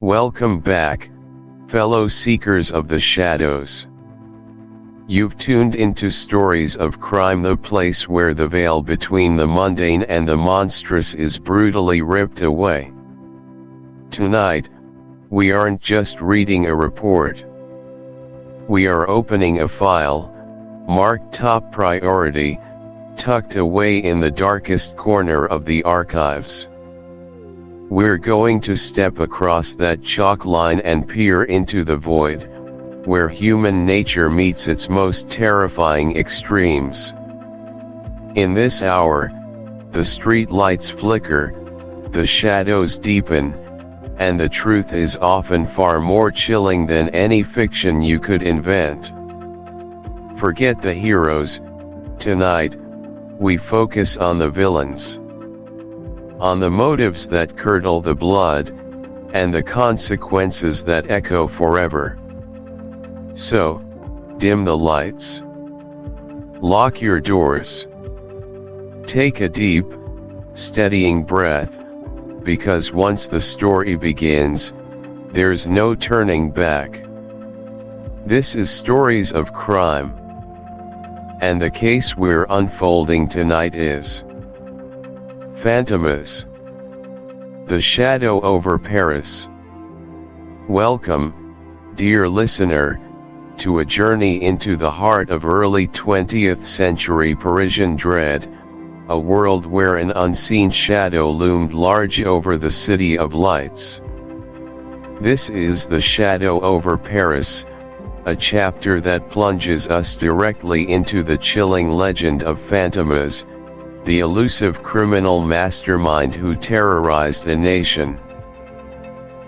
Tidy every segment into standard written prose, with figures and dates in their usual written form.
Welcome back, fellow seekers of the shadows. You've tuned into Stories of Crime, the place where the veil between the mundane and the monstrous is brutally ripped away. Tonight, we aren't just reading a report. We are opening a file, marked top priority, tucked away in the darkest corner of the archives. We're going to step across that chalk line and peer into the void, where human nature meets its most terrifying extremes. In this hour, the street lights flicker, the shadows deepen, and the truth is often far more chilling than any fiction you could invent. Forget the heroes. Tonight, we focus on the villains. On the motives that curdle the blood, and the consequences that echo forever. So, dim the lights. Lock your doors. Take a deep, steadying breath, because once the story begins, there's no turning back. This is Stories of Crime. And the case we're unfolding tonight is Fantomas. The Shadow over Paris. Welcome, dear listener, to a journey into the heart of early 20th century Parisian dread, a world where an unseen shadow loomed large over the city of lights. This is The Shadow over Paris, a chapter that plunges us directly into the chilling legend of Fantomas, the elusive criminal mastermind who terrorized a nation.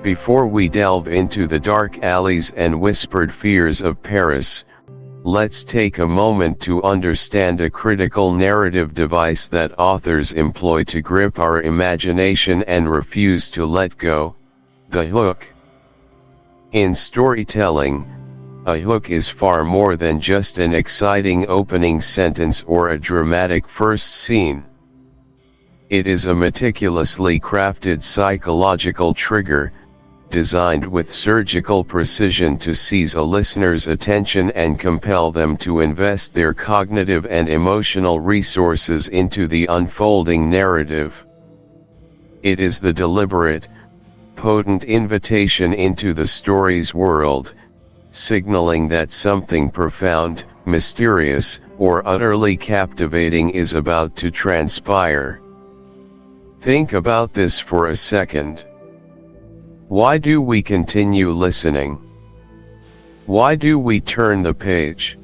Before we delve into the dark alleys and whispered fears of Paris, let's take a moment to understand a critical narrative device that authors employ to grip our imagination and refuse to let go: the hook. In storytelling, a hook is far more than just an exciting opening sentence or a dramatic first scene. It is a meticulously crafted psychological trigger, designed with surgical precision to seize a listener's attention and compel them to invest their cognitive and emotional resources into the unfolding narrative. It is the deliberate, potent invitation into the story's world, signaling that something profound, mysterious, or utterly captivating is about to transpire. Think about this for a second. Why do we continue listening? Why do we turn the page?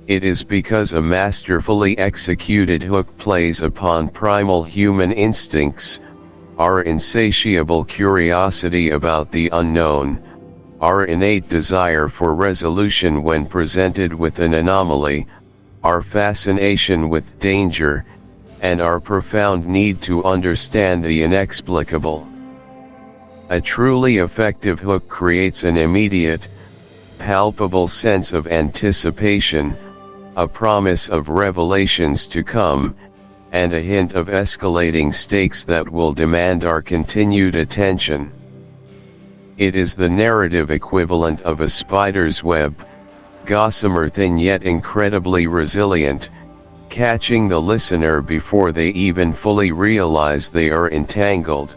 It is because a masterfully executed hook plays upon primal human instincts, our insatiable curiosity about the unknown, our innate desire for resolution when presented with an anomaly, our fascination with danger, and our profound need to understand the inexplicable. A truly effective hook creates an immediate, palpable sense of anticipation, a promise of revelations to come, and a hint of escalating stakes that will demand our continued attention. It is the narrative equivalent of a spider's web, gossamer thin yet incredibly resilient, catching the listener before they even fully realize they are entangled.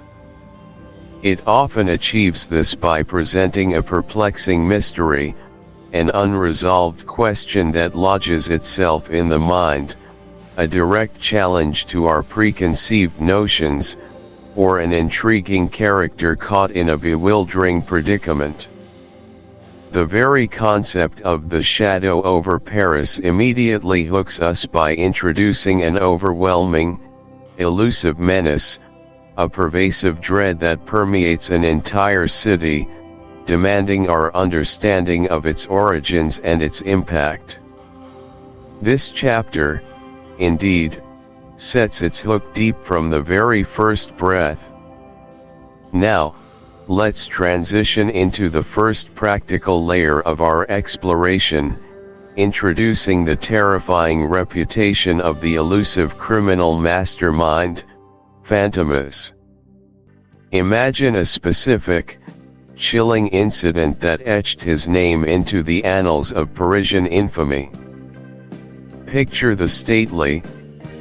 It often achieves this by presenting a perplexing mystery, an unresolved question that lodges itself in the mind, a direct challenge to our preconceived notions, or an intriguing character caught in a bewildering predicament. The very concept of the shadow over Paris immediately hooks us by introducing an overwhelming, elusive menace, a pervasive dread that permeates an entire city, demanding our understanding of its origins and its impact. This chapter, indeed, sets its hook deep from the very first breath. Now, let's transition into the first practical layer of our exploration, introducing the terrifying reputation of the elusive criminal mastermind, Fantomas. Imagine a specific, chilling incident that etched his name into the annals of Parisian infamy. Picture the stately,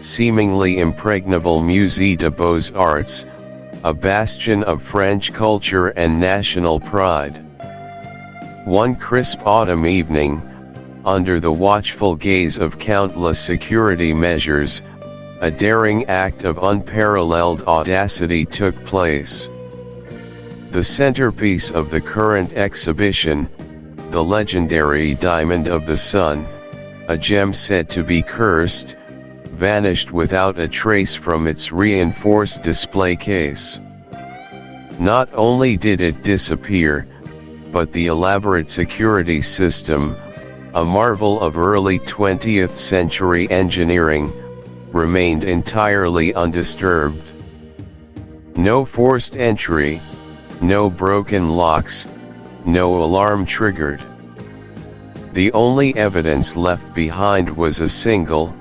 seemingly impregnable Musée des Beaux-Arts, a bastion of French culture and national pride. One crisp autumn evening, under the watchful gaze of countless security measures, a daring act of unparalleled audacity took place. The centerpiece of the current exhibition, the legendary Diamond of the Sun, a gem said to be cursed, vanished without a trace from its reinforced display case. Not only did it disappear, but the elaborate security system, a marvel of early 20th century engineering, remained entirely undisturbed. No forced entry, no broken locks, no alarm triggered. The only evidence left behind was a single,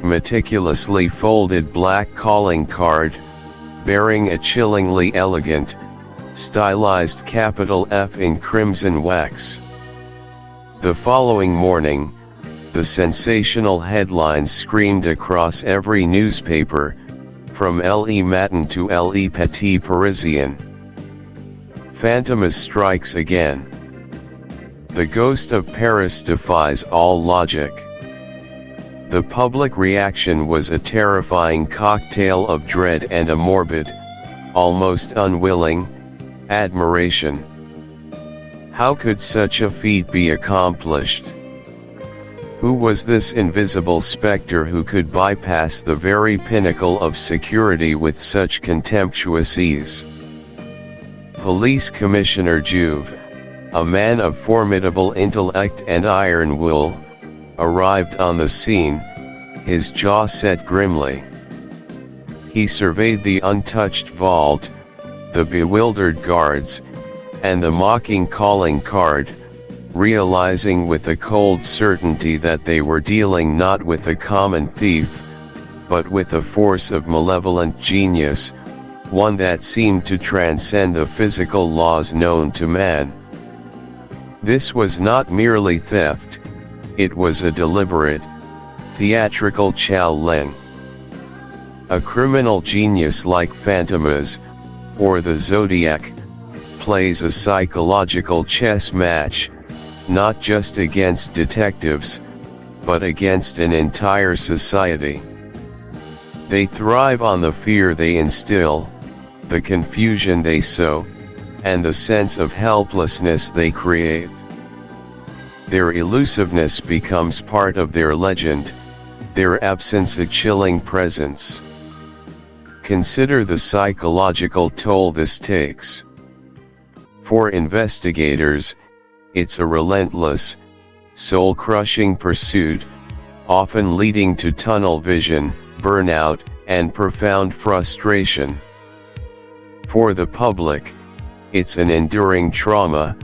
meticulously folded black calling card, bearing a chillingly elegant, stylized capital F in crimson wax. The following morning, the sensational headlines screamed across every newspaper, from Le Matin to Le Petit Parisien. Fantomas strikes again. The ghost of Paris defies all logic. The public reaction was a terrifying cocktail of dread and a morbid, almost unwilling, admiration. How could such a feat be accomplished? Who was this invisible specter who could bypass the very pinnacle of security with such contemptuous ease? Police Commissioner Juve, a man of formidable intellect and iron will, arrived on the scene, his jaw set grimly. He surveyed the untouched vault, the bewildered guards, and the mocking calling card, realizing with a cold certainty that they were dealing not with a common thief, but with a force of malevolent genius, one that seemed to transcend the physical laws known to man. This was not merely theft, it was a deliberate, theatrical challenge. A criminal genius like Fantomas, or the Zodiac, plays a psychological chess match, not just against detectives, but against an entire society. They thrive on the fear they instill, the confusion they sow, and the sense of helplessness they create. Their elusiveness becomes part of their legend, their absence a chilling presence. Consider the psychological toll this takes. For investigators, it's a relentless, soul-crushing pursuit, often leading to tunnel vision, burnout, and profound frustration. For the public, it's an enduring trauma,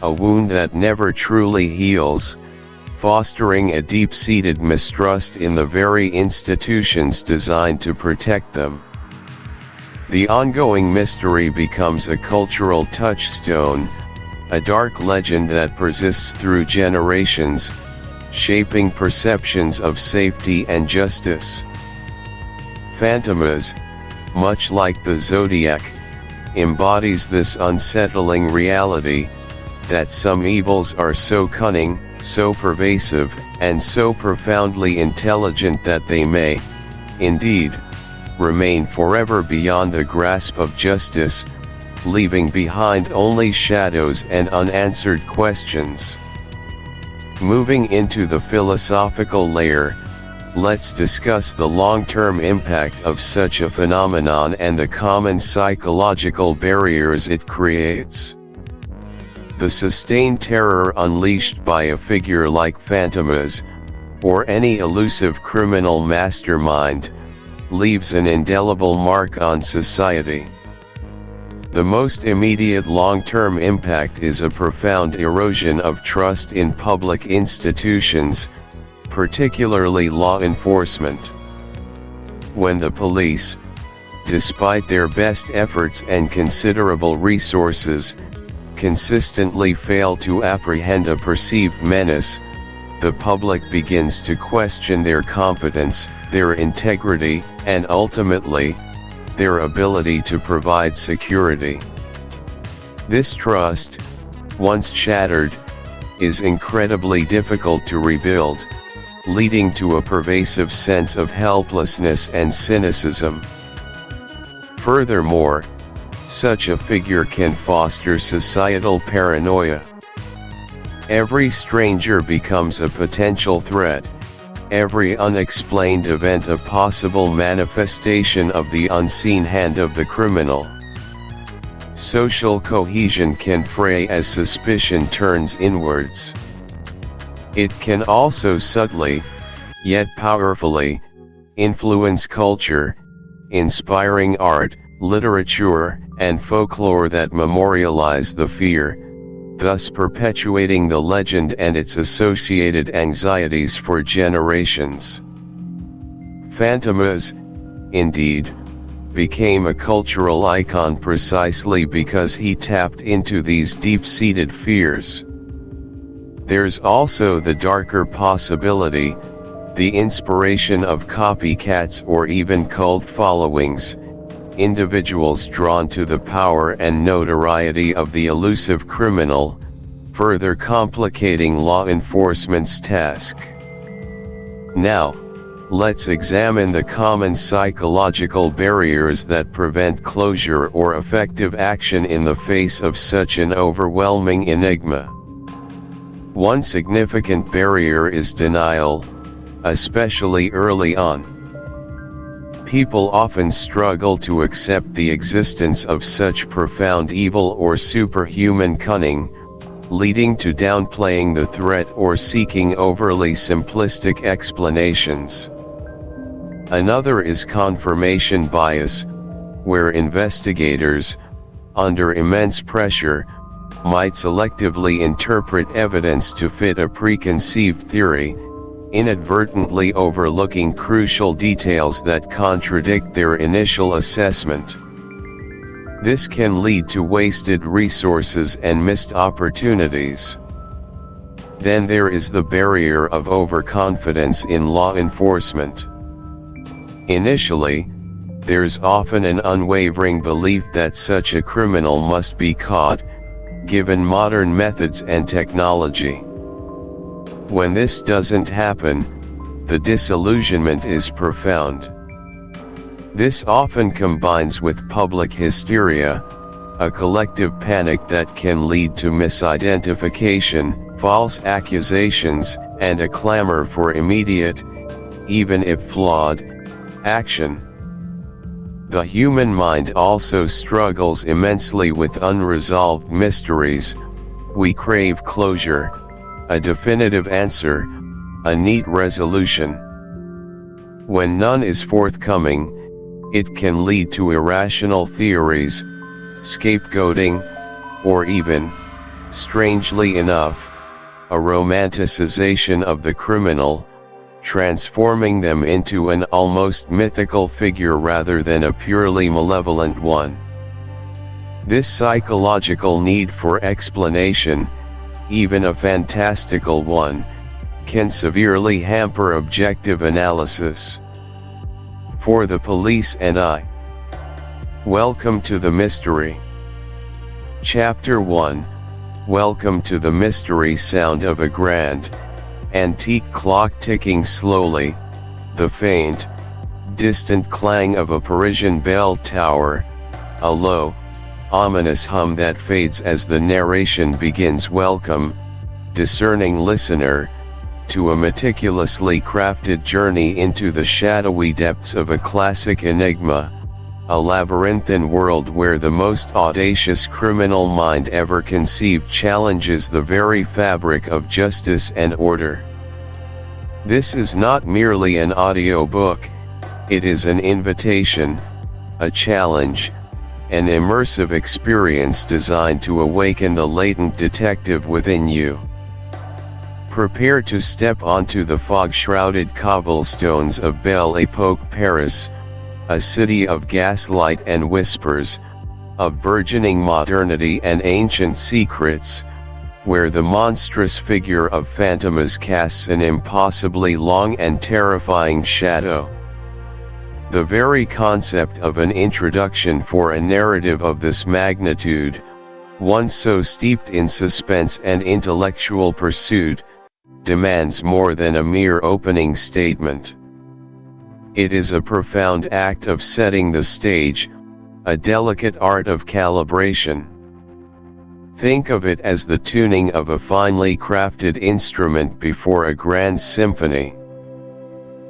a wound that never truly heals, fostering a deep-seated mistrust in the very institutions designed to protect them. The ongoing mystery becomes a cultural touchstone, a dark legend that persists through generations, shaping perceptions of safety and justice. Fantomas, much like the Zodiac, embodies this unsettling reality, that some evils are so cunning, so pervasive, and so profoundly intelligent that they may, indeed, remain forever beyond the grasp of justice, leaving behind only shadows and unanswered questions. Moving into the philosophical layer, let's discuss the long-term impact of such a phenomenon and the common psychological barriers it creates. The sustained terror unleashed by a figure like Fantomas, or any elusive criminal mastermind, leaves an indelible mark on society. The most immediate long-term impact is a profound erosion of trust in public institutions, particularly law enforcement. When the police, despite their best efforts and considerable resources, consistently fail to apprehend a perceived menace, the public begins to question their competence, their integrity, and ultimately, their ability to provide security. This trust, once shattered, is incredibly difficult to rebuild, leading to a pervasive sense of helplessness and cynicism. Furthermore, such a figure can foster societal paranoia. Every stranger becomes a potential threat, every unexplained event a possible manifestation of the unseen hand of the criminal. Social cohesion can fray as suspicion turns inwards. It can also subtly, yet powerfully, influence culture, inspiring art, literature, and folklore that memorialize the fear, thus perpetuating the legend and its associated anxieties for generations. Fantomas, indeed, became a cultural icon precisely because he tapped into these deep-seated fears. There's also the darker possibility, the inspiration of copycats or even cult followings, individuals drawn to the power and notoriety of the elusive criminal, further complicating law enforcement's task. Now, let's examine the common psychological barriers that prevent closure or effective action in the face of such an overwhelming enigma. One significant barrier is denial, especially early on. People often struggle to accept the existence of such profound evil or superhuman cunning, leading to downplaying the threat or seeking overly simplistic explanations. Another is confirmation bias, where investigators, under immense pressure, might selectively interpret evidence to fit a preconceived theory, inadvertently overlooking crucial details that contradict their initial assessment. This can lead to wasted resources and missed opportunities. Then there is the barrier of overconfidence in law enforcement. Initially, there's often an unwavering belief that such a criminal must be caught, given modern methods and technology. When this doesn't happen, the disillusionment is profound. This often combines with public hysteria, a collective panic that can lead to misidentification, false accusations, and a clamor for immediate, even if flawed, action. The human mind also struggles immensely with unresolved mysteries. We crave closure, a definitive answer, a neat resolution. When none is forthcoming, it can lead to irrational theories, scapegoating, or even, strangely enough, a romanticization of the criminal, transforming them into an almost mythical figure rather than a purely malevolent one. This psychological need for explanation, even a fantastical one, can severely hamper objective analysis. For the police and I. Welcome to the mystery. Chapter 1. Welcome to the mystery. Sound of a grand, antique clock ticking slowly, the faint, distant clang of a Parisian bell tower, a low, ominous hum that fades as the narration begins. Welcome, discerning listener, to a meticulously crafted journey into the shadowy depths of a classic enigma, a labyrinthine world where the most audacious criminal mind ever conceived challenges the very fabric of justice and order. This is not merely an audiobook, it is an invitation, a challenge, an immersive experience designed to awaken the latent detective within you. Prepare to step onto the fog-shrouded cobblestones of Belle Époque Paris, a city of gaslight and whispers, of burgeoning modernity and ancient secrets, where the monstrous figure of Fantomas casts an impossibly long and terrifying shadow. The very concept of an introduction for a narrative of this magnitude, one so steeped in suspense and intellectual pursuit, demands more than a mere opening statement. It is a profound act of setting the stage, a delicate art of calibration. Think of it as the tuning of a finely crafted instrument before a grand symphony.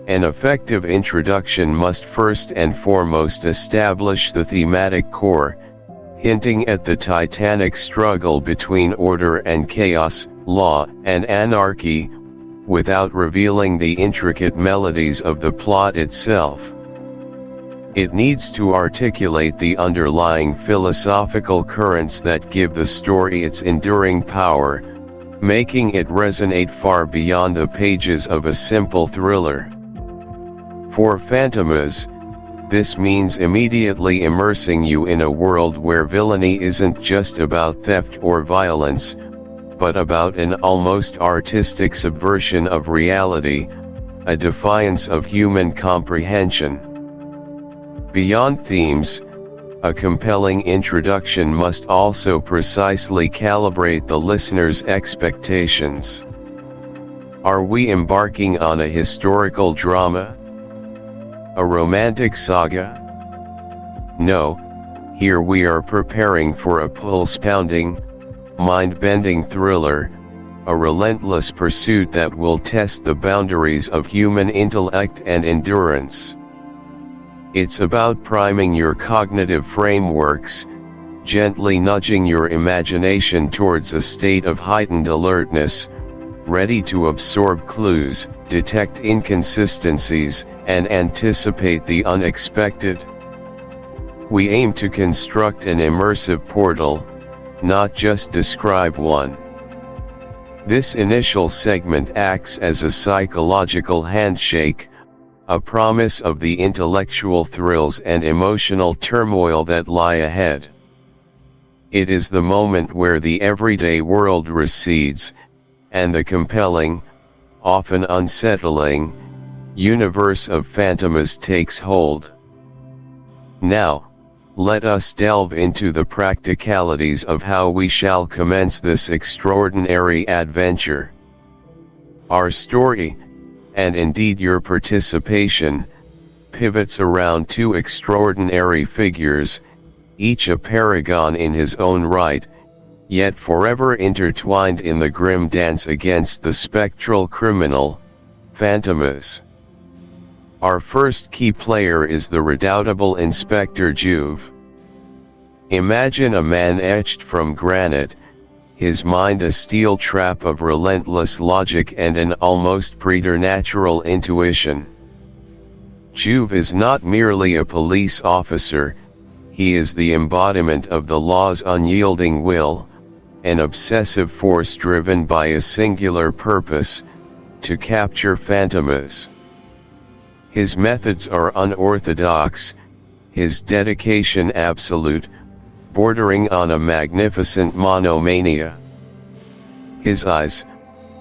An effective introduction must first and foremost establish the thematic core, hinting at the titanic struggle between order and chaos, law and anarchy, without revealing the intricate melodies of the plot itself. It needs to articulate the underlying philosophical currents that give the story its enduring power, making it resonate far beyond the pages of a simple thriller. For Fantomas, this means immediately immersing you in a world where villainy isn't just about theft or violence, but about an almost artistic subversion of reality, a defiance of human comprehension. Beyond themes, a compelling introduction must also precisely calibrate the listener's expectations. Are we embarking on a historical drama? A romantic saga? No, here we are preparing for a pulse-pounding, mind-bending thriller, a relentless pursuit that will test the boundaries of human intellect and endurance. It's about priming your cognitive frameworks, gently nudging your imagination towards a state of heightened alertness, ready to absorb clues, detect inconsistencies, and anticipate the unexpected. We aim to construct an immersive portal, not just describe one. This initial segment acts as a psychological handshake, a promise of the intellectual thrills and emotional turmoil that lie ahead. It is the moment where the everyday world recedes, and the compelling, often unsettling, universe of Fantomas takes hold. Now, let us delve into the practicalities of how we shall commence this extraordinary adventure. Our story, and indeed your participation, pivots around two extraordinary figures, each a paragon in his own right, yet forever intertwined in the grim dance against the spectral criminal, Fantomas. Our first key player is the redoubtable Inspector Juve. Imagine a man etched from granite, his mind a steel trap of relentless logic and an almost preternatural intuition. Juve is not merely a police officer, he is the embodiment of the law's unyielding will, an obsessive force driven by a singular purpose, to capture Fantomas. His methods are unorthodox, his dedication absolute, bordering on a magnificent monomania. His eyes,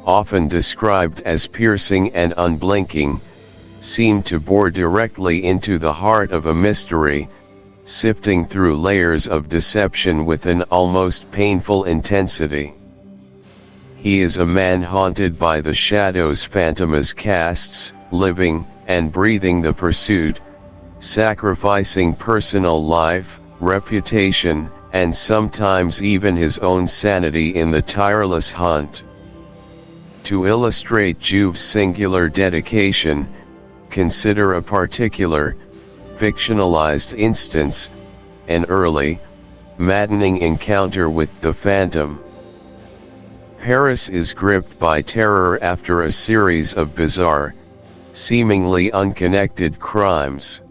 often described as piercing and unblinking, seem to bore directly into the heart of a mystery, sifting through layers of deception with an almost painful intensity. He is a man haunted by the shadows Fantomas casts, living and breathing the pursuit, sacrificing personal life, reputation, and sometimes even his own sanity in the tireless hunt. To illustrate Juve's singular dedication, consider a particular, fictionalized instance, an early, maddening encounter with the Phantom. Paris is gripped by terror after a series of bizarre, seemingly unconnected crimes.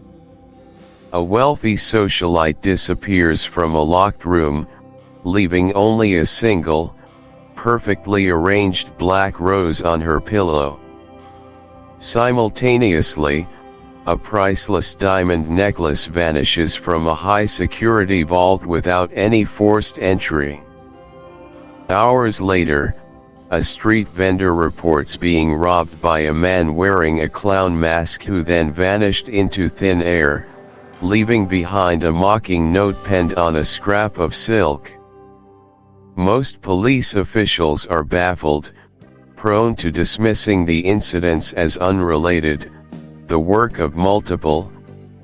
A wealthy socialite disappears from a locked room, leaving only a single, perfectly arranged black rose on her pillow. Simultaneously, a priceless diamond necklace vanishes from a high-security vault without any forced entry. Hours later, a street vendor reports being robbed by a man wearing a clown mask who then vanished into thin air, leaving behind a mocking note penned on a scrap of silk. Most police officials are baffled, prone to dismissing the incidents as unrelated, the work of multiple,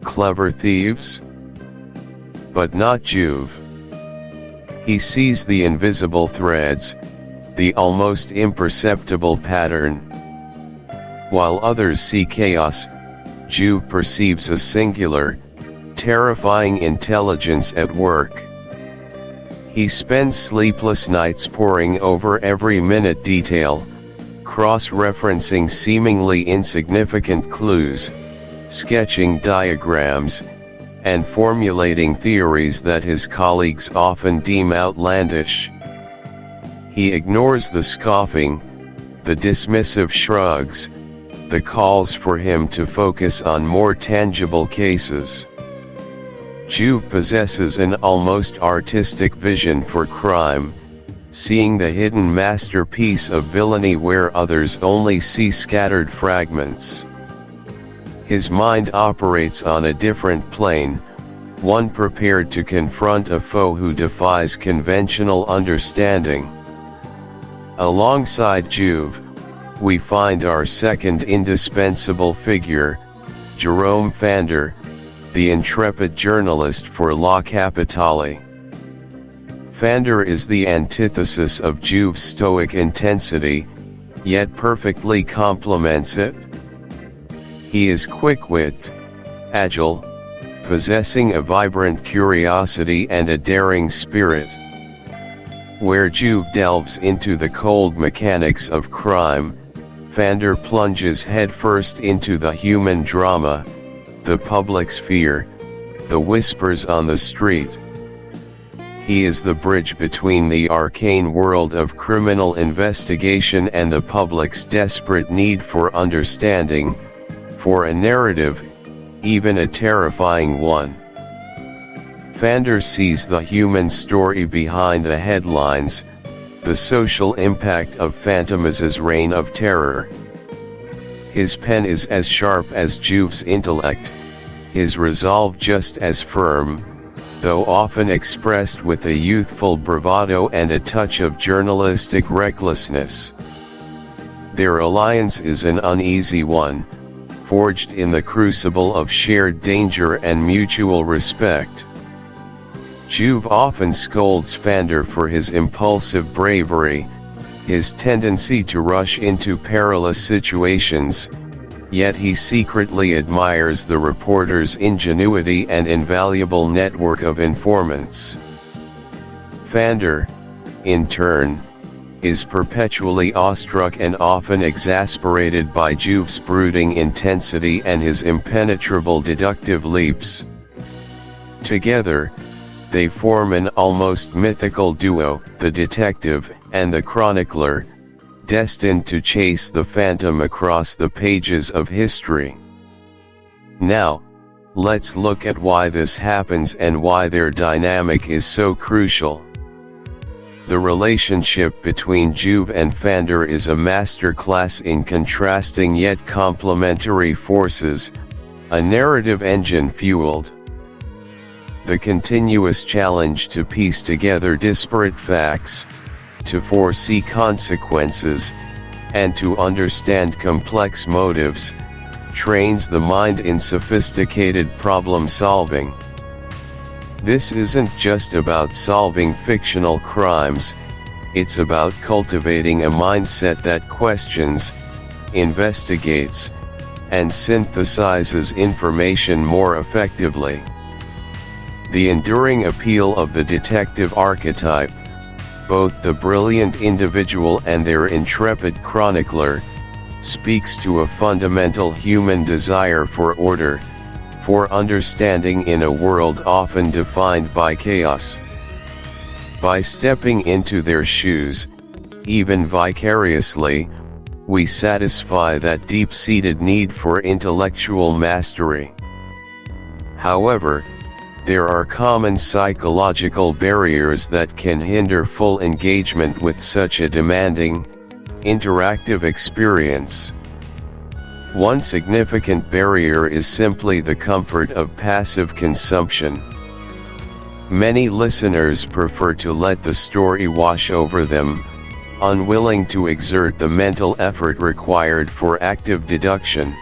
clever thieves. But not Juve. He sees the invisible threads, the almost imperceptible pattern. While others see chaos, Juve perceives a singular, terrifying intelligence at work. He spends sleepless nights poring over every minute detail, cross-referencing seemingly insignificant clues, sketching diagrams, and formulating theories that his colleagues often deem outlandish. He ignores the scoffing, the dismissive shrugs, the calls for him to focus on more tangible cases. Juve possesses an almost artistic vision for crime, seeing the hidden masterpiece of villainy where others only see scattered fragments. His mind operates on a different plane, one prepared to confront a foe who defies conventional understanding. Alongside Juve, we find our second indispensable figure, Jerome Fandor, the intrepid journalist for La Capitale. Fandor is the antithesis of Juve's stoic intensity, yet perfectly complements it. He is quick-witted, agile, possessing a vibrant curiosity and a daring spirit. Where Juve delves into the cold mechanics of crime, Fandor plunges headfirst into the human drama, the public's fear, the whispers on the street. He is the bridge between the arcane world of criminal investigation and the public's desperate need for understanding, for a narrative, even a terrifying one. Fandor sees the human story behind the headlines, the social impact of Fantomas' reign of terror. His pen is as sharp as Juve's intellect, his resolve just as firm, though often expressed with a youthful bravado and a touch of journalistic recklessness. Their alliance is an uneasy one, forged in the crucible of shared danger and mutual respect. Juve often scolds Fandor for his impulsive bravery, his tendency to rush into perilous situations, yet he secretly admires the reporter's ingenuity and invaluable network of informants. Fandor, in turn, is perpetually awestruck and often exasperated by Juve's brooding intensity and his impenetrable deductive leaps. Together, they form an almost mythical duo, the detective and the chronicler, destined to chase the phantom across the pages of history. Now, let's look at why this happens and why their dynamic is so crucial. The relationship between Juve and Fandor is a masterclass in contrasting yet complementary forces, a narrative engine fueled. The continuous challenge to piece together disparate facts, to foresee consequences, and to understand complex motives, trains the mind in sophisticated problem solving. This isn't just about solving fictional crimes, it's about cultivating a mindset that questions, investigates, and synthesizes information more effectively. The enduring appeal of the detective archetype, both the brilliant individual and their intrepid chronicler, speaks to a fundamental human desire for order, for understanding in a world often defined by chaos. By stepping into their shoes, even vicariously, we satisfy that deep-seated need for intellectual mastery. However, there are common psychological barriers that can hinder full engagement with such a demanding, interactive experience. One significant barrier is simply the comfort of passive consumption. Many listeners prefer to let the story wash over them, unwilling to exert the mental effort required for active deduction.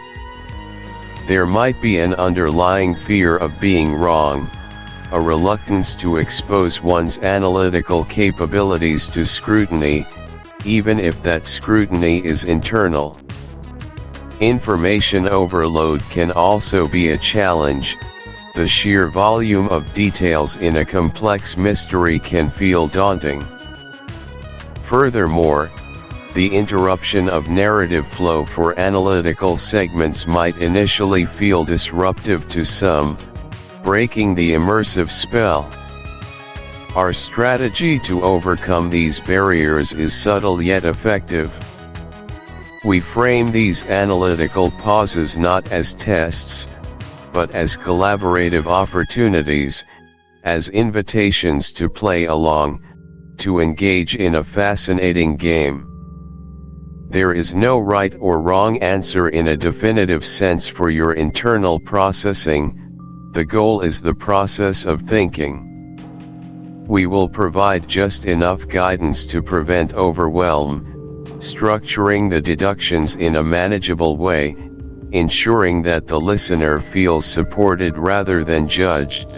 There might be an underlying fear of being wrong, a reluctance to expose one's analytical capabilities to scrutiny, even if that scrutiny is internal. Information overload can also be a challenge. The sheer volume of details in a complex mystery can feel daunting. Furthermore, the interruption of narrative flow for analytical segments might initially feel disruptive to some, breaking the immersive spell. Our strategy to overcome these barriers is subtle yet effective. We frame these analytical pauses not as tests, but as collaborative opportunities, as invitations to play along, to engage in a fascinating game. There is no right or wrong answer in a definitive sense for your internal processing. The goal is the process of thinking. We will provide just enough guidance to prevent overwhelm, structuring the deductions in a manageable way, ensuring that the listener feels supported rather than judged.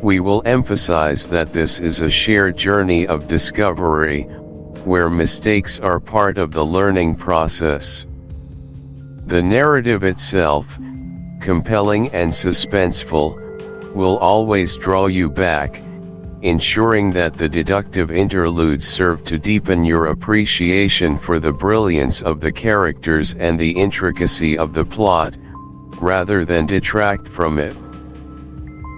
We will emphasize that this is a shared journey of discovery, where mistakes are part of the learning process. The narrative itself, compelling and suspenseful, will always draw you back, ensuring that the deductive interludes serve to deepen your appreciation for the brilliance of the characters and the intricacy of the plot, rather than detract from it.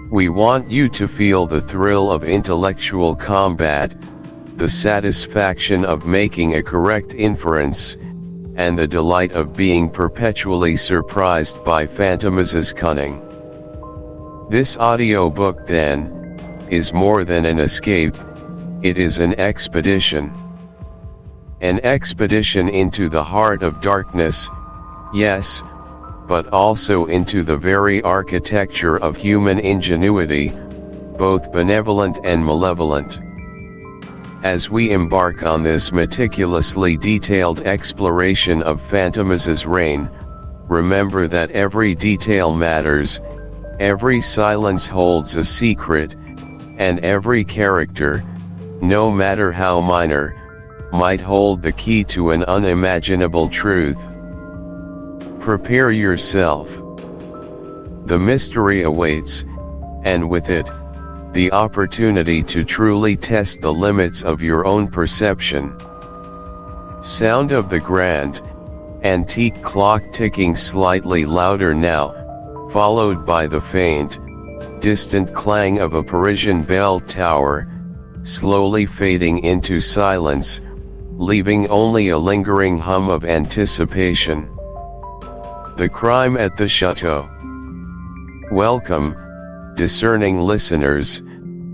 We want you to feel the thrill of intellectual combat, the satisfaction of making a correct inference, and the delight of being perpetually surprised by Fantomas' cunning. This audiobook, then, is more than an escape, it is an expedition. An expedition into the heart of darkness, yes, but also into the very architecture of human ingenuity, both benevolent and malevolent. As we embark on this meticulously detailed exploration of Fantomas' reign, remember that every detail matters, every silence holds a secret, and every character, no matter how minor, might hold the key to an unimaginable truth. Prepare yourself. The mystery awaits, and with it, the opportunity to truly test the limits of your own perception. Sound of the grand, antique clock ticking slightly louder now, followed by the faint, distant clang of a Parisian bell tower, slowly fading into silence, leaving only a lingering hum of anticipation. The crime at the chateau. Welcome, discerning listeners,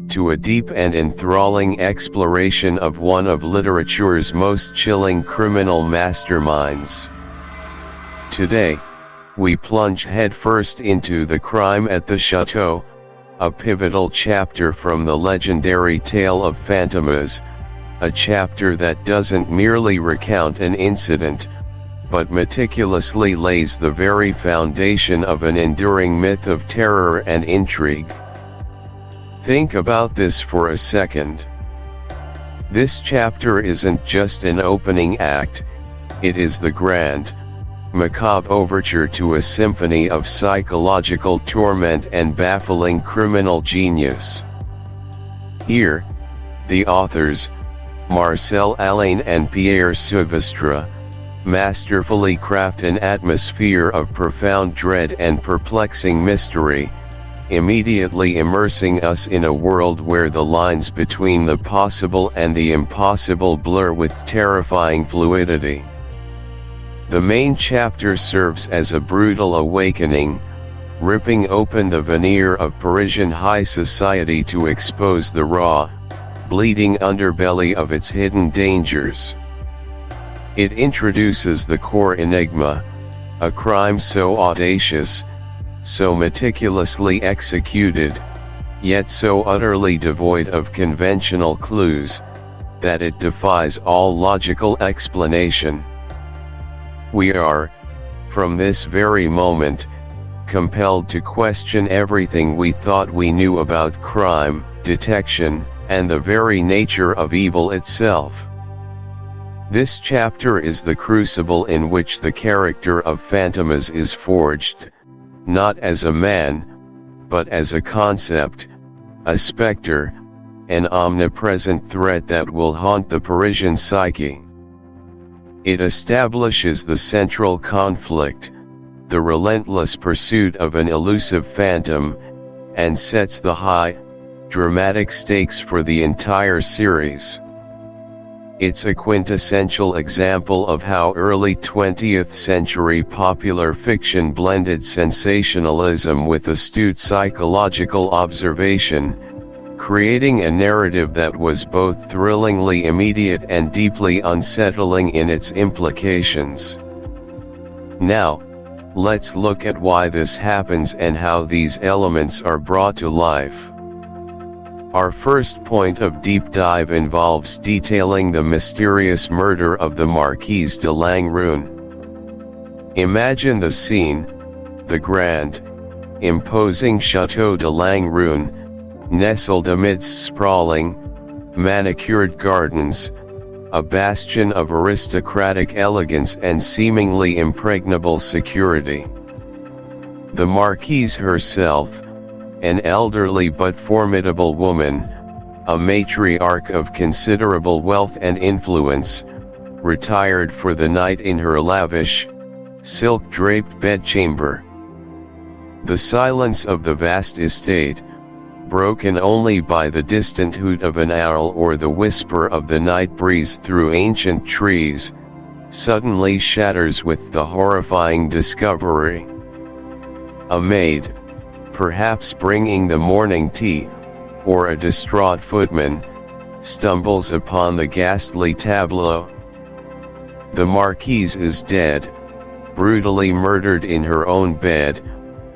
to a deep and enthralling exploration of one of literature's most chilling criminal masterminds. Today, we plunge headfirst into The Crime at the Chateau, a pivotal chapter from the legendary tale of Fantomas, a chapter that doesn't merely recount an incident, but meticulously lays the very foundation of an enduring myth of terror and intrigue. Think about this for a second. This chapter isn't just an opening act, it is the grand, macabre overture to a symphony of psychological torment and baffling criminal genius. Here, the authors, Marcel Alain and Pierre Silvestre, masterfully craft an atmosphere of profound dread and perplexing mystery, immediately immersing us in a world where the lines between the possible and the impossible blur with terrifying fluidity. The main chapter serves as a brutal awakening, ripping open the veneer of Parisian high society to expose the raw, bleeding underbelly of its hidden dangers. It introduces the core enigma, a crime so audacious, so meticulously executed, yet so utterly devoid of conventional clues, that it defies all logical explanation. We are, from this very moment, compelled to question everything we thought we knew about crime, detection, and the very nature of evil itself. This chapter is the crucible in which the character of Fantomas is forged, not as a man, but as a concept, a specter, an omnipresent threat that will haunt the Parisian psyche. It establishes the central conflict, the relentless pursuit of an elusive phantom, and sets the high, dramatic stakes for the entire series. It's a quintessential example of how early 20th century popular fiction blended sensationalism with astute psychological observation, creating a narrative that was both thrillingly immediate and deeply unsettling in its implications. Now, let's look at why this happens and how these elements are brought to life. Our first point of deep dive involves detailing the mysterious murder of the Marquise de Langrune. Imagine the scene: the grand, imposing Château de Langrune, nestled amidst sprawling, manicured gardens, a bastion of aristocratic elegance and seemingly impregnable security. The Marquise herself, an elderly but formidable woman, a matriarch of considerable wealth and influence, retired for the night in her lavish, silk-draped bedchamber. The silence of the vast estate, broken only by the distant hoot of an owl or the whisper of the night breeze through ancient trees, suddenly shatters with the horrifying discovery. A maid, perhaps bringing the morning tea, or a distraught footman, stumbles upon the ghastly tableau. The Marquise is dead, brutally murdered in her own bed,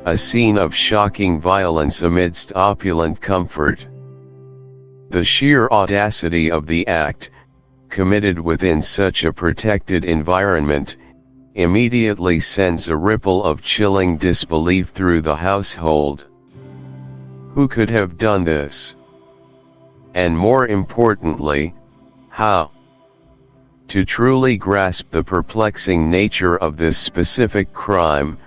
a scene of shocking violence amidst opulent comfort. The sheer audacity of the act, committed within such a protected environment, immediately sends a ripple of chilling disbelief through the household. Who could have done this? And more importantly, how? To truly grasp the perplexing nature of this specific crime,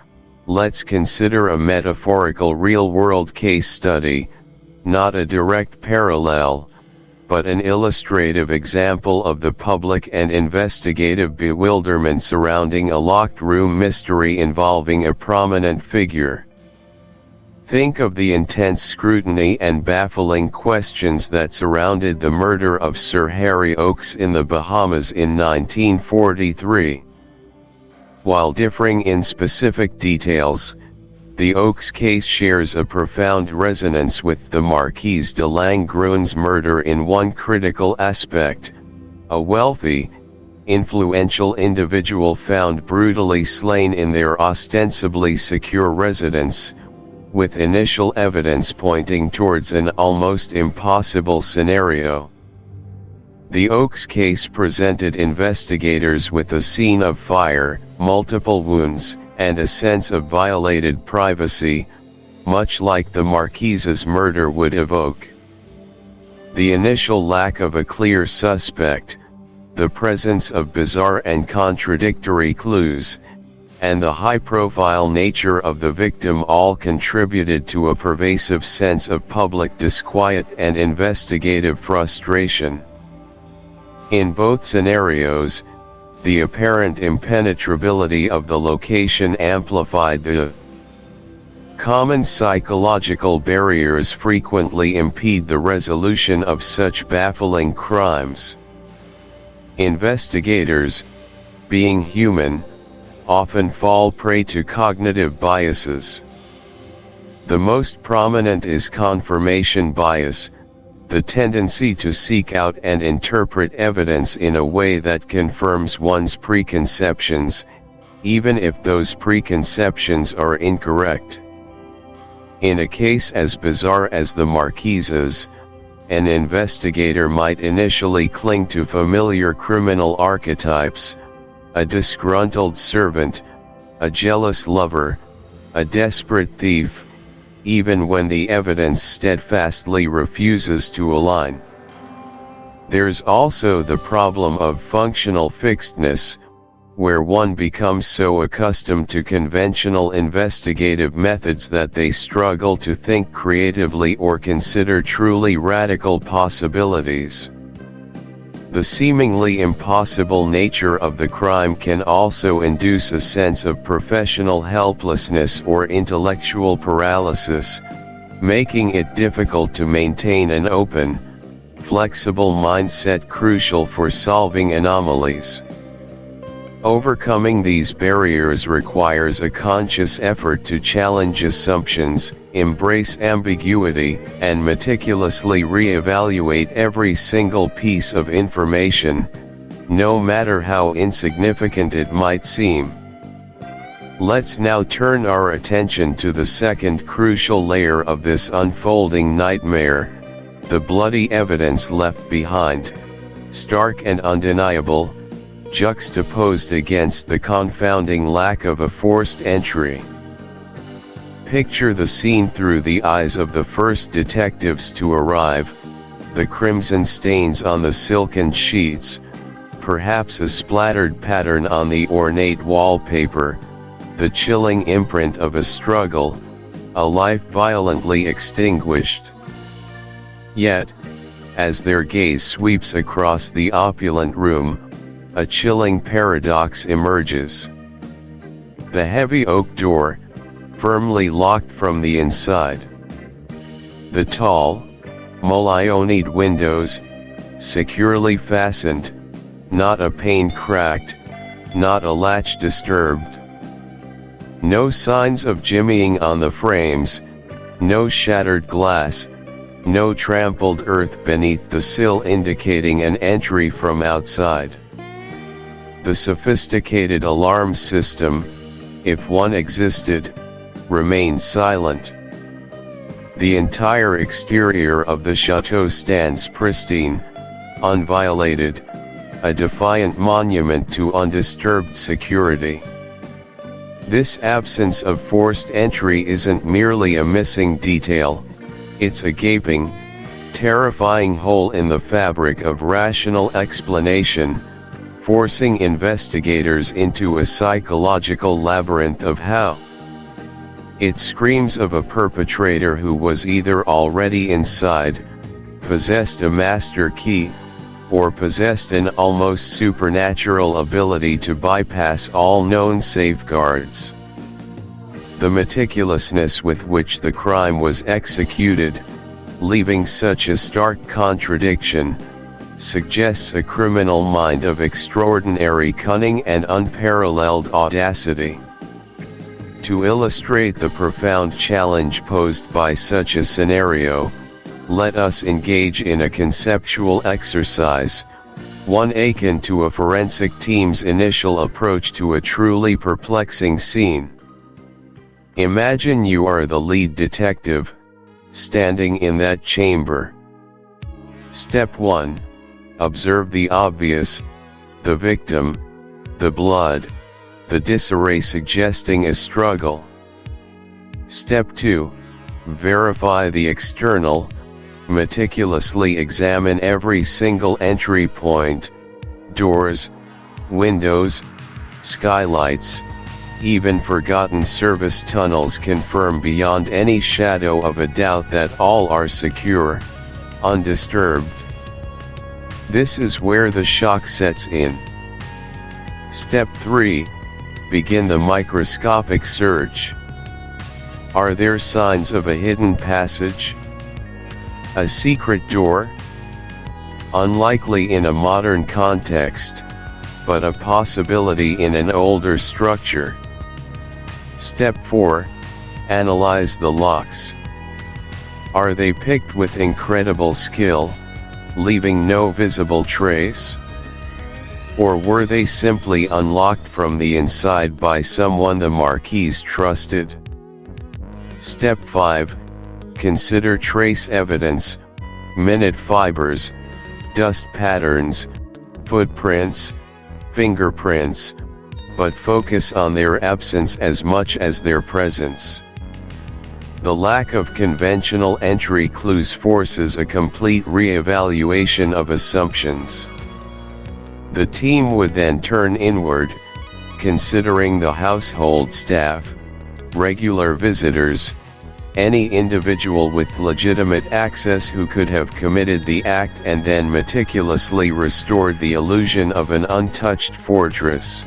let's consider a metaphorical real-world case study, not a direct parallel, but an illustrative example of the public and investigative bewilderment surrounding a locked room mystery involving a prominent figure. Think of the intense scrutiny and baffling questions that surrounded the murder of Sir Harry Oakes in the Bahamas in 1943. While differing in specific details, the Oakes case shares a profound resonance with the Marquise de Langrune's murder in one critical aspect: a wealthy, influential individual found brutally slain in their ostensibly secure residence, with initial evidence pointing towards an almost impossible scenario. The Oakes case presented investigators with a scene of fire, multiple wounds, and a sense of violated privacy, much like the Marquise's murder would evoke. The initial lack of a clear suspect, the presence of bizarre and contradictory clues, and the high-profile nature of the victim all contributed to a pervasive sense of public disquiet and investigative frustration. In both scenarios, the apparent impenetrability of the location amplified the common psychological barriers frequently impede the resolution of such baffling crimes. Investigators, being human, often fall prey to cognitive biases. The most prominent is confirmation bias, the tendency to seek out and interpret evidence in a way that confirms one's preconceptions, even if those preconceptions are incorrect. In a case as bizarre as the Marquise's, an investigator might initially cling to familiar criminal archetypes: a disgruntled servant, a jealous lover, a desperate thief, even when the evidence steadfastly refuses to align. There's also the problem of functional fixedness, where one becomes so accustomed to conventional investigative methods that they struggle to think creatively or consider truly radical possibilities. The seemingly impossible nature of the crime can also induce a sense of professional helplessness or intellectual paralysis, making it difficult to maintain an open, flexible mindset crucial for solving anomalies. Overcoming these barriers requires a conscious effort to challenge assumptions, embrace ambiguity, and meticulously re-evaluate every single piece of information, no matter how insignificant it might seem. Let's now turn our attention to the second crucial layer of this unfolding nightmare: the bloody evidence left behind, stark and undeniable, juxtaposed against the confounding lack of a forced entry. Picture the scene through the eyes of the first detectives to arrive: the crimson stains on the silken sheets, perhaps a splattered pattern on the ornate wallpaper, the chilling imprint of a struggle, a life violently extinguished. Yet, as their gaze sweeps across the opulent room, a chilling paradox emerges. The heavy oak door, firmly locked from the inside. The tall, mulioned windows, securely fastened, not a pane cracked, not a latch disturbed. No signs of jimmying on the frames, no shattered glass, no trampled earth beneath the sill indicating an entry from outside. The sophisticated alarm system, if one existed, remains silent. The entire exterior of the chateau stands pristine, unviolated, a defiant monument to undisturbed security. This absence of forced entry isn't merely a missing detail, it's a gaping, terrifying hole in the fabric of rational explanation, forcing investigators into a psychological labyrinth of how. It screams of a perpetrator who was either already inside, possessed a master key, or possessed an almost supernatural ability to bypass all known safeguards. The meticulousness with which the crime was executed, leaving such a stark contradiction, suggests a criminal mind of extraordinary cunning and unparalleled audacity. To illustrate the profound challenge posed by such a scenario, let us engage in a conceptual exercise, one akin to a forensic team's initial approach to a truly perplexing scene. Imagine you are the lead detective, standing in that chamber. Step 1. Observe the obvious: the victim, the blood, the disarray suggesting a struggle. Step 2. Verify the external, meticulously examine every single entry point: doors, windows, skylights, even forgotten service tunnels. Confirm beyond any shadow of a doubt that all are secure, undisturbed. This is where the shock sets in. Step 3. Begin the microscopic search. Are there signs of a hidden passage? A secret door? Unlikely in a modern context. but a possibility in an older structure. Step 4. Analyze the locks. Are they picked with incredible skill, leaving no visible trace? Or were they simply unlocked from the inside by someone the Marquis trusted? Step 5. Consider trace evidence, minute fibers, dust patterns, footprints, fingerprints, but focus on their absence as much as their presence. The lack of conventional entry clues forces a complete re-evaluation of assumptions. The team would then turn inward, considering the household staff, regular visitors, any individual with legitimate access who could have committed the act, and then meticulously restored the illusion of an untouched fortress.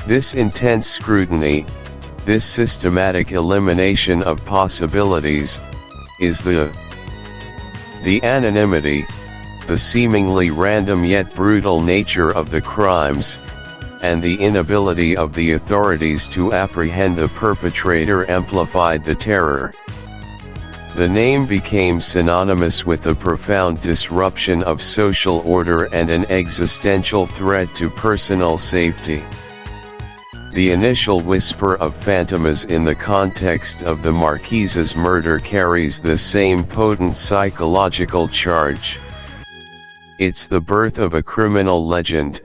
This intense scrutiny, this systematic elimination of possibilities, is the anonymity, the seemingly random yet brutal nature of the crimes, and the inability of the authorities to apprehend the perpetrator amplified the terror. The name became synonymous with a profound disruption of social order and an existential threat to personal safety. The initial whisper of Fantomas in the context of the Marquise's murder carries the same potent psychological charge. It's the birth of a criminal legend,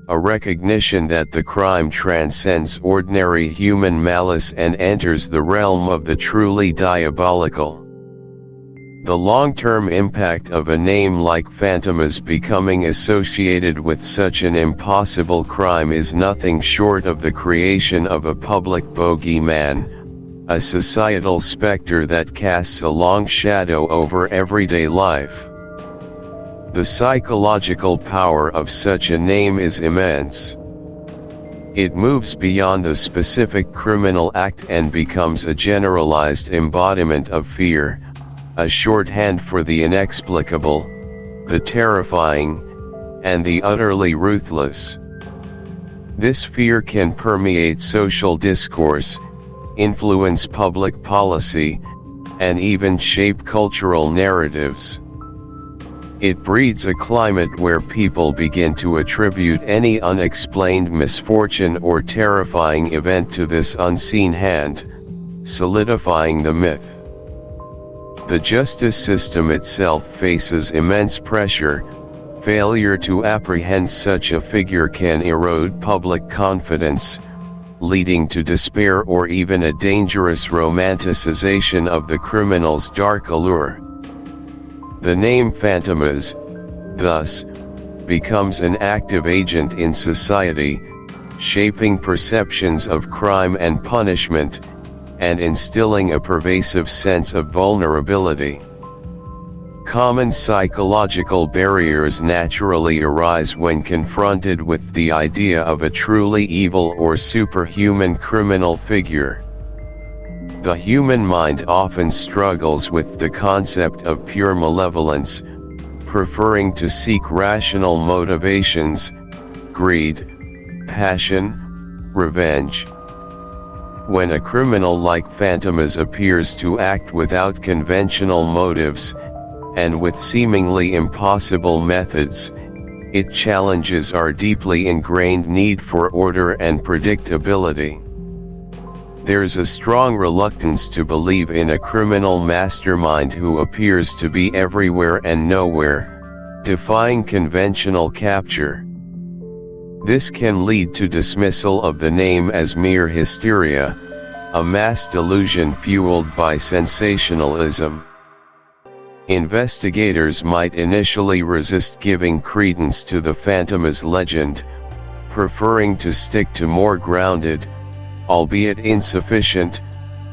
a recognition that the crime transcends ordinary human malice and enters the realm of the truly diabolical. The long-term impact of a name like Fantomas becoming associated with such an impossible crime is nothing short of the creation of a public bogeyman, a societal specter that casts a long shadow over everyday life. The psychological power of such a name is immense. It moves beyond the specific criminal act and becomes a generalized embodiment of fear, a shorthand for the inexplicable, the terrifying, and the utterly ruthless. This fear can permeate social discourse, influence public policy, and even shape cultural narratives. It breeds a climate where people begin to attribute any unexplained misfortune or terrifying event to this unseen hand, solidifying the myth. The justice system itself faces immense pressure. Failure to apprehend such a figure can erode public confidence, leading to despair or even a dangerous romanticization of the criminal's dark allure. The name Fantomas, thus, becomes an active agent in society, shaping perceptions of crime and punishment, and instilling a pervasive sense of vulnerability. Common psychological barriers naturally arise when confronted with the idea of a truly evil or superhuman criminal figure. The human mind often struggles with the concept of pure malevolence, preferring to seek rational motivations, greed, passion, revenge. When a criminal like Fantomas appears to act without conventional motives, and with seemingly impossible methods, it challenges our deeply ingrained need for order and predictability. There's a strong reluctance to believe in a criminal mastermind who appears to be everywhere and nowhere, defying conventional capture. This can lead to dismissal of the name as mere hysteria, a mass delusion fueled by sensationalism. Investigators might initially resist giving credence to the Fantomas legend, preferring to stick to more grounded, albeit insufficient,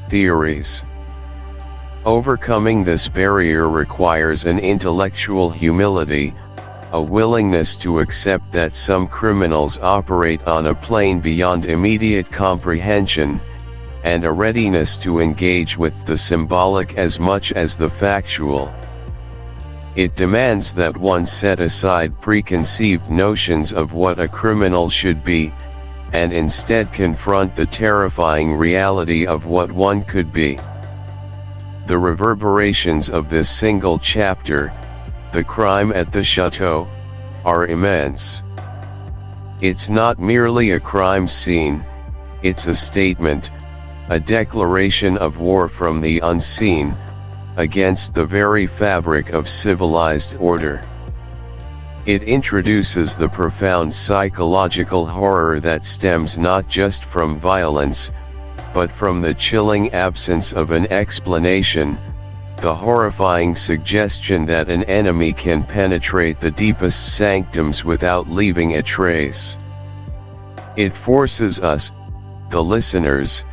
theories. Overcoming this barrier requires an intellectual humility, a willingness to accept that some criminals operate on a plane beyond immediate comprehension, and a readiness to engage with the symbolic as much as the factual. It demands that one set aside preconceived notions of what a criminal should be, and instead confront the terrifying reality of what one could be. The reverberations of this single chapter, The Crime at the Chateau, are immense. It's not merely a crime scene, it's a statement, a declaration of war from the unseen, against the very fabric of civilized order. It introduces the profound psychological horror that stems not just from violence, but from the chilling absence of an explanation, the horrifying suggestion that an enemy can penetrate the deepest sanctums without leaving a trace. It forces us, the listeners,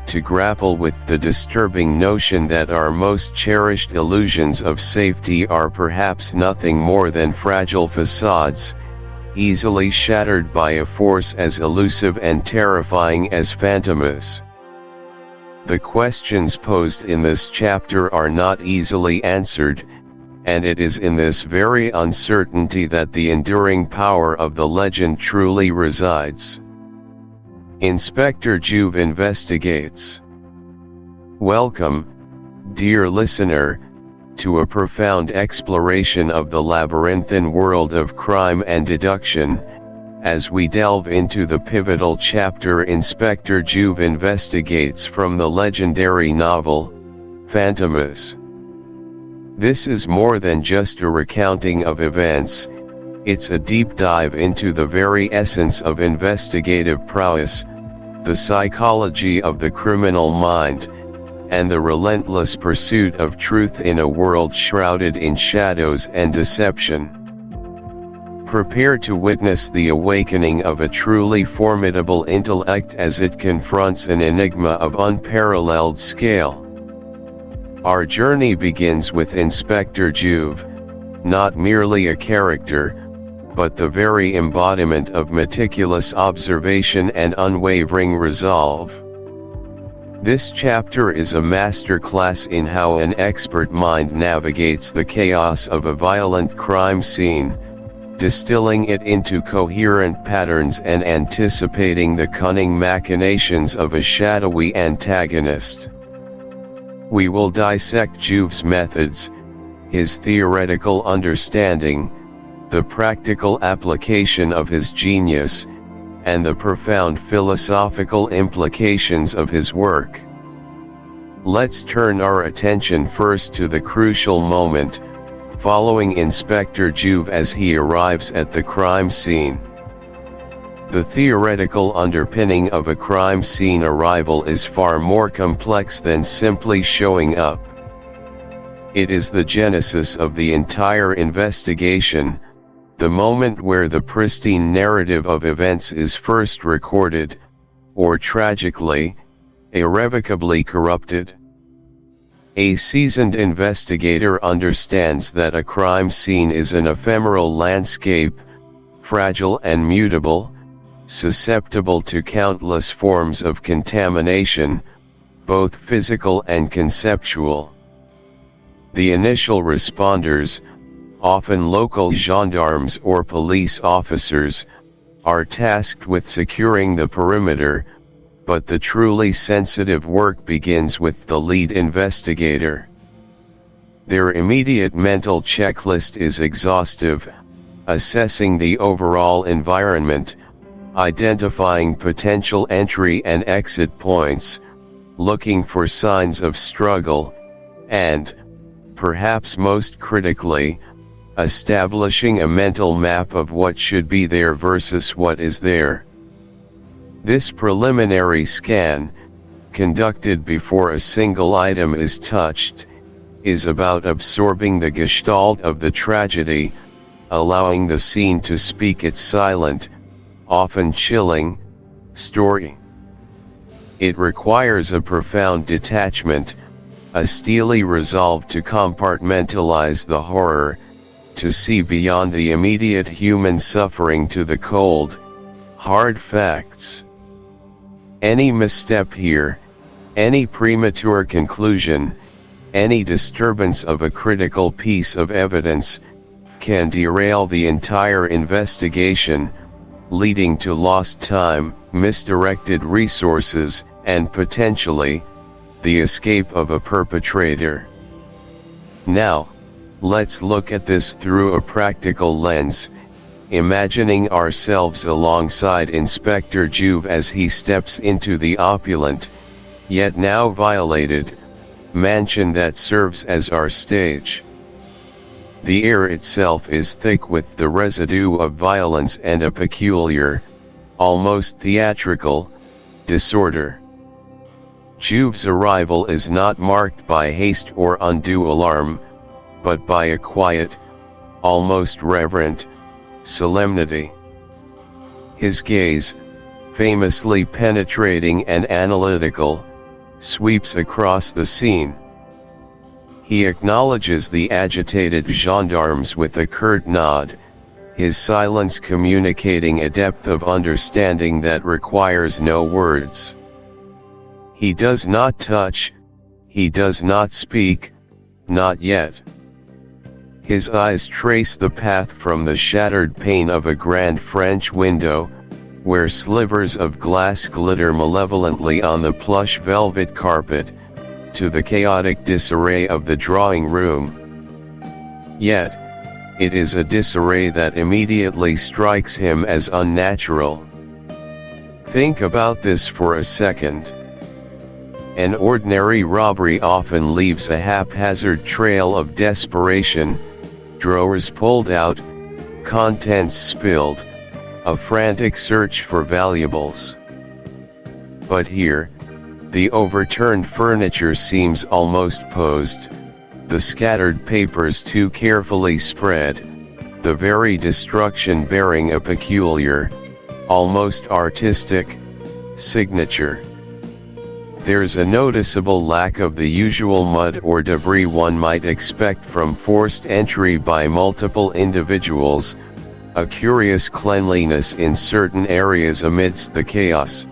to grapple with the disturbing notion that our most cherished illusions of safety are perhaps nothing more than fragile facades, easily shattered by a force as elusive and terrifying as Fantomas. The questions posed in this chapter are not easily answered, and it is in this very uncertainty that the enduring power of the legend truly resides. Inspector Juve investigates. Welcome, dear listener, to a profound exploration of the labyrinthine world of crime and deduction, as we delve into the pivotal chapter Inspector Juve investigates from the legendary novel, Fantomas. This is more than just a recounting of events, it's a deep dive into the very essence of investigative prowess, the psychology of the criminal mind, and the relentless pursuit of truth in a world shrouded in shadows and deception. Prepare to witness the awakening of a truly formidable intellect as it confronts an enigma of unparalleled scale. Our journey begins with Inspector Juve, not merely a character, but the very embodiment of meticulous observation and unwavering resolve. This chapter is a masterclass in how an expert mind navigates the chaos of a violent crime scene, distilling it into coherent patterns and anticipating the cunning machinations of a shadowy antagonist. We will dissect Juve's methods, his theoretical understanding, the practical application of his genius, and the profound philosophical implications of his work. Let's turn our attention first to the crucial moment, following Inspector Juve as he arrives at the crime scene. The theoretical underpinning of a crime scene arrival is far more complex than simply showing up. It is the genesis of the entire investigation, the moment where the pristine narrative of events is first recorded, or tragically, irrevocably corrupted. A seasoned investigator understands that a crime scene is an ephemeral landscape, fragile and mutable, susceptible to countless forms of contamination, both physical and conceptual. The initial responders, often local gendarmes or police officers, are tasked with securing the perimeter, but the truly sensitive work begins with the lead investigator. Their immediate mental checklist is exhaustive, assessing the overall environment, identifying potential entry and exit points, looking for signs of struggle, and, perhaps most critically, establishing a mental map of what should be there versus what is there. This preliminary scan, conducted before a single item is touched, is about absorbing the gestalt of the tragedy, allowing the scene to speak its silent, often chilling, story. It requires a profound detachment, a steely resolve to compartmentalize the horror, to see beyond the immediate human suffering to the cold, hard facts. Any misstep here, any premature conclusion, Any disturbance of a critical piece of evidence can derail the entire investigation, leading to lost time, misdirected resources, and potentially, the escape of a perpetrator. Now, let's look at this through a practical lens, imagining ourselves alongside Inspector Juve as he steps into the opulent, yet now violated, mansion that serves as our stage. The air itself is thick with the residue of violence and a peculiar, almost theatrical, disorder. Juve's arrival is not marked by haste or undue alarm, but by a quiet, almost reverent, solemnity. His gaze, famously penetrating and analytical, sweeps across the scene. He acknowledges the agitated gendarmes with a curt nod, his silence communicating a depth of understanding that requires no words. He does not touch, he does not speak, not yet. His eyes trace the path from the shattered pane of a grand French window, where slivers of glass glitter malevolently on the plush velvet carpet, to the chaotic disarray of the drawing room. Yet, it is a disarray that immediately strikes him as unnatural. Think about this for a second. An ordinary robbery often leaves a haphazard trail of desperation, drawers pulled out, contents spilled, a frantic search for valuables. But here, the overturned furniture seems almost posed, the scattered papers too carefully spread, the very destruction bearing a peculiar, almost artistic, signature. There's a noticeable lack of the usual mud or debris one might expect from forced entry by multiple individuals, a curious cleanliness in certain areas amidst the chaos.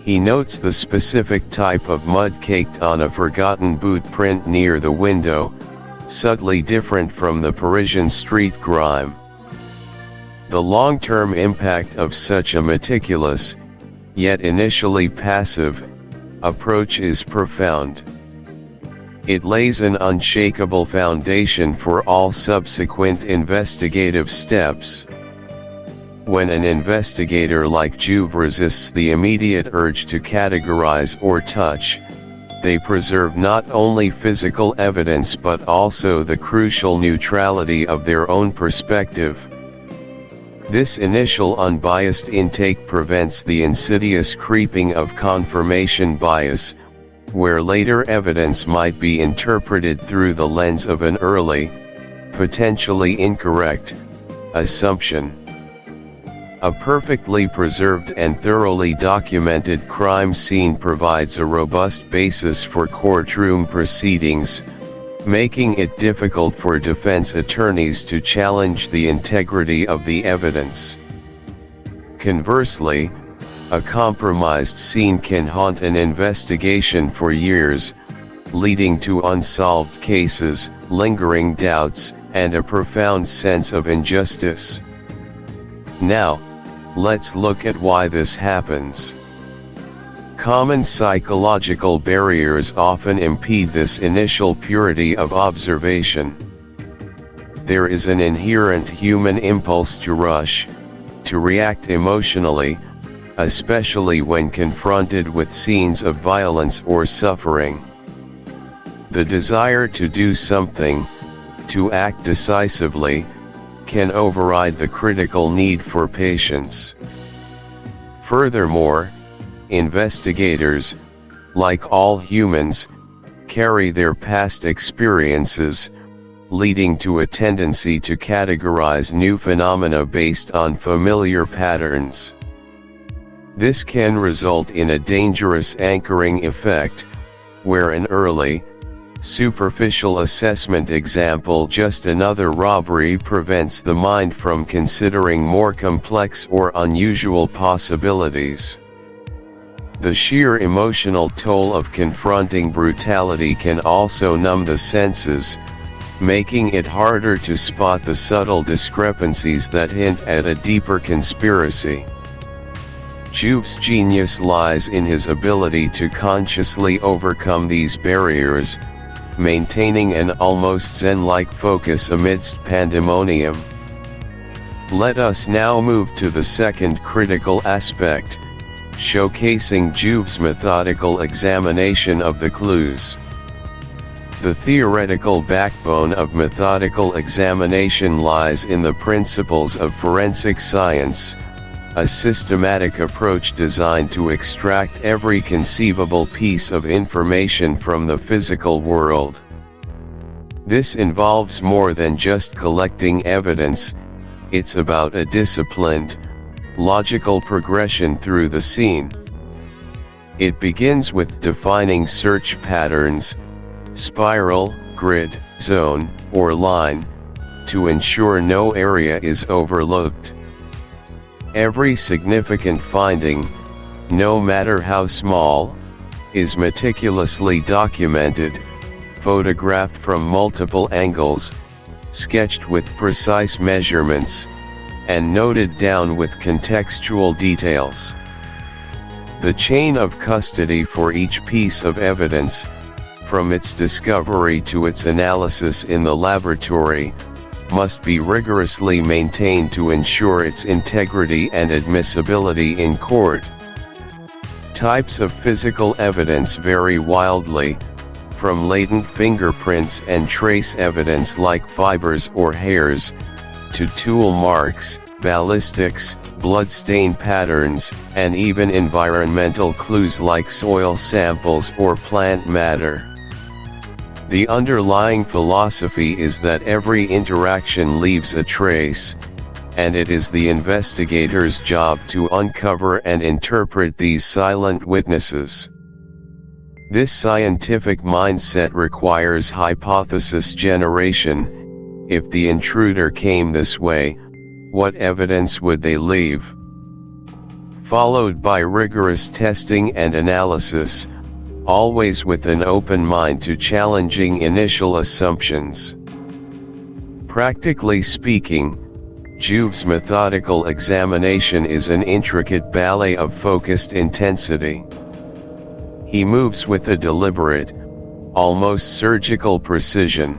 He notes the specific type of mud caked on a forgotten boot print near the window, subtly different from the Parisian street grime. The long-term impact of such a meticulous, yet initially passive, approach is profound. It lays an unshakable foundation for all subsequent investigative steps. When an investigator like Juve resists the immediate urge to categorize or touch, they preserve not only physical evidence but also the crucial neutrality of their own perspective. This initial unbiased intake prevents the insidious creeping of confirmation bias, where later evidence might be interpreted through the lens of an early, potentially incorrect, assumption. A perfectly preserved and thoroughly documented crime scene provides a robust basis for courtroom proceedings, making it difficult for defense attorneys to challenge the integrity of the evidence. Conversely, a compromised scene can haunt an investigation for years, leading to unsolved cases, lingering doubts, and a profound sense of injustice. Now, let's look at why this happens. Common psychological barriers often impede this initial purity of observation. There is an inherent human impulse to rush, to react emotionally, especially when confronted with scenes of violence or suffering. The desire to do something, to act decisively, can override the critical need for patience. Furthermore, investigators, like all humans, carry their past experiences, leading to a tendency to categorize new phenomena based on familiar patterns. This can result in a dangerous anchoring effect, where an early, superficial assessment, example just another robbery, prevents the mind from considering more complex or unusual possibilities. The sheer emotional toll of confronting brutality can also numb the senses, making it harder to spot the subtle discrepancies that hint at a deeper conspiracy. Juve's genius lies in his ability to consciously overcome these barriers, maintaining an almost zen-like focus amidst pandemonium. Let us now move to the second critical aspect, showcasing Juve's methodical examination of the clues. The theoretical backbone of methodical examination lies in the principles of forensic science, a systematic approach designed to extract every conceivable piece of information from the physical world. This involves more than just collecting evidence, it's about a disciplined, logical progression through the scene. It begins with defining search patterns, spiral, grid, zone, or line, to ensure no area is overlooked. Every significant finding, no matter how small, is meticulously documented, photographed from multiple angles, sketched with precise measurements, and noted down with contextual details. The chain of custody for each piece of evidence, from its discovery to its analysis in the laboratory, must be rigorously maintained to ensure its integrity and admissibility in court. Types of physical evidence vary wildly, from latent fingerprints and trace evidence like fibers or hairs, to tool marks, ballistics, bloodstain patterns, and even environmental clues like soil samples or plant matter. The underlying philosophy is that every interaction leaves a trace, and it is the investigator's job to uncover and interpret these silent witnesses. This scientific mindset requires hypothesis generation. If the intruder came this way, what evidence would they leave? Followed by rigorous testing and analysis, always with an open mind to challenging initial assumptions. Practically speaking, Juve's methodical examination is an intricate ballet of focused intensity. He moves with a deliberate, almost surgical precision.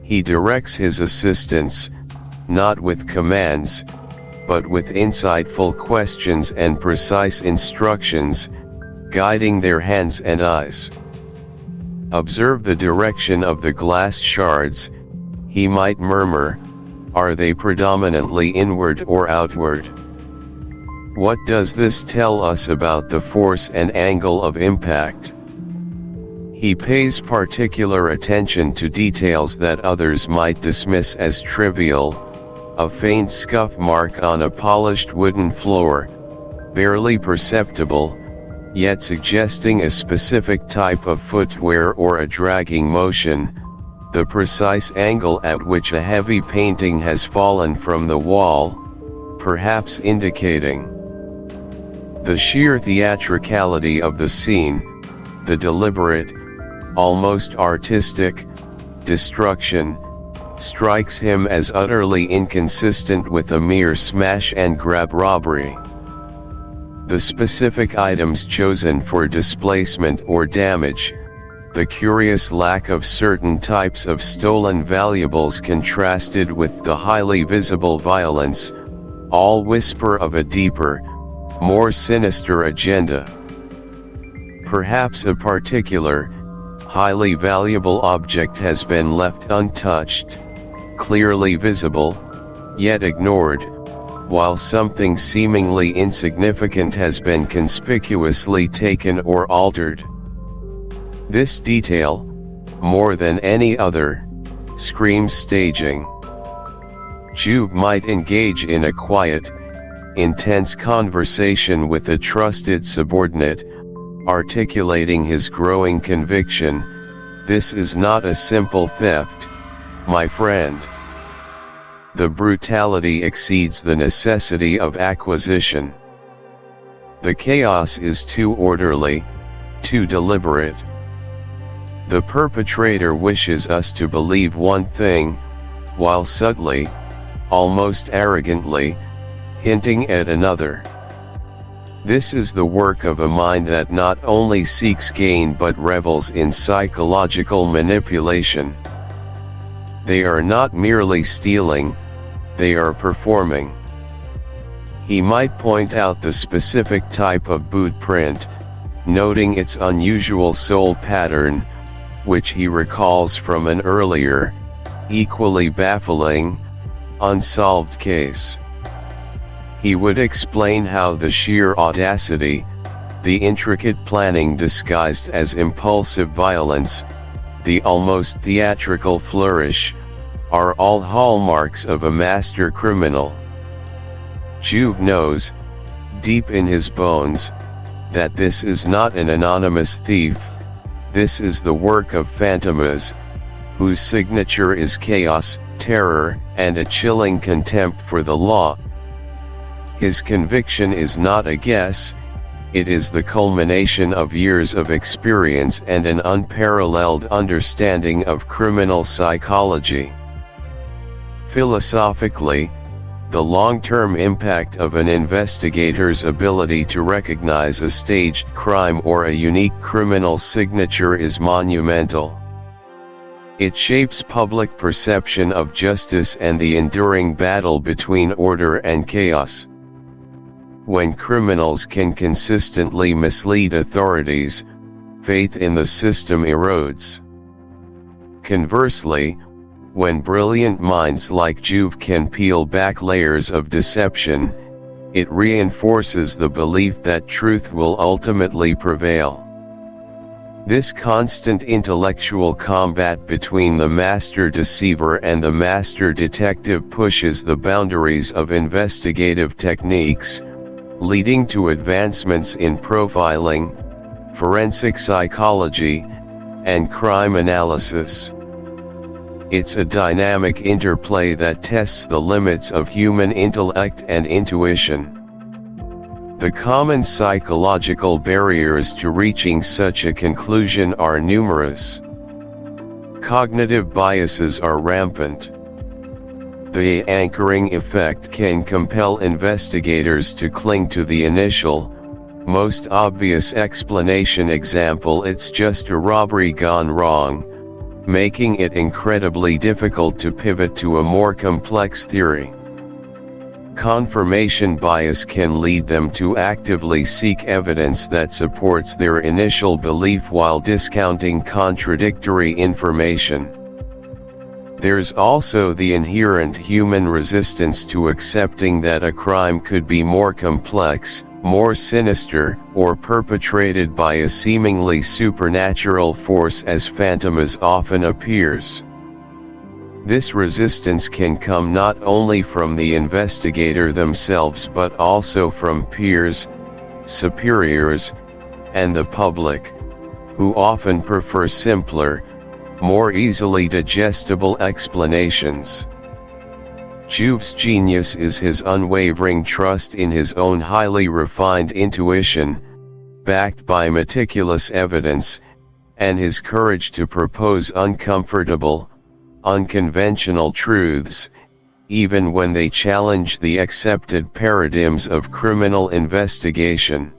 He directs his assistants, not with commands, but with insightful questions and precise instructions, guiding their hands and eyes. Observe the direction of the glass shards, he might murmur, are they predominantly inward or outward? What does this tell us about the force and angle of impact? He pays particular attention to details that others might dismiss as trivial, a faint scuff mark on a polished wooden floor, barely perceptible, yet suggesting a specific type of footwear or a dragging motion, the precise angle at which a heavy painting has fallen from the wall, perhaps indicating the sheer theatricality of the scene, the deliberate, almost artistic, destruction, strikes him as utterly inconsistent with a mere smash-and-grab robbery. The specific items chosen for displacement or damage, the curious lack of certain types of stolen valuables contrasted with the highly visible violence, all whisper of a deeper, more sinister agenda. Perhaps a particular, highly valuable object has been left untouched, clearly visible, yet ignored, while something seemingly insignificant has been conspicuously taken or altered. This detail, more than any other, screams staging. Juve might engage in a quiet, intense conversation with a trusted subordinate, articulating his growing conviction, this is not a simple theft, my friend. The brutality exceeds the necessity of acquisition. The chaos is too orderly, too deliberate. The perpetrator wishes us to believe one thing, while subtly, almost arrogantly, hinting at another. This is the work of a mind that not only seeks gain but revels in psychological manipulation. They are not merely stealing, they are performing. He might point out the specific type of boot print, noting its unusual sole pattern, which he recalls from an earlier, equally baffling, unsolved case. He would explain how the sheer audacity, the intricate planning disguised as impulsive violence, the almost theatrical flourish, are all hallmarks of a master criminal. Juve knows, deep in his bones, that this is not an anonymous thief, this is the work of Fantomas, whose signature is chaos, terror, and a chilling contempt for the law. His conviction is not a guess, it is the culmination of years of experience and an unparalleled understanding of criminal psychology. Philosophically, the long-term impact of an investigator's ability to recognize a staged crime or a unique criminal signature is monumental. It shapes public perception of justice and the enduring battle between order and chaos. When criminals can consistently mislead authorities, faith in the system erodes. Conversely, when brilliant minds like Juve can peel back layers of deception, it reinforces the belief that truth will ultimately prevail. This constant intellectual combat between the master deceiver and the master detective pushes the boundaries of investigative techniques, leading to advancements in profiling, forensic psychology, and crime analysis. It's a dynamic interplay that tests the limits of human intellect and intuition. The common psychological barriers to reaching such a conclusion are numerous. Cognitive biases are rampant. The anchoring effect can compel investigators to cling to the initial, most obvious explanation. Example: it's just a robbery gone wrong, making it incredibly difficult to pivot to a more complex theory. Confirmation bias can lead them to actively seek evidence that supports their initial belief while discounting contradictory information. There's also the inherent human resistance to accepting that a crime could be more complex, more sinister, or perpetrated by a seemingly supernatural force, as Fantomas often appears. This resistance can come not only from the investigator themselves but also from peers, superiors, and the public, who often prefer simpler, more easily digestible explanations. Juve's genius is his unwavering trust in his own highly refined intuition, backed by meticulous evidence, and his courage to propose uncomfortable, unconventional truths, even when they challenge the accepted paradigms of criminal investigation.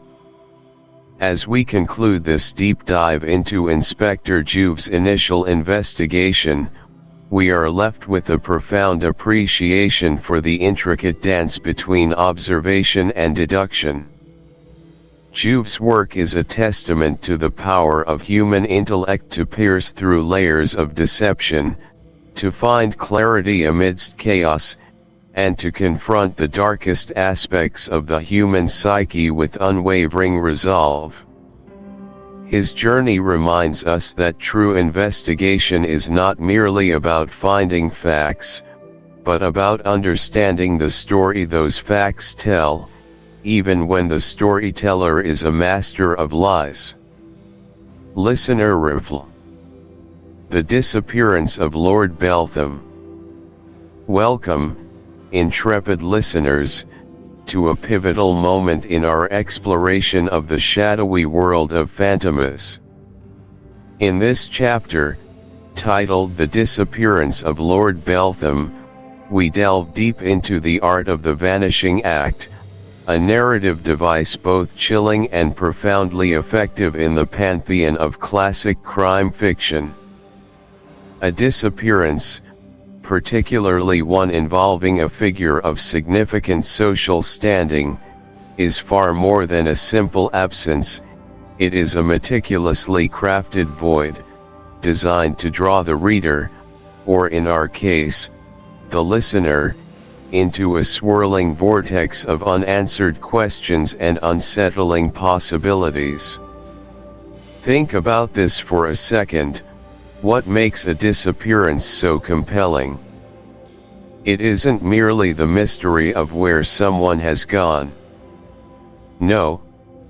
As we conclude this deep dive into Inspector Juve's initial investigation, we are left with a profound appreciation for the intricate dance between observation and deduction. Juve's work is a testament to the power of human intellect to pierce through layers of deception, to find clarity amidst chaos, and to confront the darkest aspects of the human psyche with unwavering resolve. His journey reminds us that true investigation is not merely about finding facts, but about understanding the story those facts tell, even when the storyteller is a master of lies. Listener Review: The Disappearance of Lord Beltham. Welcome, intrepid listeners, to a pivotal moment in our exploration of the shadowy world of Fantomas. In this chapter, titled The Disappearance of Lord Beltham, we delve deep into the art of the vanishing act, a narrative device both chilling and profoundly effective in the pantheon of classic crime fiction. A disappearance, particularly one involving a figure of significant social standing, is far more than a simple absence. It is a meticulously crafted void, designed to draw the reader, or in our case, the listener, into a swirling vortex of unanswered questions and unsettling possibilities. Think about this for a second. What makes a disappearance so compelling? It isn't merely the mystery of where someone has gone. No,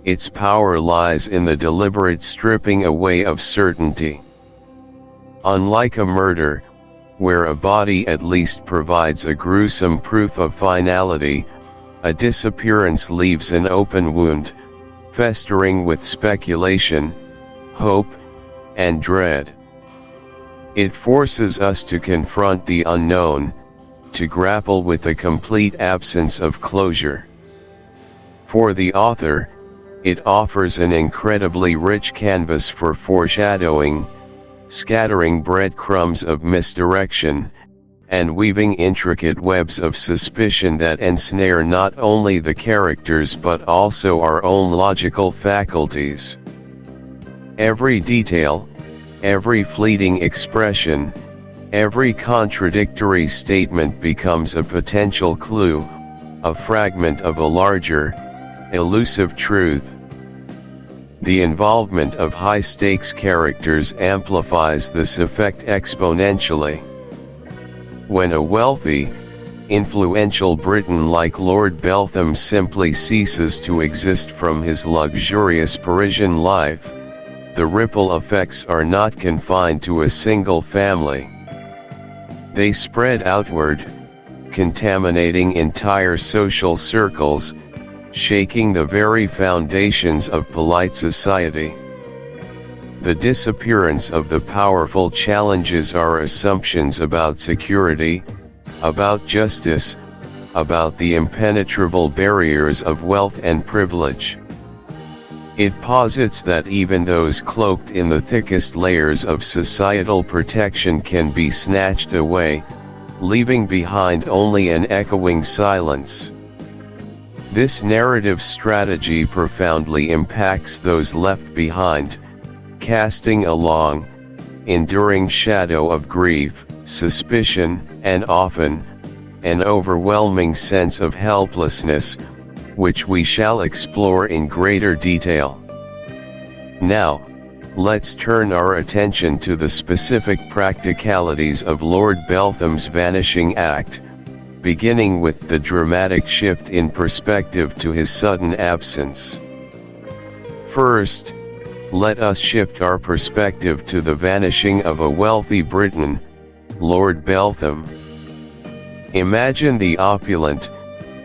its power lies in the deliberate stripping away of certainty. Unlike a murder, where a body at least provides a gruesome proof of finality, a disappearance leaves an open wound, festering with speculation, hope, and dread. It forces us to confront the unknown, to grapple with the complete absence of closure. For the author, it offers an incredibly rich canvas for foreshadowing, scattering breadcrumbs of misdirection, and weaving intricate webs of suspicion that ensnare not only the characters but also our own logical faculties. Every detail, every fleeting expression, every contradictory statement becomes a potential clue, a fragment of a larger, elusive truth. The involvement of high-stakes characters amplifies this effect exponentially. When a wealthy, influential Briton like Lord Beltham simply ceases to exist from his luxurious Parisian life, the ripple effects are not confined to a single family. They spread outward, contaminating entire social circles, shaking the very foundations of polite society. The disappearance of the powerful challenges our assumptions about security, about justice, about the impenetrable barriers of wealth and privilege. It posits that even those cloaked in the thickest layers of societal protection can be snatched away, leaving behind only an echoing silence. This narrative strategy profoundly impacts those left behind, casting a long, enduring shadow of grief, suspicion, and often, an overwhelming sense of helplessness, which we shall explore in greater detail. Now, let's turn our attention to the specific practicalities of Lord Beltham's vanishing act, beginning with the dramatic shift in perspective to his sudden absence. First, let us shift our perspective to the vanishing of a wealthy Briton, Lord Beltham. Imagine the opulent,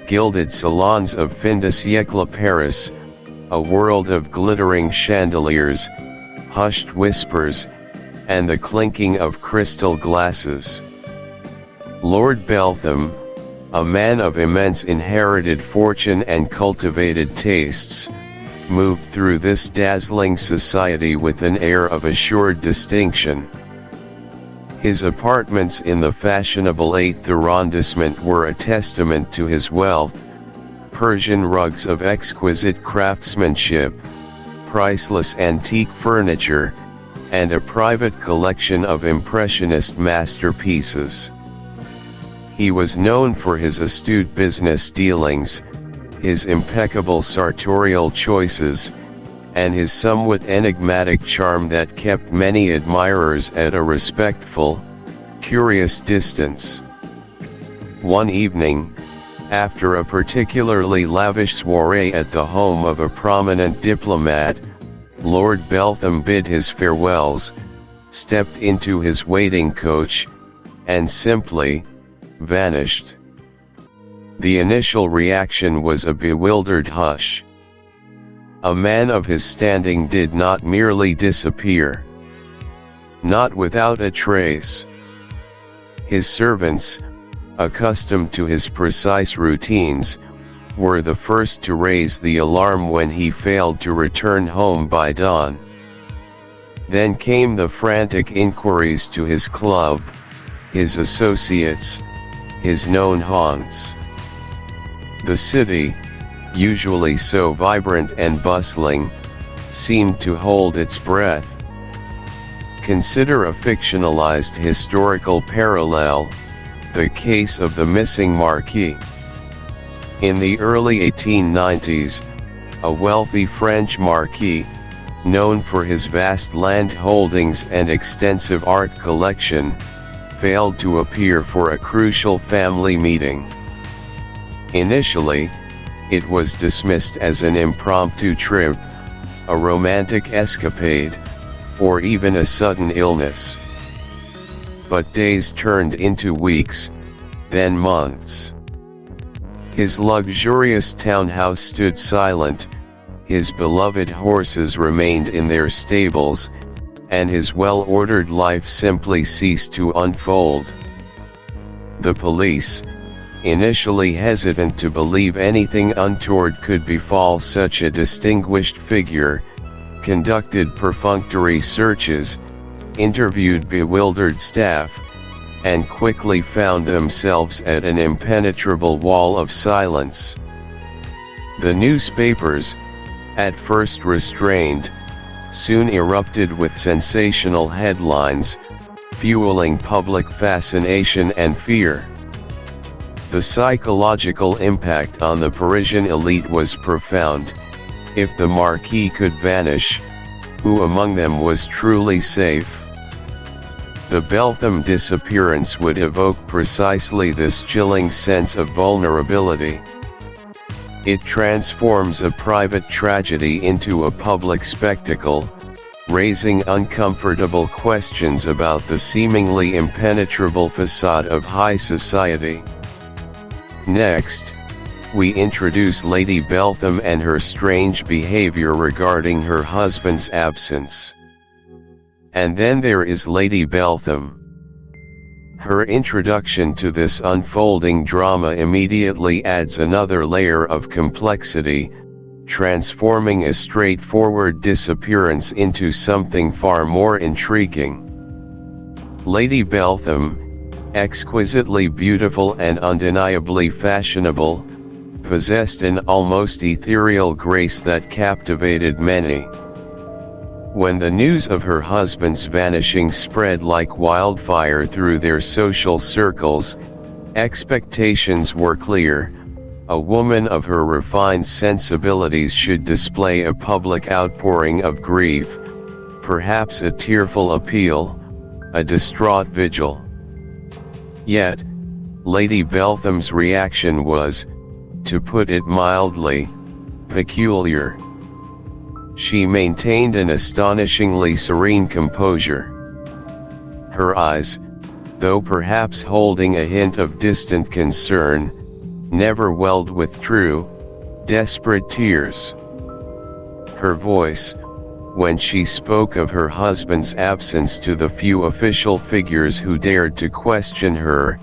gilded salons of fin de siècle Paris, a world of glittering chandeliers, hushed whispers, and the clinking of crystal glasses. Lord Beltham, a man of immense inherited fortune and cultivated tastes, moved through this dazzling society with an air of assured distinction. His apartments in the fashionable 8th arrondissement were a testament to his wealth: Persian rugs of exquisite craftsmanship, priceless antique furniture, and a private collection of impressionist masterpieces. He was known for his astute business dealings, his impeccable sartorial choices, and his somewhat enigmatic charm that kept many admirers at a respectful, curious distance. One evening, after a particularly lavish soirée at the home of a prominent diplomat, Lord Beltham bid his farewells, stepped into his waiting coach, and simply vanished. The initial reaction was a bewildered hush. A man of his standing did not merely disappear. Not without a trace. His servants, accustomed to his precise routines, were the first to raise the alarm when he failed to return home by dawn. Then came the frantic inquiries to his club, his associates, his known haunts. The city, usually so vibrant and bustling, seemed to hold its breath. Consider a fictionalized historical parallel, the case of the missing Marquis. In the early 1890s, a wealthy French marquis, known for his vast land holdings and extensive art collection, failed to appear for a crucial family meeting. Initially, it was dismissed as an impromptu trip, a romantic escapade, or even a sudden illness. But days turned into weeks, then months. His luxurious townhouse stood silent, his beloved horses remained in their stables, and his well-ordered life simply ceased to unfold. The police, initially hesitant to believe anything untoward could befall such a distinguished figure, conducted perfunctory searches, interviewed bewildered staff, and quickly found themselves at an impenetrable wall of silence. The newspapers, at first restrained, soon erupted with sensational headlines, fueling public fascination and fear. The psychological impact on the Parisian elite was profound. If the Marquis could vanish, who among them was truly safe? The Beltham disappearance would evoke precisely this chilling sense of vulnerability. It transforms a private tragedy into a public spectacle, raising uncomfortable questions about the seemingly impenetrable facade of high society. Next, we introduce Lady Beltham and her strange behavior regarding her husband's absence. And then there is Lady Beltham. Her introduction to this unfolding drama immediately adds another layer of complexity, transforming a straightforward disappearance into something far more intriguing. Lady Beltham, exquisitely beautiful and undeniably fashionable, possessed an almost ethereal grace that captivated many. When the news of her husband's vanishing spread like wildfire through their social circles, expectations were clear: a woman of her refined sensibilities should display a public outpouring of grief, perhaps a tearful appeal, a distraught vigil. Yet, Lady Beltham's reaction was, to put it mildly, peculiar. She maintained an astonishingly serene composure. Her eyes, though perhaps holding a hint of distant concern, never welled with true, desperate tears. Her voice, when she spoke of her husband's absence to the few official figures who dared to question her,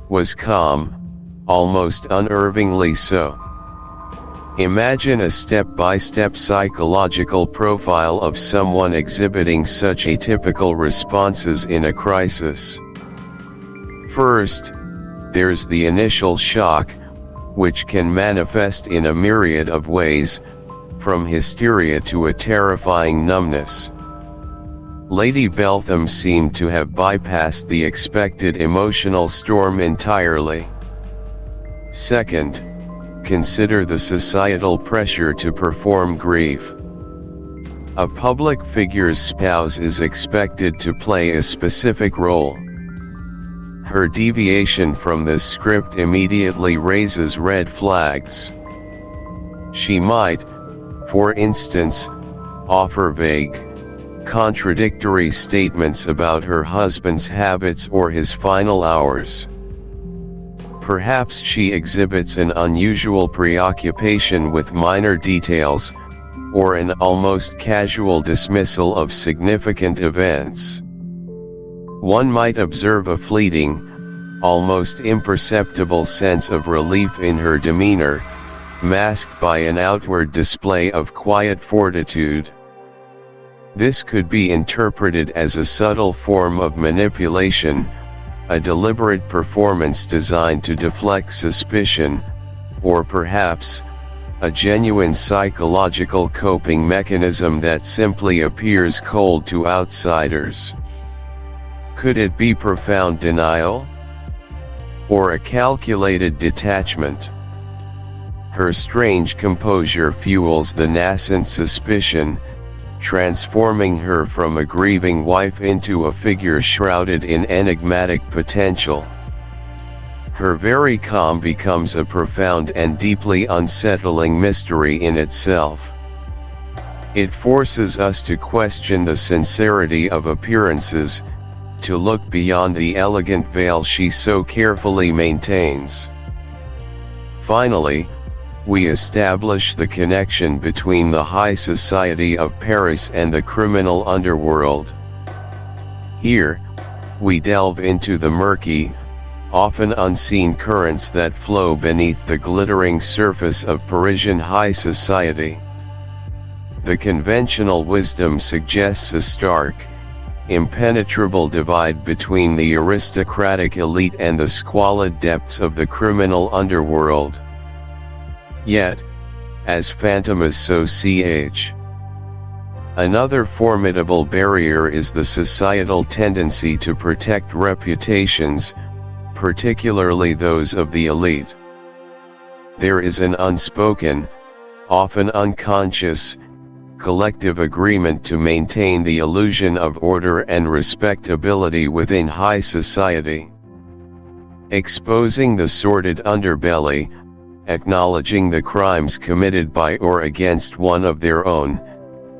was calm, almost unnervingly so. Imagine a step-by-step psychological profile of someone exhibiting such atypical responses in a crisis. First, there's the initial shock, which can manifest in a myriad of ways, from hysteria to a terrifying numbness. Lady Beltham seemed to have bypassed the expected emotional storm entirely. Second, consider the societal pressure to perform grief. A public figure's spouse is expected to play a specific role. Her deviation from this script immediately raises red flags. She might, for instance, offer vague, contradictory statements about her husband's habits or his final hours. Perhaps she exhibits an unusual preoccupation with minor details, or an almost casual dismissal of significant events. One might observe a fleeting, almost imperceptible sense of relief in her demeanor, masked by an outward display of quiet fortitude. This could be interpreted as a subtle form of manipulation, a deliberate performance designed to deflect suspicion, or perhaps, a genuine psychological coping mechanism that simply appears cold to outsiders. Could it be profound denial? Or a calculated detachment? Her strange composure fuels the nascent suspicion, transforming her from a grieving wife into a figure shrouded in enigmatic potential. Her very calm becomes a profound and deeply unsettling mystery in itself. It forces us to question the sincerity of appearances, to look beyond the elegant veil she so carefully maintains. Finally, we establish the connection between the high society of Paris and the criminal underworld. Here, we delve into the murky, often unseen currents that flow beneath the glittering surface of Parisian high society. The conventional wisdom suggests a stark, impenetrable divide between the aristocratic elite and the squalid depths of the criminal underworld. Yet, as Fantomas so ch. Another formidable barrier is the societal tendency to protect reputations, particularly those of the elite. There is an unspoken, often unconscious, collective agreement to maintain the illusion of order and respectability within high society. Exposing the sordid underbelly, acknowledging the crimes committed by or against one of their own,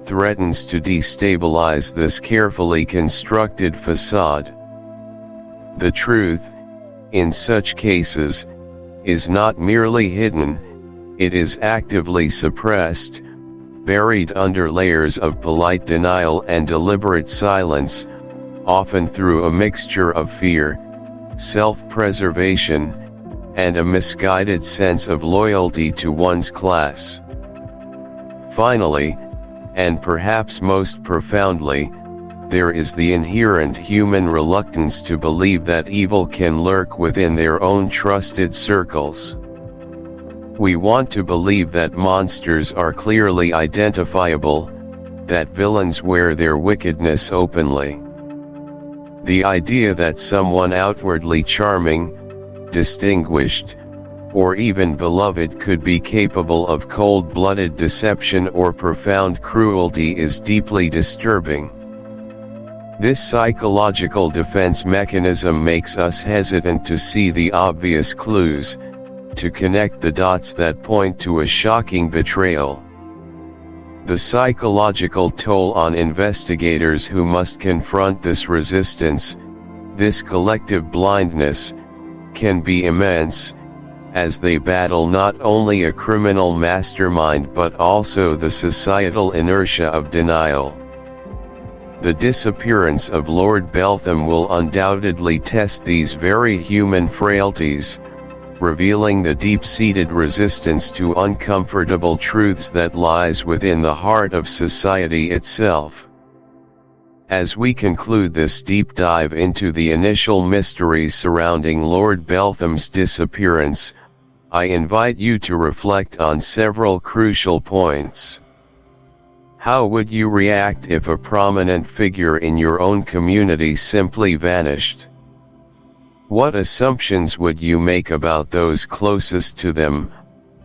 threatens to destabilize this carefully constructed facade. The truth, in such cases, is not merely hidden, it is actively suppressed, buried under layers of polite denial and deliberate silence, often through a mixture of fear, self-preservation, and a misguided sense of loyalty to one's class. Finally, and perhaps most profoundly, there is the inherent human reluctance to believe that evil can lurk within their own trusted circles. We want to believe that monsters are clearly identifiable, that villains wear their wickedness openly. The idea that someone outwardly charming, distinguished, or even beloved could be capable of cold-blooded deception or profound cruelty is deeply disturbing. This psychological defense mechanism makes us hesitant to see the obvious clues, to connect the dots that point to a shocking betrayal. The psychological toll on investigators who must confront this resistance, this collective blindness, can be immense, as they battle not only a criminal mastermind but also the societal inertia of denial. The disappearance of Lord Beltham will undoubtedly test these very human frailties, revealing the deep-seated resistance to uncomfortable truths that lies within the heart of society itself. As we conclude this deep dive into the initial mysteries surrounding Lord Beltham's disappearance, I invite you to reflect on several crucial points. How would you react if a prominent figure in your own community simply vanished? What assumptions would you make about those closest to them,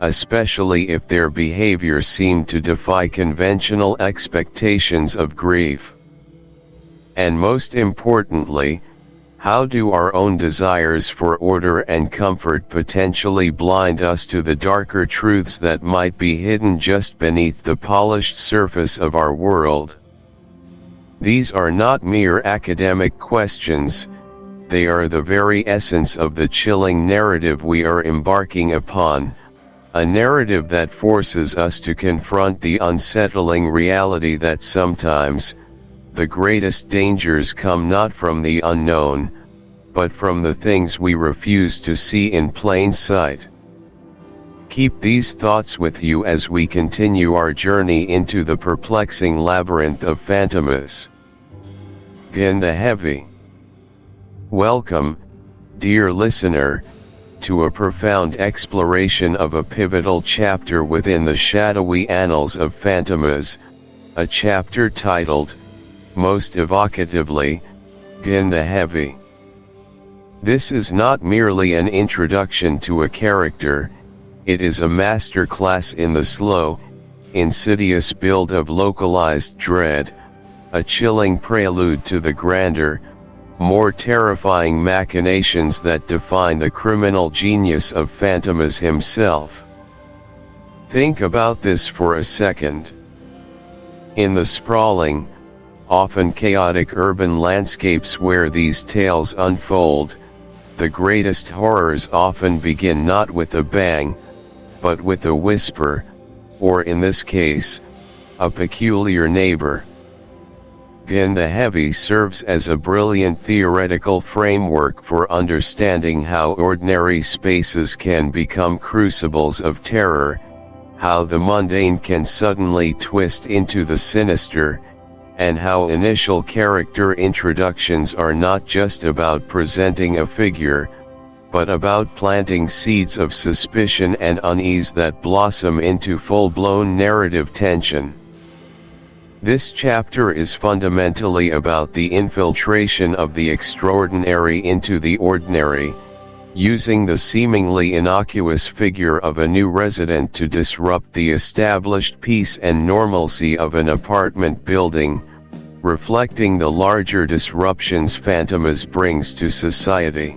especially if their behavior seemed to defy conventional expectations of grief? And most importantly, how do our own desires for order and comfort potentially blind us to the darker truths that might be hidden just beneath the polished surface of our world? These are not mere academic questions, they are the very essence of the chilling narrative we are embarking upon, a narrative that forces us to confront the unsettling reality that sometimes, the greatest dangers come not from the unknown, but from the things we refuse to see in plain sight. Keep these thoughts with you as we continue our journey into the perplexing labyrinth of Fantomas. Gen the Heavy. Welcome, dear listener, to a profound exploration of a pivotal chapter within the shadowy annals of Fantomas, a chapter titled, most evocatively, Gen the Heavy. This is not merely an introduction to a character, it is a masterclass in the slow, insidious build of localized dread, a chilling prelude to the grander, more terrifying machinations that define the criminal genius of Fantomas himself. Think about this for a second. In the sprawling, often chaotic urban landscapes where these tales unfold, the greatest horrors often begin not with a bang, but with a whisper, or in this case, a peculiar neighbor. Gen the Heavy serves as a brilliant theoretical framework for understanding how ordinary spaces can become crucibles of terror, how the mundane can suddenly twist into the sinister, and how initial character introductions are not just about presenting a figure, but about planting seeds of suspicion and unease that blossom into full-blown narrative tension. This chapter is fundamentally about the infiltration of the extraordinary into the ordinary, using the seemingly innocuous figure of a new resident to disrupt the established peace and normalcy of an apartment building, reflecting the larger disruptions Fantomas brings to society.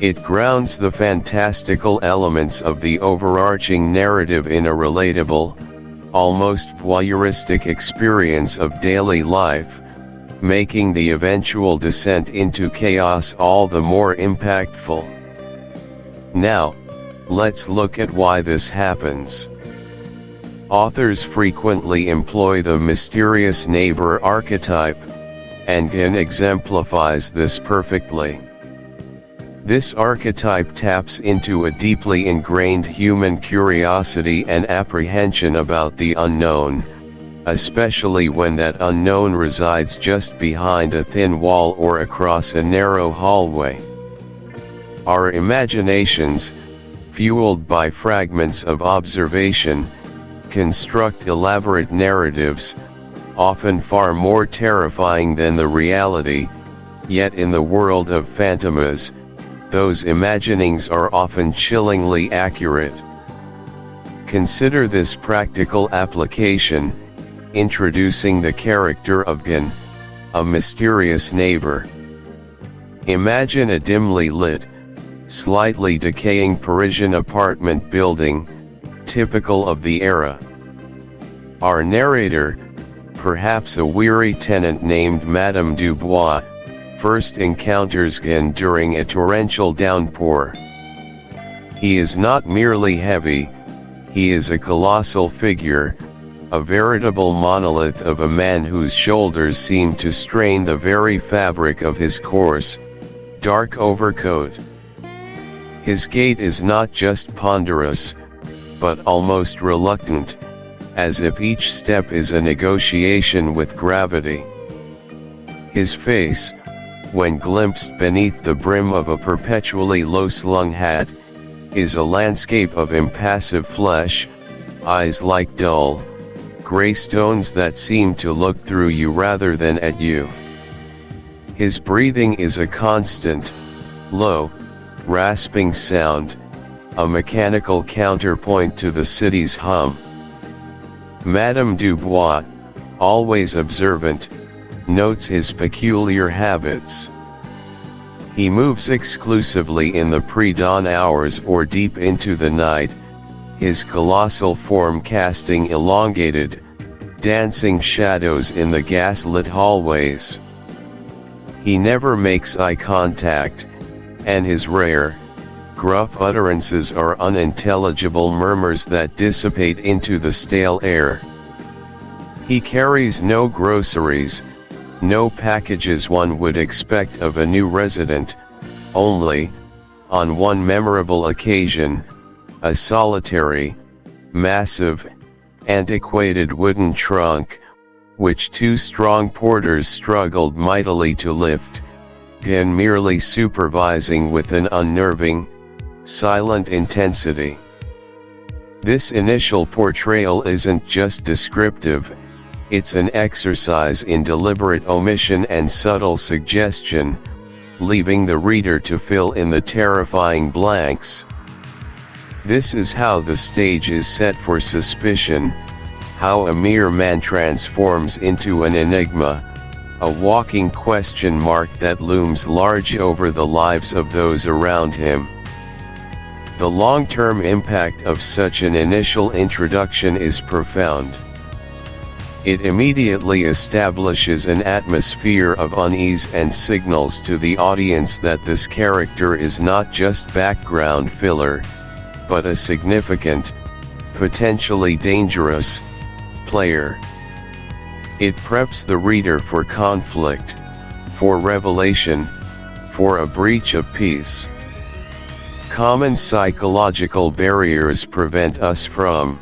It grounds the fantastical elements of the overarching narrative in a relatable, almost voyeuristic experience of daily life, making the eventual descent into chaos all the more impactful. Now, let's look at why this happens. Authors frequently employ the mysterious neighbor archetype, and Gen exemplifies this perfectly. This archetype taps into a deeply ingrained human curiosity and apprehension about the unknown, especially when that unknown resides just behind a thin wall or across a narrow hallway. Our imaginations, fueled by fragments of observation, construct elaborate narratives, often far more terrifying than the reality, yet in the world of Fantomas, those imaginings are often chillingly accurate. Consider this practical application, introducing the character of Gen, a mysterious neighbor. Imagine a dimly lit, slightly decaying Parisian apartment building, typical of the era. Our narrator, perhaps a weary tenant named Madame Dubois, first encounters Gen during a torrential downpour. He is not merely heavy, he is a colossal figure, a veritable monolith of a man whose shoulders seem to strain the very fabric of his coarse, dark overcoat. His gait is not just ponderous, but almost reluctant, as if each step is a negotiation with gravity. His face, when glimpsed beneath the brim of a perpetually low-slung hat, is a landscape of impassive flesh, eyes like dull, gray stones that seem to look through you rather than at you. His breathing is a constant, low, rasping sound, a mechanical counterpoint to the city's hum. Madame Dubois, always observant, notes his peculiar habits. He moves exclusively in the pre-dawn hours or deep into the night, his colossal form casting elongated, dancing shadows in the gas-lit hallways. He never makes eye contact, and his rare, gruff utterances are unintelligible murmurs that dissipate into the stale air. He carries no groceries, no packages one would expect of a new resident, only, on one memorable occasion, a solitary, massive, antiquated wooden trunk, which two strong porters struggled mightily to lift, again merely supervising with an unnerving, silent intensity. This initial portrayal isn't just descriptive, it's an exercise in deliberate omission and subtle suggestion, leaving the reader to fill in the terrifying blanks. This is how the stage is set for suspicion, how a mere man transforms into an enigma, a walking question mark that looms large over the lives of those around him. The long-term impact of such an initial introduction is profound. It immediately establishes an atmosphere of unease and signals to the audience that this character is not just background filler, but a significant, potentially dangerous, player. It preps the reader for conflict, for revelation, for a breach of peace. Common psychological barriers prevent us from.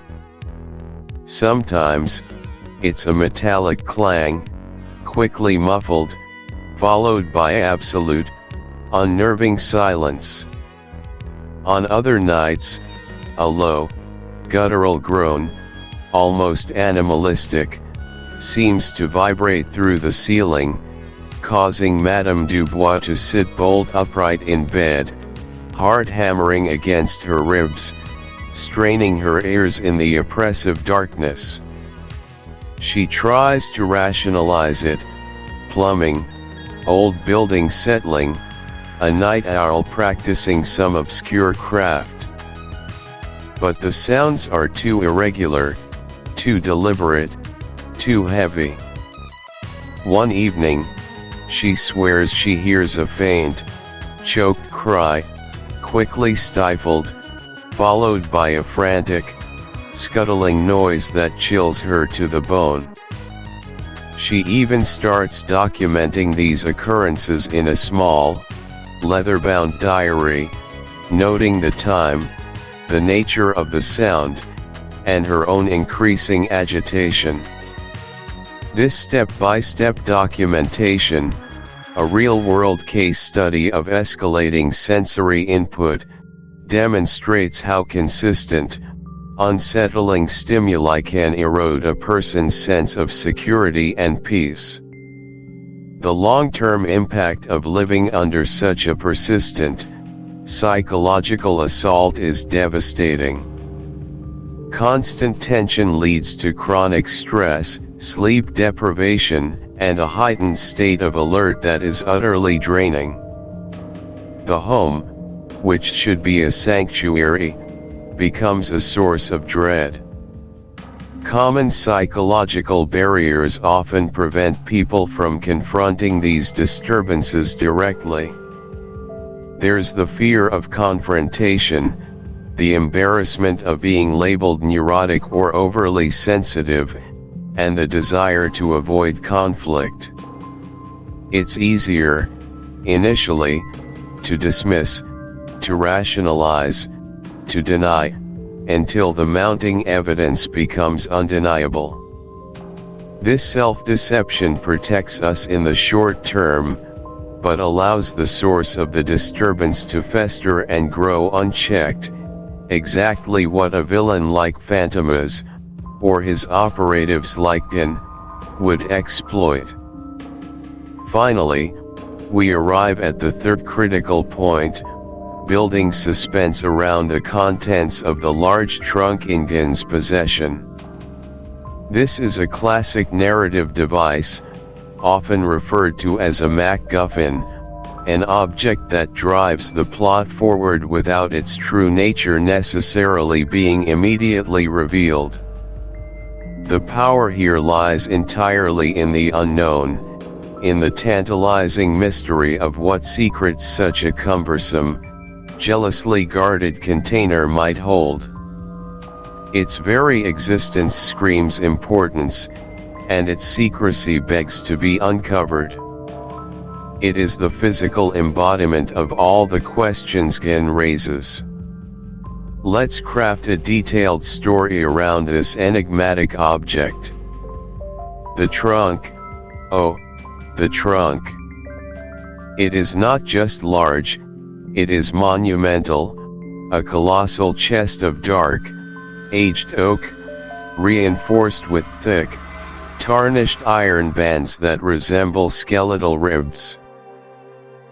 Sometimes, it's a metallic clang, quickly muffled, followed by absolute, unnerving silence. On other nights, a low, guttural groan, almost animalistic, seems to vibrate through the ceiling, causing Madame Dubois to sit bolt upright in bed, heart hammering against her ribs, straining her ears in the oppressive darkness. She tries to rationalize it: plumbing, old building settling, a night owl practicing some obscure craft. But the sounds are too irregular, too deliberate, too heavy. One evening, she swears she hears a faint, choked cry, quickly stifled, followed by a frantic, scuttling noise that chills her to the bone. She even starts documenting these occurrences in a small, leather-bound diary, noting the time, the nature of the sound, and her own increasing agitation. This step-by-step documentation, a real-world case study of escalating sensory input, demonstrates how consistent, unsettling stimuli can erode a person's sense of security and peace. The long-term impact of living under such a persistent, psychological assault is devastating. Constant tension leads to chronic stress, sleep deprivation, and a heightened state of alert that is utterly draining. The home, which should be a sanctuary, becomes a source of dread. Common psychological barriers often prevent people from confronting these disturbances directly. There's the fear of confrontation, the embarrassment of being labeled neurotic or overly sensitive, and the desire to avoid conflict. It's easier, initially, to dismiss, to rationalize, to deny, until the mounting evidence becomes undeniable. This self-deception protects us in the short term, but allows the source of the disturbance to fester and grow unchecked, exactly what a villain like Fantomas, or his operatives like Gan, would exploit. Finally, we arrive at the third critical point: building suspense around the contents of the large trunk in Gan's possession. This is a classic narrative device, often referred to as a MacGuffin, an object that drives the plot forward without its true nature necessarily being immediately revealed. The power here lies entirely in the unknown, in the tantalizing mystery of what secrets such a cumbersome, jealously guarded container might hold. Its very existence screams importance, and its secrecy begs to be uncovered. It is the physical embodiment of all the questions Gen raises. Let's craft a detailed story around this enigmatic object. The trunk. Oh, the trunk. It is not just large, it is monumental, a colossal chest of dark, aged oak, reinforced with thick, tarnished iron bands that resemble skeletal ribs.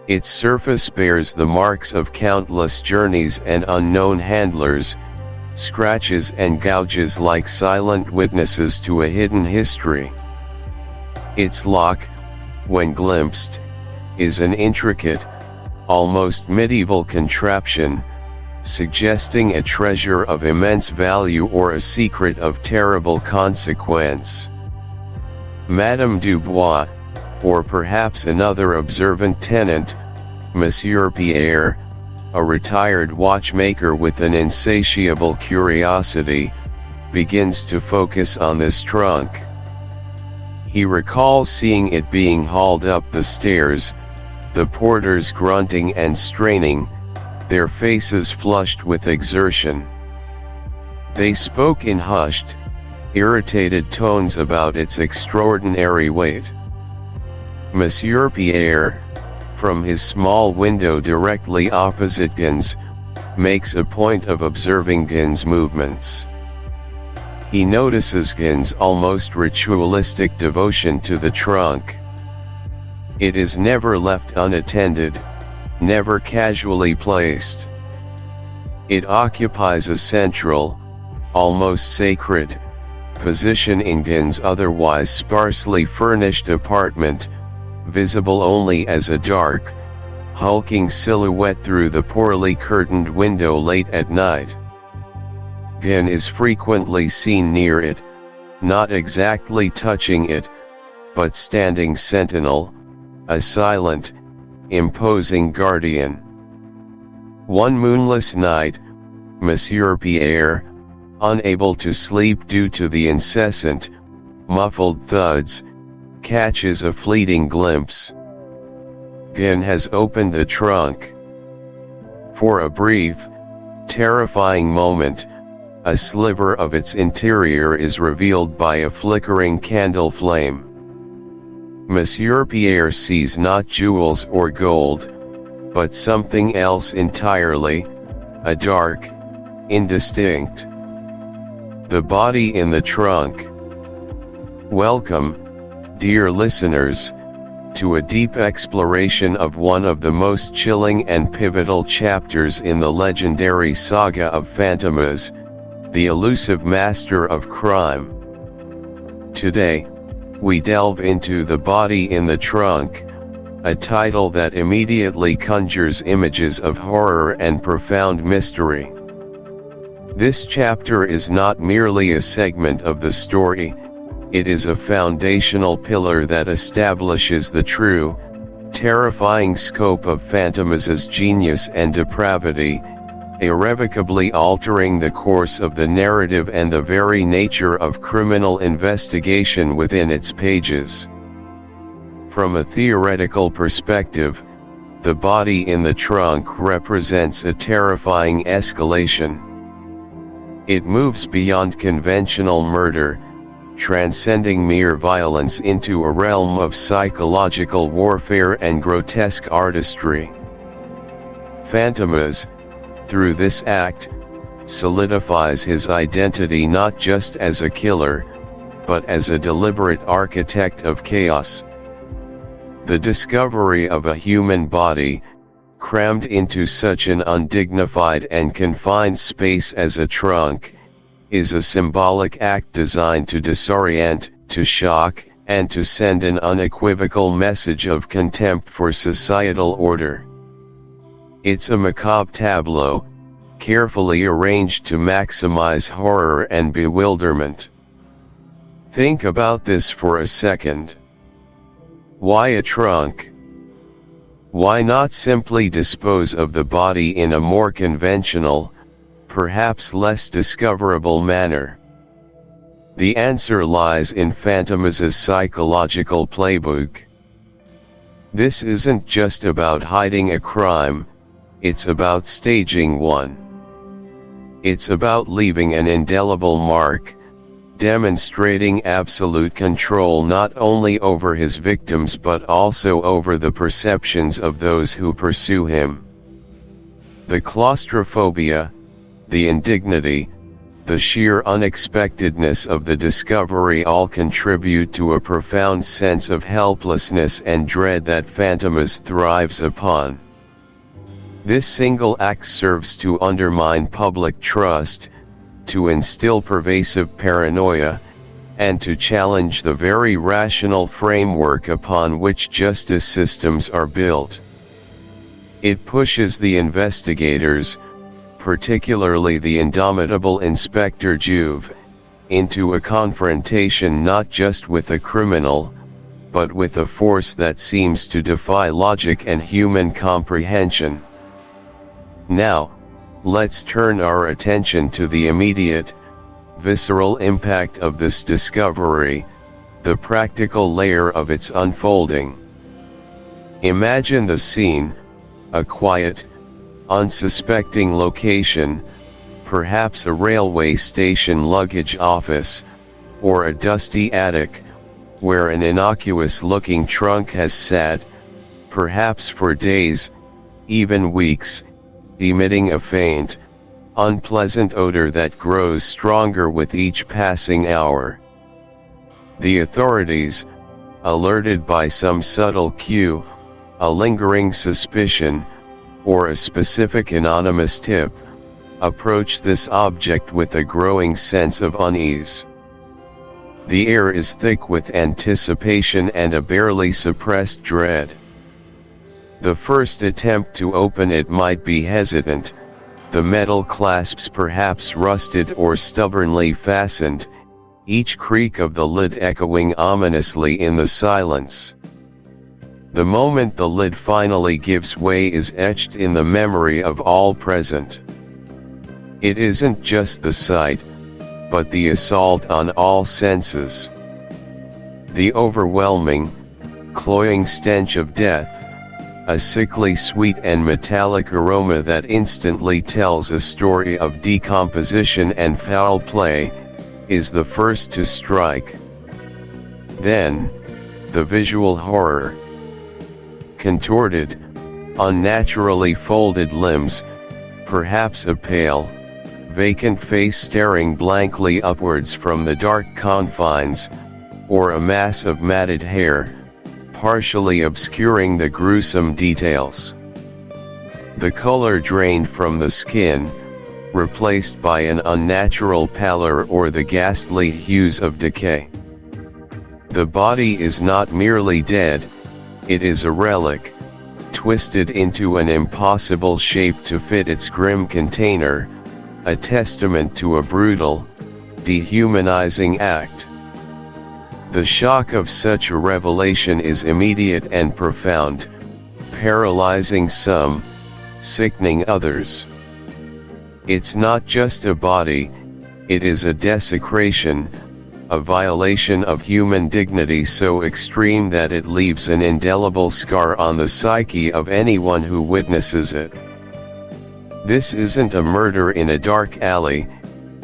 Its surface bears the marks of countless journeys and unknown handlers, scratches and gouges like silent witnesses to a hidden history. Its lock, when glimpsed, is an intricate, almost medieval contraption, suggesting a treasure of immense value or a secret of terrible consequence. Madame Dubois, or perhaps another observant tenant, Monsieur Pierre, a retired watchmaker with an insatiable curiosity, begins to focus on this trunk. He recalls seeing it being hauled up the stairs, the porters grunting and straining, their faces flushed with exertion. They spoke in hushed, irritated tones about its extraordinary weight. Monsieur Pierre, from his small window directly opposite Gen's, makes a point of observing Gen's movements. He notices Gen's almost ritualistic devotion to the trunk. It is never left unattended, never casually placed. It occupies a central, almost sacred, position in Gen's otherwise sparsely furnished apartment, visible only as a dark, hulking silhouette through the poorly curtained window late at night. Gen is frequently seen near it, not exactly touching it, but standing sentinel, a silent, imposing guardian. One moonless night, Monsieur Pierre, unable to sleep due to the incessant, muffled thuds, catches a fleeting glimpse. Gen has opened the trunk. For a brief, terrifying moment, a sliver of its interior is revealed by a flickering candle flame. Monsieur Pierre sees not jewels or gold, but something else entirely, a dark, indistinct. The body in the trunk. Welcome, dear listeners, to a deep exploration of one of the most chilling and pivotal chapters in the legendary saga of Fantomas, the elusive master of crime. Today, we delve into The Body in the Trunk, a title that immediately conjures images of horror and profound mystery. This chapter is not merely a segment of the story, it is a foundational pillar that establishes the true, terrifying scope of Fantomas' genius and depravity, irrevocably altering the course of the narrative and the very nature of criminal investigation within its pages. From a theoretical perspective, The Body in the Trunk represents a terrifying escalation. It moves beyond conventional murder, transcending mere violence into a realm of psychological warfare and grotesque artistry. Fantomas, through this act, solidifies his identity not just as a killer, but as a deliberate architect of chaos. The discovery of a human body, crammed into such an undignified and confined space as a trunk, is a symbolic act designed to disorient, to shock, and to send an unequivocal message of contempt for societal order. It's a macabre tableau, carefully arranged to maximize horror and bewilderment. Think about this for a second. Why a trunk? Why not simply dispose of the body in a more conventional, perhaps less discoverable manner? The answer lies in Fantomas' psychological playbook. This isn't just about hiding a crime, it's about staging one. It's about leaving an indelible mark, demonstrating absolute control not only over his victims but also over the perceptions of those who pursue him. The claustrophobia, the indignity, the sheer unexpectedness of the discovery all contribute to a profound sense of helplessness and dread that Fantomas thrives upon. This single act serves to undermine public trust, to instill pervasive paranoia, and to challenge the very rational framework upon which justice systems are built. It pushes the investigators, particularly the indomitable Inspector Juve, into a confrontation not just with a criminal, but with a force that seems to defy logic and human comprehension. Now, let's turn our attention to the immediate, visceral impact of this discovery, the practical layer of its unfolding. Imagine the scene, a quiet, unsuspecting location, perhaps a railway station luggage office, or a dusty attic, where an innocuous-looking trunk has sat, perhaps for days, even weeks, emitting a faint, unpleasant odor that grows stronger with each passing hour. The authorities, alerted by some subtle cue, a lingering suspicion, or a specific anonymous tip, approach this object with a growing sense of unease. The air is thick with anticipation and a barely suppressed dread. The first attempt to open it might be hesitant, the metal clasps perhaps rusted or stubbornly fastened, each creak of the lid echoing ominously in the silence. The moment the lid finally gives way is etched in the memory of all present. It isn't just the sight, but the assault on all senses. The overwhelming, cloying stench of death, a sickly sweet and metallic aroma that instantly tells a story of decomposition and foul play, is the first to strike. Then, the visual horror. Contorted, unnaturally folded limbs, perhaps a pale, vacant face staring blankly upwards from the dark confines, or a mass of matted hair, partially obscuring the gruesome details. The color drained from the skin, replaced by an unnatural pallor or the ghastly hues of decay. The body is not merely dead, it is a relic, twisted into an impossible shape to fit its grim container, a testament to a brutal, dehumanizing act. The shock of such a revelation is immediate and profound, paralyzing some, sickening others. It's not just a body, it is a desecration, a violation of human dignity so extreme that it leaves an indelible scar on the psyche of anyone who witnesses it. This isn't a murder in a dark alley,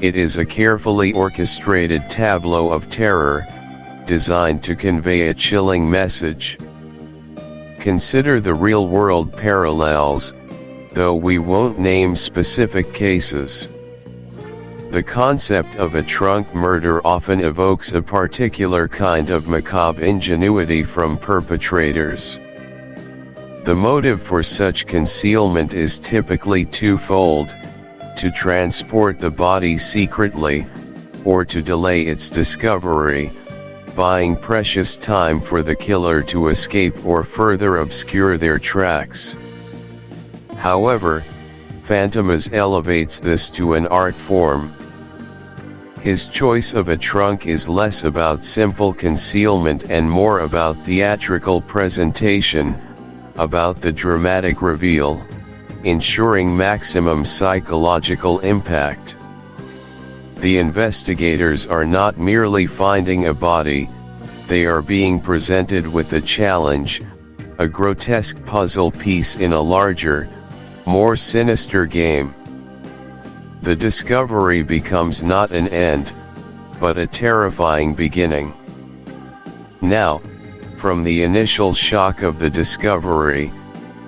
it is a carefully orchestrated tableau of terror, designed to convey a chilling message. Consider the real-world parallels, though we won't name specific cases. The concept of a trunk murder often evokes a particular kind of macabre ingenuity from perpetrators. The motive for such concealment is typically twofold: to transport the body secretly, or to delay its discovery, buying precious time for the killer to escape or further obscure their tracks. However, Fantomas elevates this to an art form. His choice of a trunk is less about simple concealment and more about theatrical presentation, about the dramatic reveal, ensuring maximum psychological impact. The investigators are not merely finding a body, they are being presented with a challenge, a grotesque puzzle piece in a larger, more sinister game. The discovery becomes not an end, but a terrifying beginning. Now, from the initial shock of the discovery,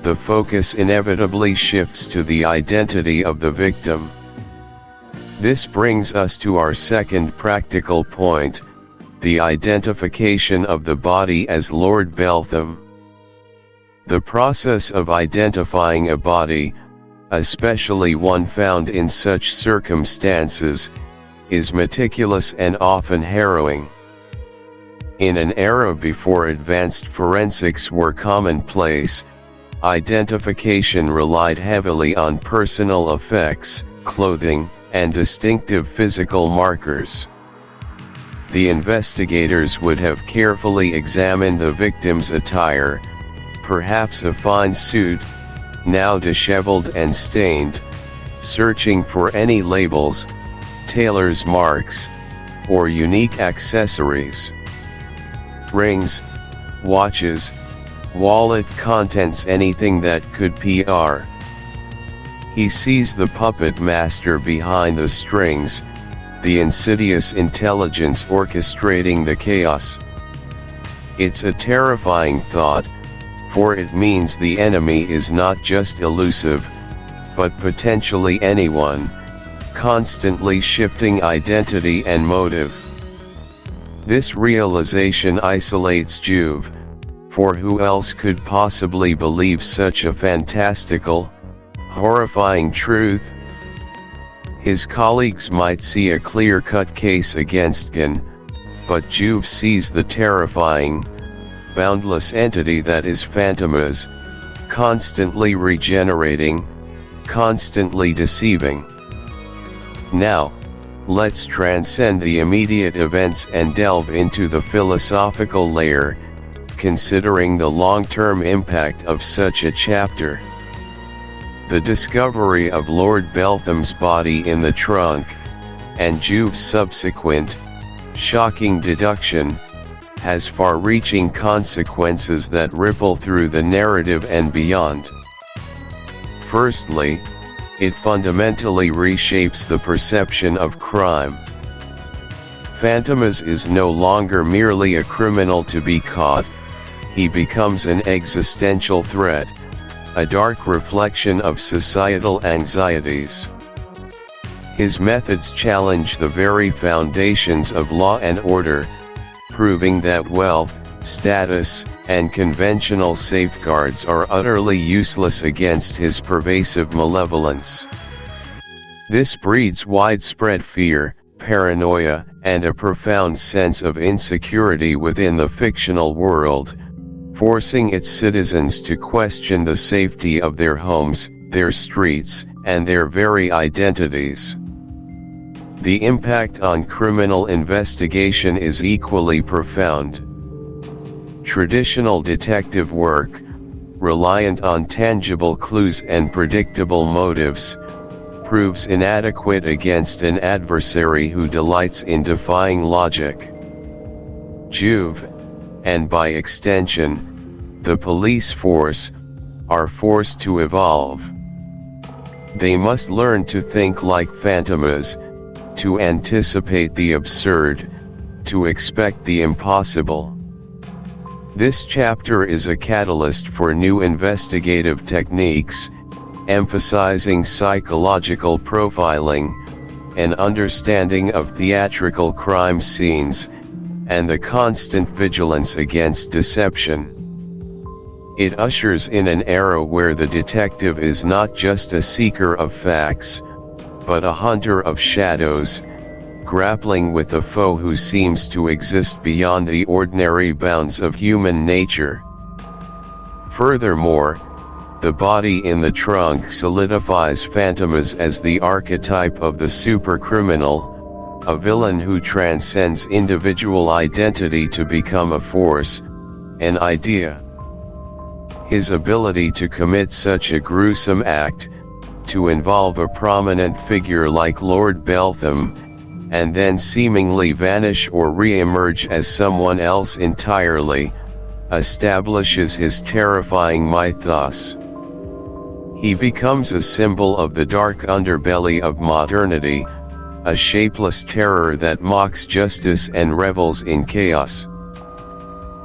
the focus inevitably shifts to the identity of the victim. This brings us to our second practical point, the identification of the body as Lord Beltham. The process of identifying a body, especially one found in such circumstances, is meticulous and often harrowing. In an era before advanced forensics were commonplace, identification relied heavily on personal effects, clothing, and distinctive physical markers. The investigators would have carefully examined the victim's attire, perhaps a fine suit, now disheveled and stained, searching for any labels, tailor's marks, or unique accessories. Rings, watches, wallet contents, anything that could PR. He sees the puppet master behind the strings, the insidious intelligence orchestrating the chaos. It's a terrifying thought, for it means the enemy is not just elusive, but potentially anyone, constantly shifting identity and motive. This realization isolates Juve, for who else could possibly believe such a fantastical, horrifying truth? His colleagues might see a clear-cut case against Gan, but Juve sees the terrifying, boundless entity that is Fantomas, constantly regenerating, constantly deceiving. Now, let's transcend the immediate events and delve into the philosophical layer, considering the long-term impact of such a chapter. The discovery of Lord Beltham's body in the trunk, and Juve's subsequent, shocking deduction, has far-reaching consequences that ripple through the narrative and beyond. Firstly, it fundamentally reshapes the perception of crime. Fantomas is no longer merely a criminal to be caught, he becomes an existential threat, a dark reflection of societal anxieties. His methods challenge the very foundations of law and order, proving that wealth, status, and conventional safeguards are utterly useless against his pervasive malevolence. This breeds widespread fear, paranoia, and a profound sense of insecurity within the fictional world, forcing its citizens to question the safety of their homes, their streets, and their very identities. The impact on criminal investigation is equally profound. Traditional detective work, reliant on tangible clues and predictable motives, proves inadequate against an adversary who delights in defying logic. Juve, and by extension, the police force, are forced to evolve. They must learn to think like Fantomas, to anticipate the absurd, to expect the impossible. This chapter is a catalyst for new investigative techniques, emphasizing psychological profiling, an understanding of theatrical crime scenes, and the constant vigilance against deception. It ushers in an era where the detective is not just a seeker of facts, but a hunter of shadows, grappling with a foe who seems to exist beyond the ordinary bounds of human nature. Furthermore, the body in the trunk solidifies Fantomas as the archetype of the supercriminal, a villain who transcends individual identity to become a force, an idea. His ability to commit such a gruesome act, to involve a prominent figure like Lord Beltham, and then seemingly vanish or re-emerge as someone else entirely, establishes his terrifying mythos. He becomes a symbol of the dark underbelly of modernity, a shapeless terror that mocks justice and revels in chaos.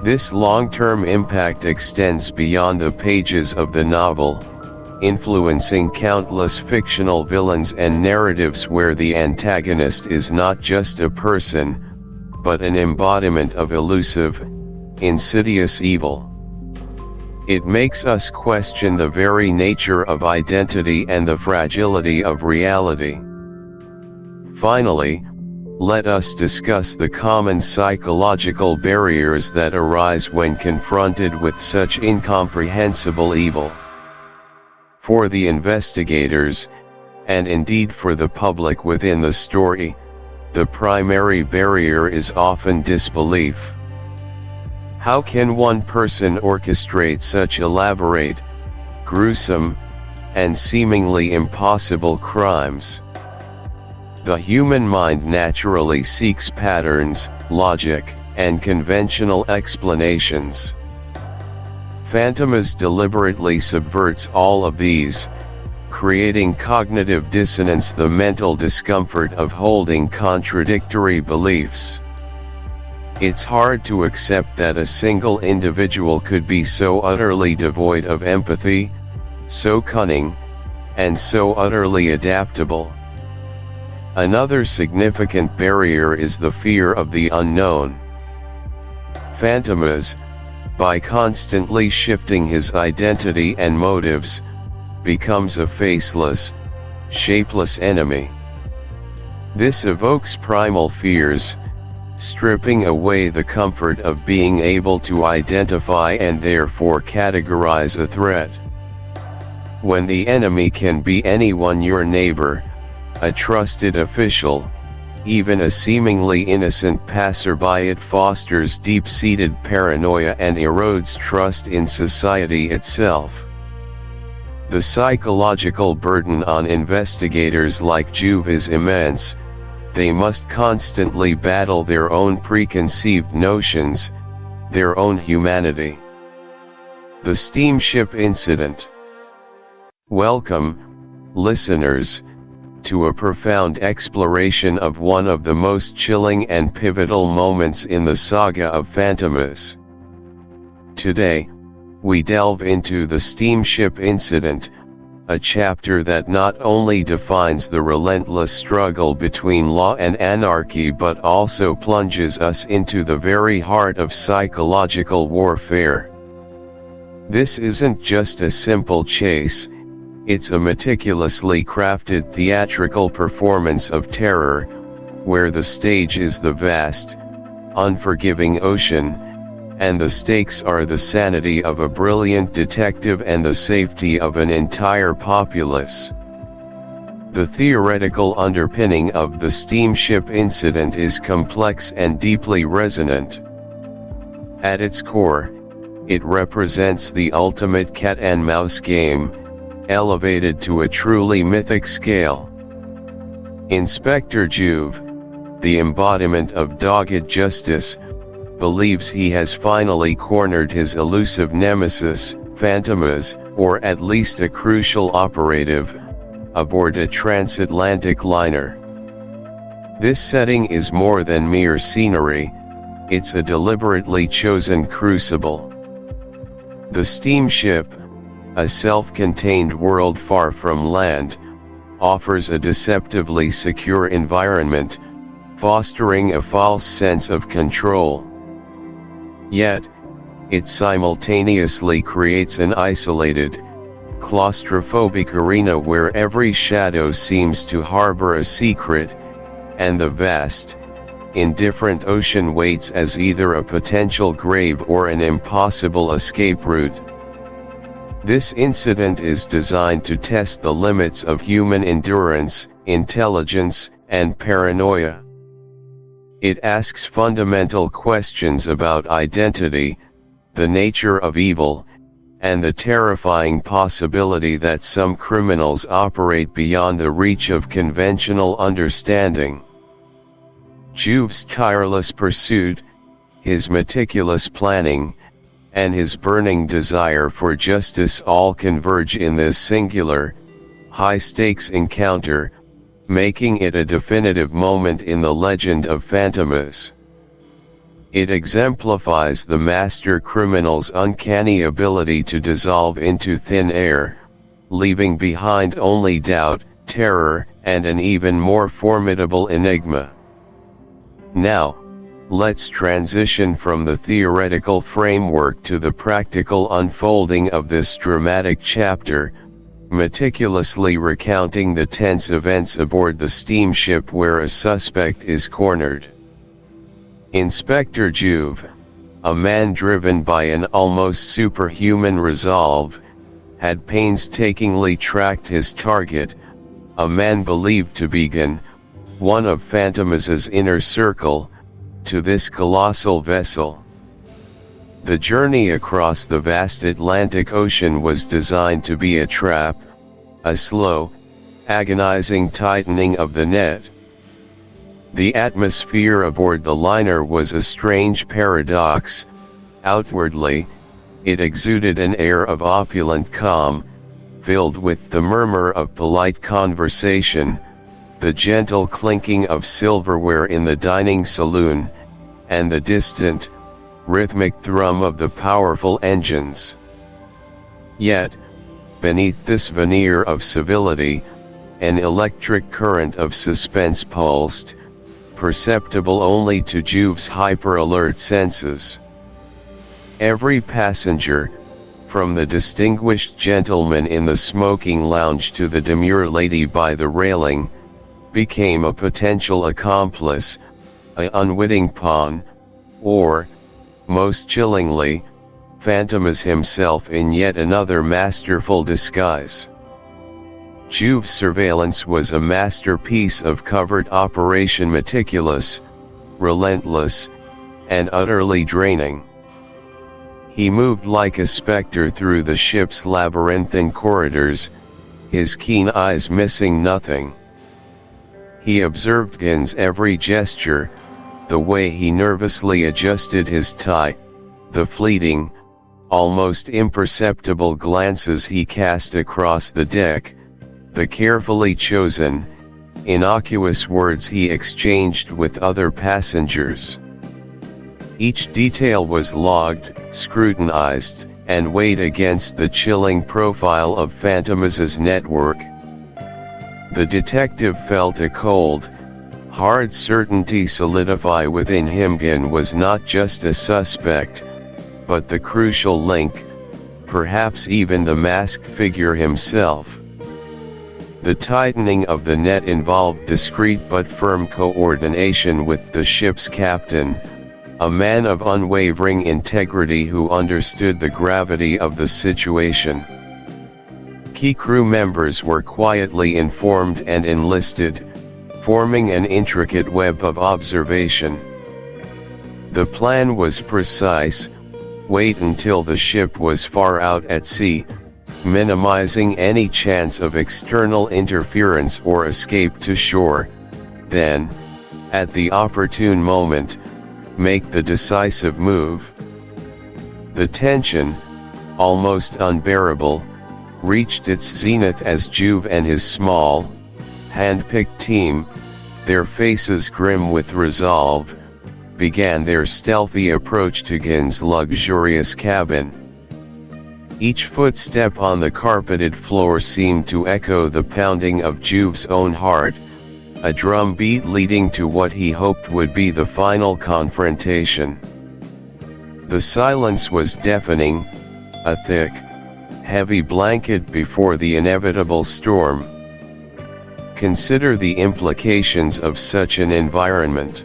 This long-term impact extends beyond the pages of the novel, influencing countless fictional villains and narratives where the antagonist is not just a person, but an embodiment of elusive, insidious evil. It makes us question the very nature of identity and the fragility of reality. Finally, let us discuss the common psychological barriers that arise when confronted with such incomprehensible evil. For the investigators, and indeed for the public within the story, the primary barrier is often disbelief. How can one person orchestrate such elaborate, gruesome, and seemingly impossible crimes? The human mind naturally seeks patterns, logic, and conventional explanations. Fantomas deliberately subverts all of these, creating cognitive dissonance, the mental discomfort of holding contradictory beliefs. It's hard to accept that a single individual could be so utterly devoid of empathy, so cunning, and so utterly adaptable. Another significant barrier is the fear of the unknown. Fantomas, by constantly shifting his identity and motives, becomes a faceless, shapeless enemy. This evokes primal fears, stripping away the comfort of being able to identify and therefore categorize a threat. When the enemy can be anyone, your neighbor, a trusted official, even a seemingly innocent passerby, it fosters deep-seated paranoia and erodes trust in society itself. The psychological burden on investigators like Juve is immense. They must constantly battle their own preconceived notions, their own humanity. The steamship incident. Welcome, listeners, to a profound exploration of one of the most chilling and pivotal moments in the saga of Fantomas. Today, we delve into the steamship incident, a chapter that not only defines the relentless struggle between law and anarchy but also plunges us into the very heart of psychological warfare. This isn't just a simple chase, it's a meticulously crafted theatrical performance of terror, where the stage is the vast, unforgiving ocean, and the stakes are the sanity of a brilliant detective and the safety of an entire populace. The theoretical underpinning of the steamship incident is complex and deeply resonant. At its core, it represents the ultimate cat-and-mouse game, elevated to a truly mythic scale. Inspector Juve, the embodiment of dogged justice, believes he has finally cornered his elusive nemesis, Fantomas, or at least a crucial operative, aboard a transatlantic liner. This setting is more than mere scenery, it's a deliberately chosen crucible. The steamship, a self-contained world far from land, offers a deceptively secure environment, fostering a false sense of control. Yet, it simultaneously creates an isolated, claustrophobic arena where every shadow seems to harbor a secret, and the vast, indifferent ocean waits as either a potential grave or an impossible escape route. This incident is designed to test the limits of human endurance, intelligence, and paranoia. It asks fundamental questions about identity, the nature of evil, and the terrifying possibility that some criminals operate beyond the reach of conventional understanding. Juve's tireless pursuit, his meticulous planning, and his burning desire for justice all converge in this singular, high-stakes encounter, making it a definitive moment in the legend of Fantomas. It exemplifies the master criminal's uncanny ability to dissolve into thin air, leaving behind only doubt, terror, and an even more formidable enigma. Now, let's transition from the theoretical framework to the practical unfolding of this dramatic chapter, meticulously recounting the tense events aboard the steamship where a suspect is cornered. Inspector Juve, a man driven by an almost superhuman resolve, had painstakingly tracked his target, a man believed to be one of Fantomas' inner circle, to this colossal vessel. The journey across the vast Atlantic Ocean was designed to be a trap, a slow, agonizing tightening of the net. The atmosphere aboard the liner was a strange paradox. Outwardly, it exuded an air of opulent calm, filled with the murmur of polite conversation, the gentle clinking of silverware in the dining saloon, and the distant, rhythmic thrum of the powerful engines. Yet, beneath this veneer of civility, an electric current of suspense pulsed, perceptible only to Juve's hyper-alert senses. Every passenger, from the distinguished gentleman in the smoking lounge to the demure lady by the railing, became a potential accomplice, an unwitting pawn, or, most chillingly, Fantomas himself in yet another masterful disguise. Juve's surveillance was a masterpiece of covert operation, meticulous, relentless, and utterly draining. He moved like a specter through the ship's labyrinthine corridors, his keen eyes missing nothing. He observed Gin's every gesture, the way he nervously adjusted his tie, the fleeting, almost imperceptible glances he cast across the deck, the carefully chosen, innocuous words he exchanged with other passengers. Each detail was logged, scrutinized, and weighed against the chilling profile of Fantomas' network. The detective felt a cold, hard certainty solidify within him. Gin was not just a suspect, but the crucial link, perhaps even the masked figure himself. The tightening of the net involved discreet but firm coordination with the ship's captain, a man of unwavering integrity who understood the gravity of the situation. Key crew members were quietly informed and enlisted, forming an intricate web of observation. The plan was precise: wait until the ship was far out at sea, minimizing any chance of external interference or escape to shore, then, at the opportune moment, make the decisive move. The tension, almost unbearable, reached its zenith as Juve and his small, hand-picked team, their faces grim with resolve, began their stealthy approach to Gin's luxurious cabin. Each footstep on the carpeted floor seemed to echo the pounding of Juve's own heart, a drum beat leading to what he hoped would be the final confrontation. The silence was deafening, a thick, heavy blanket before the inevitable storm. Consider the implications of such an environment.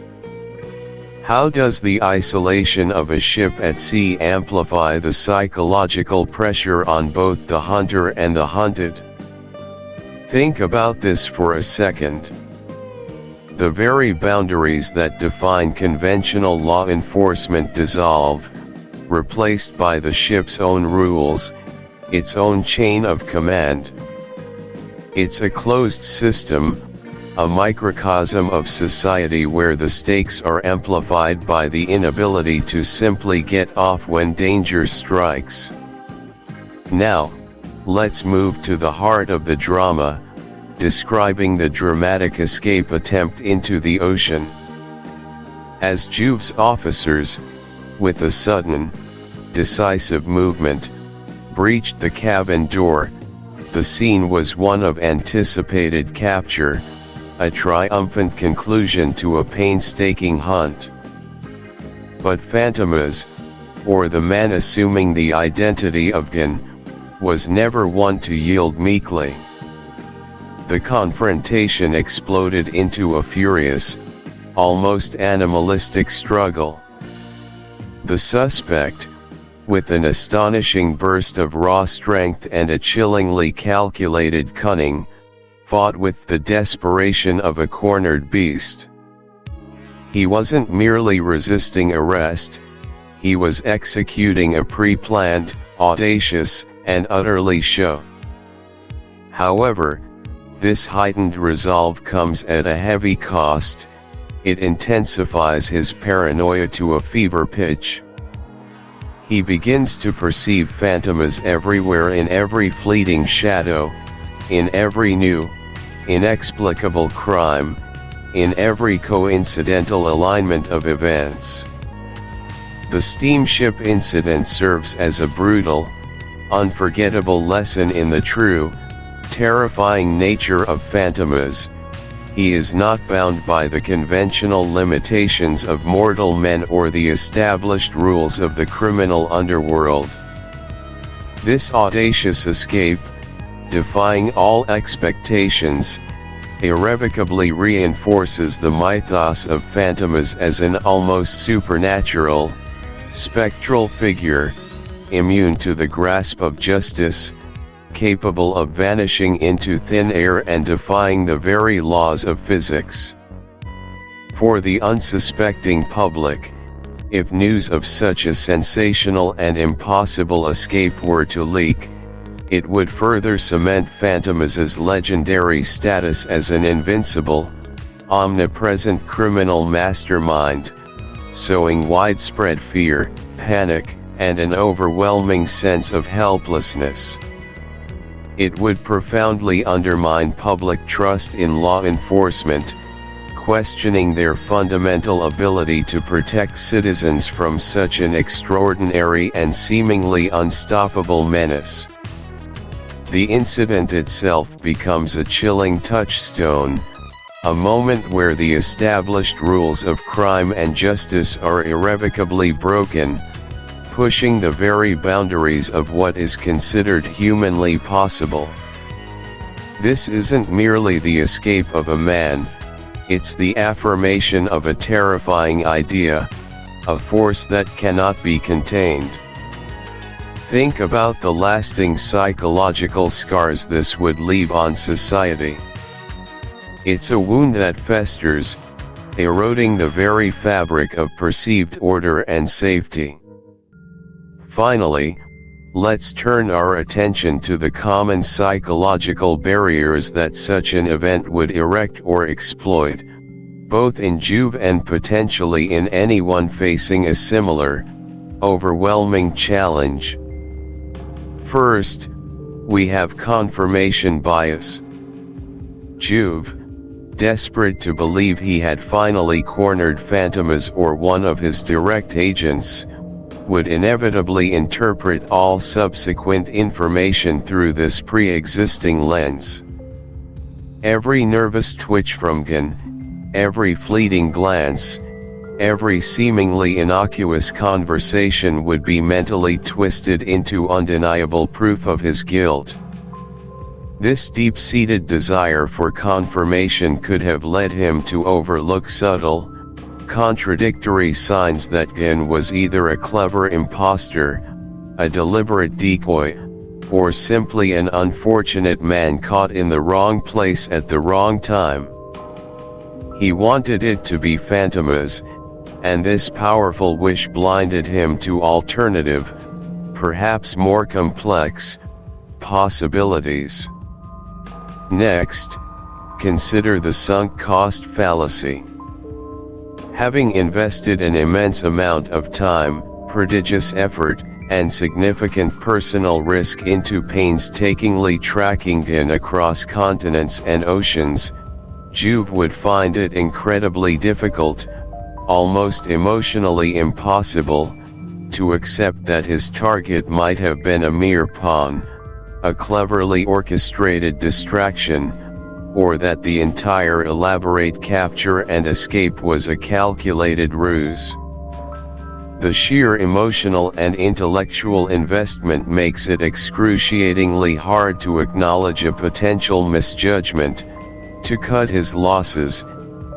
How does the isolation of a ship at sea amplify the psychological pressure on both the hunter and the hunted? Think about this for a second. The very boundaries that define conventional law enforcement dissolve, replaced by the ship's own rules, its own chain of command. It's a closed system, a microcosm of society where the stakes are amplified by the inability to simply get off when danger strikes. Now, let's move to the heart of the drama, describing the dramatic escape attempt into the ocean. As Juve's officers, with a sudden, decisive movement, breached the cabin door, the scene was one of anticipated capture, a triumphant conclusion to a painstaking hunt. But Fantomas, or the man assuming the identity of Gun, was never one to yield meekly. The confrontation exploded into a furious, almost animalistic struggle. The suspect, with an astonishing burst of raw strength and a chillingly calculated cunning, fought with the desperation of a cornered beast. He wasn't merely resisting arrest, he was executing a pre-planned, audacious, and utterly show. However, this heightened resolve comes at a heavy cost. It intensifies his paranoia to a fever pitch. He begins to perceive Fantomas everywhere, in every fleeting shadow, in every new, inexplicable crime, in every coincidental alignment of events. The steamship incident serves as a brutal, unforgettable lesson in the true, terrifying nature of Fantomas. He is not bound by the conventional limitations of mortal men or the established rules of the criminal underworld. This audacious escape, defying all expectations, irrevocably reinforces the mythos of Fantomas as an almost supernatural, spectral figure, immune to the grasp of justice, capable of vanishing into thin air and defying the very laws of physics. For the unsuspecting public, if news of such a sensational and impossible escape were to leak, it would further cement Fantomas' legendary status as an invincible, omnipresent criminal mastermind, sowing widespread fear, panic, and an overwhelming sense of helplessness. It would profoundly undermine public trust in law enforcement, questioning their fundamental ability to protect citizens from such an extraordinary and seemingly unstoppable menace. The incident itself becomes a chilling touchstone, a moment where the established rules of crime and justice are irrevocably broken, pushing the very boundaries of what is considered humanly possible. This isn't merely the escape of a man, it's the affirmation of a terrifying idea, a force that cannot be contained. Think about the lasting psychological scars this would leave on society. It's a wound that festers, eroding the very fabric of perceived order and safety. Finally, let's turn our attention to the common psychological barriers that such an event would erect or exploit, both in Juve and potentially in anyone facing a similar, overwhelming challenge. First, we have confirmation bias. Juve, desperate to believe he had finally cornered Fantomas or one of his direct agents, would inevitably interpret all subsequent information through this pre-existing lens. Every nervous twitch from Gun, every fleeting glance, every seemingly innocuous conversation would be mentally twisted into undeniable proof of his guilt. This deep-seated desire for confirmation could have led him to overlook subtle, contradictory signs that Gun was either a clever impostor, a deliberate decoy, or simply an unfortunate man caught in the wrong place at the wrong time. He wanted it to be Fantomas, and this powerful wish blinded him to alternative, perhaps more complex, possibilities. Next, consider the sunk cost fallacy. Having invested an immense amount of time, prodigious effort, and significant personal risk into painstakingly tracking Gen across continents and oceans, Juve would find it incredibly difficult, almost emotionally impossible, to accept that his target might have been a mere pawn, a cleverly orchestrated distraction, or that the entire elaborate capture and escape was a calculated ruse. The sheer emotional and intellectual investment makes it excruciatingly hard to acknowledge a potential misjudgment, to cut his losses,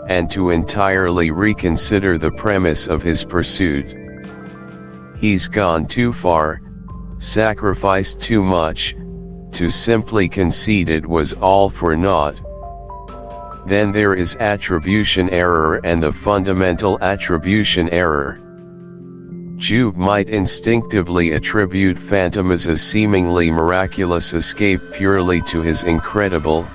and to entirely reconsider the premise of his pursuit. He's gone too far, sacrificed too much, to simply concede it was all for naught. Then there is attribution error and the fundamental attribution error. Juve might instinctively attribute Fantomas' seemingly miraculous escape purely to his incredible,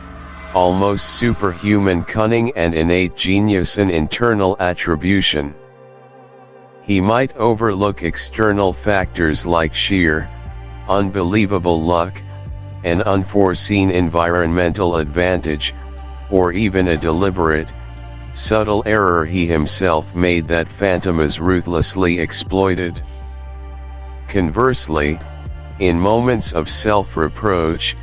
almost superhuman cunning and innate genius, an internal attribution. He might overlook external factors like sheer, unbelievable luck, an unforeseen environmental advantage, or even a deliberate, subtle error he himself made that Fantomas ruthlessly exploited. Conversely, in moments of self-reproach,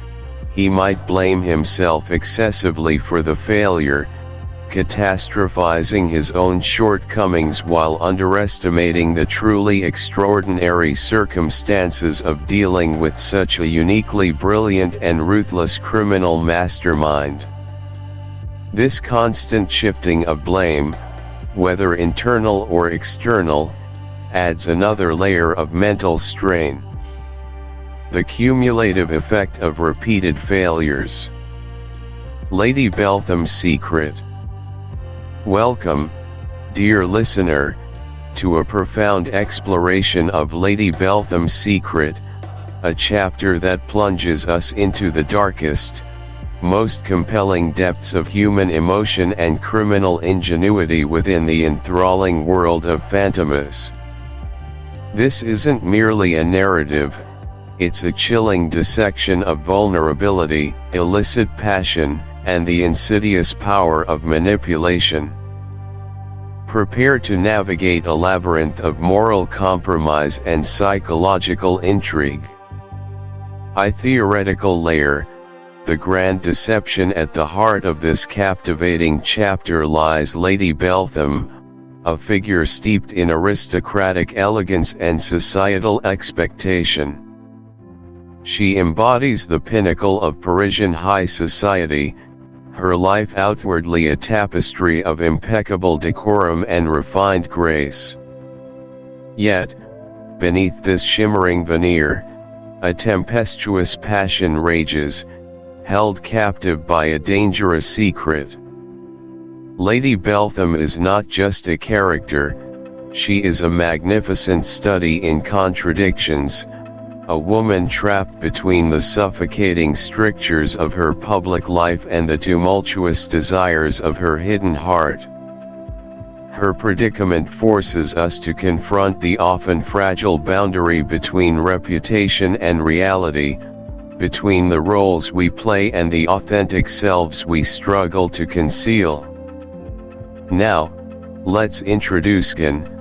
he might blame himself excessively for the failure, catastrophizing his own shortcomings while underestimating the truly extraordinary circumstances of dealing with such a uniquely brilliant and ruthless criminal mastermind. This constant shifting of blame, whether internal or external, adds another layer of mental strain. The cumulative effect of repeated failures. Lady Beltham's secret. Welcome, dear listener, to a profound exploration of Lady Beltham's secret, a chapter that plunges us into the darkest, most compelling depths of human emotion and criminal ingenuity within the enthralling world of Fantomas. This isn't merely a narrative, it's a chilling dissection of vulnerability, illicit passion, and the insidious power of manipulation. Prepare to navigate a labyrinth of moral compromise and psychological intrigue. A theoretical layer. The grand deception at the heart of this captivating chapter lies Lady Beltham, a figure steeped in aristocratic elegance and societal expectation. She embodies the pinnacle of Parisian high society, her life outwardly a tapestry of impeccable decorum and refined grace. Yet, beneath this shimmering veneer, a tempestuous passion rages, held captive by a dangerous secret. Lady Beltham is not just a character, she is a magnificent study in contradictions, a woman trapped between the suffocating strictures of her public life and the tumultuous desires of her hidden heart. Her predicament forces us to confront the often fragile boundary between reputation and reality, between the roles we play and the authentic selves we struggle to conceal. Now, let's introduce Gen,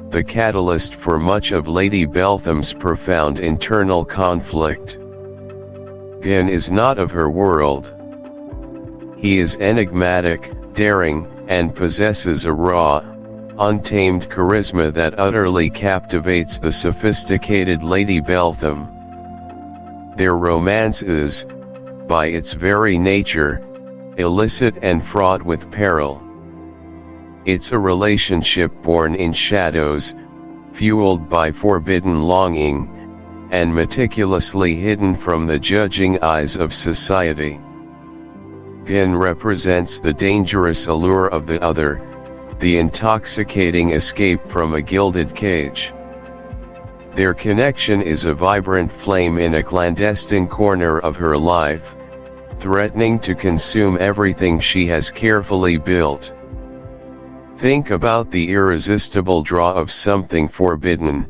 the catalyst for much of Lady Beltham's profound internal conflict. Gen is not of her world. He is enigmatic, daring, and possesses a raw, untamed charisma that utterly captivates the sophisticated Lady Beltham. Their romance is, by its very nature, illicit and fraught with peril. It's a relationship born in shadows, fueled by forbidden longing, and meticulously hidden from the judging eyes of society. Gen represents the dangerous allure of the other, the intoxicating escape from a gilded cage. Their connection is a vibrant flame in a clandestine corner of her life, threatening to consume everything she has carefully built. Think about the irresistible draw of something forbidden,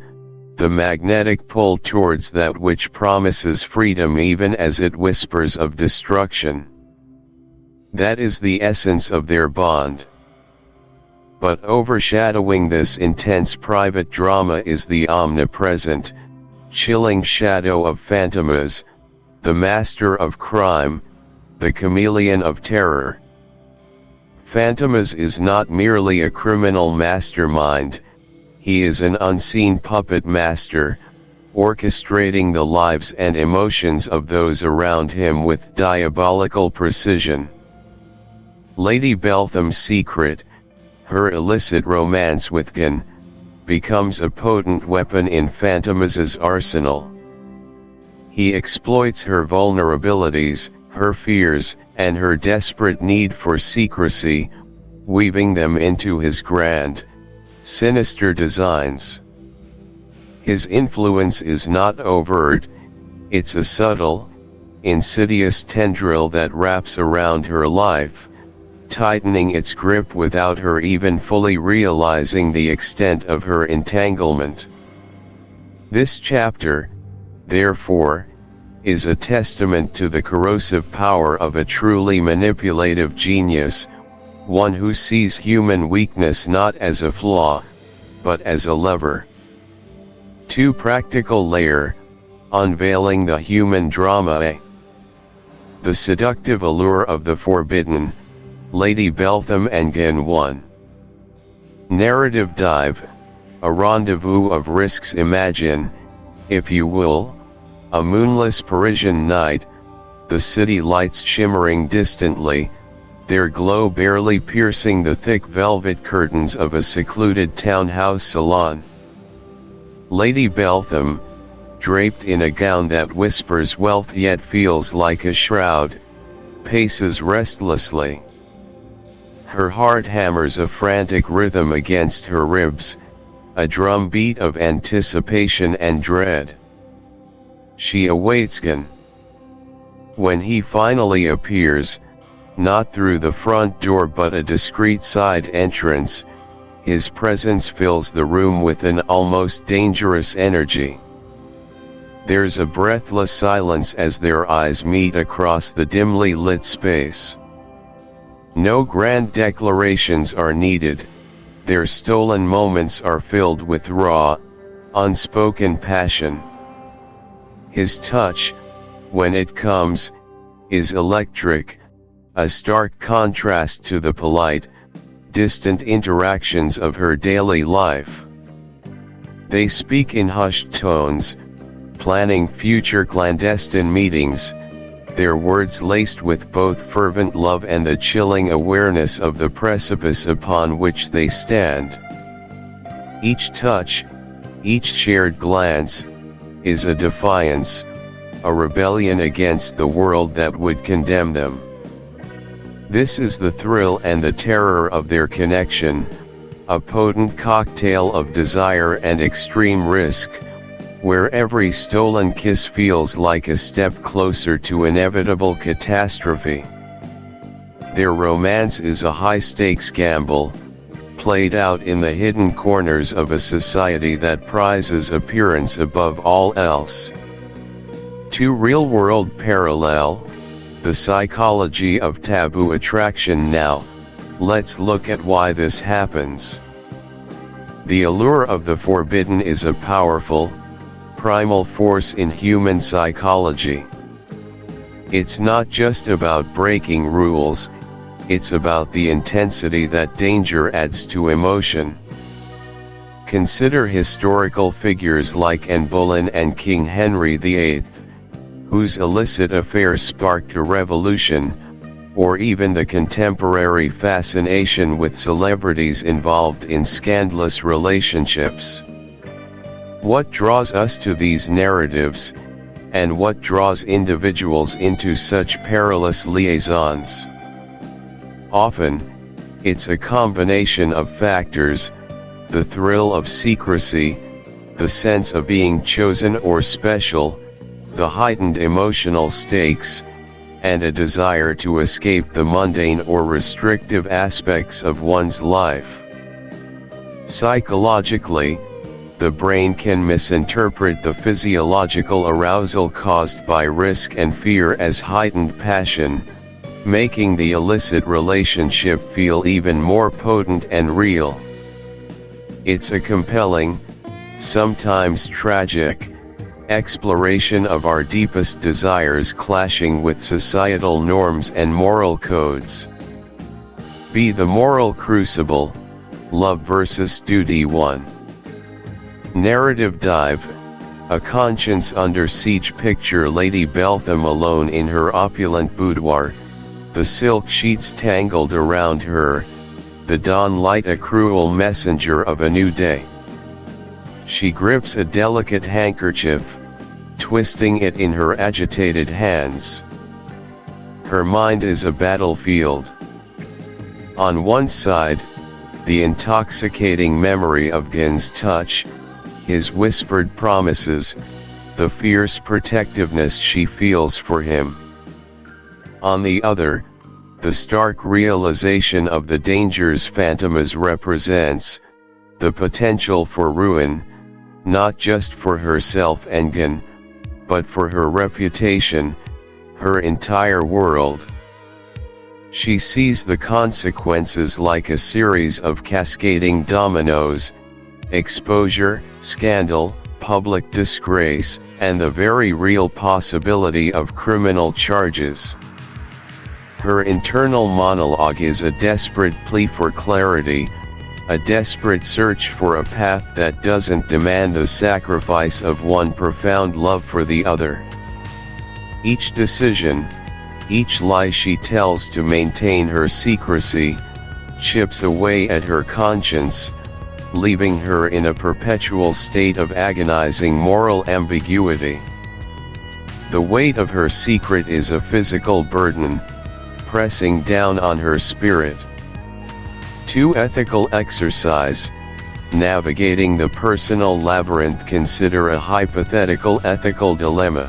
the magnetic pull towards that which promises freedom even as it whispers of destruction. That is the essence of their bond. But overshadowing this intense private drama is the omnipresent, chilling shadow of Fantomas, the master of crime, the chameleon of terror. Fantomas is not merely a criminal mastermind, he is an unseen puppet master, orchestrating the lives and emotions of those around him with diabolical precision. Lady Beltham's secret, her illicit romance with Gen, becomes a potent weapon in Fantomas's arsenal. He exploits her vulnerabilities, her fears, and her desperate need for secrecy, weaving them into his grand, sinister designs. His influence is not overt, it's a subtle, insidious tendril that wraps around her life, tightening its grip without her even fully realizing the extent of her entanglement. This chapter, therefore, is a testament to the corrosive power of a truly manipulative genius, one who sees human weakness not as a flaw, but as a lever. 2. Practical layer, unveiling the human drama. The seductive allure of the forbidden, Lady Beltham and Gen 1. Narrative dive, a rendezvous of risks. Imagine, if you will, a moonless Parisian night, the city lights shimmering distantly, their glow barely piercing the thick velvet curtains of a secluded townhouse salon. Lady Beltham, draped in a gown that whispers wealth yet feels like a shroud, paces restlessly. Her heart hammers a frantic rhythm against her ribs, a drumbeat of anticipation and dread. She awaits Gen. When he finally appears, not through the front door but a discreet side entrance, his presence fills the room with an almost dangerous energy. There's a breathless silence as their eyes meet across the dimly lit space. No grand declarations are needed, their stolen moments are filled with raw, unspoken passion. His touch, when it comes, is electric, a stark contrast to the polite, distant interactions of her daily life. They speak in hushed tones, planning future clandestine meetings, their words laced with both fervent love and the chilling awareness of the precipice upon which they stand. Each touch, each shared glance, is a defiance, a rebellion against the world that would condemn them. This is the thrill and the terror of their connection, a potent cocktail of desire and extreme risk, where every stolen kiss feels like a step closer to inevitable catastrophe. Their romance is a high-stakes gamble, played out in the hidden corners of a society that prizes appearance above all else. 2. Real-world parallel, the psychology of taboo attraction. Now, let's look at why this happens. The allure of the forbidden is a powerful, primal force in human psychology. It's not just about breaking rules, it's about the intensity that danger adds to emotion. Consider historical figures like Anne Boleyn and King Henry VIII, whose illicit affair sparked a revolution, or even the contemporary fascination with celebrities involved in scandalous relationships. What draws us to these narratives, and what draws individuals into such perilous liaisons? Often, it's a combination of factors: the thrill of secrecy, the sense of being chosen or special, the heightened emotional stakes, and a desire to escape the mundane or restrictive aspects of one's life. Psychologically, the brain can misinterpret the physiological arousal caused by risk and fear as heightened passion, making the illicit relationship feel even more potent and real. It's a compelling, sometimes tragic, exploration of our deepest desires clashing with societal norms and moral codes. Be the moral crucible, Love versus Duty 1. Narrative dive: a conscience under siege. Picture Lady Beltham alone in her opulent boudoir, the silk sheets tangled around her, the dawn light a cruel messenger of a new day. She grips a delicate handkerchief, twisting it in her agitated hands. Her mind is a battlefield. On one side, the intoxicating memory of Gin's touch, his whispered promises, the fierce protectiveness she feels for him. On the other, the stark realization of the dangers Fantomas represents, the potential for ruin, not just for herself and Gin, but for her reputation, her entire world. She sees the consequences like a series of cascading dominoes: exposure, scandal, public disgrace, and the very real possibility of criminal charges. Her internal monologue is a desperate plea for clarity, a desperate search for a path that doesn't demand the sacrifice of one profound love for the other. Each decision, each lie she tells to maintain her secrecy, chips away at her conscience, leaving her in a perpetual state of agonizing moral ambiguity. The weight of her secret is a physical burden, pressing down on her spirit. 2. Ethical exercise: navigating the personal labyrinth. Consider a hypothetical ethical dilemma.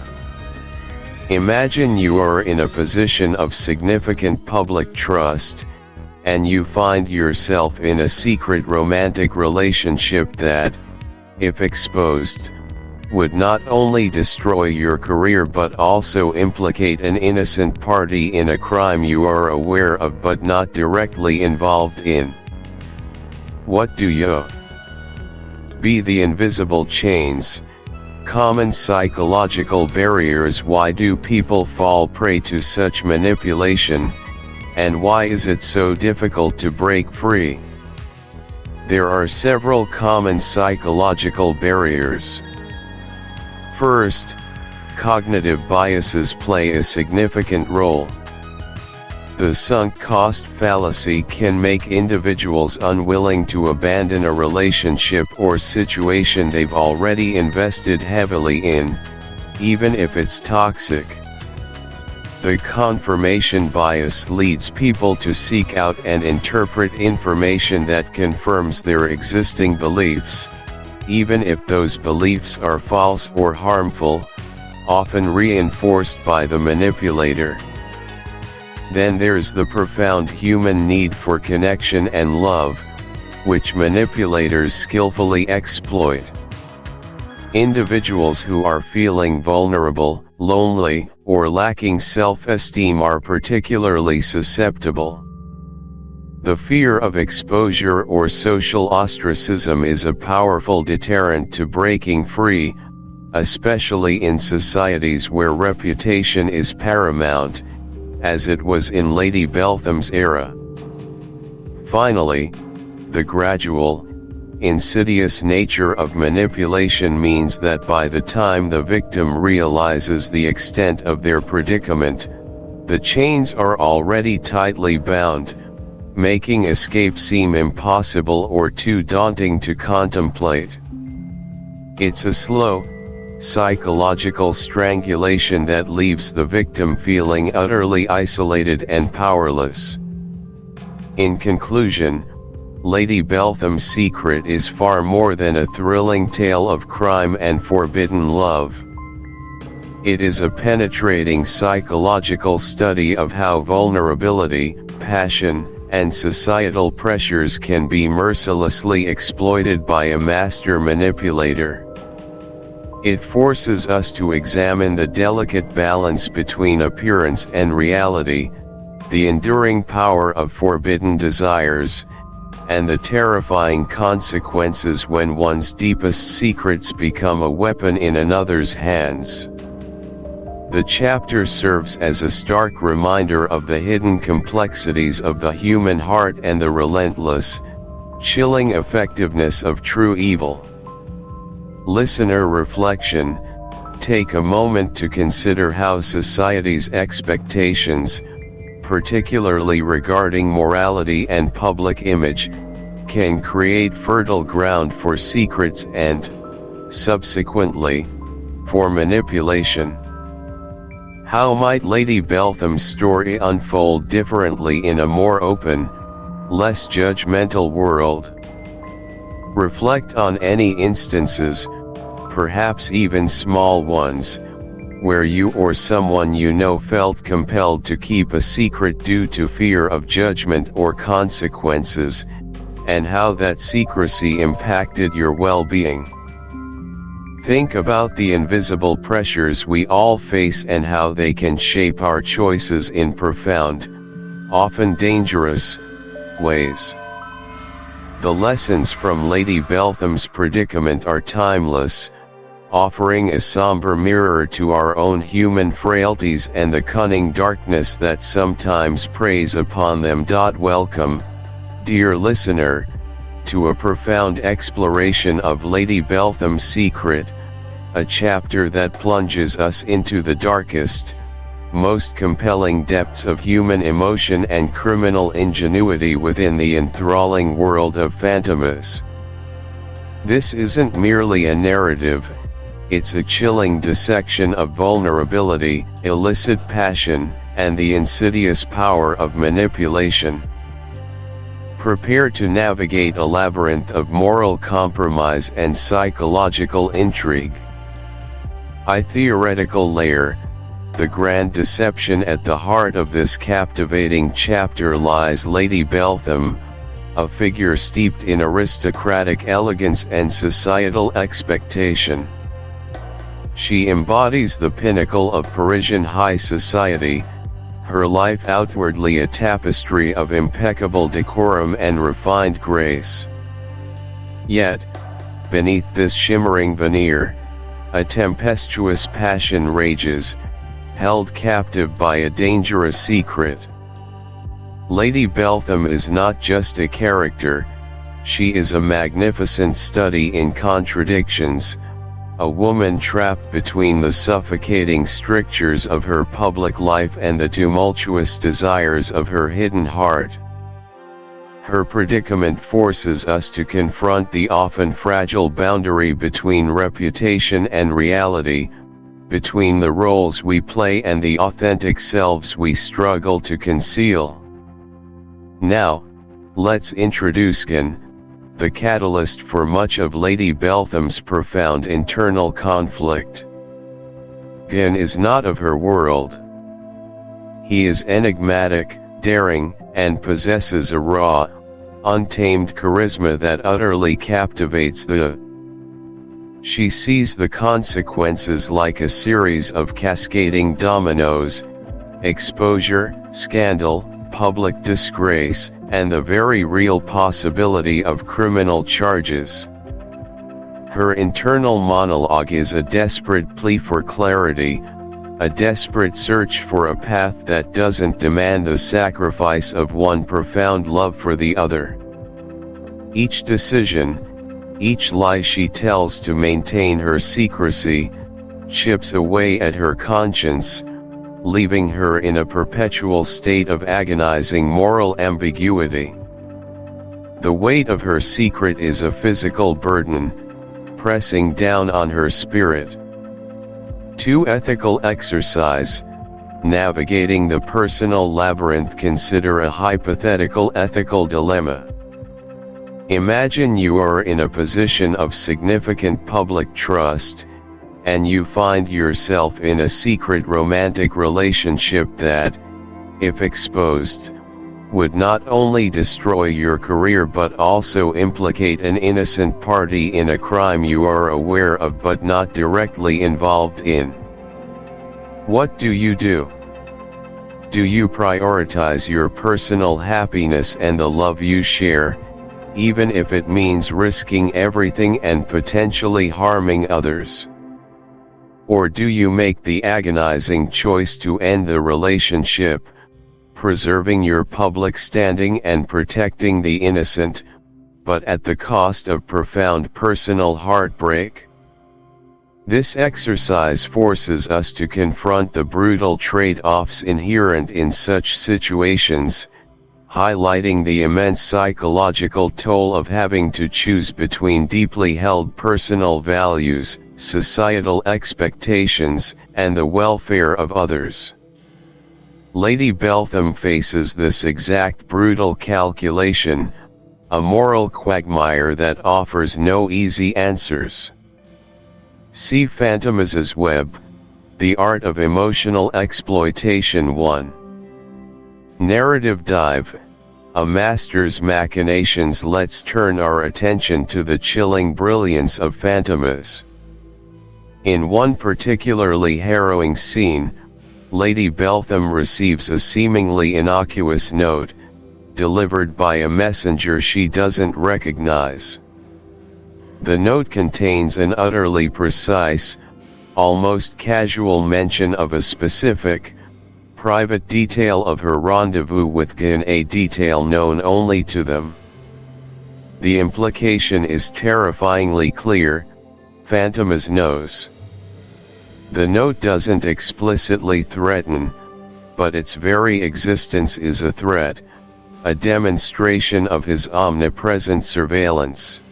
Imagine you are in a position of significant public trust, and you find yourself in a secret romantic relationship that, if exposed, would not only destroy your career but also implicate an innocent party in a crime you are aware of but not directly involved in. What do you? Be the invisible chains, common psychological barriers. Why do people fall prey to such manipulation, and why is it so difficult to break free? There are several common psychological barriers. First, cognitive biases play a significant role. The sunk cost fallacy can make individuals unwilling to abandon a relationship or situation they've already invested heavily in, even if it's toxic. The confirmation bias leads people to seek out and interpret information that confirms their existing beliefs, even if those beliefs are false or harmful, often reinforced by the manipulator. Then there's the profound human need for connection and love, which manipulators skillfully exploit. Individuals who are feeling vulnerable, lonely, or lacking self-esteem are particularly susceptible. The fear of exposure or social ostracism is a powerful deterrent to breaking free, especially in societies where reputation is paramount, as it was in Lady Beltham's era. Finally, the gradual, insidious nature of manipulation means that by the time the victim realizes the extent of their predicament, the chains are already tightly bound, making escape seem impossible or too daunting to contemplate. It's a slow, psychological strangulation that leaves the victim feeling utterly isolated and powerless. In conclusion, Lady Beltham's secret is far more than a thrilling tale of crime and forbidden love. It is a penetrating psychological study of how vulnerability, passion, and societal pressures can be mercilessly exploited by a master manipulator. It forces us to examine the delicate balance between appearance and reality, the enduring power of forbidden desires, and the terrifying consequences when one's deepest secrets become a weapon in another's hands. The chapter serves as a stark reminder of the hidden complexities of the human heart and the relentless, chilling effectiveness of true evil. Listener reflection: take a moment to consider how society's expectations, particularly regarding morality and public image, can create fertile ground for secrets and, subsequently, for manipulation. How might Lady Beltham's story unfold differently in a more open, less judgmental world? Reflect on any instances, perhaps even small ones, where you or someone you know felt compelled to keep a secret due to fear of judgment or consequences, and how that secrecy impacted your well-being. Think about the invisible pressures we all face and how they can shape our choices in profound, often dangerous, ways. The lessons from Lady Beltham's predicament are timeless, offering a somber mirror to our own human frailties and the cunning darkness that sometimes preys upon them. Welcome, dear listener, to a profound exploration of Lady Beltham's secret, a chapter that plunges us into the darkest, most compelling depths of human emotion and criminal ingenuity within the enthralling world of Fantomas. This isn't merely a narrative, it's a chilling dissection of vulnerability, illicit passion, and the insidious power of manipulation. Prepare to navigate a labyrinth of moral compromise and psychological intrigue. A theoretical layer: the grand deception at the heart of this captivating chapter lies Lady Beltham, a figure steeped in aristocratic elegance and societal expectation. She embodies the pinnacle of Parisian high society, her life outwardly a tapestry of impeccable decorum and refined grace. Yet, beneath this shimmering veneer, a tempestuous passion rages, held captive by a dangerous secret. Lady Beltham is not just a character, she is a magnificent study in contradictions, a woman trapped between the suffocating strictures of her public life and the tumultuous desires of her hidden heart. Her predicament forces us to confront the often fragile boundary between reputation and reality, between the roles we play and the authentic selves we struggle to conceal. Now, let's introduce Gan, the catalyst for much of Lady Beltham's profound internal conflict. Gan is not of her world. He is enigmatic, daring, and possesses a raw, untamed charisma that utterly captivates the. She sees the consequences like a series of cascading dominoes: exposure, scandal, public disgrace, and the very real possibility of criminal charges. Her internal monologue is a desperate plea for clarity, a desperate search for a path that doesn't demand the sacrifice of one profound love for the other. Each decision, each lie she tells to maintain her secrecy, chips away at her conscience, leaving her in a perpetual state of agonizing moral ambiguity. The weight of her secret is a physical burden, pressing down on her spirit. To ethical exercise: navigating the personal labyrinth. Consider a hypothetical ethical dilemma. Imagine you are in a position of significant public trust, and you find yourself in a secret romantic relationship that, if exposed, would not only destroy your career but also implicate an innocent party in a crime you are aware of but not directly involved in. What do you do? Do you prioritize your personal happiness and the love you share, even if it means risking everything and potentially harming others? Or do you make the agonizing choice to end the relationship, preserving your public standing and protecting the innocent, but at the cost of profound personal heartbreak? This exercise forces us to confront the brutal trade-offs inherent in such situations, highlighting the immense psychological toll of having to choose between deeply held personal values, societal expectations, and the welfare of others. Lady Beltham faces this exact brutal calculation, a moral quagmire that offers no easy answers. See Fantomas' Web, The Art of Emotional Exploitation 1. Narrative Dive, A Master's Machinations. Let's turn our attention to the chilling brilliance of Fantomas. In one particularly harrowing scene, Lady Beltham receives a seemingly innocuous note, delivered by a messenger she doesn't recognize. The note contains an utterly precise, almost casual mention of a specific, private detail of her rendezvous with Gan, a detail known only to them. The implication is terrifyingly clear: Fantomas knows. The note doesn't explicitly threaten, but its very existence is a threat, a demonstration of his omnipresent surveillance.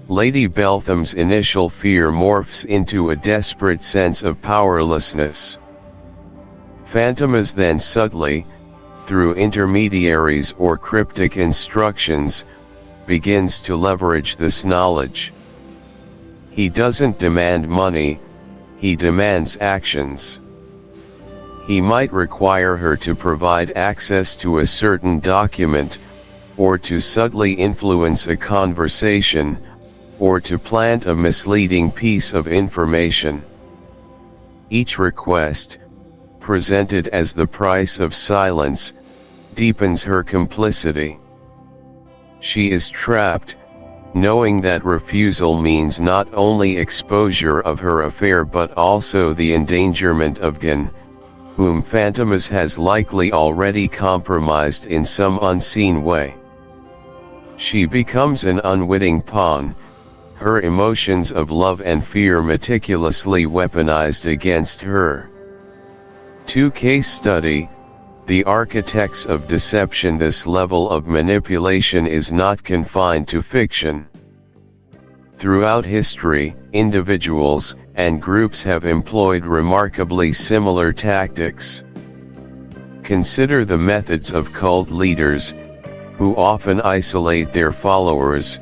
Lady Beltham's initial fear morphs into a desperate sense of powerlessness. Fantomas then subtly, through intermediaries or cryptic instructions, begins to leverage this knowledge. He doesn't demand money, he demands actions. He might require her to provide access to a certain document, or to subtly influence a conversation, or to plant a misleading piece of information. Each request, presented as the price of silence, deepens her complicity. She is trapped, knowing that refusal means not only exposure of her affair but also the endangerment of Gan, whom Fantomas has likely already compromised in some unseen way. She becomes an unwitting pawn, her emotions of love and fear meticulously weaponized against her. 2 Case study: The Architects of Deception. This level of manipulation is not confined to fiction. Throughout history, individuals and groups have employed remarkably similar tactics. Consider the methods of cult leaders, who often isolate their followers,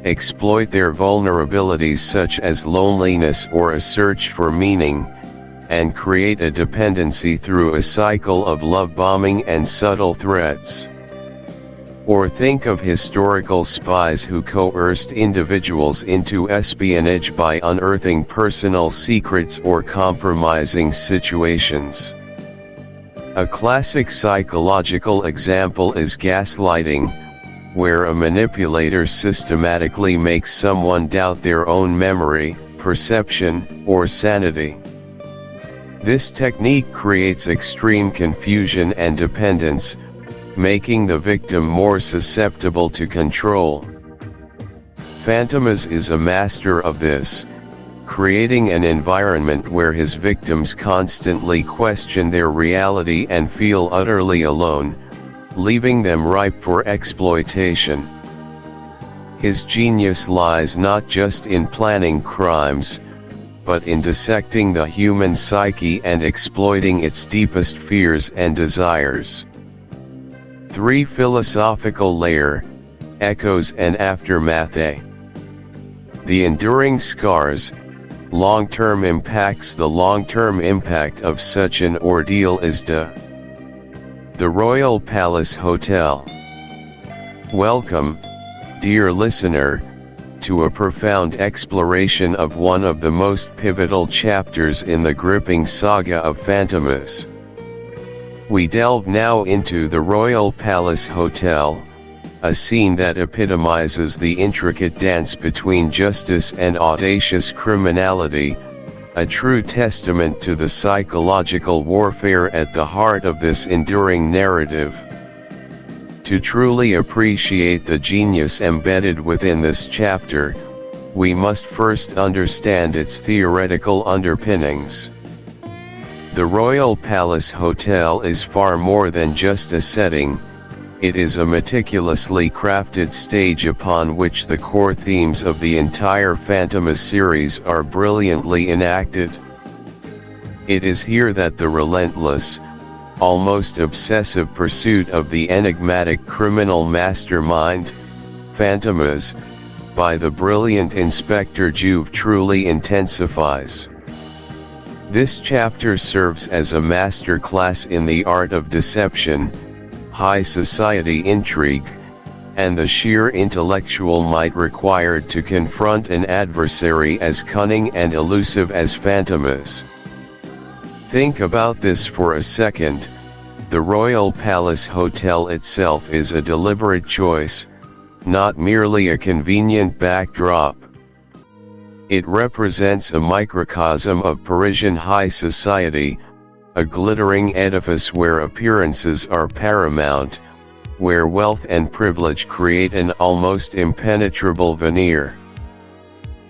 exploit their vulnerabilities such as loneliness or a search for meaning, and create a dependency through a cycle of love bombing and subtle threats. Or think of historical spies who coerced individuals into espionage by unearthing personal secrets or compromising situations. A classic psychological example is gaslighting, where a manipulator systematically makes someone doubt their own memory, perception, or sanity. This technique creates extreme confusion and dependence, making the victim more susceptible to control. Fantomas is a master of this, creating an environment where his victims constantly question their reality and feel utterly alone, leaving them ripe for exploitation. His genius lies not just in planning crimes, but in dissecting the human psyche and exploiting its deepest fears and desires. 3. Philosophical layer, echoes and aftermath. The enduring scars, long-term impacts. The long-term impact of such an ordeal is the Royal Palace Hotel. Welcome, dear listener, to a profound exploration of one of the most pivotal chapters in the gripping saga of Fantomas. We delve now into the Royal Palace Hotel, a scene that epitomizes the intricate dance between justice and audacious criminality, a true testament to the psychological warfare at the heart of this enduring narrative. To truly appreciate the genius embedded within this chapter, we must first understand its theoretical underpinnings. The Royal Palace Hotel is far more than just a setting. It is a meticulously crafted stage upon which the core themes of the entire Fantomas series are brilliantly enacted. It is here that the relentless, almost obsessive pursuit of the enigmatic criminal mastermind, Fantomas, by the brilliant Inspector Juve truly intensifies. This chapter serves as a masterclass in the art of deception, high society intrigue, and the sheer intellectual might required to confront an adversary as cunning and elusive as Fantomas. Think about this for a second. The Royal Palace Hotel itself is a deliberate choice, not merely a convenient backdrop. It represents a microcosm of Parisian high society, a glittering edifice where appearances are paramount, where wealth and privilege create an almost impenetrable veneer.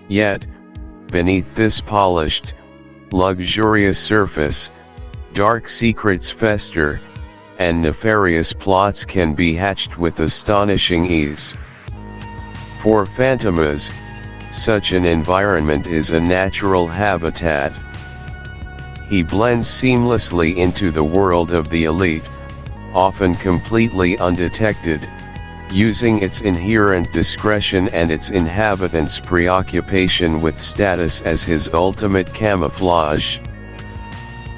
Yet, beneath this polished, luxurious surface, dark secrets fester, and nefarious plots can be hatched with astonishing ease. For Fantomas, such an environment is a natural habitat. He blends seamlessly into the world of the elite, often completely undetected, using its inherent discretion and its inhabitants' preoccupation with status as his ultimate camouflage.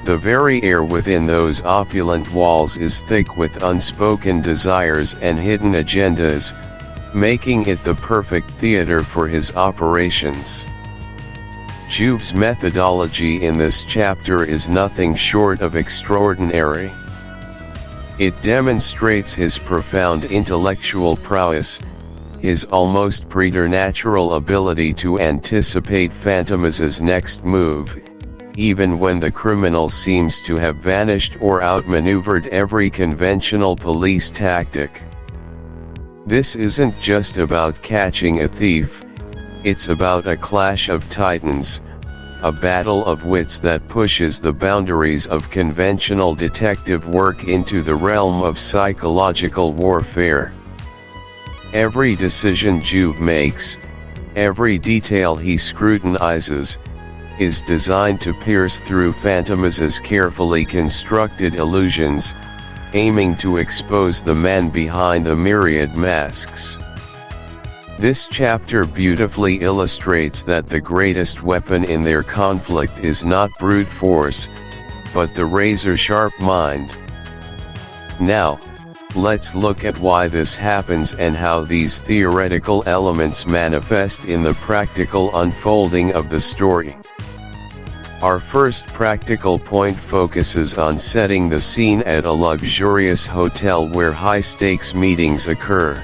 The very air within those opulent walls is thick with unspoken desires and hidden agendas, making it the perfect theater for his operations. Juve's methodology in this chapter is nothing short of extraordinary. It demonstrates his profound intellectual prowess, his almost preternatural ability to anticipate Fantomas' next move, even when the criminal seems to have vanished or outmaneuvered every conventional police tactic. This isn't just about catching a thief, it's about a clash of titans, a battle of wits that pushes the boundaries of conventional detective work into the realm of psychological warfare. Every decision Juve makes, every detail he scrutinizes, is designed to pierce through Fantomas' carefully constructed illusions, aiming to expose the man behind the myriad masks. This chapter beautifully illustrates that the greatest weapon in their conflict is not brute force, but the razor-sharp mind. Now, let's look at why this happens and how these theoretical elements manifest in the practical unfolding of the story. Our first practical point focuses on setting the scene at a luxurious hotel where high-stakes meetings occur.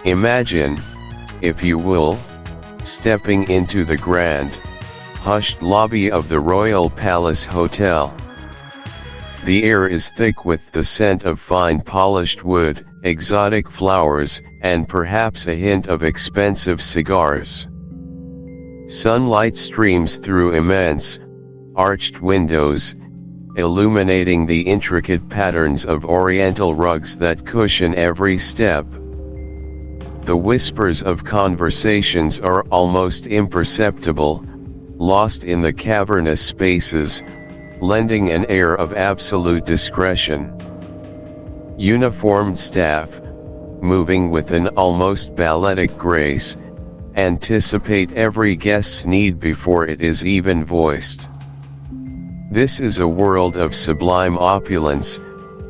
Imagine, if you will, stepping into the grand, hushed lobby of the Royal Palace Hotel. The air is thick with the scent of fine polished wood, exotic flowers, and perhaps a hint of expensive cigars. Sunlight streams through immense, arched windows, illuminating the intricate patterns of oriental rugs that cushion every step. The whispers of conversations are almost imperceptible, lost in the cavernous spaces, lending an air of absolute discretion. Uniformed staff, moving with an almost balletic grace, anticipate every guest's need before it is even voiced. This is a world of sublime opulence,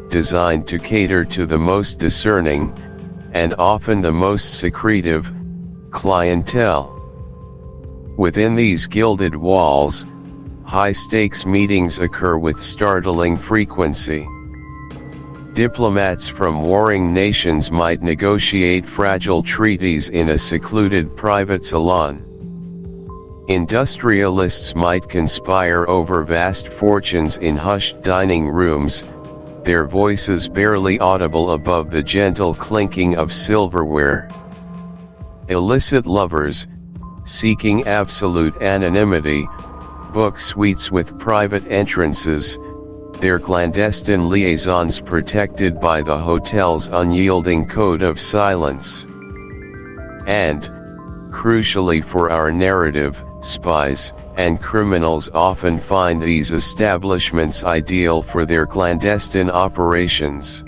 designed to cater to the most discerning, and often the most secretive, clientele. Within these gilded walls, high-stakes meetings occur with startling frequency. Diplomats from warring nations might negotiate fragile treaties in a secluded private salon. Industrialists might conspire over vast fortunes in hushed dining rooms, their voices barely audible above the gentle clinking of silverware. Illicit lovers, seeking absolute anonymity, book suites with private entrances, their clandestine liaisons protected by the hotel's unyielding code of silence. And, crucially for our narrative, spies and criminals often find these establishments ideal for their clandestine operations.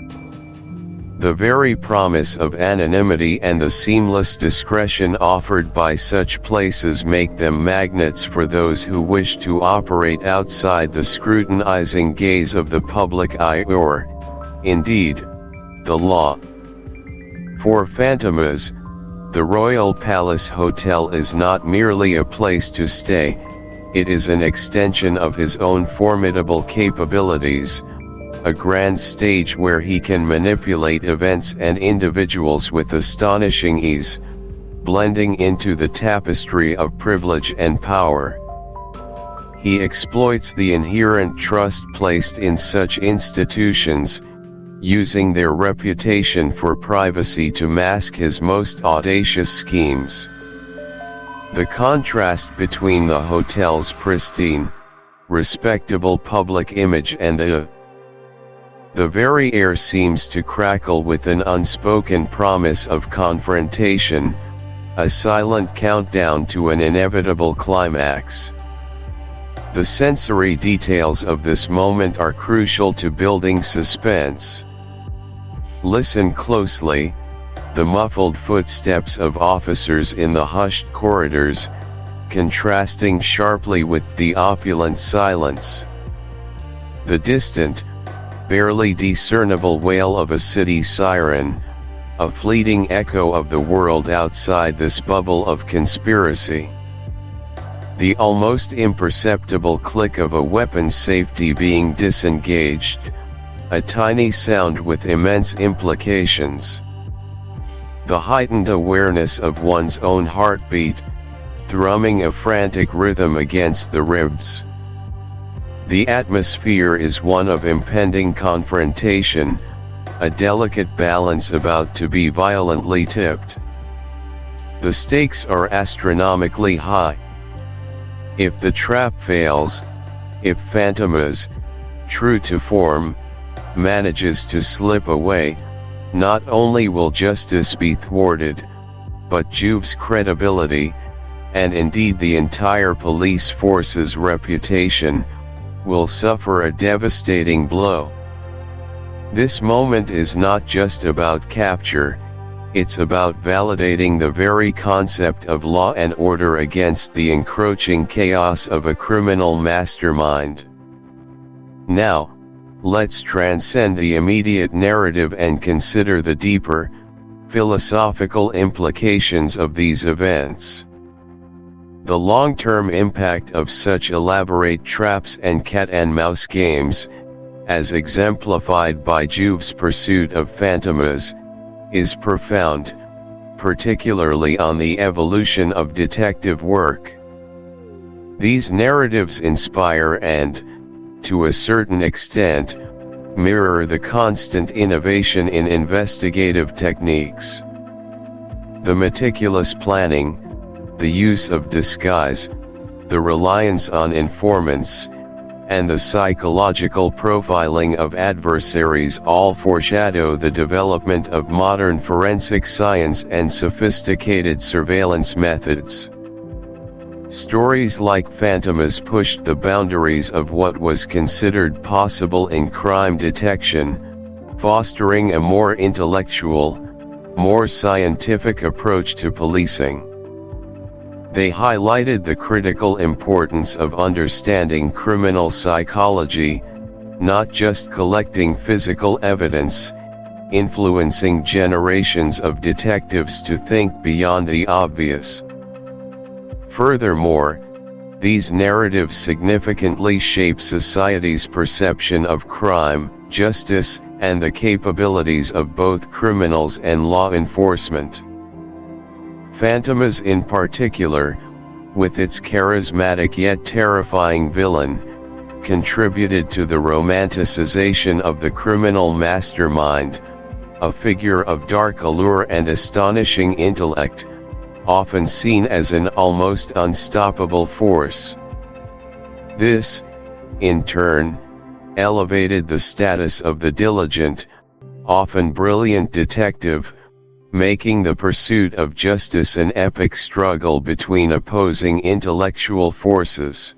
The very promise of anonymity and the seamless discretion offered by such places make them magnets for those who wish to operate outside the scrutinizing gaze of the public eye or, indeed, the law. For Fantomas, the Royal Palace Hotel is not merely a place to stay, it is an extension of his own formidable capabilities, a grand stage where he can manipulate events and individuals with astonishing ease, blending into the tapestry of privilege and power. He exploits the inherent trust placed in such institutions, using their reputation for privacy to mask his most audacious schemes. The contrast between the hotel's pristine, respectable public image and the very air seems to crackle with an unspoken promise of confrontation, a silent countdown to an inevitable climax. The sensory details of this moment are crucial to building suspense. Listen closely, the muffled footsteps of officers in the hushed corridors, contrasting sharply with the opulent silence. The distant, barely discernible wail of a city siren, a fleeting echo of the world outside this bubble of conspiracy. The almost imperceptible click of a weapon's safety being disengaged, a tiny sound with immense implications. The heightened awareness of one's own heartbeat, thrumming a frantic rhythm against the ribs. The atmosphere is one of impending confrontation, a delicate balance about to be violently tipped. The stakes are astronomically high. If the trap fails, if Fantomas, true to form, manages to slip away, not only will justice be thwarted, but Juve's credibility, and indeed the entire police force's reputation, will suffer a devastating blow. This moment is not just about capture, it's about validating the very concept of law and order against the encroaching chaos of a criminal mastermind. Now, let's transcend the immediate narrative and consider the deeper, philosophical implications of these events. The long-term impact of such elaborate traps and cat-and-mouse games, as exemplified by Juve's pursuit of Fantomas, is profound, particularly on the evolution of detective work. These narratives inspire and, to a certain extent, mirror the constant innovation in investigative techniques. The meticulous planning, the use of disguise, the reliance on informants, and the psychological profiling of adversaries all foreshadow the development of modern forensic science and sophisticated surveillance methods. Stories like Fantomas pushed the boundaries of what was considered possible in crime detection, fostering a more intellectual, more scientific approach to policing. They highlighted the critical importance of understanding criminal psychology, not just collecting physical evidence, influencing generations of detectives to think beyond the obvious. Furthermore, these narratives significantly shape society's perception of crime, justice, and the capabilities of both criminals and law enforcement. Fantomas in particular, with its charismatic yet terrifying villain, contributed to the romanticization of the criminal mastermind, a figure of dark allure and astonishing intellect, often seen as an almost unstoppable force. This, in turn, elevated the status of the diligent, often brilliant detective, making the pursuit of justice an epic struggle between opposing intellectual forces.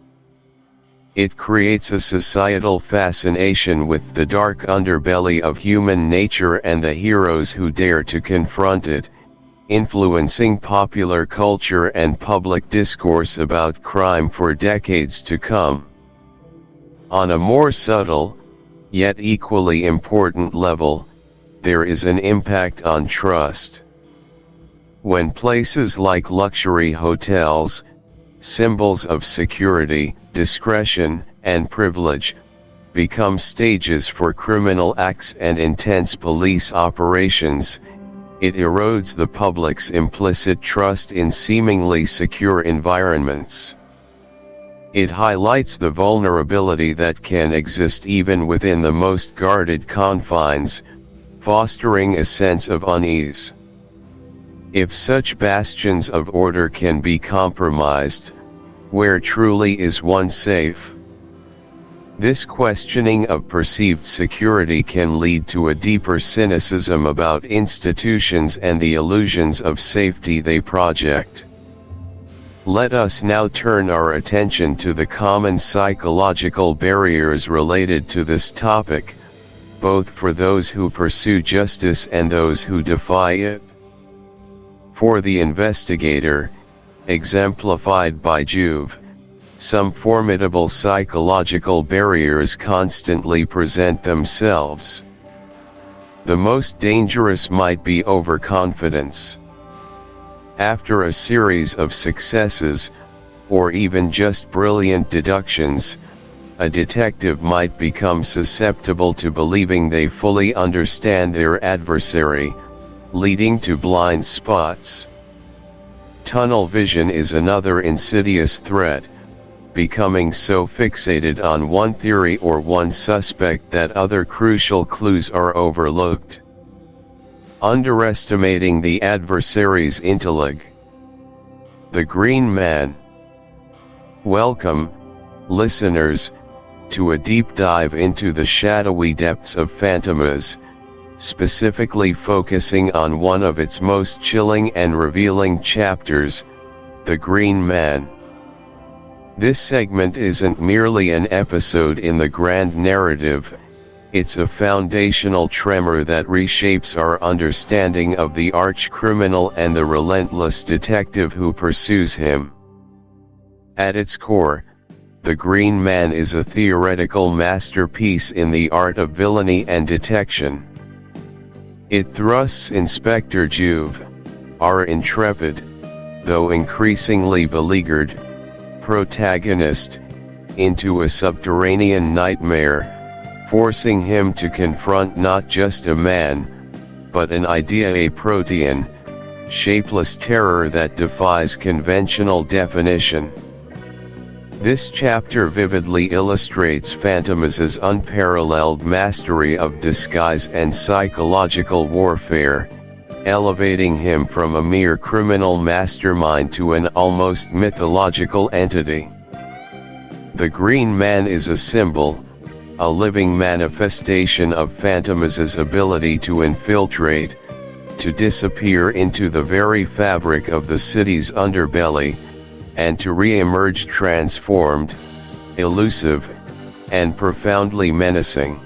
It creates a societal fascination with the dark underbelly of human nature and the heroes who dare to confront it, influencing popular culture and public discourse about crime for decades to come. On a more subtle, yet equally important level, there is an impact on trust. When places like luxury hotels, symbols of security, discretion, and privilege, become stages for criminal acts and intense police operations, it erodes the public's implicit trust in seemingly secure environments. It highlights the vulnerability that can exist even within the most guarded confines, fostering a sense of unease. If such bastions of order can be compromised, where truly is one safe? This questioning of perceived security can lead to a deeper cynicism about institutions and the illusions of safety they project. Let us now turn our attention to the common psychological barriers related to this topic, both for those who pursue justice and those who defy it. For the investigator, exemplified by Juve, some formidable psychological barriers constantly present themselves. The most dangerous might be overconfidence. After a series of successes, or even just brilliant deductions, a detective might become susceptible to believing they fully understand their adversary, leading to blind spots. Tunnel vision is another insidious threat, becoming so fixated on one theory or one suspect that other crucial clues are overlooked. Underestimating the adversary's intellect. The Green Man. Welcome, listeners, to a deep dive into the shadowy depths of Fantomas, specifically focusing on one of its most chilling and revealing chapters, The Green Man. This segment isn't merely an episode in the grand narrative, it's a foundational tremor that reshapes our understanding of the arch-criminal and the relentless detective who pursues him. At its core, The Green Man is a theoretical masterpiece in the art of villainy and detection. It thrusts Inspector Juve, our intrepid, though increasingly beleaguered, protagonist, into a subterranean nightmare, forcing him to confront not just a man, but an idea, a protean, shapeless terror that defies conventional definition. This chapter vividly illustrates Fantomas' unparalleled mastery of disguise and psychological warfare, elevating him from a mere criminal mastermind to an almost mythological entity. The Green Man is a symbol, a living manifestation of Fantomas' ability to infiltrate, to disappear into the very fabric of the city's underbelly, and to re-emerge transformed, elusive, and profoundly menacing.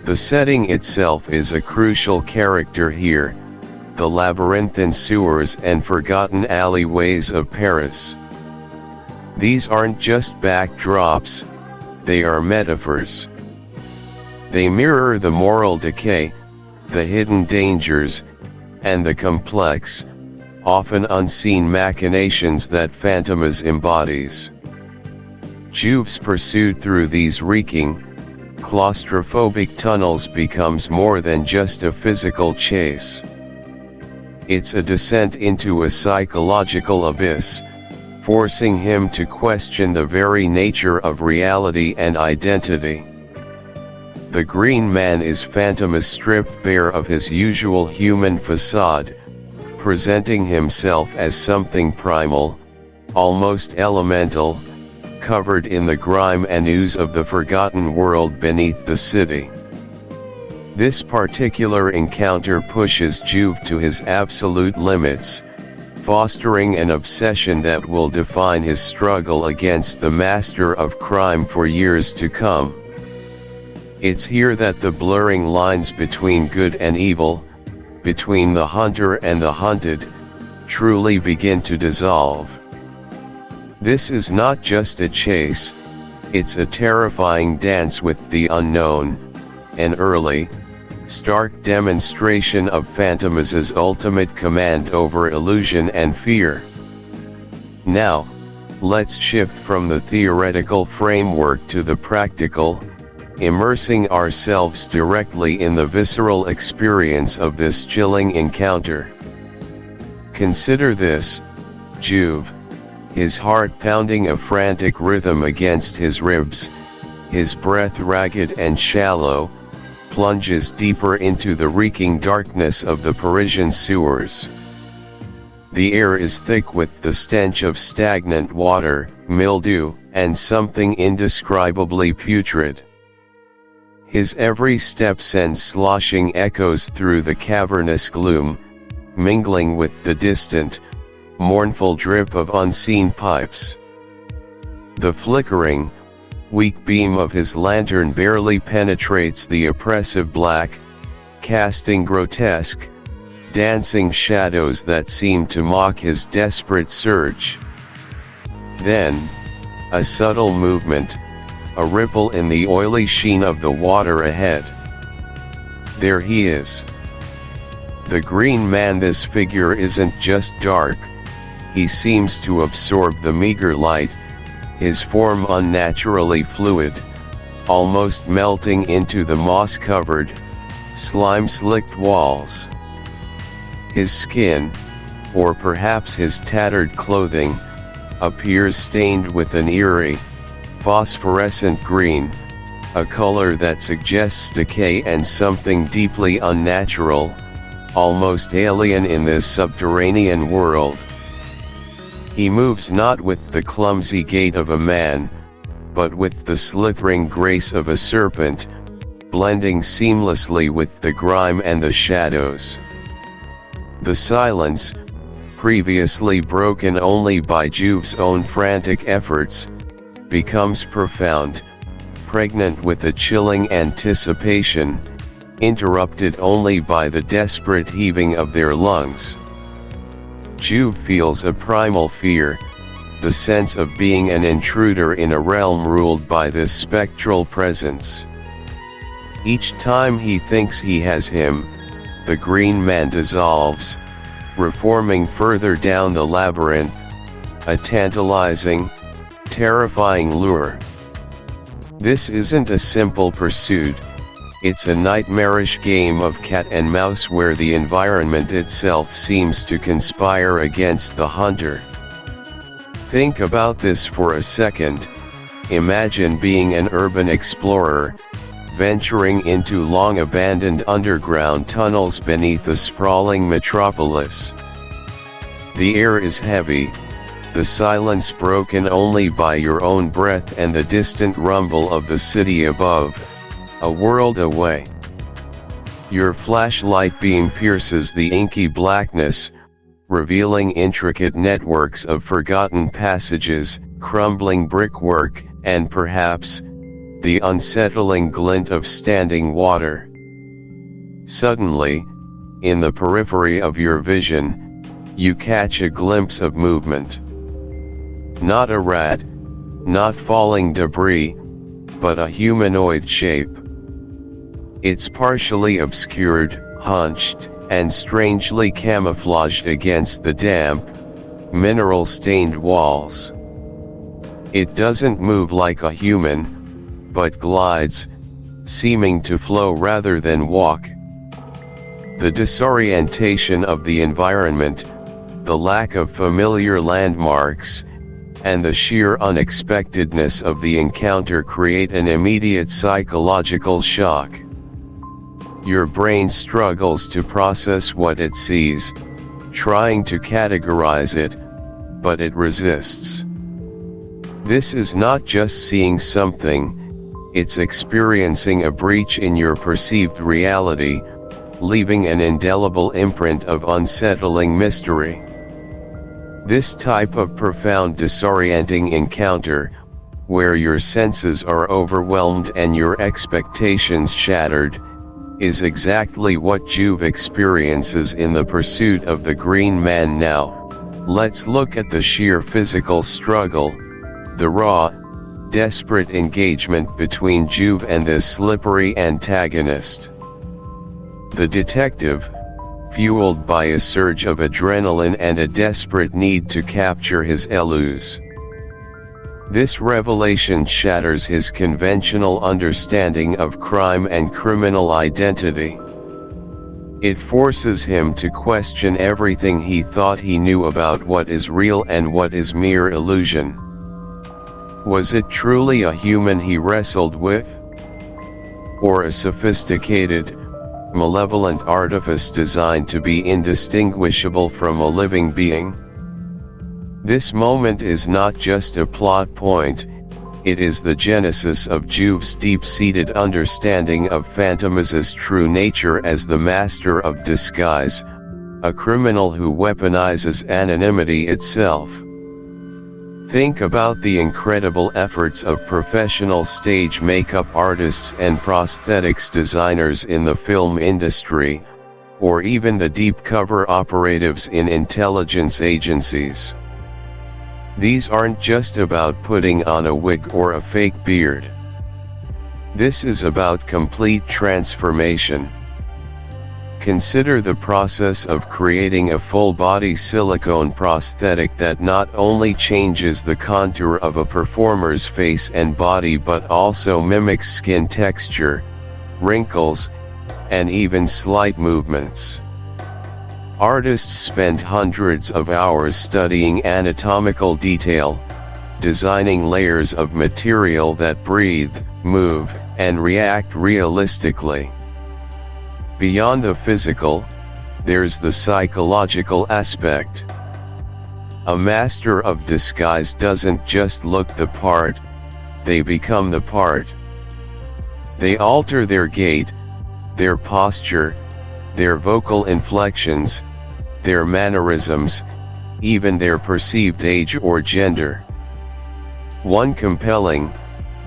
The setting itself is a crucial character here, the labyrinthine sewers and forgotten alleyways of Paris. These aren't just backdrops, they are metaphors. They mirror the moral decay, the hidden dangers, and the complex, often unseen machinations that Fantomas embodies. Juve's pursuit through these reeking, claustrophobic tunnels becomes more than just a physical chase. It's a descent into a psychological abyss, forcing him to question the very nature of reality and identity. The Green Man is Fantomas stripped bare of his usual human facade, presenting himself as something primal, almost elemental, covered in the grime and ooze of the forgotten world beneath the city. This particular encounter pushes Juve to his absolute limits, fostering an obsession that will define his struggle against the master of crime for years to come. It's here that the blurring lines between good and evil, between the hunter and the hunted, truly begin to dissolve. This is not just a chase, it's a terrifying dance with the unknown, an early, stark demonstration of Fantomas' ultimate command over illusion and fear. Now, let's shift from the theoretical framework to the practical, immersing ourselves directly in the visceral experience of this chilling encounter. Consider this: Juve, his heart pounding a frantic rhythm against his ribs, his breath ragged and shallow, plunges deeper into the reeking darkness of the Parisian sewers. The air is thick with the stench of stagnant water, mildew, and something indescribably putrid. His every step sends sloshing echoes through the cavernous gloom, mingling with the distant, mournful drip of unseen pipes. The flickering, weak beam of his lantern barely penetrates the oppressive black, casting grotesque, dancing shadows that seem to mock his desperate search. Then, a subtle movement, a ripple in the oily sheen of the water ahead. There he is. The Green Man. This figure isn't just dark, he seems to absorb the meager light, his form unnaturally fluid, almost melting into the moss-covered, slime-slicked walls. His skin, or perhaps his tattered clothing, appears stained with an eerie, phosphorescent green, a color that suggests decay and something deeply unnatural, almost alien in this subterranean world. He moves not with the clumsy gait of a man, but with the slithering grace of a serpent, blending seamlessly with the grime and the shadows. The silence, previously broken only by Juve's own frantic efforts, becomes profound, pregnant with a chilling anticipation, interrupted only by the desperate heaving of their lungs. Juve feels a primal fear, the sense of being an intruder in a realm ruled by this spectral presence. Each time he thinks he has him, the Green Man dissolves, reforming further down the labyrinth, a tantalizing, terrifying lure. This isn't a simple pursuit, it's a nightmarish game of cat and mouse where the environment itself seems to conspire against the hunter. Think about this for a second. Imagine being an urban explorer, venturing into long-abandoned underground tunnels beneath a sprawling metropolis. The air is heavy, the silence broken only by your own breath and the distant rumble of the city above, a world away. Your flashlight beam pierces the inky blackness, revealing intricate networks of forgotten passages, crumbling brickwork, and perhaps, the unsettling glint of standing water. Suddenly, in the periphery of your vision, you catch a glimpse of movement. Not a rat, not falling debris, but a humanoid shape. It's partially obscured, hunched, and strangely camouflaged against the damp, mineral-stained walls. It doesn't move like a human, but glides, seeming to flow rather than walk. The disorientation of the environment, the lack of familiar landmarks, and the sheer unexpectedness of the encounter create an immediate psychological shock. Your brain struggles to process what it sees, trying to categorize it, but it resists. This is not just seeing something, it's experiencing a breach in your perceived reality, leaving an indelible imprint of unsettling mystery. This type of profound disorienting encounter, where your senses are overwhelmed and your expectations shattered, is exactly what Juve experiences in the pursuit of the Green Man. Now, let's look at the sheer physical struggle, the raw, desperate engagement between Juve and this slippery antagonist. The detective, fueled by a surge of adrenaline and a desperate need to capture his elusive. This revelation shatters his conventional understanding of crime and criminal identity. It forces him to question everything he thought he knew about what is real and what is mere illusion. Was it truly a human he wrestled with? Or a sophisticated, malevolent artifice designed to be indistinguishable from a living being? This moment is not just a plot point, it is the genesis of Juve's deep-seated understanding of Fantomas' true nature as the master of disguise, a criminal who weaponizes anonymity itself. Think about the incredible efforts of professional stage makeup artists and prosthetics designers in the film industry, or even the deep cover operatives in intelligence agencies. These aren't just about putting on a wig or a fake beard. This is about complete transformation. Consider the process of creating a full-body silicone prosthetic that not only changes the contour of a performer's face and body but also mimics skin texture, wrinkles, and even slight movements. Artists spend hundreds of hours studying anatomical detail, designing layers of material that breathe, move, and react realistically. Beyond the physical, there's the psychological aspect. A master of disguise doesn't just look the part, they become the part. They alter their gait, their posture, their vocal inflections, their mannerisms, even their perceived age or gender. One compelling,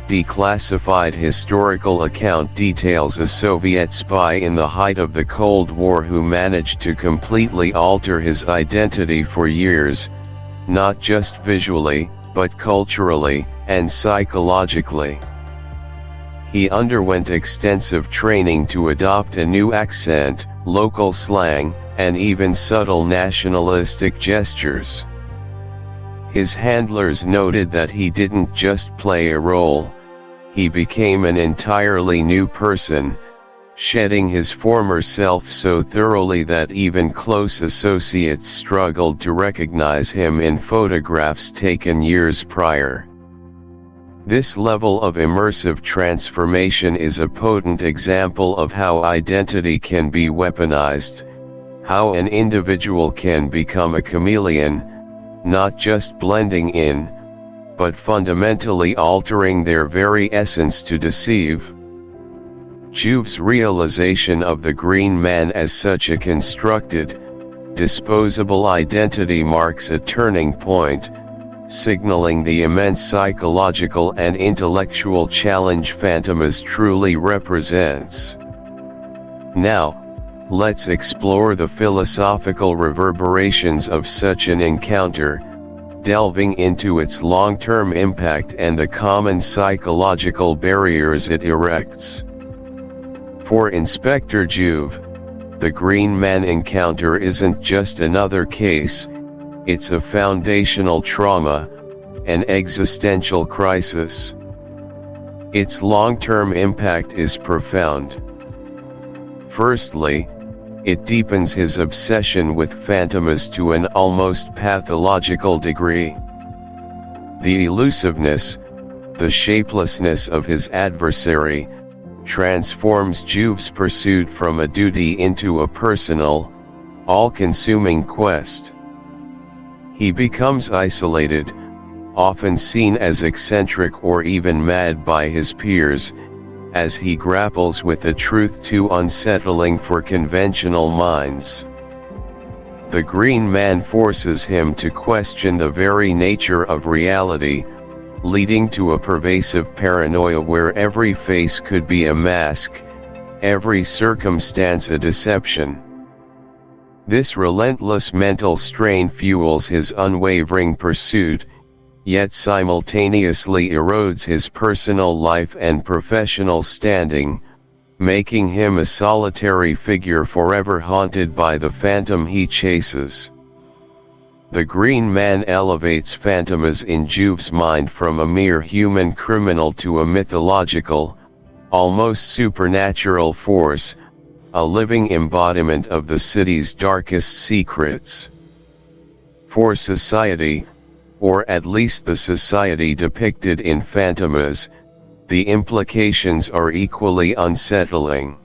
declassified historical account details a Soviet spy in the height of the Cold War who managed to completely alter his identity for years, not just visually, but culturally, and psychologically. He underwent extensive training to adopt a new accent, local slang, and even subtle nationalistic gestures. His handlers noted that he didn't just play a role, he became an entirely new person, shedding his former self so thoroughly that even close associates struggled to recognize him in photographs taken years prior. This level of immersive transformation is a potent example of how identity can be weaponized, how an individual can become a chameleon, not just blending in, but fundamentally altering their very essence to deceive. Juve's realization of the Green Man as such a constructed, disposable identity marks a turning point, signaling the immense psychological and intellectual challenge Fantomas truly represents. Now, let's explore the philosophical reverberations of such an encounter, delving into its long-term impact and the common psychological barriers it erects. For Inspector Juve, the Green Man encounter isn't just another case, it's a foundational trauma, an existential crisis. Its long-term impact is profound. Firstly, it deepens his obsession with Fantomas to an almost pathological degree. The elusiveness, the shapelessness of his adversary, transforms Juve's pursuit from a duty into a personal, all-consuming quest. He becomes isolated, often seen as eccentric or even mad by his peers, as he grapples with a truth too unsettling for conventional minds. The Green Man forces him to question the very nature of reality, leading to a pervasive paranoia where every face could be a mask, every circumstance a deception. This relentless mental strain fuels his unwavering pursuit, yet simultaneously erodes his personal life and professional standing, making him a solitary figure forever haunted by the phantom he chases. The Green Man elevates Fantomas in Juve's mind from a mere human criminal to a mythological, almost supernatural force, a living embodiment of the city's darkest secrets. For society, or at least the society depicted in Fantomas, the implications are equally unsettling.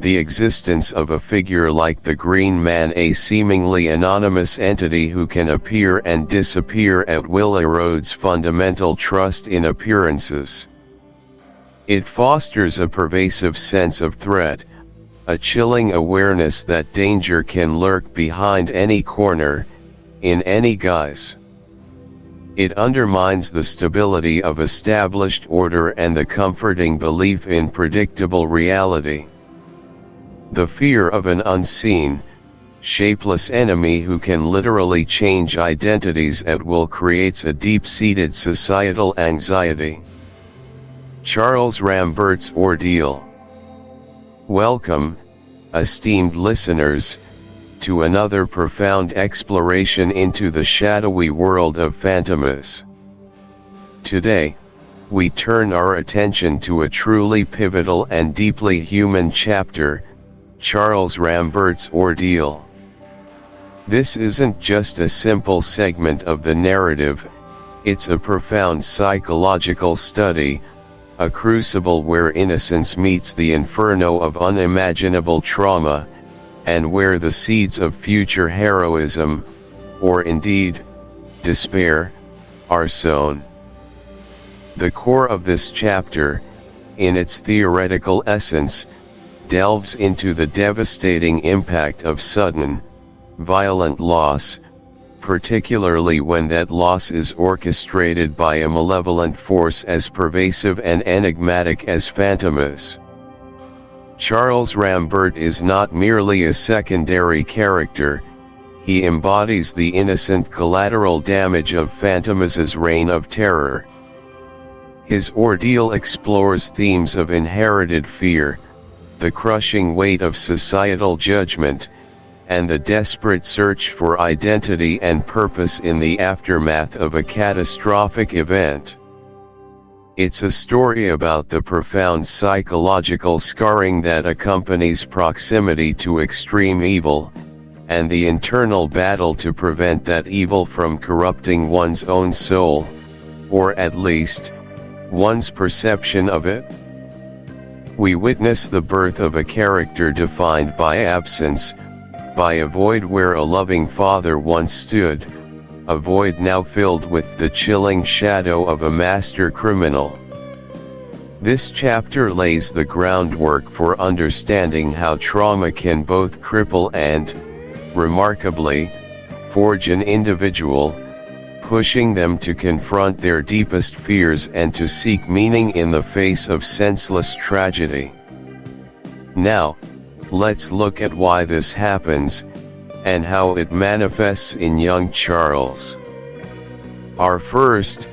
The existence of a figure like the Green Man, a seemingly anonymous entity who can appear and disappear at will, erodes fundamental trust in appearances. It fosters a pervasive sense of threat, a chilling awareness that danger can lurk behind any corner, in any guise. It undermines the stability of established order and the comforting belief in predictable reality. The fear of an unseen, shapeless enemy who can literally change identities at will creates a deep-seated societal anxiety. Charles Rambert's ordeal. Welcome, esteemed listeners, to another profound exploration into the shadowy world of Fantomas. Today, we turn our attention to a truly pivotal and deeply human chapter, Charles Rambert's ordeal. This isn't just a simple segment of the narrative, it's a profound psychological study, a crucible where innocence meets the inferno of unimaginable trauma, and where the seeds of future heroism, or indeed, despair, are sown. The core of this chapter, in its theoretical essence, delves into the devastating impact of sudden, violent loss, particularly when that loss is orchestrated by a malevolent force as pervasive and enigmatic as Fantomas. Charles Rambert is not merely a secondary character, he embodies the innocent collateral damage of Fantomas' reign of terror. His ordeal explores themes of inherited fear, the crushing weight of societal judgment, and the desperate search for identity and purpose in the aftermath of a catastrophic event. It's a story about the profound psychological scarring that accompanies proximity to extreme evil, and the internal battle to prevent that evil from corrupting one's own soul, or at least, one's perception of it. We witness the birth of a character defined by absence, by a void where a loving father once stood, a void now filled with the chilling shadow of a master criminal. This chapter lays the groundwork for understanding how trauma can both cripple and, remarkably, forge an individual, pushing them to confront their deepest fears and to seek meaning in the face of senseless tragedy. Now, let's look at why this happens, and how it manifests in young Charles. Our first,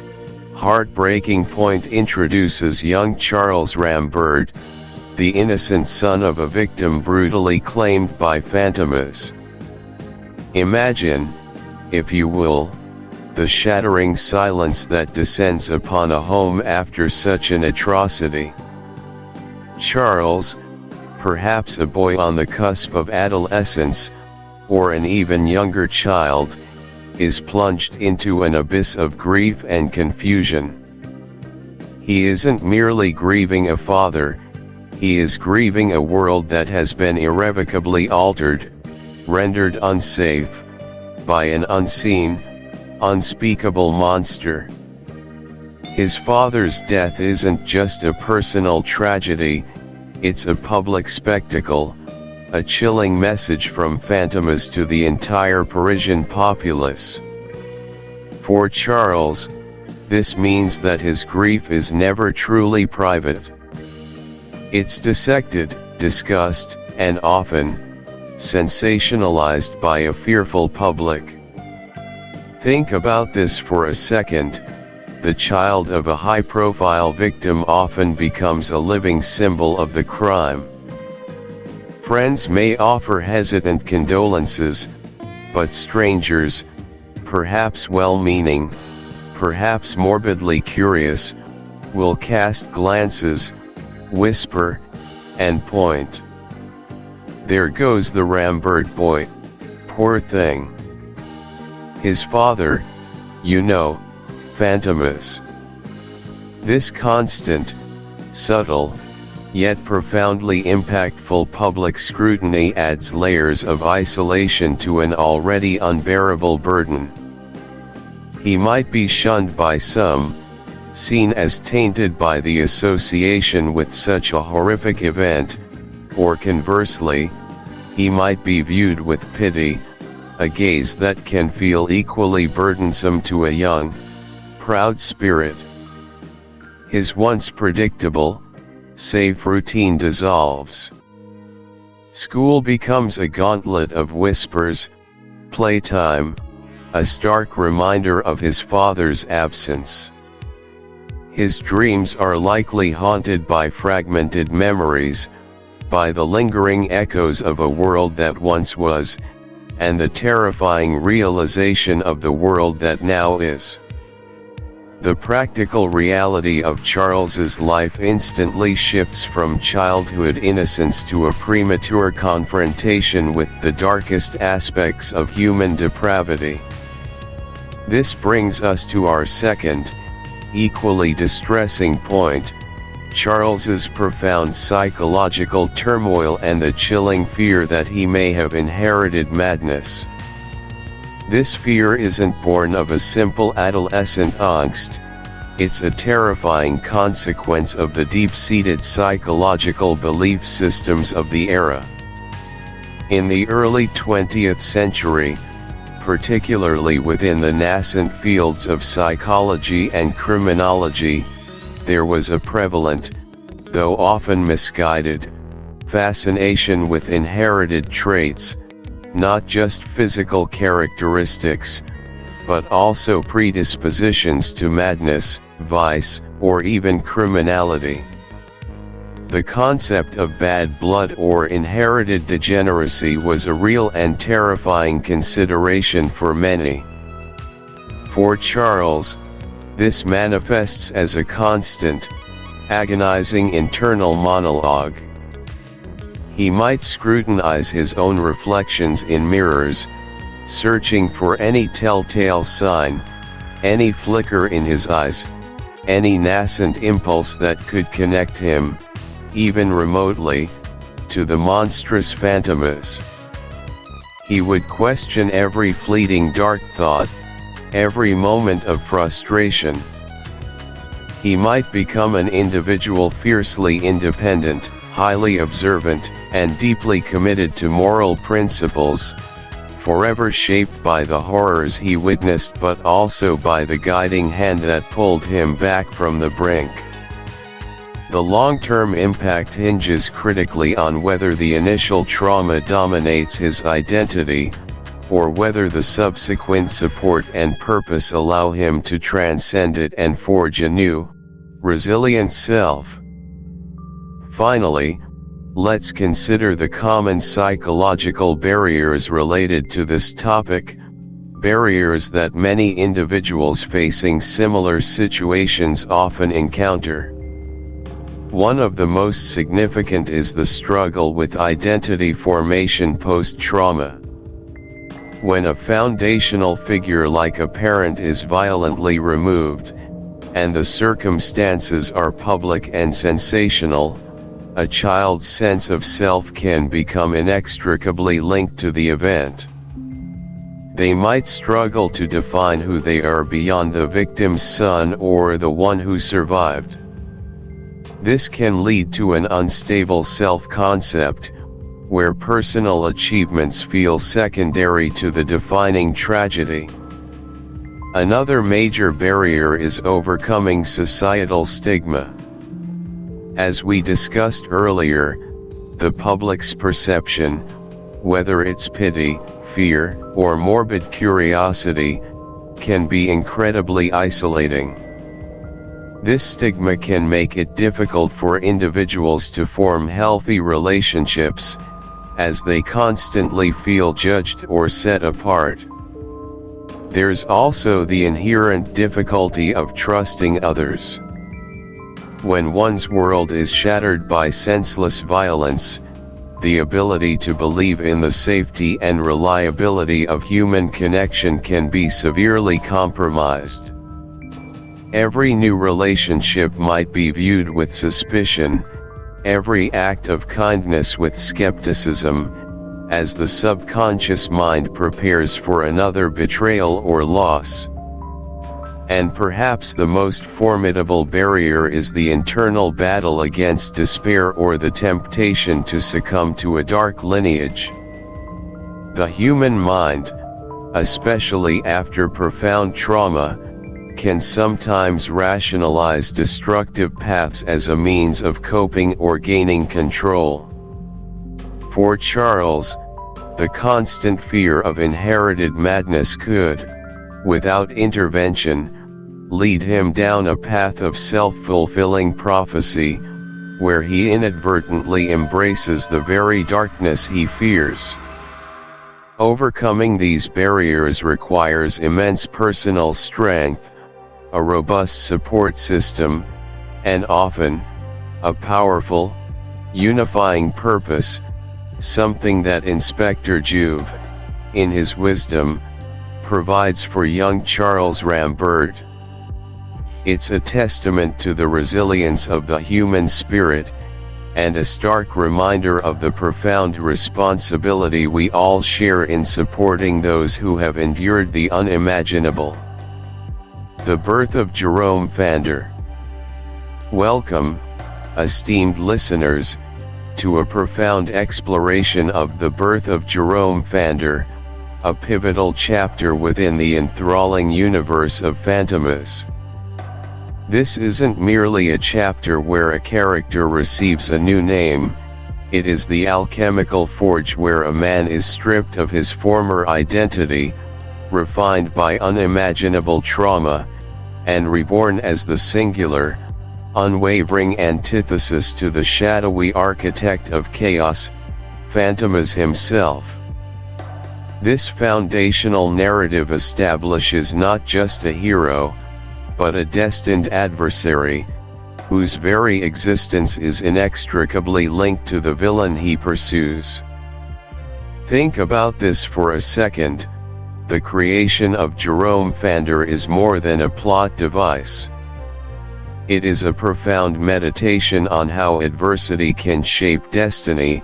heartbreaking point introduces young Charles Rambert, the innocent son of a victim brutally claimed by Fantomas. Imagine, if you will, the shattering silence that descends upon a home after such an atrocity. Charles, perhaps a boy on the cusp of adolescence, or an even younger child, is plunged into an abyss of grief and confusion. He isn't merely grieving a father, he is grieving a world that has been irrevocably altered, rendered unsafe, by an unseen, unspeakable monster. His father's death isn't just a personal tragedy, it's a public spectacle, a chilling message from Fantomas to the entire Parisian populace. For Charles, this means that his grief is never truly private. It's dissected, discussed, and often sensationalized by a fearful public. Think about this for a second. The child of a high-profile victim often becomes a living symbol of the crime. Friends may offer hesitant condolences, but strangers, perhaps well-meaning, perhaps morbidly curious, will cast glances, whisper, and point. There goes the Rambert boy, poor thing. His father, you know, Fantomas. This constant, subtle, yet profoundly impactful public scrutiny adds layers of isolation to an already unbearable burden. He might be shunned by some, seen as tainted by the association with such a horrific event, or conversely, he might be viewed with pity, a gaze that can feel equally burdensome to a young, proud spirit. His once predictable, safe routine dissolves. School becomes a gauntlet of whispers, playtime, a stark reminder of his father's absence. His dreams are likely haunted by fragmented memories, by the lingering echoes of a world that once was, and the terrifying realization of the world that now is. The practical reality of Charles's life instantly shifts from childhood innocence to a premature confrontation with the darkest aspects of human depravity. This brings us to our second, equally distressing point, Charles's profound psychological turmoil and the chilling fear that he may have inherited madness. This fear isn't born of a simple adolescent angst, it's a terrifying consequence of the deep-seated psychological belief systems of the era. In the early 20th century, particularly within the nascent fields of psychology and criminology, there was a prevalent, though often misguided, fascination with inherited traits, not just physical characteristics, but also predispositions to madness, vice, or even criminality. The concept of bad blood or inherited degeneracy was a real and terrifying consideration for many. For Charles, this manifests as a constant, agonizing internal monologue. He might scrutinize his own reflections in mirrors, searching for any telltale sign, any flicker in his eyes, any nascent impulse that could connect him, even remotely, to the monstrous Fantomas. He would question every fleeting dark thought, every moment of frustration. He might become an individual fiercely independent, highly observant, and deeply committed to moral principles, forever shaped by the horrors he witnessed but also by the guiding hand that pulled him back from the brink. The long-term impact hinges critically on whether the initial trauma dominates his identity, or whether the subsequent support and purpose allow him to transcend it and forge a new, resilient self. Finally, let's consider the common psychological barriers related to this topic, barriers that many individuals facing similar situations often encounter. One of the most significant is the struggle with identity formation post-trauma. When a foundational figure like a parent is violently removed, and the circumstances are public and sensational, a child's sense of self can become inextricably linked to the event. They might struggle to define who they are beyond the victim's son or the one who survived. This can lead to an unstable self-concept, where personal achievements feel secondary to the defining tragedy. Another major barrier is overcoming societal stigma. As we discussed earlier, the public's perception, whether it's pity, fear, or morbid curiosity, can be incredibly isolating. This stigma can make it difficult for individuals to form healthy relationships, as they constantly feel judged or set apart. There's also the inherent difficulty of trusting others. When one's world is shattered by senseless violence, the ability to believe in the safety and reliability of human connection can be severely compromised. Every new relationship might be viewed with suspicion, every act of kindness with skepticism, as the subconscious mind prepares for another betrayal or loss. And perhaps the most formidable barrier is the internal battle against despair or the temptation to succumb to a dark lineage. The human mind, especially after profound trauma, can sometimes rationalize destructive paths as a means of coping or gaining control. For Charles, the constant fear of inherited madness could, without intervention, lead him down a path of self-fulfilling prophecy, where he inadvertently embraces the very darkness he fears. Overcoming these barriers requires immense personal strength, a robust support system, and often, a powerful, unifying purpose, something that Inspector Juve, in his wisdom, provides for young Charles Rambert. It's a testament to the resilience of the human spirit, and a stark reminder of the profound responsibility we all share in supporting those who have endured the unimaginable. The birth of Jerome Fandor. Welcome, esteemed listeners, to a profound exploration of the birth of Jerome Fandor, a pivotal chapter within the enthralling universe of Fantomas. This isn't merely a chapter where a character receives a new name, it is the alchemical forge where a man is stripped of his former identity, refined by unimaginable trauma, and reborn as the singular, unwavering antithesis to the shadowy architect of chaos, Fantomas himself. This foundational narrative establishes not just a hero, but a destined adversary, whose very existence is inextricably linked to the villain he pursues. Think about this for a second. The creation of Jerome Fandor is more than a plot device. It is a profound meditation on how adversity can shape destiny,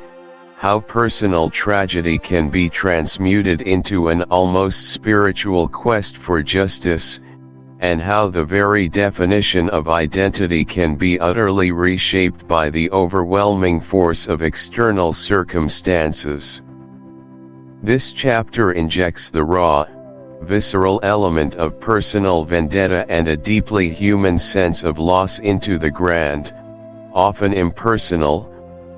how personal tragedy can be transmuted into an almost spiritual quest for justice, and how the very definition of identity can be utterly reshaped by the overwhelming force of external circumstances. This chapter injects the raw, visceral element of personal vendetta and a deeply human sense of loss into the grand, often impersonal,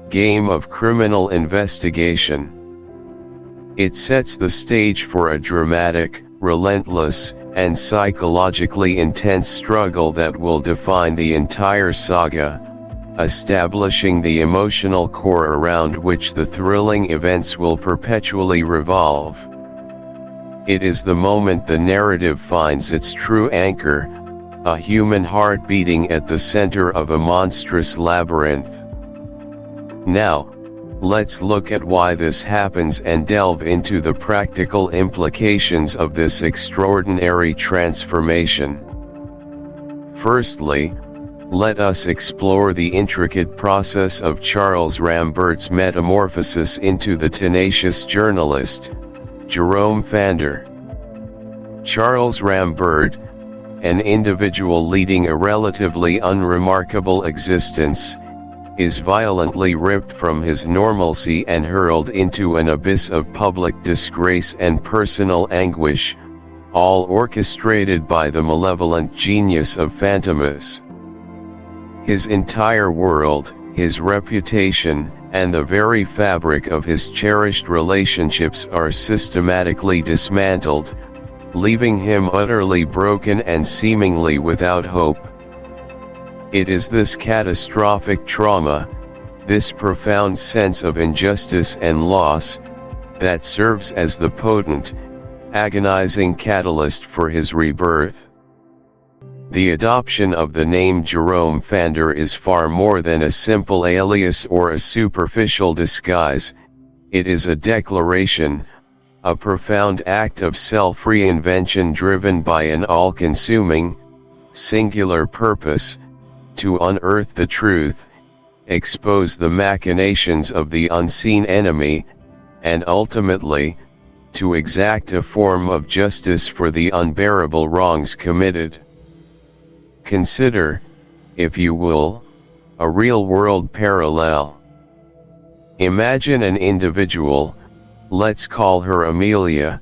game of criminal investigation. It sets the stage for a dramatic, relentless, and psychologically intense struggle that will define the entire saga, establishing the emotional core around which the thrilling events will perpetually revolve. It is the moment the narrative finds its true anchor, a human heart beating at the center of a monstrous labyrinth. Now, let's look at why this happens and delve into the practical implications of this extraordinary transformation. Firstly, let us explore the intricate process of Charles Rambert's metamorphosis into the tenacious journalist, Jerome Fandor. Charles Rambert, an individual leading a relatively unremarkable existence, is violently ripped from his normalcy and hurled into an abyss of public disgrace and personal anguish, all orchestrated by the malevolent genius of Fantomas. His entire world, his reputation, and the very fabric of his cherished relationships are systematically dismantled, leaving him utterly broken and seemingly without hope. It is this catastrophic trauma, this profound sense of injustice and loss, that serves as the potent, agonizing catalyst for his rebirth. The adoption of the name Jerome Fandor is far more than a simple alias or a superficial disguise. It is a declaration, a profound act of self-reinvention driven by an all-consuming, singular purpose, to unearth the truth, expose the machinations of the unseen enemy, and ultimately, to exact a form of justice for the unbearable wrongs committed. Consider, if you will, a real-world parallel. Imagine an individual, let's call her Amelia,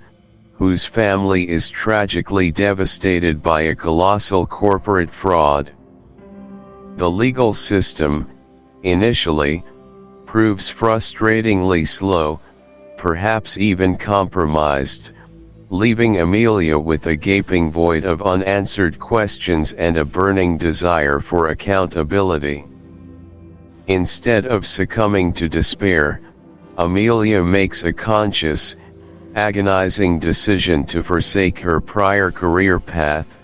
whose family is tragically devastated by a colossal corporate fraud. The legal system, initially, proves frustratingly slow, perhaps even compromised, leaving Amelia with a gaping void of unanswered questions and a burning desire for accountability. Instead of succumbing to despair, Amelia makes a conscious, agonizing decision to forsake her prior career path.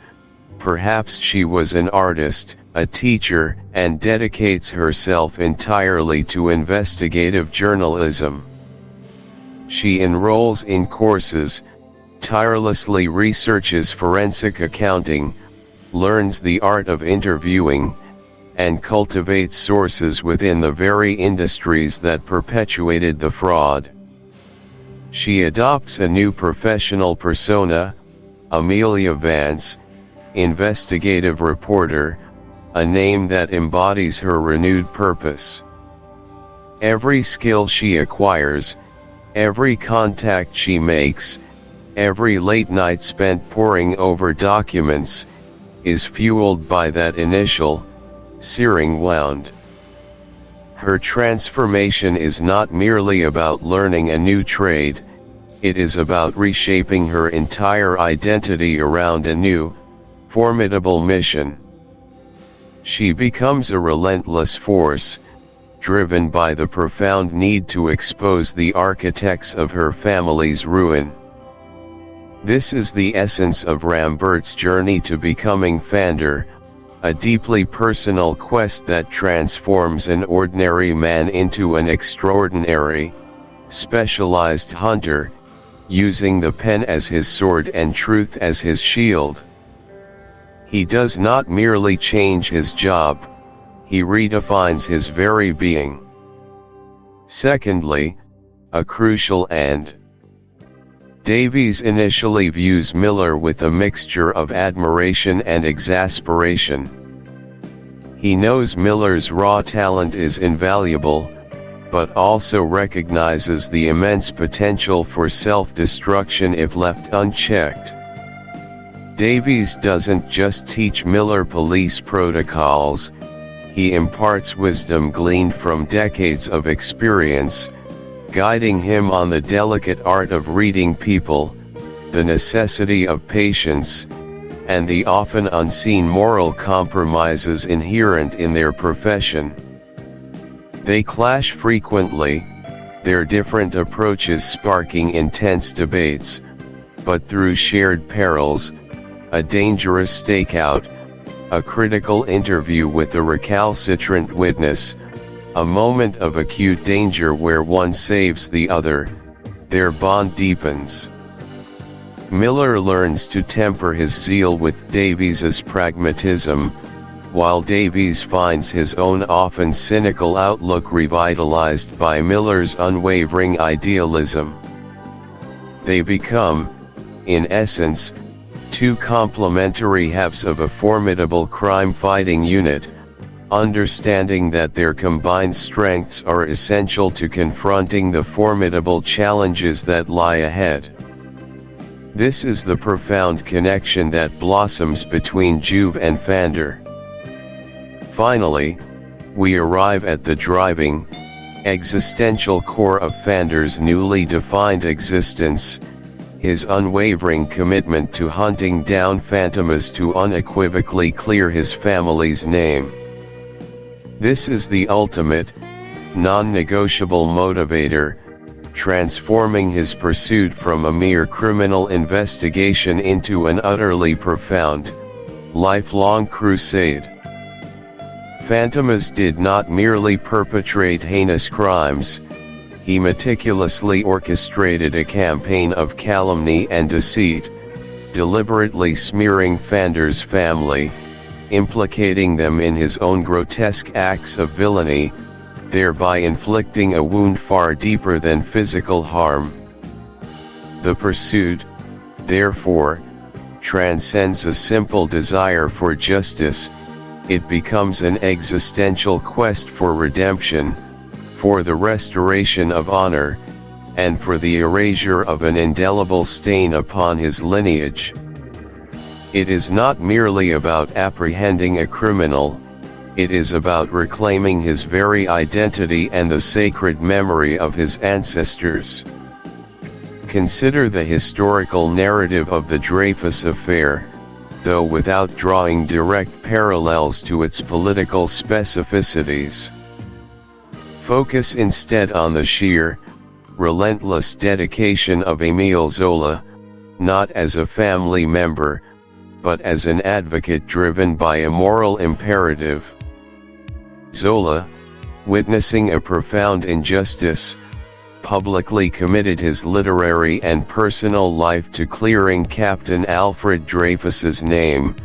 Perhaps she was an artist, a teacher, and dedicates herself entirely to investigative journalism. She enrolls in courses, tirelessly researches forensic accounting, learns the art of interviewing, and cultivates sources within the very industries that perpetuated the fraud. She adopts a new professional persona, Amelia Vance, investigative reporter, a name that embodies her renewed purpose. Every skill she acquires, every contact she makes, every late night spent poring over documents, is fueled by that initial, searing wound. Her transformation is not merely about learning a new trade, it is about reshaping her entire identity around a new, formidable mission. She becomes a relentless force, driven by the profound need to expose the architects of her family's ruin. This is the essence of Rambert's journey to becoming Fandor, a deeply personal quest that transforms an ordinary man into an extraordinary, specialized hunter, using the pen as his sword and truth as his shield. He does not merely change his job, he redefines his very being. Secondly, a crucial and. Davies initially views Miller with a mixture of admiration and exasperation. He knows Miller's raw talent is invaluable, but also recognizes the immense potential for self-destruction if left unchecked. Davies doesn't just teach Miller police protocols, he imparts wisdom gleaned from decades of experience, guiding him on the delicate art of reading people, the necessity of patience, and the often unseen moral compromises inherent in their profession. They clash frequently, their different approaches sparking intense debates, but through shared perils, a dangerous stakeout, a critical interview with a recalcitrant witness, a moment of acute danger where one saves the other, their bond deepens. Miller learns to temper his zeal with Davies's pragmatism, while Davies finds his own often cynical outlook revitalized by Miller's unwavering idealism. They become, in essence, two complementary halves of a formidable crime-fighting unit, understanding that their combined strengths are essential to confronting the formidable challenges that lie ahead. This is the profound connection that blossoms between Juve and Fandor. Finally, we arrive at the driving, existential core of Fandor's newly defined existence, his unwavering commitment to hunting down Fantomas to unequivocally clear his family's name. This is the ultimate, non-negotiable motivator, transforming his pursuit from a mere criminal investigation into an utterly profound, lifelong crusade. Fantomas did not merely perpetrate heinous crimes, he meticulously orchestrated a campaign of calumny and deceit, deliberately smearing Fandor's family, implicating them in his own grotesque acts of villainy, thereby inflicting a wound far deeper than physical harm. The pursuit, therefore, transcends a simple desire for justice, it becomes an existential quest for redemption, for the restoration of honor, and for the erasure of an indelible stain upon his lineage. It is not merely about apprehending a criminal, it is about reclaiming his very identity and the sacred memory of his ancestors. Consider the historical narrative of the Dreyfus affair, though without drawing direct parallels to its political specificities. Focus instead on the sheer, relentless dedication of Émile Zola, not as a family member, but as an advocate driven by a moral imperative. Zola, witnessing a profound injustice, publicly committed his literary and personal life to clearing Captain Alfred Dreyfus's name,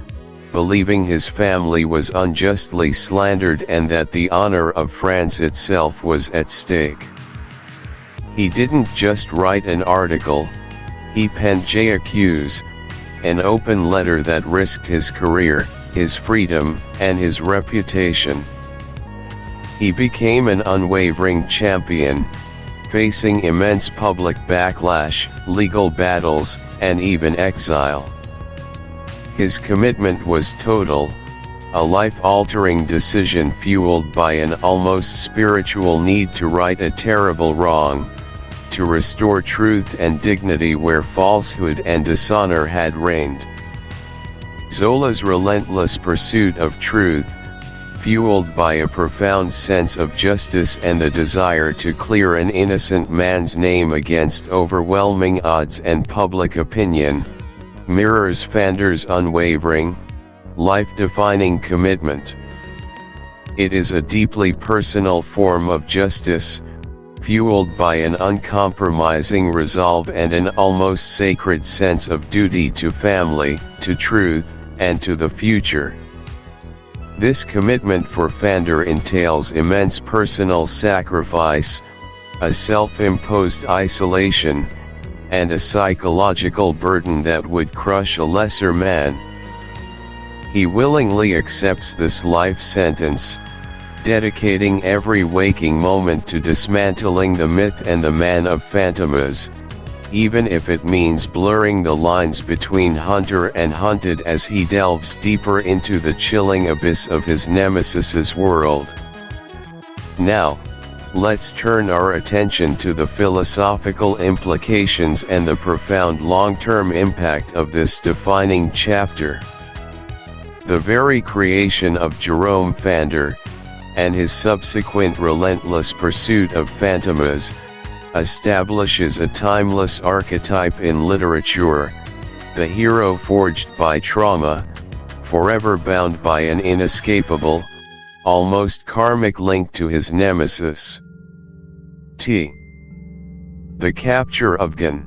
believing his family was unjustly slandered and that the honor of France itself was at stake. He didn't just write an article, he penned J'accuse, an open letter that risked his career, his freedom, and his reputation. He became an unwavering champion, facing immense public backlash, legal battles, and even exile. His commitment was total, a life-altering decision fueled by an almost spiritual need to right a terrible wrong, to restore truth and dignity where falsehood and dishonor had reigned. Zola's relentless pursuit of truth, fueled by a profound sense of justice and the desire to clear an innocent man's name against overwhelming odds and public opinion, mirrors Fandor's unwavering, life-defining commitment. It is a deeply personal form of justice, fueled by an uncompromising resolve and an almost sacred sense of duty to family, to truth, and to the future. This commitment for Fandor entails immense personal sacrifice, a self-imposed isolation, and a psychological burden that would crush a lesser man. He willingly accepts this life sentence, dedicating every waking moment to dismantling the myth and the man of Fantomas, even if it means blurring the lines between hunter and hunted as he delves deeper into the chilling abyss of his nemesis's world. Now, let's turn our attention to the philosophical implications and the profound long-term impact of this defining chapter. The very creation of Jerome Fandor, and his subsequent relentless pursuit of Fantomas, establishes a timeless archetype in literature, the hero forged by trauma, forever bound by an inescapable, almost karmic link to his nemesis. The capture of Gun.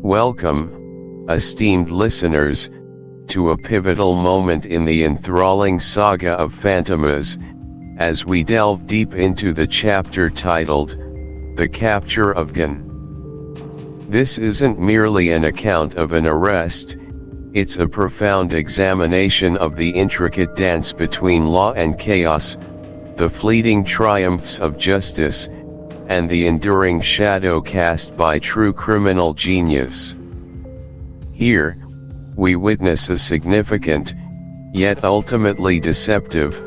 Welcome, esteemed listeners, to a pivotal moment in the enthralling saga of Fantomas, as we delve deep into the chapter titled, The Capture of Gun. This isn't merely an account of an arrest, it's a profound examination of the intricate dance between law and chaos, the fleeting triumphs of justice, and the enduring shadow cast by true criminal genius. Here, we witness a significant, yet ultimately deceptive,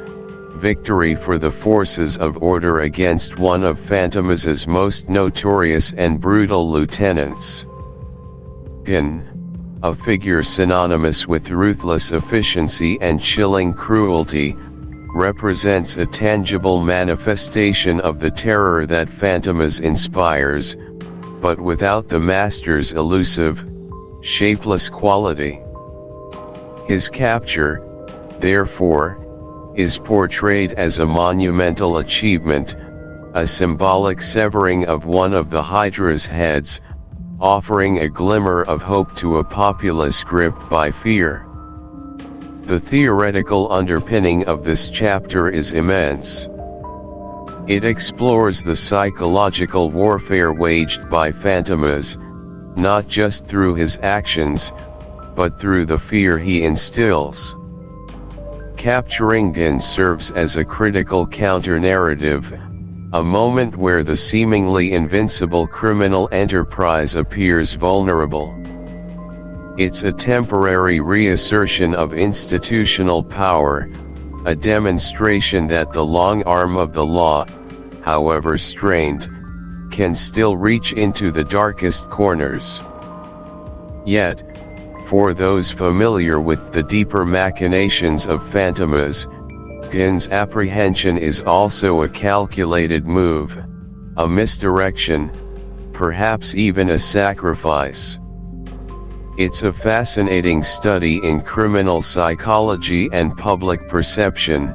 victory for the forces of order against one of Fantomas' most notorious and brutal lieutenants. Gun, a figure synonymous with ruthless efficiency and chilling cruelty, represents a tangible manifestation of the terror that Fantomas inspires, but without the master's elusive, shapeless quality. His capture, therefore, is portrayed as a monumental achievement, a symbolic severing of one of the Hydra's heads, offering a glimmer of hope to a populace gripped by fear. The theoretical underpinning of this chapter is immense. It explores the psychological warfare waged by Fantomas, not just through his actions, but through the fear he instills. Capturing Gun serves as a critical counter-narrative, a moment where the seemingly invincible criminal enterprise appears vulnerable. It's a temporary reassertion of institutional power, a demonstration that the long arm of the law, however strained, can still reach into the darkest corners. Yet, for those familiar with the deeper machinations of Fantomas, Gun's apprehension is also a calculated move, a misdirection, perhaps even a sacrifice. It's a fascinating study in criminal psychology and public perception,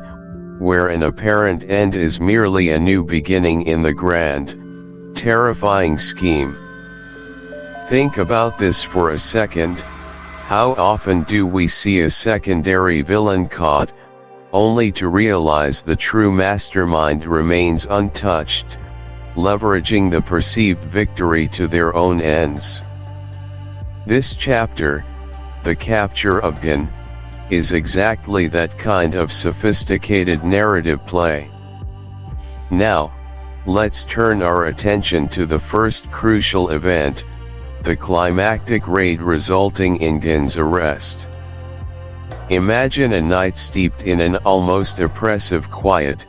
where an apparent end is merely a new beginning in the grand, terrifying scheme. Think about this for a second. How often do we see a secondary villain caught, only to realize the true mastermind remains untouched, leveraging the perceived victory to their own ends? This chapter, The Capture of Gun, is exactly that kind of sophisticated narrative play. Now, let's turn our attention to the first crucial event, the climactic raid resulting in Gun's arrest. Imagine a night steeped in an almost oppressive quiet,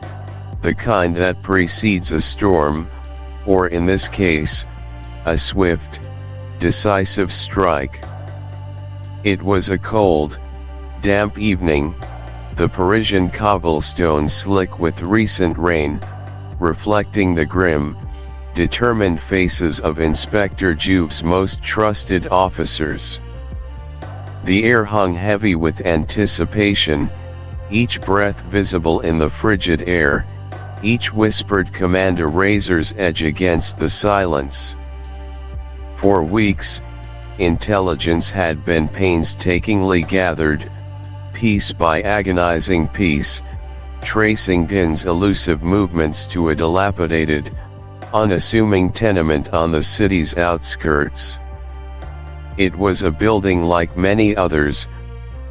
the kind that precedes a storm, or in this case, a swift, decisive strike. It was a cold, damp evening, the Parisian cobblestones slick with recent rain, reflecting the grim, determined faces of Inspector Juve's most trusted officers. The air hung heavy with anticipation, each breath visible in the frigid air, each whispered command a razor's edge against the silence. For weeks, intelligence had been painstakingly gathered, piece by agonizing piece, tracing Gun's elusive movements to a dilapidated, unassuming tenement on the city's outskirts. It was a building like many others,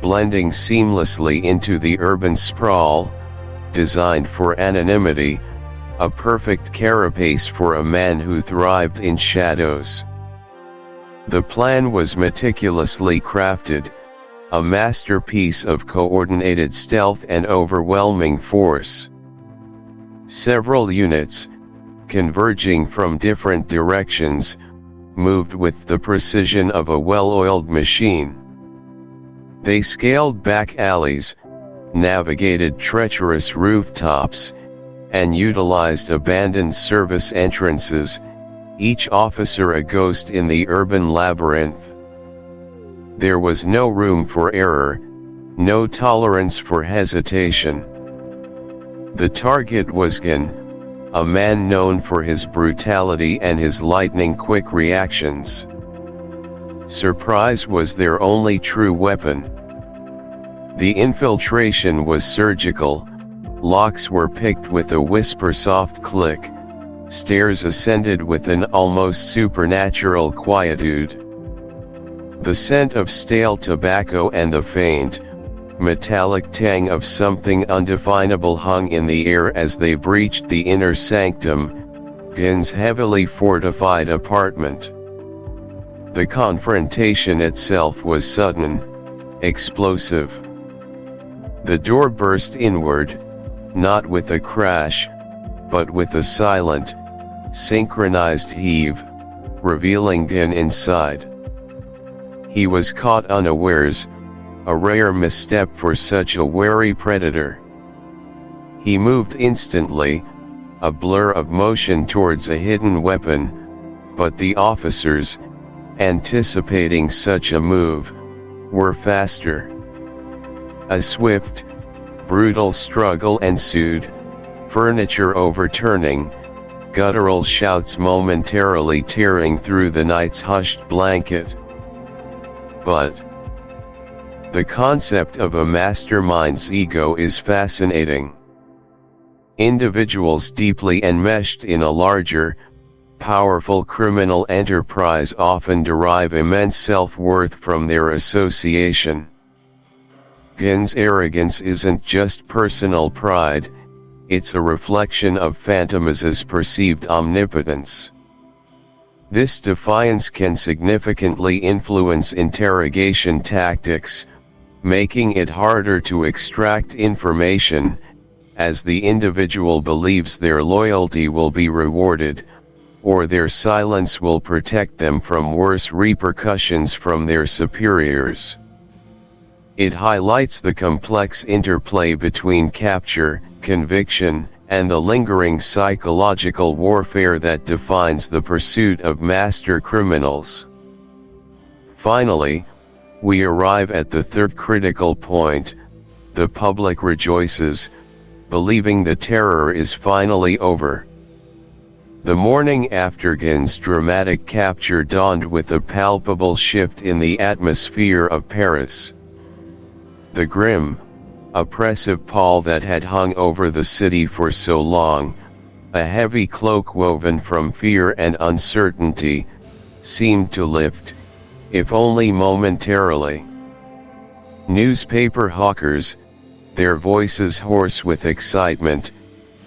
blending seamlessly into the urban sprawl, designed for anonymity, a perfect carapace for a man who thrived in shadows. The plan was meticulously crafted, a masterpiece of coordinated stealth and overwhelming force. Several units, converging from different directions, moved with the precision of a well-oiled machine. They scaled back alleys, navigated treacherous rooftops, and utilized abandoned service entrances, each officer a ghost in the urban labyrinth. There was no room for error, no tolerance for hesitation. The target was Gin, a man known for his brutality and his lightning-quick reactions. Surprise was their only true weapon. The infiltration was surgical, locks were picked with a whisper-soft click, stairs ascended with an almost supernatural quietude. The scent of stale tobacco and the faint, metallic tang of something undefinable hung in the air as they breached the inner sanctum, Gin's heavily fortified apartment. The confrontation itself was sudden, explosive. The door burst inward, not with a crash, but with a silent, synchronized heave, revealing Gin inside. He was caught unawares, a rare misstep for such a wary predator. He moved instantly, a blur of motion towards a hidden weapon, but the officers, anticipating such a move, were faster. A swift, brutal struggle ensued, furniture overturning, guttural shouts momentarily tearing through the night's hushed blanket. But the concept of a mastermind's ego is fascinating. Individuals deeply enmeshed in a larger, powerful criminal enterprise often derive immense self-worth from their association. Gin's arrogance isn't just personal pride, it's a reflection of Fantomas' perceived omnipotence. This defiance can significantly influence interrogation tactics, making it harder to extract information, as the individual believes their loyalty will be rewarded, or their silence will protect them from worse repercussions from their superiors. It highlights the complex interplay between capture, conviction, and the lingering psychological warfare that defines the pursuit of master criminals. Finally, we arrive at the third critical point. The public rejoices, believing the terror is finally over. The morning after Gin's dramatic capture dawned with a palpable shift in the atmosphere of Paris. The grim, oppressive pall that had hung over the city for so long, a heavy cloak woven from fear and uncertainty, seemed to lift, if only momentarily. Newspaper hawkers, their voices hoarse with excitement,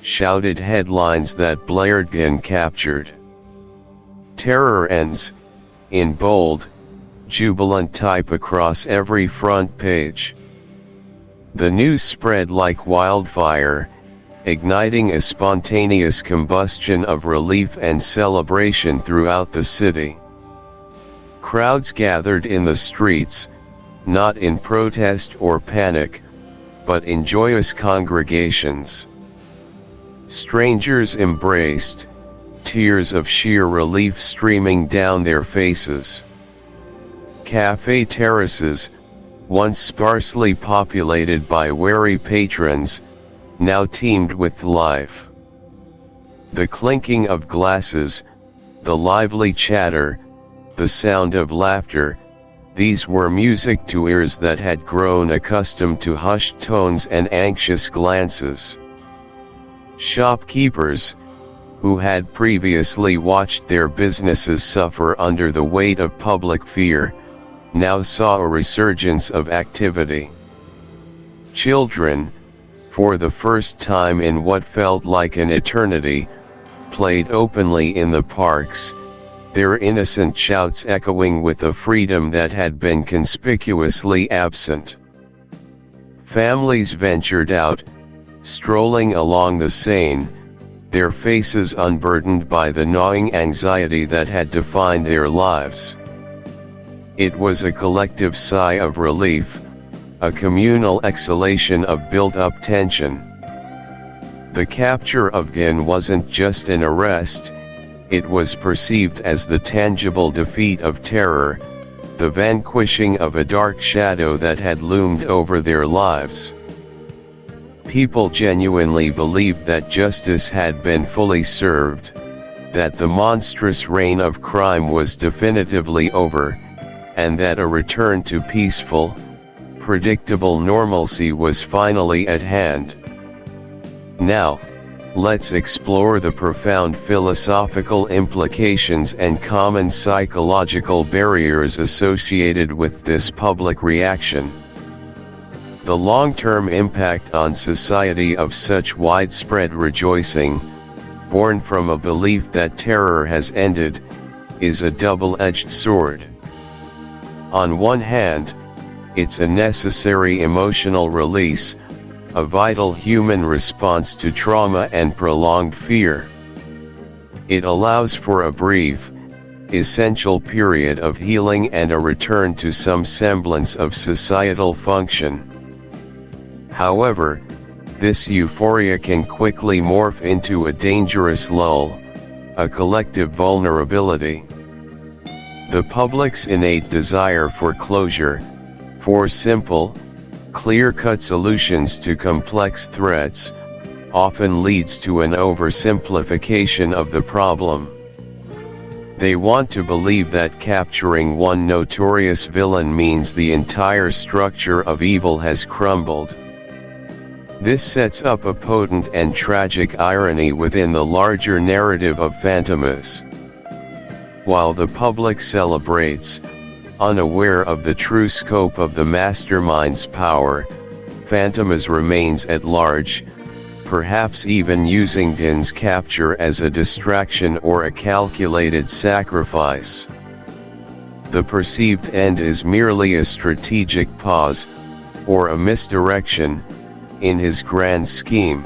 shouted headlines that blared Gin captured. Terror ends, in bold, jubilant type across every front page. The news spread like wildfire, igniting a spontaneous combustion of relief and celebration throughout the city. Crowds gathered in the streets, not in protest or panic, but in joyous congregations. Strangers embraced, tears of sheer relief streaming down their faces. Café terraces, once sparsely populated by wary patrons, now teemed with life. The clinking of glasses, the lively chatter, the sound of laughter, these were music to ears that had grown accustomed to hushed tones and anxious glances. Shopkeepers, who had previously watched their businesses suffer under the weight of public fear, now saw a resurgence of activity. Children, for the first time in what felt like an eternity, played openly in the parks, their innocent shouts echoing with a freedom that had been conspicuously absent. Families ventured out, strolling along the Seine, their faces unburdened by the gnawing anxiety that had defined their lives. It was a collective sigh of relief, a communal exhalation of built-up tension. The capture of Gin wasn't just an arrest, it was perceived as the tangible defeat of terror, the vanquishing of a dark shadow that had loomed over their lives. People genuinely believed that justice had been fully served, that the monstrous reign of crime was definitively over, and that a return to peaceful, predictable normalcy was finally at hand. Now, let's explore the profound philosophical implications and common psychological barriers associated with this public reaction. The long-term impact on society of such widespread rejoicing, born from a belief that terror has ended, is a double-edged sword. On one hand, it's a necessary emotional release, a vital human response to trauma and prolonged fear. It allows for a brief, essential period of healing and a return to some semblance of societal function. However, this euphoria can quickly morph into a dangerous lull, a collective vulnerability. The public's innate desire for closure, for simple, clear-cut solutions to complex threats, often leads to an oversimplification of the problem. They want to believe that capturing one notorious villain means the entire structure of evil has crumbled. This sets up a potent and tragic irony within the larger narrative of Fantomas. While the public celebrates, unaware of the true scope of the mastermind's power, Fantomas remains at large, perhaps even using Gin's capture as a distraction or a calculated sacrifice. The perceived end is merely a strategic pause, or a misdirection, in his grand scheme.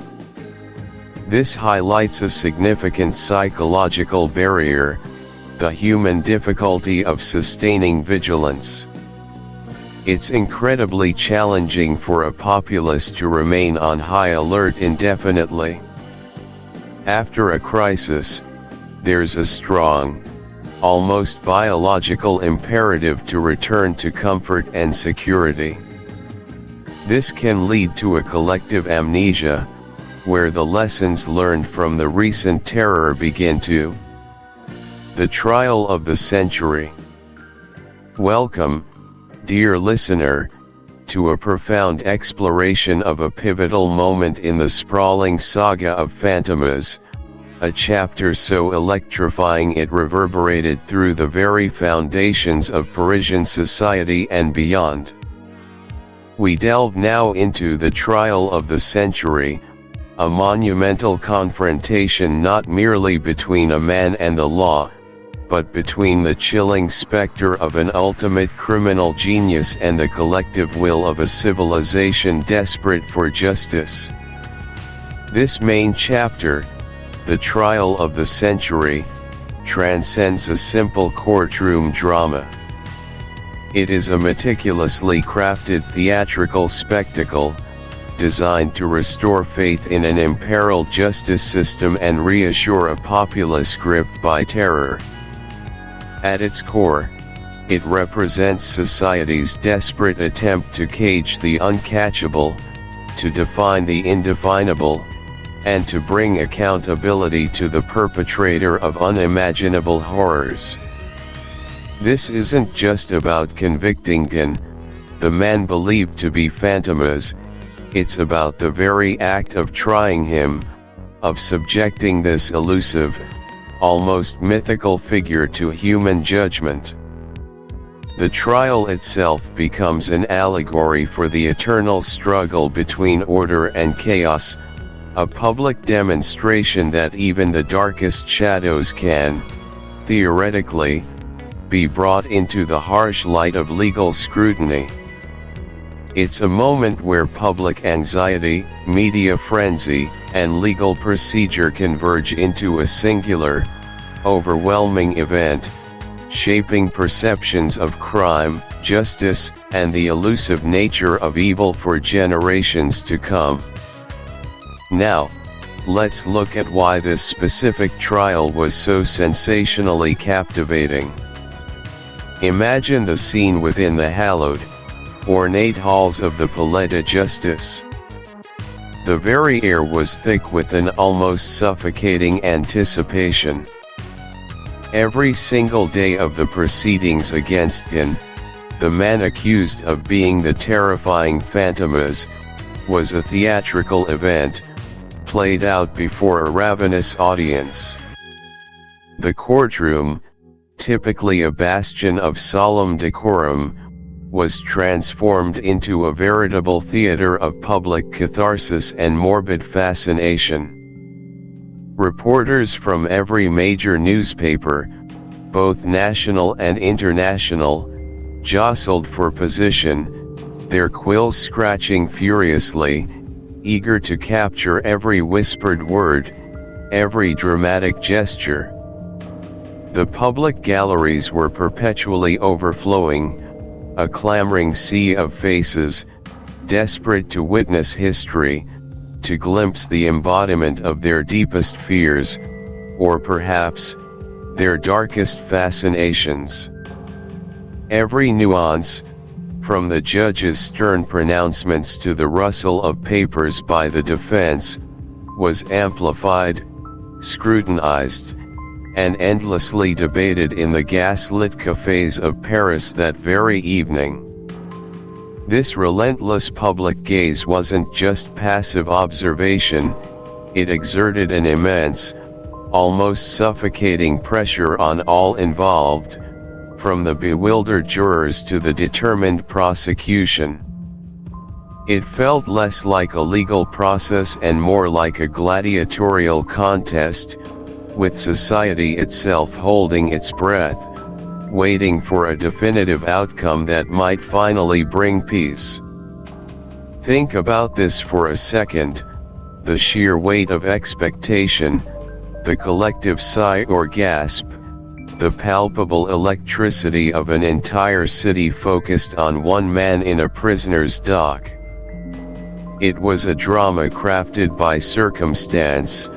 This highlights a significant psychological barrier, the human difficulty of sustaining vigilance. It's incredibly challenging for a populace to remain on high alert indefinitely. After a crisis, there's a strong, almost biological imperative to return to comfort and security. This can lead to a collective amnesia, where the lessons learned from the recent terror begin to. The trial of the century. Welcome, dear listener, to a profound exploration of a pivotal moment in the sprawling saga of Fantomas, a chapter so electrifying it reverberated through the very foundations of Parisian society and beyond. We delve now into the trial of the century, a monumental confrontation not merely between a man and the law, but between the chilling specter of an ultimate criminal genius and the collective will of a civilization desperate for justice. This main chapter, the trial of the century, transcends a simple courtroom drama. It is a meticulously crafted theatrical spectacle, designed to restore faith in an imperiled justice system and reassure a populace gripped by terror. At its core, it represents society's desperate attempt to cage the uncatchable, to define the indefinable, and to bring accountability to the perpetrator of unimaginable horrors. This isn't just about convicting Gin, the man believed to be Fantomas, it's about the very act of trying him, of subjecting this elusive, almost mythical figure to human judgment. The trial itself becomes an allegory for the eternal struggle between order and chaos, a public demonstration that even the darkest shadows can, theoretically, be brought into the harsh light of legal scrutiny. It's a moment where public anxiety, media frenzy, and legal procedure converge into a singular, overwhelming event, shaping perceptions of crime, justice, and the elusive nature of evil for generations to come. Now, let's look at why this specific trial was so sensationally captivating. Imagine the scene within the hallowed, ornate halls of the Palais de Justice. The very air was thick with an almost suffocating anticipation. Every single day of the proceedings against him, the man accused of being the terrifying Fantomas, was a theatrical event, played out before a ravenous audience. The courtroom, typically a bastion of solemn decorum, was transformed into a veritable theater of public catharsis and morbid fascination. Reporters from every major newspaper, both national and international, jostled for position, their quills scratching furiously, eager to capture every whispered word, every dramatic gesture. The public galleries were perpetually overflowing, a clamoring sea of faces, desperate to witness history, to glimpse the embodiment of their deepest fears, or perhaps, their darkest fascinations. Every nuance, from the judge's stern pronouncements to the rustle of papers by the defense, was amplified, scrutinized, and endlessly debated in the gas-lit cafes of Paris that very evening. This relentless public gaze wasn't just passive observation, it exerted an immense, almost suffocating pressure on all involved, from the bewildered jurors to the determined prosecution. It felt less like a legal process and more like a gladiatorial contest, with society itself holding its breath, waiting for a definitive outcome that might finally bring peace. Think about this for a second: the sheer weight of expectation, the collective sigh or gasp, the palpable electricity of an entire city focused on one man in a prisoner's dock. It was a drama crafted by circumstance,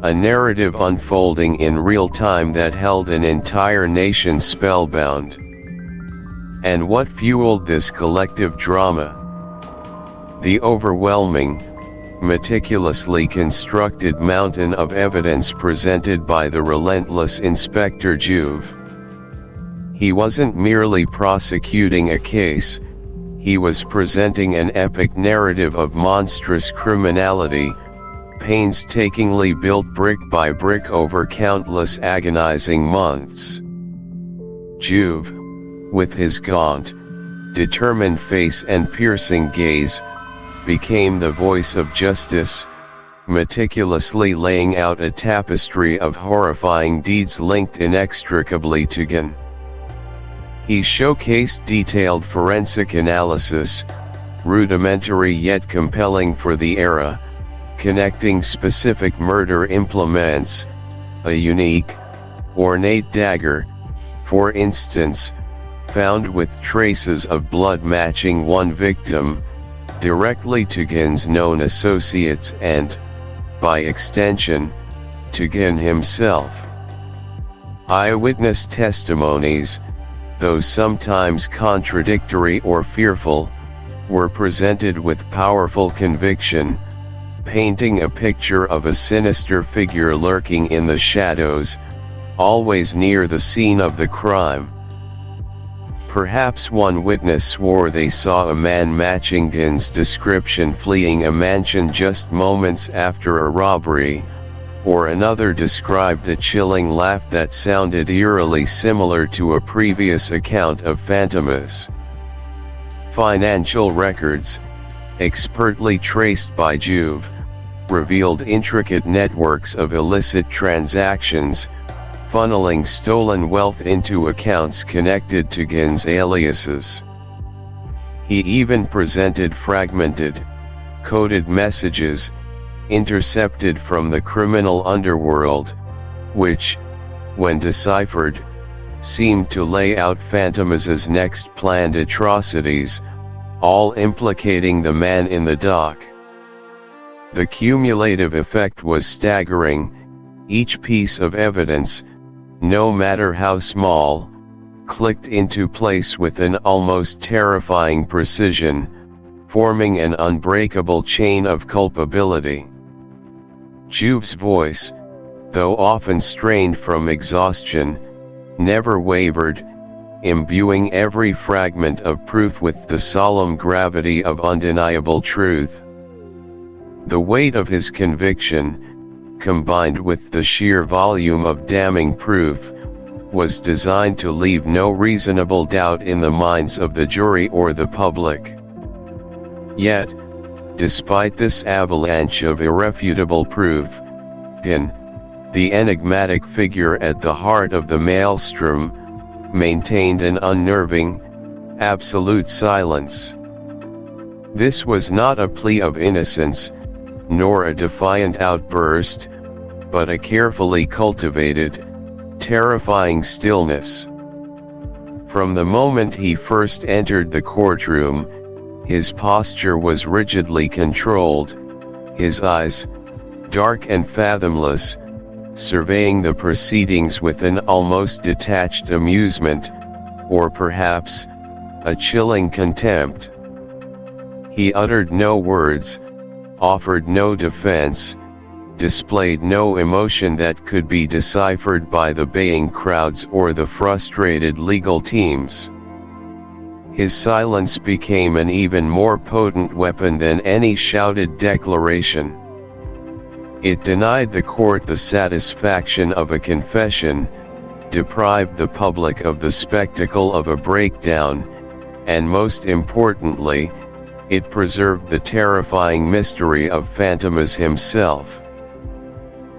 a narrative unfolding in real time that held an entire nation spellbound. And what fueled this collective drama? The overwhelming, meticulously constructed mountain of evidence presented by the relentless Inspector Juve. He wasn't merely prosecuting a case, he was presenting an epic narrative of monstrous criminality, painstakingly built brick by brick over countless agonizing months. Juve, with his gaunt, determined face and piercing gaze, became the voice of justice, meticulously laying out a tapestry of horrifying deeds linked inextricably together. He showcased detailed forensic analysis, rudimentary yet compelling for the era, connecting specific murder implements, a unique, ornate dagger, for instance, found with traces of blood matching one victim, directly to Gin's known associates and, by extension, to Gin himself. Eyewitness testimonies, though sometimes contradictory or fearful, were presented with powerful conviction, painting a picture of a sinister figure lurking in the shadows, always near the scene of the crime. Perhaps one witness swore they saw a man matching Gin's description fleeing a mansion just moments after a robbery, or another described a chilling laugh that sounded eerily similar to a previous account of Fantomas. Financial records, expertly traced by Juve, revealed intricate networks of illicit transactions, funneling stolen wealth into accounts connected to Gin's aliases. He even presented fragmented, coded messages, intercepted from the criminal underworld, which, when deciphered, seemed to lay out Fantomas' next planned atrocities, all implicating the man in the dock. The cumulative effect was staggering. Each piece of evidence, no matter how small, clicked into place with an almost terrifying precision, forming an unbreakable chain of culpability. Juve's voice, though often strained from exhaustion, never wavered, imbuing every fragment of proof with the solemn gravity of undeniable truth. The weight of his conviction, combined with the sheer volume of damning proof, was designed to leave no reasonable doubt in the minds of the jury or the public. Yet, despite this avalanche of irrefutable proof, Gin, the enigmatic figure at the heart of the maelstrom, maintained an unnerving, absolute silence. This was not a plea of innocence, nor a defiant outburst, but a carefully cultivated, terrifying stillness. From the moment he first entered the courtroom, his posture was rigidly controlled, his eyes, dark and fathomless, surveying the proceedings with an almost detached amusement, or perhaps, a chilling contempt. He uttered no words, offered no defense, displayed no emotion that could be deciphered by the baying crowds or the frustrated legal teams. His silence became an even more potent weapon than any shouted declaration. It denied the court the satisfaction of a confession, deprived the public of the spectacle of a breakdown, and most importantly, it preserved the terrifying mystery of Fantomas himself.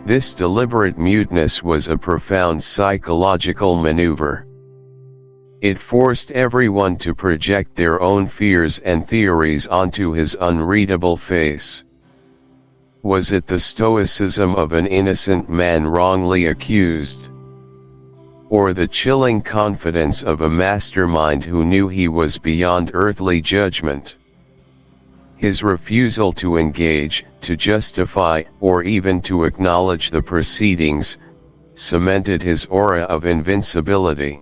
This deliberate muteness was a profound psychological maneuver. It forced everyone to project their own fears and theories onto his unreadable face. Was it the stoicism of an innocent man wrongly accused? Or the chilling confidence of a mastermind who knew he was beyond earthly judgment? His refusal to engage, to justify, or even to acknowledge the proceedings, cemented his aura of invincibility.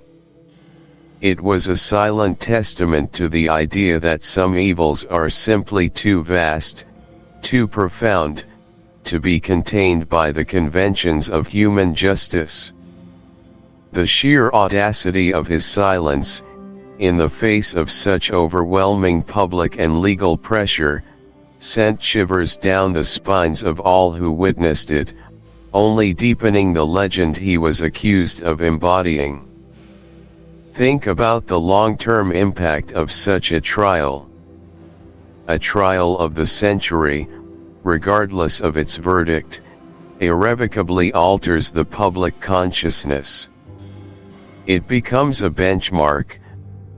It was a silent testament to the idea that some evils are simply too vast, too profound, to be contained by the conventions of human justice. The sheer audacity of his silence, in the face of such overwhelming public and legal pressure, sent shivers down the spines of all who witnessed it, only deepening the legend he was accused of embodying. Think about the long-term impact of such a trial. A trial of the century, regardless of its verdict, irrevocably alters the public consciousness. It becomes a benchmark,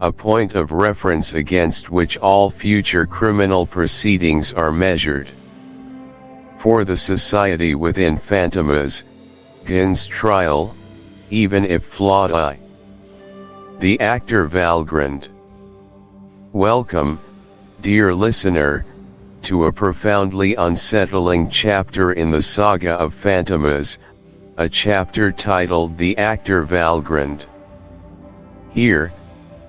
a point of reference against which all future criminal proceedings are measured. For the society within Fantomas, Gin's trial, even if flawed. The actor Valgrand. Welcome, dear listener, to a profoundly unsettling chapter in the saga of Fantomas, a chapter titled The Actor Valgrand. Here,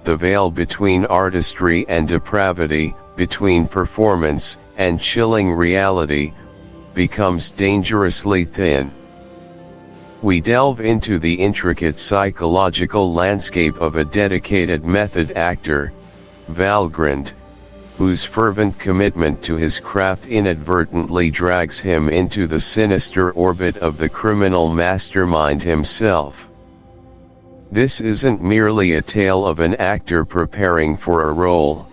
the veil between artistry and depravity, between performance and chilling reality, becomes dangerously thin. We delve into the intricate psychological landscape of a dedicated method actor, Valgrand, whose fervent commitment to his craft inadvertently drags him into the sinister orbit of the criminal mastermind himself. This isn't merely a tale of an actor preparing for a role,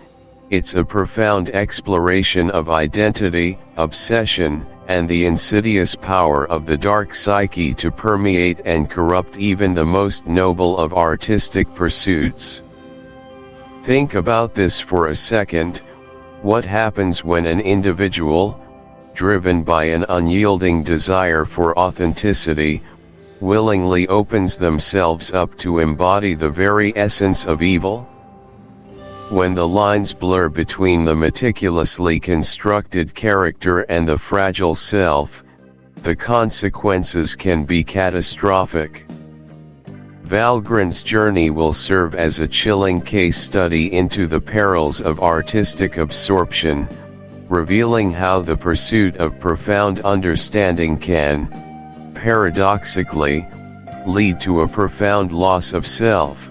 it's a profound exploration of identity, obsession, and the insidious power of the dark psyche to permeate and corrupt even the most noble of artistic pursuits. Think about this for a second. What happens when an individual, driven by an unyielding desire for authenticity, willingly opens themselves up to embody the very essence of evil? When the lines blur between the meticulously constructed character and the fragile self, the consequences can be catastrophic. Valgrand's journey will serve as a chilling case study into the perils of artistic absorption, revealing how the pursuit of profound understanding can, paradoxically, lead to a profound loss of self.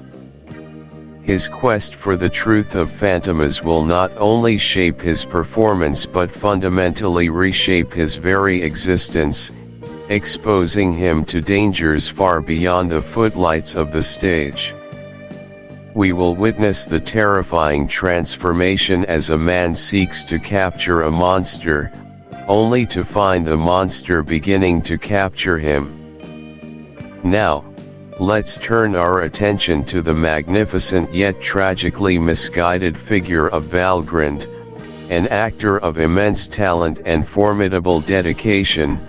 His quest for the truth of Fantomas will not only shape his performance but fundamentally reshape his very existence, exposing him to dangers far beyond the footlights of the stage. We will witness the terrifying transformation as a man seeks to capture a monster, only to find the monster beginning to capture him. Now, let's turn our attention to the magnificent yet tragically misguided figure of Valgrand, an actor of immense talent and formidable dedication,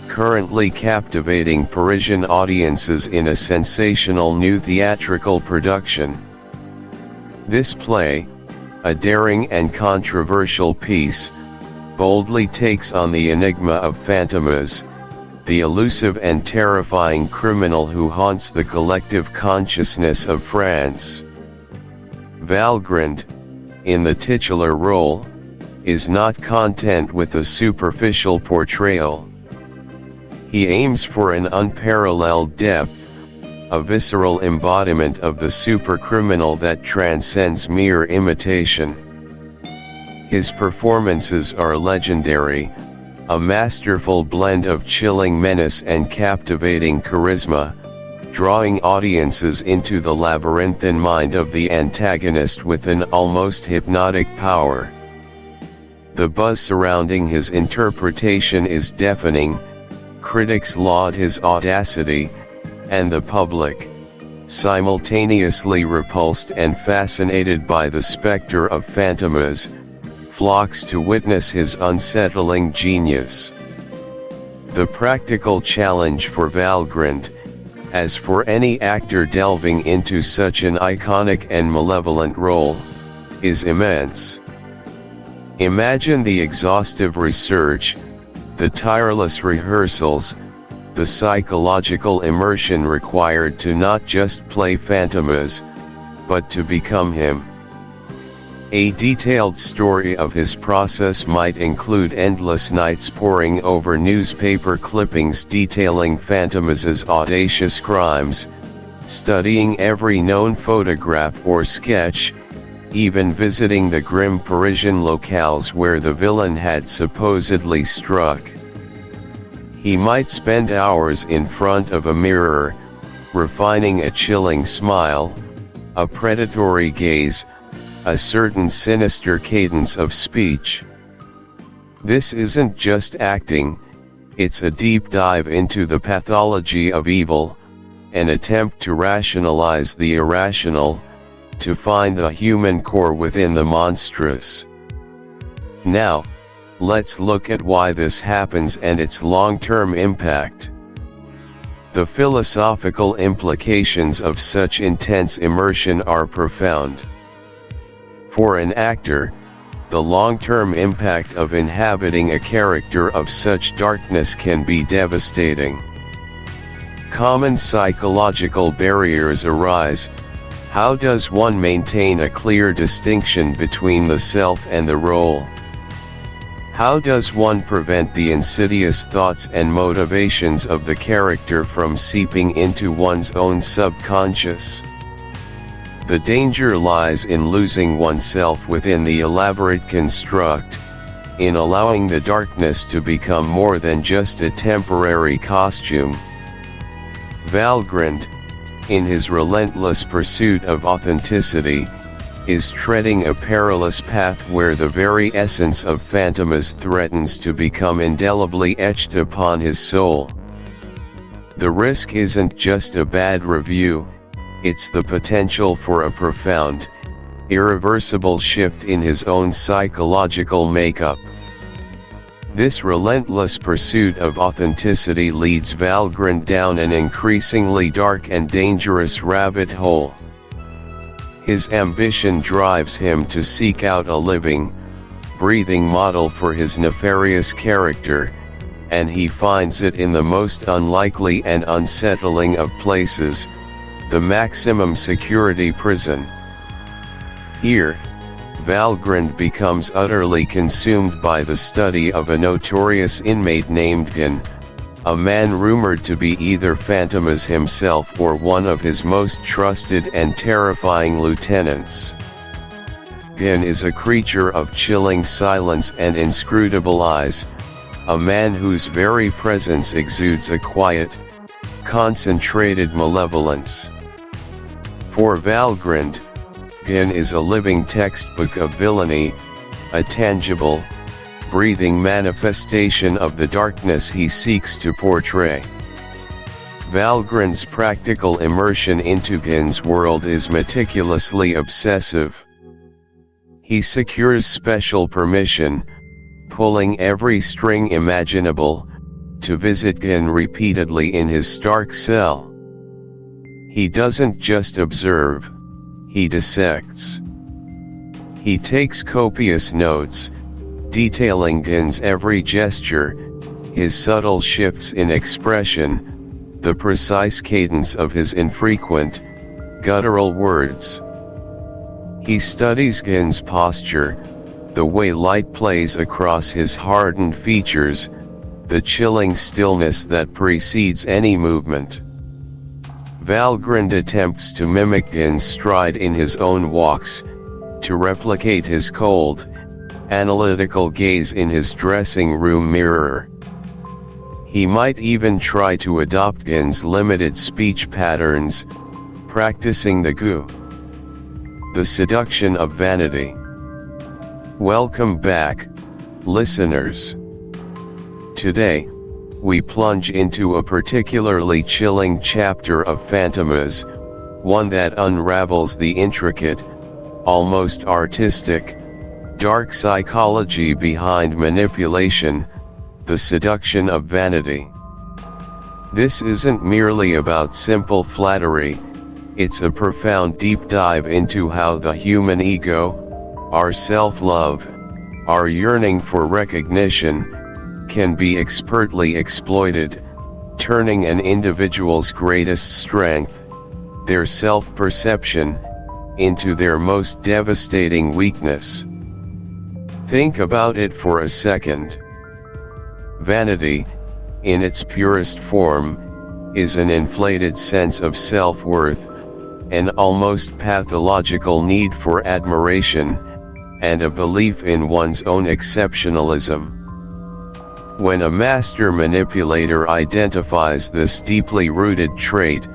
currently captivating Parisian audiences in a sensational new theatrical production. This play, a daring and controversial piece, boldly takes on the enigma of Fantomas, the elusive and terrifying criminal who haunts the collective consciousness of France. Valgrand, in the titular role, is not content with a superficial portrayal. He aims for an unparalleled depth, a visceral embodiment of the supercriminal that transcends mere imitation. His performances are legendary, a masterful blend of chilling menace and captivating charisma, drawing audiences into the labyrinthine mind of the antagonist with an almost hypnotic power. The buzz surrounding his interpretation is deafening, critics laud his audacity, and the public, simultaneously repulsed and fascinated by the specter of Fantomas, flocks to witness his unsettling genius. The practical challenge for Valgrand, as for any actor delving into such an iconic and malevolent role, is immense. Imagine the exhaustive research, the tireless rehearsals, the psychological immersion required to not just play Fantomas, but to become him. A detailed story of his process might include endless nights poring over newspaper clippings detailing Fantomas' audacious crimes, studying every known photograph or sketch, even visiting the grim Parisian locales where the villain had supposedly struck. He might spend hours in front of a mirror, refining a chilling smile, a predatory gaze, a certain sinister cadence of speech. This isn't just acting, it's a deep dive into the pathology of evil, an attempt to rationalize the irrational, to find the human core within the monstrous. Now, let's look at why this happens and its long-term impact. The philosophical implications of such intense immersion are profound. For an actor, the long-term impact of inhabiting a character of such darkness can be devastating. Common psychological barriers arise. How does one maintain a clear distinction between the self and the role? How does one prevent the insidious thoughts and motivations of the character from seeping into one's own subconscious? The danger lies in losing oneself within the elaborate construct, in allowing the darkness to become more than just a temporary costume. Valgrand, in his relentless pursuit of authenticity, is treading a perilous path where the very essence of Fantomas threatens to become indelibly etched upon his soul. The risk isn't just a bad review, it's the potential for a profound, irreversible shift in his own psychological makeup. This relentless pursuit of authenticity leads Valgrand down an increasingly dark and dangerous rabbit hole. His ambition drives him to seek out a living, breathing model for his nefarious character, and he finds it in the most unlikely and unsettling of places, the maximum security prison. Here, Valgrand becomes utterly consumed by the study of a notorious inmate named Gan, a man rumored to be either Fantomas himself or one of his most trusted and terrifying lieutenants. Gan is a creature of chilling silence and inscrutable eyes, a man whose very presence exudes a quiet, concentrated malevolence. For Valgrand, Gan is a living textbook of villainy, a tangible, breathing manifestation of the darkness he seeks to portray. Valgrand's practical immersion into Gan's world is meticulously obsessive. He secures special permission, pulling every string imaginable, to visit Gan repeatedly in his stark cell. He doesn't just observe, he dissects. He takes copious notes, detailing Gan's every gesture, his subtle shifts in expression, the precise cadence of his infrequent, guttural words. He studies Gan's posture, the way light plays across his hardened features, the chilling stillness that precedes any movement. Valgrand attempts to mimic Gan's stride in his own walks, to replicate his cold, analytical gaze in his dressing room mirror. He might even try to adopt Gan's limited speech patterns, practicing the goo. The seduction of vanity. Welcome back, listeners. Today, we plunge into a particularly chilling chapter of Fantomas, one that unravels the intricate, almost artistic, dark psychology behind manipulation, the seduction of vanity. This isn't merely about simple flattery, it's a profound deep dive into how the human ego, our self-love, our yearning for recognition, can be expertly exploited, turning an individual's greatest strength, their self-perception, into their most devastating weakness. Think about it for a second. Vanity, in its purest form, is an inflated sense of self-worth, an almost pathological need for admiration, and a belief in one's own exceptionalism. When a master manipulator identifies this deeply rooted trait,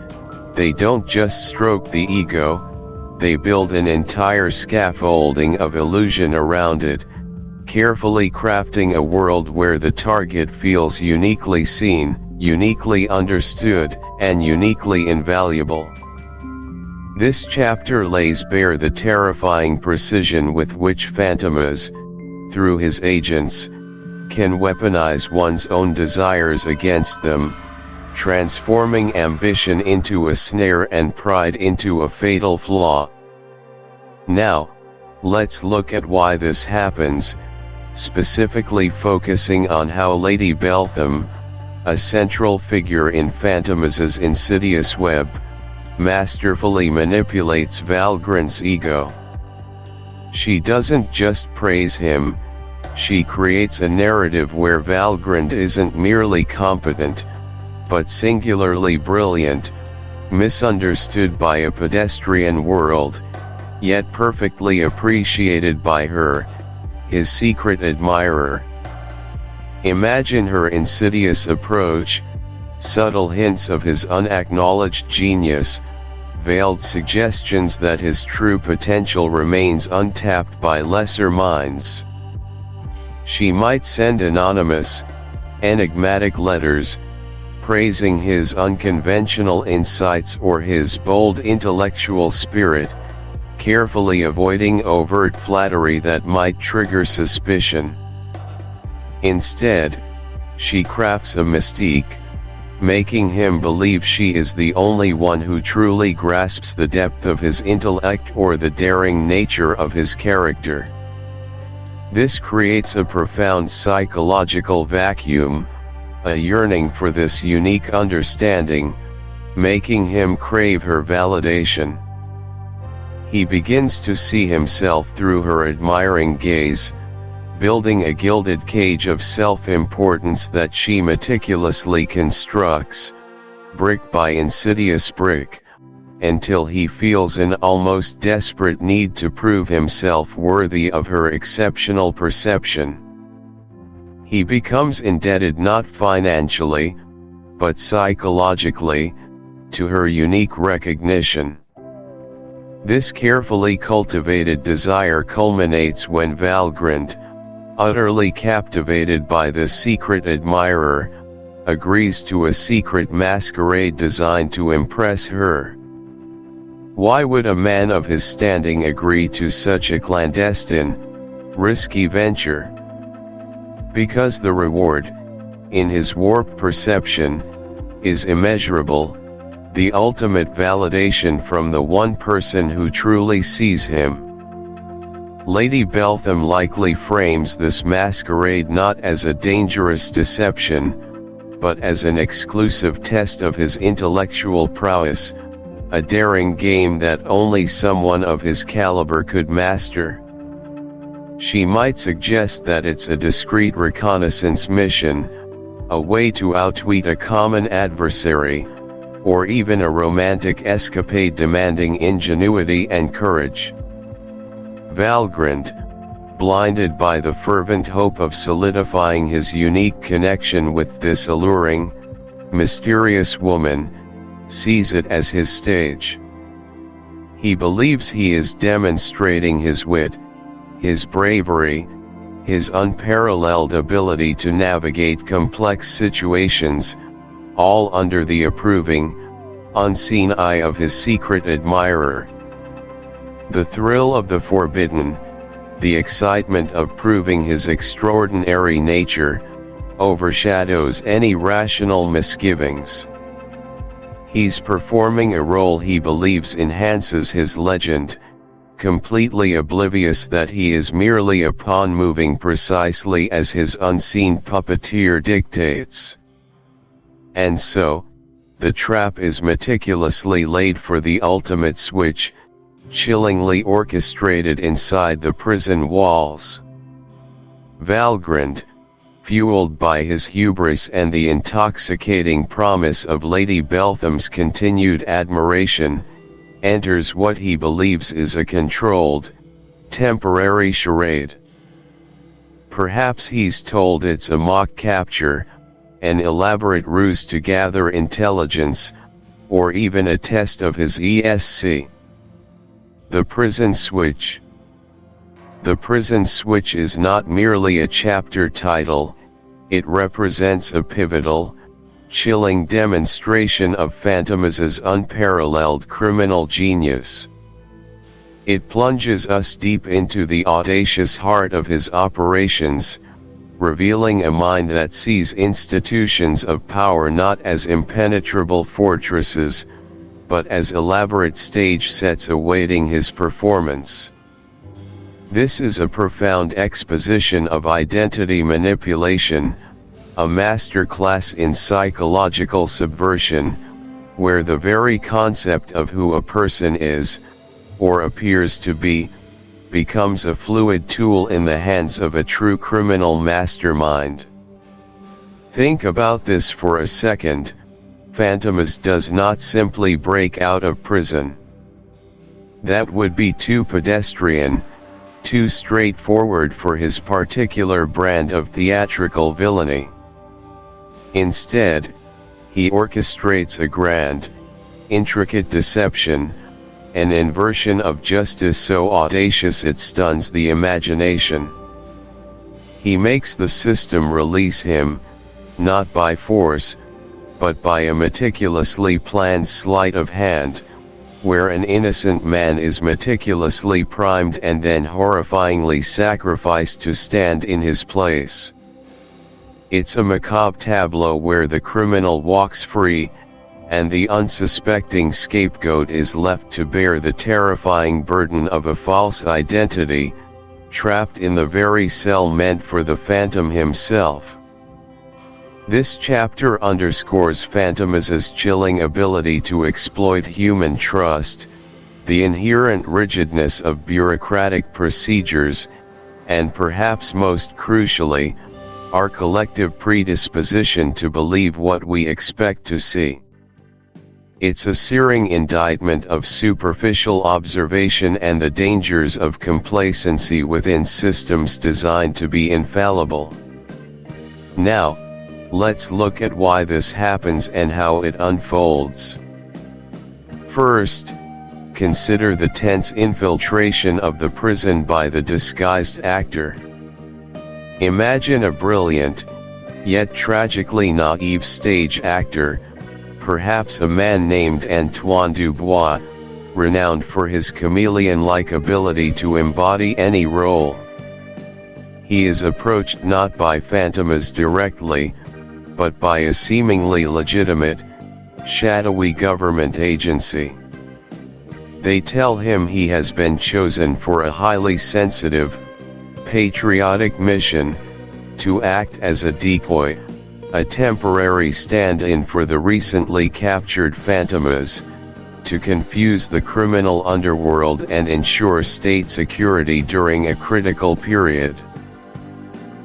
they don't just stroke the ego, they build an entire scaffolding of illusion around it, carefully crafting a world where the target feels uniquely seen, uniquely understood, and uniquely invaluable. This chapter lays bare the terrifying precision with which Fantomas, through his agents, can weaponize one's own desires against them, transforming ambition into a snare and pride into a fatal flaw. Now, let's look at why this happens, specifically focusing on how Lady Beltham, a central figure in Fantomas' insidious web, masterfully manipulates Valgrand's ego. She doesn't just praise him, she creates a narrative where Valgrand isn't merely competent, but singularly brilliant, misunderstood by a pedestrian world, yet perfectly appreciated by her, his secret admirer. Imagine her insidious approach, subtle hints of his unacknowledged genius, veiled suggestions that his true potential remains untapped by lesser minds. She might send anonymous, enigmatic letters, praising his unconventional insights or his bold intellectual spirit, carefully avoiding overt flattery that might trigger suspicion. Instead, she crafts a mystique, making him believe she is the only one who truly grasps the depth of his intellect or the daring nature of his character. This creates a profound psychological vacuum, a yearning for this unique understanding, making him crave her validation. He begins to see himself through her admiring gaze, building a gilded cage of self-importance that she meticulously constructs, brick by insidious brick, until he feels an almost desperate need to prove himself worthy of her exceptional perception. He becomes indebted not financially, but psychologically, to her unique recognition. This carefully cultivated desire culminates when Valgrand, utterly captivated by the secret admirer, agrees to a secret masquerade designed to impress her. Why would a man of his standing agree to such a clandestine, risky venture? Because the reward, in his warped perception, is immeasurable, the ultimate validation from the one person who truly sees him. Lady Beltham likely frames this masquerade not as a dangerous deception, but as an exclusive test of his intellectual prowess, a daring game that only someone of his caliber could master. She might suggest that it's a discreet reconnaissance mission, a way to outwit a common adversary, or even a romantic escapade demanding ingenuity and courage. Valgrand, blinded by the fervent hope of solidifying his unique connection with this alluring, mysterious woman, sees it as his stage. He believes he is demonstrating his wit, his bravery, his unparalleled ability to navigate complex situations, all under the approving, unseen eye of his secret admirer. The thrill of the forbidden, the excitement of proving his extraordinary nature, overshadows any rational misgivings. He's performing a role he believes enhances his legend, completely oblivious that he is merely a pawn moving precisely as his unseen puppeteer dictates. And so, the trap is meticulously laid for the ultimate switch, chillingly orchestrated inside the prison walls. Valgrand, fueled by his hubris and the intoxicating promise of Lady Beltham's continued admiration, enters what he believes is a controlled, temporary charade. Perhaps he's told it's a mock capture, an elaborate ruse to gather intelligence, or even a test of his ESC. The prison switch. The prison switch is not merely a chapter title, it represents a pivotal, chilling demonstration of Fantomas' unparalleled criminal genius. It plunges us deep into the audacious heart of his operations, revealing a mind that sees institutions of power not as impenetrable fortresses, but as elaborate stage sets awaiting his performance. This is a profound exposition of identity manipulation, a masterclass in psychological subversion, where the very concept of who a person is, or appears to be, becomes a fluid tool in the hands of a true criminal mastermind. Think about this for a second. Fantomas does not simply break out of prison. That would be too pedestrian, too straightforward for his particular brand of theatrical villainy. Instead, he orchestrates a grand, intricate deception, an inversion of justice so audacious it stuns the imagination. He makes the system release him, not by force, but by a meticulously planned sleight of hand, where an innocent man is meticulously primed and then horrifyingly sacrificed to stand in his place. It's a macabre tableau where the criminal walks free, and the unsuspecting scapegoat is left to bear the terrifying burden of a false identity, trapped in the very cell meant for the phantom himself. This chapter underscores Fantomas' chilling ability to exploit human trust, the inherent rigidness of bureaucratic procedures, and perhaps most crucially, our collective predisposition to believe what we expect to see. It's a searing indictment of superficial observation and the dangers of complacency within systems designed to be infallible. Now, let's look at why this happens and how it unfolds. First, consider the tense infiltration of the prison by the disguised actor. Imagine a brilliant, yet tragically naive stage actor, perhaps a man named Antoine Dubois, renowned for his chameleon-like ability to embody any role. He is approached not by Fantomas directly, but by a seemingly legitimate, shadowy government agency. They tell him he has been chosen for a highly sensitive, patriotic mission, to act as a decoy, a temporary stand-in for the recently captured Fantomas, to confuse the criminal underworld and ensure state security during a critical period.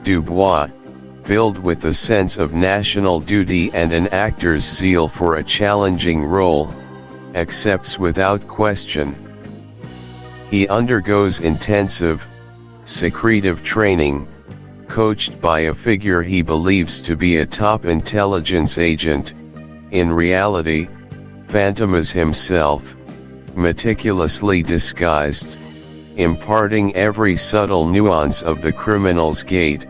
Dubois, filled with a sense of national duty and an actor's zeal for a challenging role, accepts without question. He undergoes intensive, secretive training, coached by a figure he believes to be a top intelligence agent, in reality, Fantomas himself, meticulously disguised, imparting every subtle nuance of the criminal's gait,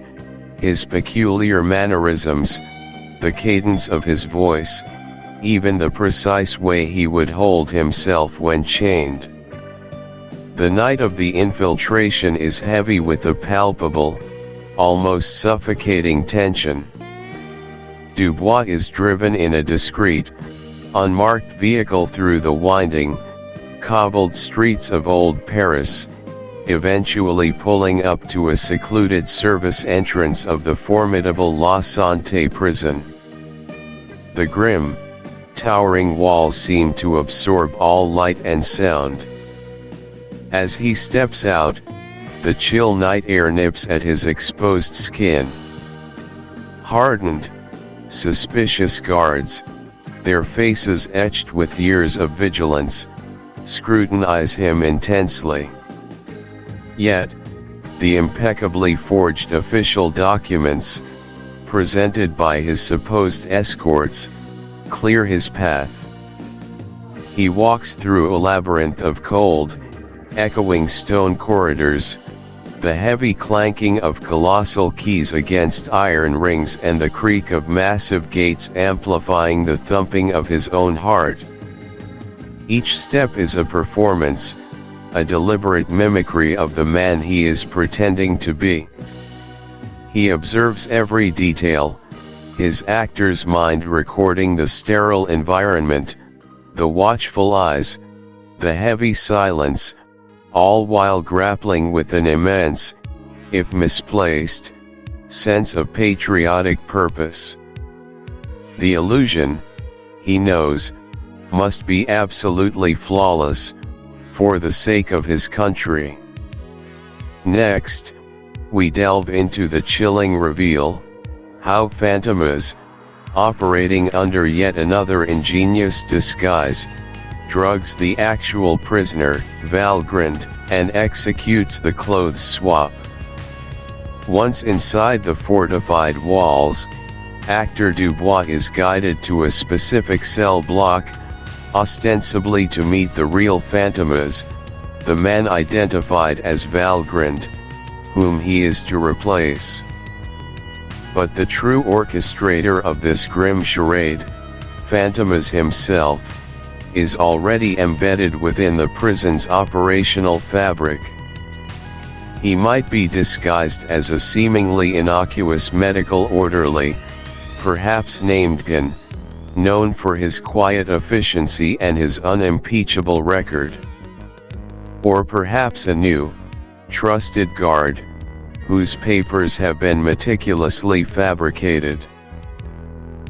his peculiar mannerisms, the cadence of his voice, even the precise way he would hold himself when chained. The night of the infiltration is heavy with a palpable, almost suffocating tension. Dubois is driven in a discreet, unmarked vehicle through the winding, cobbled streets of Old Paris, eventually pulling up to a secluded service entrance of the formidable La Santé prison. The grim, towering walls seem to absorb all light and sound. As he steps out, the chill night air nips at his exposed skin. Hardened, suspicious guards, their faces etched with years of vigilance, scrutinize him intensely. Yet, the impeccably forged official documents, presented by his supposed escorts, clear his path. He walks through a labyrinth of cold, echoing stone corridors, the heavy clanking of colossal keys against iron rings and the creak of massive gates amplifying the thumping of his own heart. Each step is a performance, a deliberate mimicry of the man he is pretending to be. He observes every detail, his actor's mind recording the sterile environment, the watchful eyes, the heavy silence, all while grappling with an immense, if misplaced, sense of patriotic purpose. The illusion, he knows, must be absolutely flawless, for the sake of his country. Next, we delve into the chilling reveal, how Fantomas, operating under yet another ingenious disguise, drugs the actual prisoner, Valgrand, and executes the clothes swap. Once inside the fortified walls, actor Dubois is guided to a specific cell block, ostensibly to meet the real Fantomas, the man identified as Valgrand, whom he is to replace. But the true orchestrator of this grim charade, Fantomas himself, is already embedded within the prison's operational fabric. He might be disguised as a seemingly innocuous medical orderly, perhaps named Gun, known for his quiet efficiency and his unimpeachable record. Or perhaps a new, trusted guard, whose papers have been meticulously fabricated.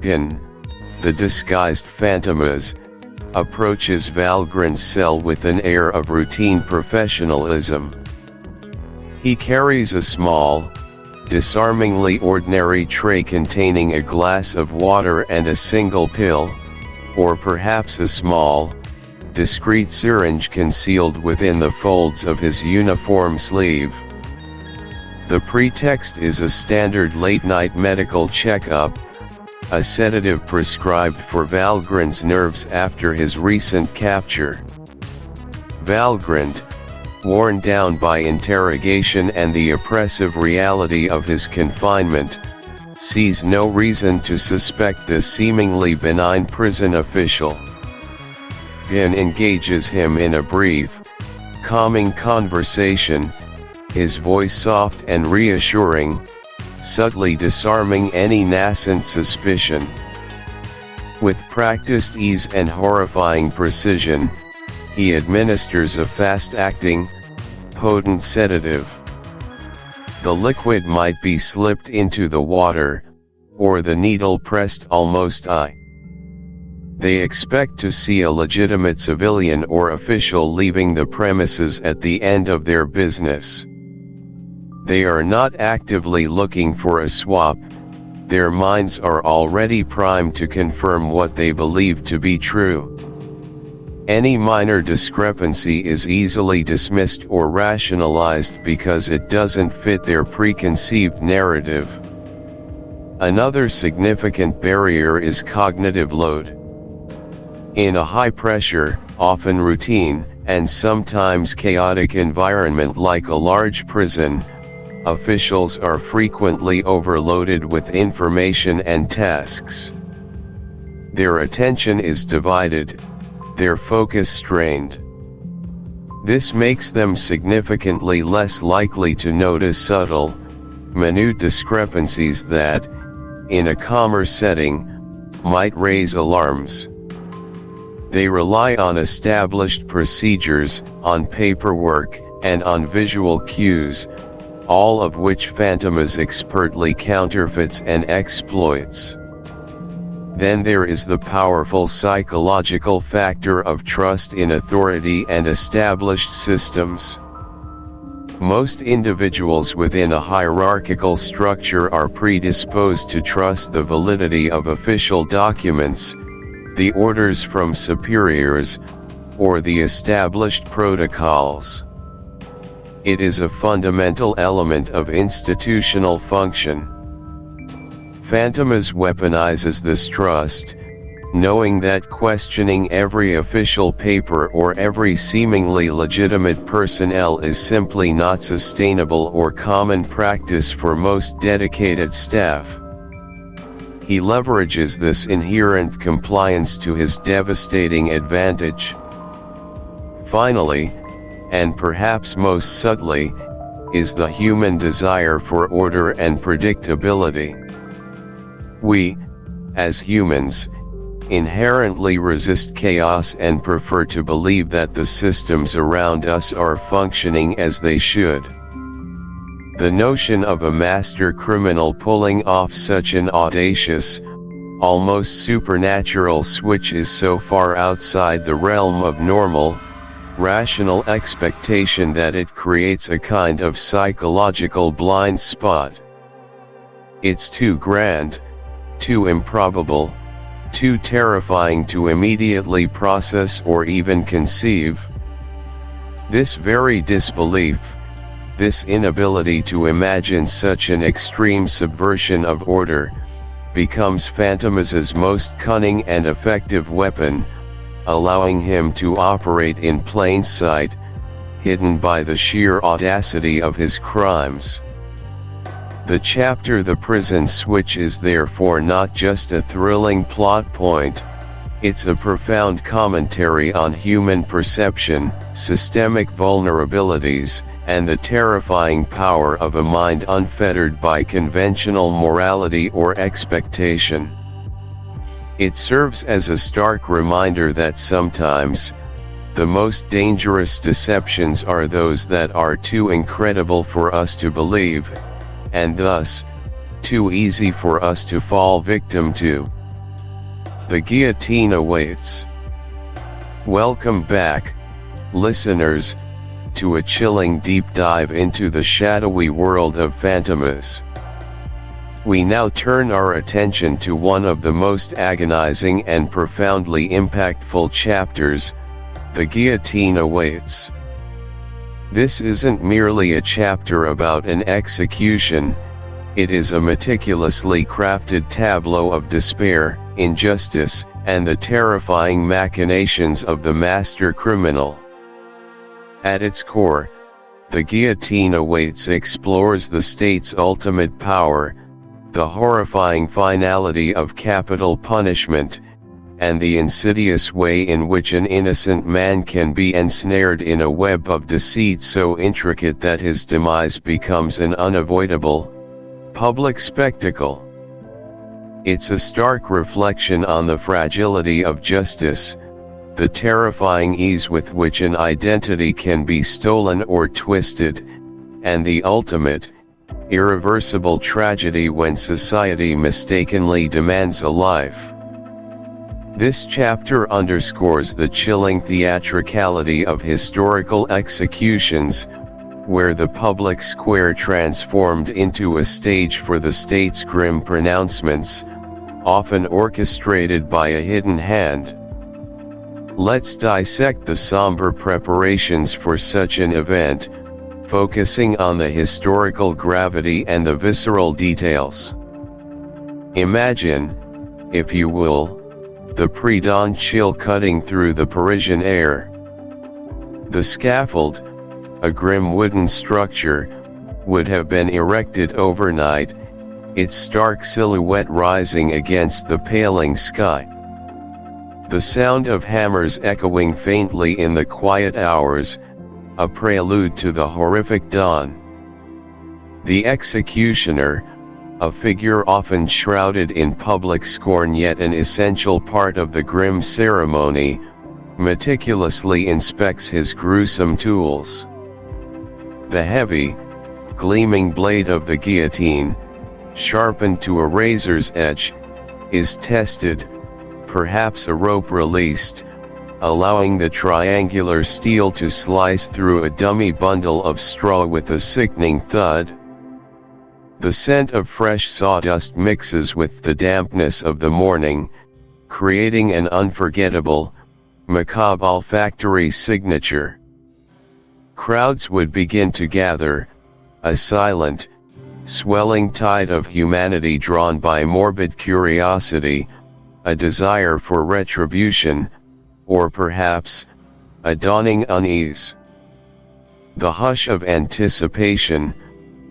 Gun, the disguised Fantomas, approaches Valgrand's cell with an air of routine professionalism. He carries a small, disarmingly ordinary tray containing a glass of water and a single pill, or perhaps a small, discreet syringe concealed within the folds of his uniform sleeve. The pretext is a standard late-night medical checkup, a sedative prescribed for Valgrand's nerves after his recent capture. Valgrand, worn down by interrogation and the oppressive reality of his confinement, sees no reason to suspect this seemingly benign prison official. Gun engages him in a brief, calming conversation, his voice soft and reassuring, subtly disarming any nascent suspicion. With practiced ease and horrifying precision, he administers a fast-acting, potent sedative. The liquid might be slipped into the water, or the needle pressed almost I. They expect to see a legitimate civilian or official leaving the premises at the end of their business. They are not actively looking for a swap, their minds are already primed to confirm what they believe to be true. Any minor discrepancy is easily dismissed or rationalized because it doesn't fit their preconceived narrative. Another significant barrier is cognitive load. In a high-pressure, often routine, and sometimes chaotic environment like a large prison, officials are frequently overloaded with information and tasks. Their attention is divided, their focus strained. This makes them significantly less likely to notice subtle, minute discrepancies that, in a calmer setting, might raise alarms. They rely on established procedures, on paperwork, and on visual cues, all of which Fantomas expertly counterfeits and exploits. Then there is the powerful psychological factor of trust in authority and established systems. Most individuals within a hierarchical structure are predisposed to trust the validity of official documents, the orders from superiors, or the established protocols. It is a fundamental element of institutional function. Fantomas weaponizes this trust, knowing that questioning every official paper or every seemingly legitimate personnel is simply not sustainable or common practice for most dedicated staff. He leverages this inherent compliance to his devastating advantage. Finally, and perhaps most subtly, is the human desire for order and predictability. We, as humans, inherently resist chaos and prefer to believe that the systems around us are functioning as they should. The notion of a master criminal pulling off such an audacious, almost supernatural switch is so far outside the realm of normal, rational expectation that it creates a kind of psychological blind spot. It's too grand, too improbable, too terrifying to immediately process or even conceive. This very disbelief, this inability to imagine such an extreme subversion of order, becomes Fantomas' most cunning and effective weapon, allowing him to operate in plain sight, hidden by the sheer audacity of his crimes. The chapter The Prison Switch is therefore not just a thrilling plot point, it's a profound commentary on human perception, systemic vulnerabilities, and the terrifying power of a mind unfettered by conventional morality or expectation. It serves as a stark reminder that sometimes, the most dangerous deceptions are those that are too incredible for us to believe, and thus, too easy for us to fall victim to. The guillotine awaits. Welcome back, listeners, to a chilling deep dive into the shadowy world of Fantomas. We now turn our attention to one of the most agonizing and profoundly impactful chapters, The Guillotine Awaits. This isn't merely a chapter about an execution, it is a meticulously crafted tableau of despair, injustice, and the terrifying machinations of the master criminal. At its core, The Guillotine Awaits explores the state's ultimate power, the horrifying finality of capital punishment, and the insidious way in which an innocent man can be ensnared in a web of deceit so intricate that his demise becomes an unavoidable, public spectacle. It's a stark reflection on the fragility of justice, the terrifying ease with which an identity can be stolen or twisted, and the ultimate, irreversible tragedy when society mistakenly demands a life. This chapter underscores the chilling theatricality of historical executions, where the public square transformed into a stage for the state's grim pronouncements, often orchestrated by a hidden hand. Let's dissect the somber preparations for such an event, focusing on the historical gravity and the visceral details. Imagine, if you will, the pre-dawn chill cutting through the Parisian air. The scaffold, a grim wooden structure, would have been erected overnight, its stark silhouette rising against the paling sky. The sound of hammers echoing faintly in the quiet hours, a prelude to the horrific dawn. The executioner, a figure often shrouded in public scorn yet an essential part of the grim ceremony, meticulously inspects his gruesome tools. The heavy, gleaming blade of the guillotine, sharpened to a razor's edge, is tested, perhaps a rope released, allowing the triangular steel to slice through a dummy bundle of straw with a sickening thud. The scent of fresh sawdust mixes with the dampness of the morning, creating an unforgettable, macabre olfactory signature. Crowds would begin to gather, a silent, swelling tide of humanity drawn by morbid curiosity, a desire for retribution, or perhaps, a dawning unease. The hush of anticipation,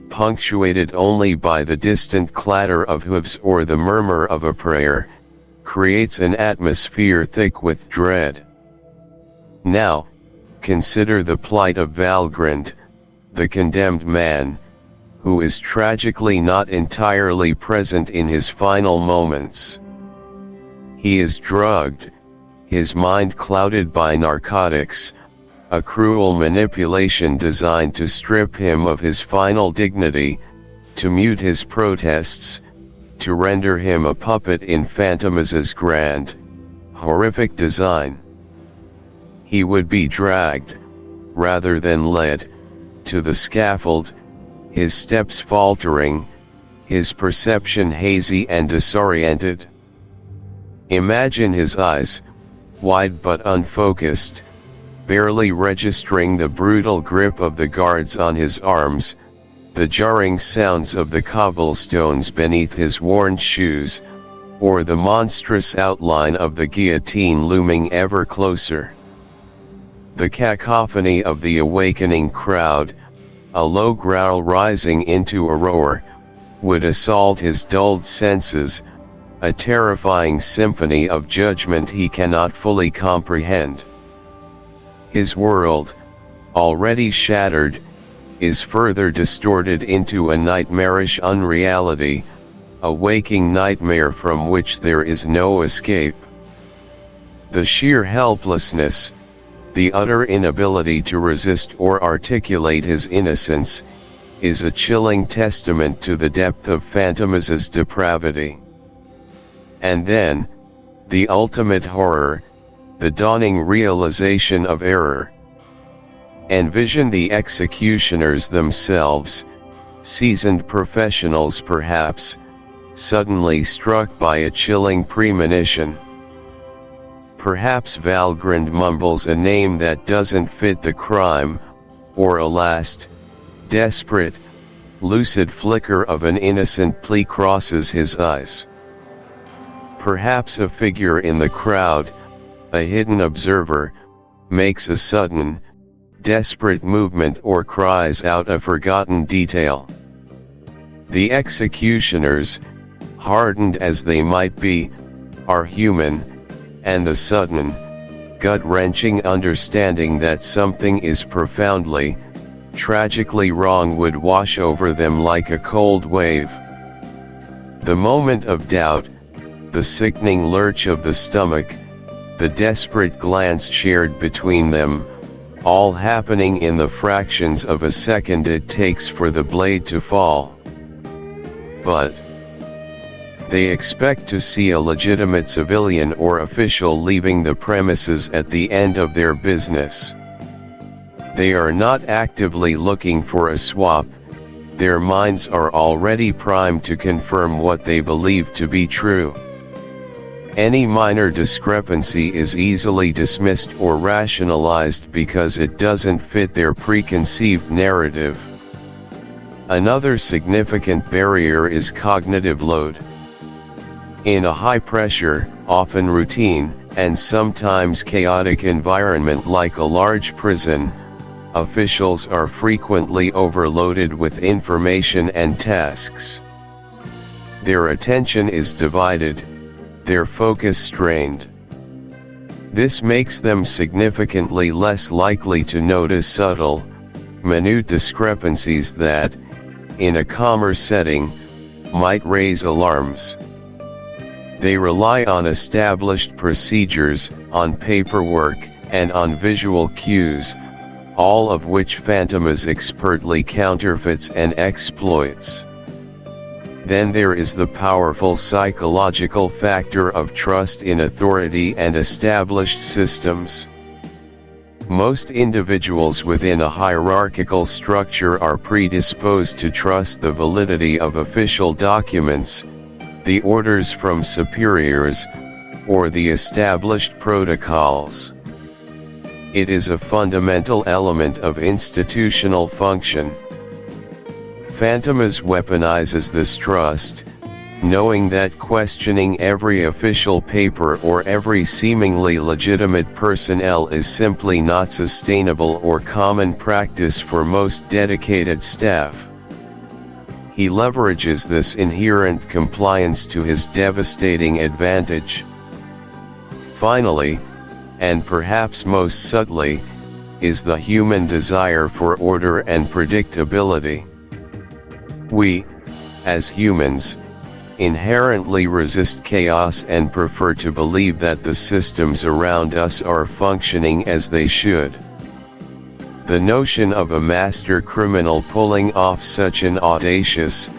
punctuated only by the distant clatter of hooves or the murmur of a prayer, creates an atmosphere thick with dread. Now, consider the plight of Valgrand, the condemned man, who is tragically not entirely present in his final moments. He is drugged, his mind clouded by narcotics, a cruel manipulation designed to strip him of his final dignity, to mute his protests, to render him a puppet in Fantomas' grand, horrific design. He would be dragged, rather than led, to the scaffold, his steps faltering, his perception hazy and disoriented. Imagine his eyes, wide but unfocused, barely registering the brutal grip of the guards on his arms, the jarring sounds of the cobblestones beneath his worn shoes, or the monstrous outline of the guillotine looming ever closer. The cacophony of the awakening crowd, a low growl rising into a roar, would assault his dulled senses, a terrifying symphony of judgment he cannot fully comprehend. His world, already shattered, is further distorted into a nightmarish unreality, a waking nightmare from which there is no escape. The sheer helplessness, the utter inability to resist or articulate his innocence, is a chilling testament to the depth of Fantomas's depravity. And then, the ultimate horror, the dawning realization of error. Envision the executioners themselves, seasoned professionals perhaps, suddenly struck by a chilling premonition. Perhaps Valgrand mumbles a name that doesn't fit the crime, or a last, desperate, lucid flicker of an innocent plea crosses his eyes. Perhaps a figure in the crowd, a hidden observer, makes a sudden, desperate movement or cries out a forgotten detail. The executioners, hardened as they might be, are human, and the sudden, gut-wrenching understanding that something is profoundly, tragically wrong would wash over them like a cold wave. The moment of doubt, the sickening lurch of the stomach, the desperate glance shared between them, all happening in the fractions of a second it takes for the blade to fall. But they expect to see a legitimate civilian or official leaving the premises at the end of their business. They are not actively looking for a swap, their minds are already primed to confirm what they believe to be true. Any minor discrepancy is easily dismissed or rationalized because it doesn't fit their preconceived narrative. Another significant barrier is cognitive load. In a high-pressure, often routine, and sometimes chaotic environment like a large prison, officials are frequently overloaded with information and tasks. Their attention is divided, their focus strained. This makes them significantly less likely to notice subtle, minute discrepancies that, in a calmer setting, might raise alarms. They rely on established procedures, on paperwork, and on visual cues, all of which Fantomas expertly counterfeits and exploits. Then there is the powerful psychological factor of trust in authority and established systems. Most individuals within a hierarchical structure are predisposed to trust the validity of official documents, the orders from superiors, or the established protocols. It is a fundamental element of institutional function. Fantomas weaponizes this trust, knowing that questioning every official paper or every seemingly legitimate personnel is simply not sustainable or common practice for most dedicated staff. He leverages this inherent compliance to his devastating advantage. Finally, and perhaps most subtly, is the human desire for order and predictability. We, as humans, inherently resist chaos and prefer to believe that the systems around us are functioning as they should. The notion of a master criminal pulling off such an audacious,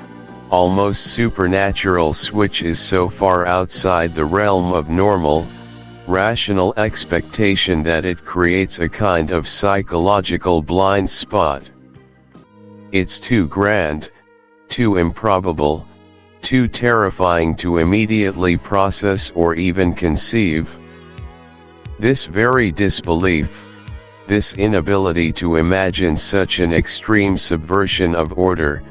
almost supernatural switch is so far outside the realm of normal, rational expectation that it creates a kind of psychological blind spot. It's too grand, too improbable, too terrifying to immediately process or even conceive. This very disbelief, this inability to imagine such an extreme subversion of order,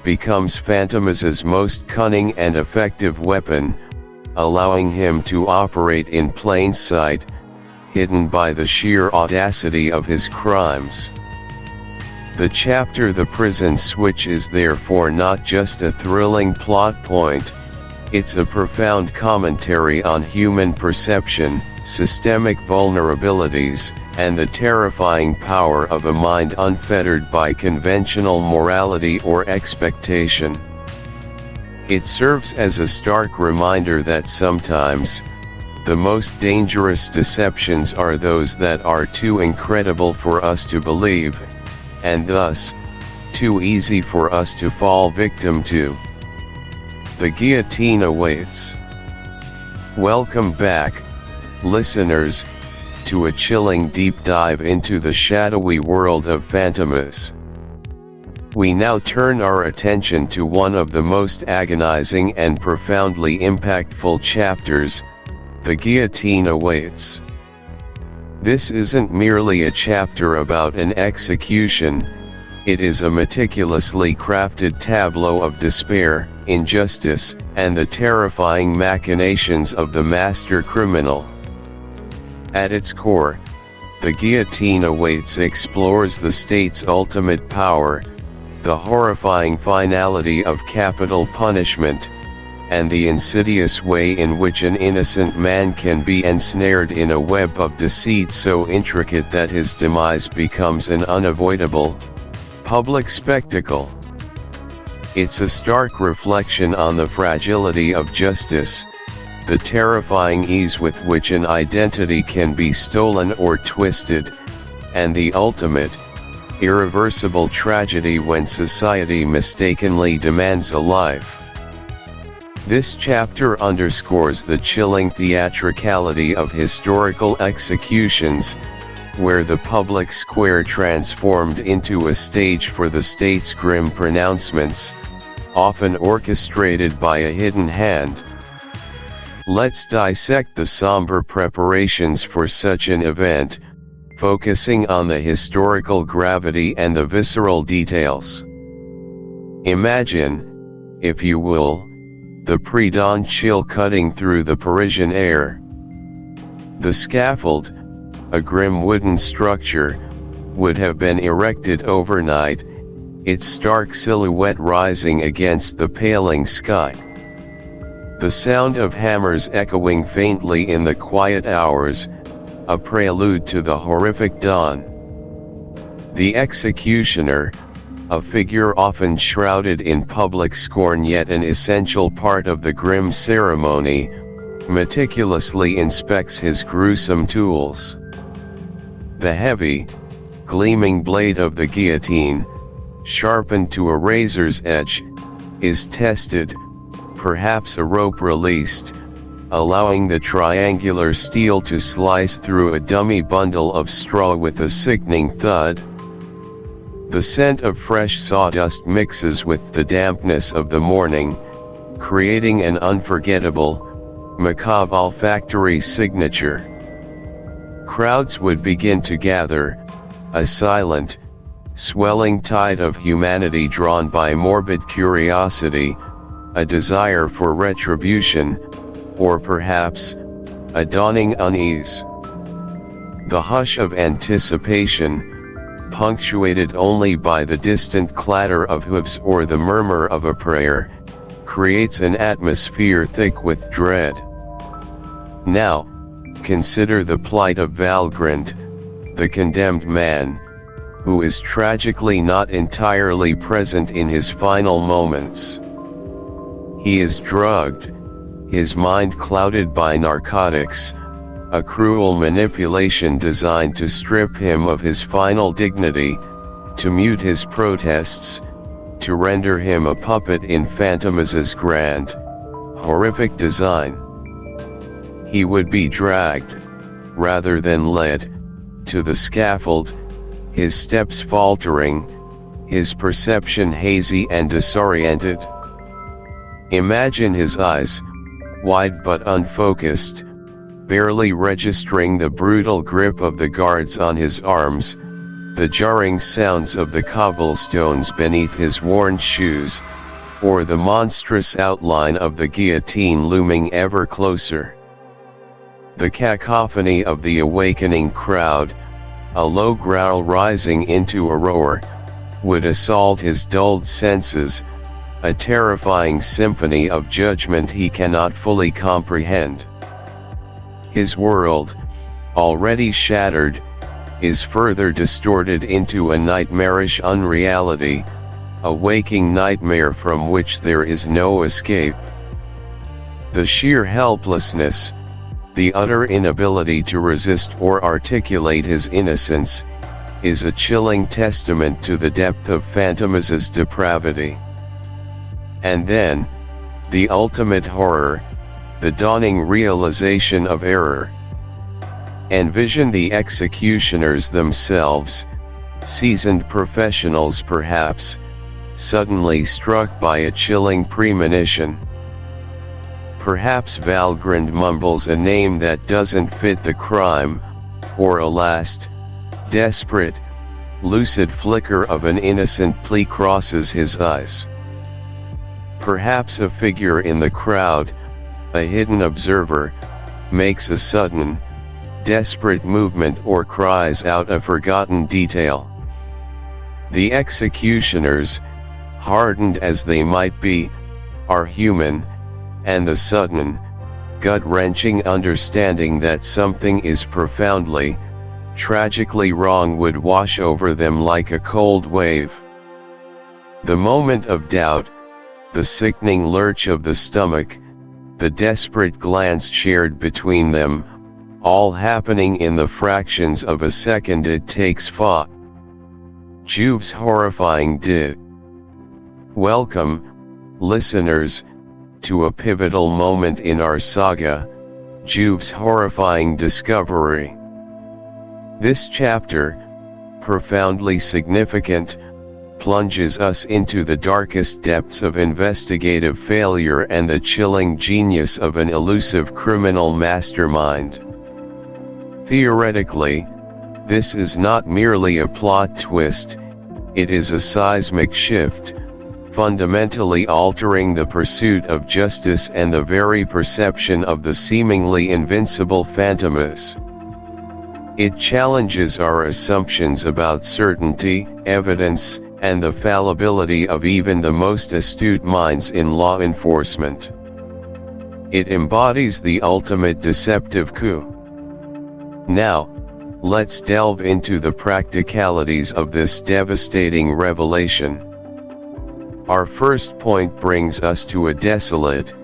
becomes Fantomas' most cunning and effective weapon, allowing him to operate in plain sight, hidden by the sheer audacity of his crimes. The chapter The Prison Switch is therefore not just a thrilling plot point, it's a profound commentary on human perception, systemic vulnerabilities, and the terrifying power of a mind unfettered by conventional morality or expectation. It serves as a stark reminder that sometimes, the most dangerous deceptions are those that are too incredible for us to believe, and thus, too easy for us to fall victim to. The guillotine awaits. Welcome back, listeners, to a chilling deep dive into the shadowy world of Fantomas. We now turn our attention to one of the most agonizing and profoundly impactful chapters, The Guillotine Awaits. This isn't merely a chapter about an execution, it is a meticulously crafted tableau of despair, injustice, and the terrifying machinations of the master criminal. At its core, The Guillotine Awaits explores the state's ultimate power, the horrifying finality of capital punishment, and the insidious way in which an innocent man can be ensnared in a web of deceit so intricate that his demise becomes an unavoidable, public spectacle. It's a stark reflection on the fragility of justice, the terrifying ease with which an identity can be stolen or twisted, and the ultimate, irreversible tragedy when society mistakenly demands a life. This chapter underscores the chilling theatricality of historical executions, where the public square transformed into a stage for the state's grim pronouncements, often orchestrated by a hidden hand. Let's dissect the somber preparations for such an event, focusing on the historical gravity and the visceral details. Imagine, if you will, the pre-dawn chill cutting through the Parisian air. The scaffold, a grim wooden structure, would have been erected overnight, its stark silhouette rising against the paling sky. The sound of hammers echoing faintly in the quiet hours, a prelude to the horrific dawn. The executioner, a figure often shrouded in public scorn yet an essential part of the grim ceremony, meticulously inspects his gruesome tools. The heavy, gleaming blade of the guillotine, sharpened to a razor's edge, is tested, perhaps a rope released, allowing the triangular steel to slice through a dummy bundle of straw with a sickening thud. The scent of fresh sawdust mixes with the dampness of the morning, creating an unforgettable, macabre olfactory signature. Crowds would begin to gather, a silent, swelling tide of humanity drawn by morbid curiosity, a desire for retribution, or perhaps, a dawning unease. The hush of anticipation, punctuated only by the distant clatter of hooves or the murmur of a prayer, creates an atmosphere thick with dread. Now, consider the plight of Valgrand, the condemned man, who is tragically not entirely present in his final moments. He is drugged, his mind clouded by narcotics, a cruel manipulation designed to strip him of his final dignity, to mute his protests, to render him a puppet in Fantomas' grand, horrific design. He would be dragged, rather than led, to the scaffold, his steps faltering, his perception hazy and disoriented. Imagine his eyes, wide but unfocused, barely registering the brutal grip of the guards on his arms, the jarring sounds of the cobblestones beneath his worn shoes, or the monstrous outline of the guillotine looming ever closer. The cacophony of the awakening crowd, a low growl rising into a roar, would assault his dulled senses, a terrifying symphony of judgment he cannot fully comprehend. His world, already shattered, is further distorted into a nightmarish unreality, a waking nightmare from which there is no escape. The sheer helplessness, the utter inability to resist or articulate his innocence, is a chilling testament to the depth of Fantomas' depravity. And then, the ultimate horror, the dawning realization of error. Envision the executioners themselves, seasoned professionals perhaps, suddenly struck by a chilling premonition. Perhaps Valgrand mumbles a name that doesn't fit the crime, or a last, desperate, lucid flicker of an innocent plea crosses his eyes. Perhaps a figure in the crowd, a hidden observer, makes a sudden, desperate movement or cries out a forgotten detail. The executioners, hardened as they might be, are human, and the sudden, gut-wrenching understanding that something is profoundly, tragically wrong would wash over them like a cold wave. The moment of doubt, the sickening lurch of the stomach, the desperate glance shared between them, all happening in the fractions of a second it takes for Juve's horrifying did. Welcome, listeners, to a pivotal moment in our saga, Juve's horrifying discovery. This chapter, profoundly significant, plunges us into the darkest depths of investigative failure and the chilling genius of an elusive criminal mastermind. Theoretically, this is not merely a plot twist, it is a seismic shift, fundamentally altering the pursuit of justice and the very perception of the seemingly invincible Fantomas. It challenges our assumptions about certainty, evidence, and the fallibility of even the most astute minds in law enforcement. It embodies the ultimate deceptive coup. Now, let's delve into the practicalities of this devastating revelation. Our first point brings us to a desolate,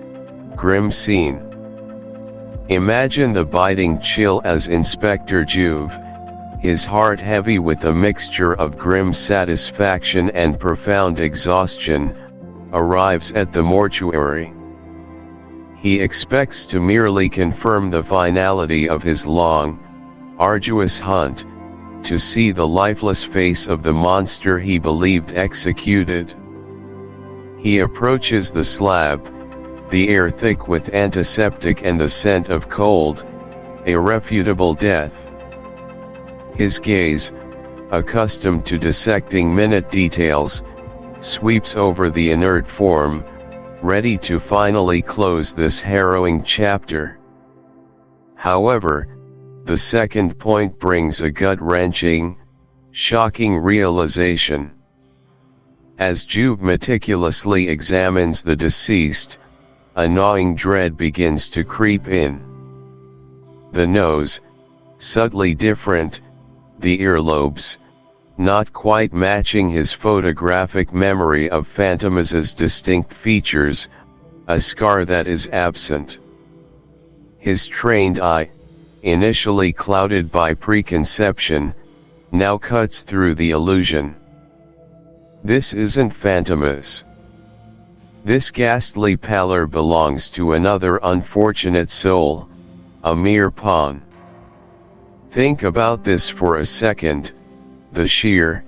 grim scene. Imagine the biting chill as Inspector Juve, his heart heavy with a mixture of grim satisfaction and profound exhaustion, arrives at the mortuary. He expects to merely confirm the finality of his long, arduous hunt, to see the lifeless face of the monster he believed executed. He approaches the slab, the air thick with antiseptic and the scent of cold, irrefutable death. His gaze, accustomed to dissecting minute details, sweeps over the inert form, ready to finally close this harrowing chapter. However, the second point brings a gut-wrenching, shocking realization. As Juve meticulously examines the deceased, a gnawing dread begins to creep in. The nose, subtly different, the earlobes, not quite matching his photographic memory of Fantomas' distinct features, a scar that is absent. His trained eye, initially clouded by preconception, now cuts through the illusion. This isn't Fantomas. This ghastly pallor belongs to another unfortunate soul, a mere pawn. Think about this for a second, the sheer,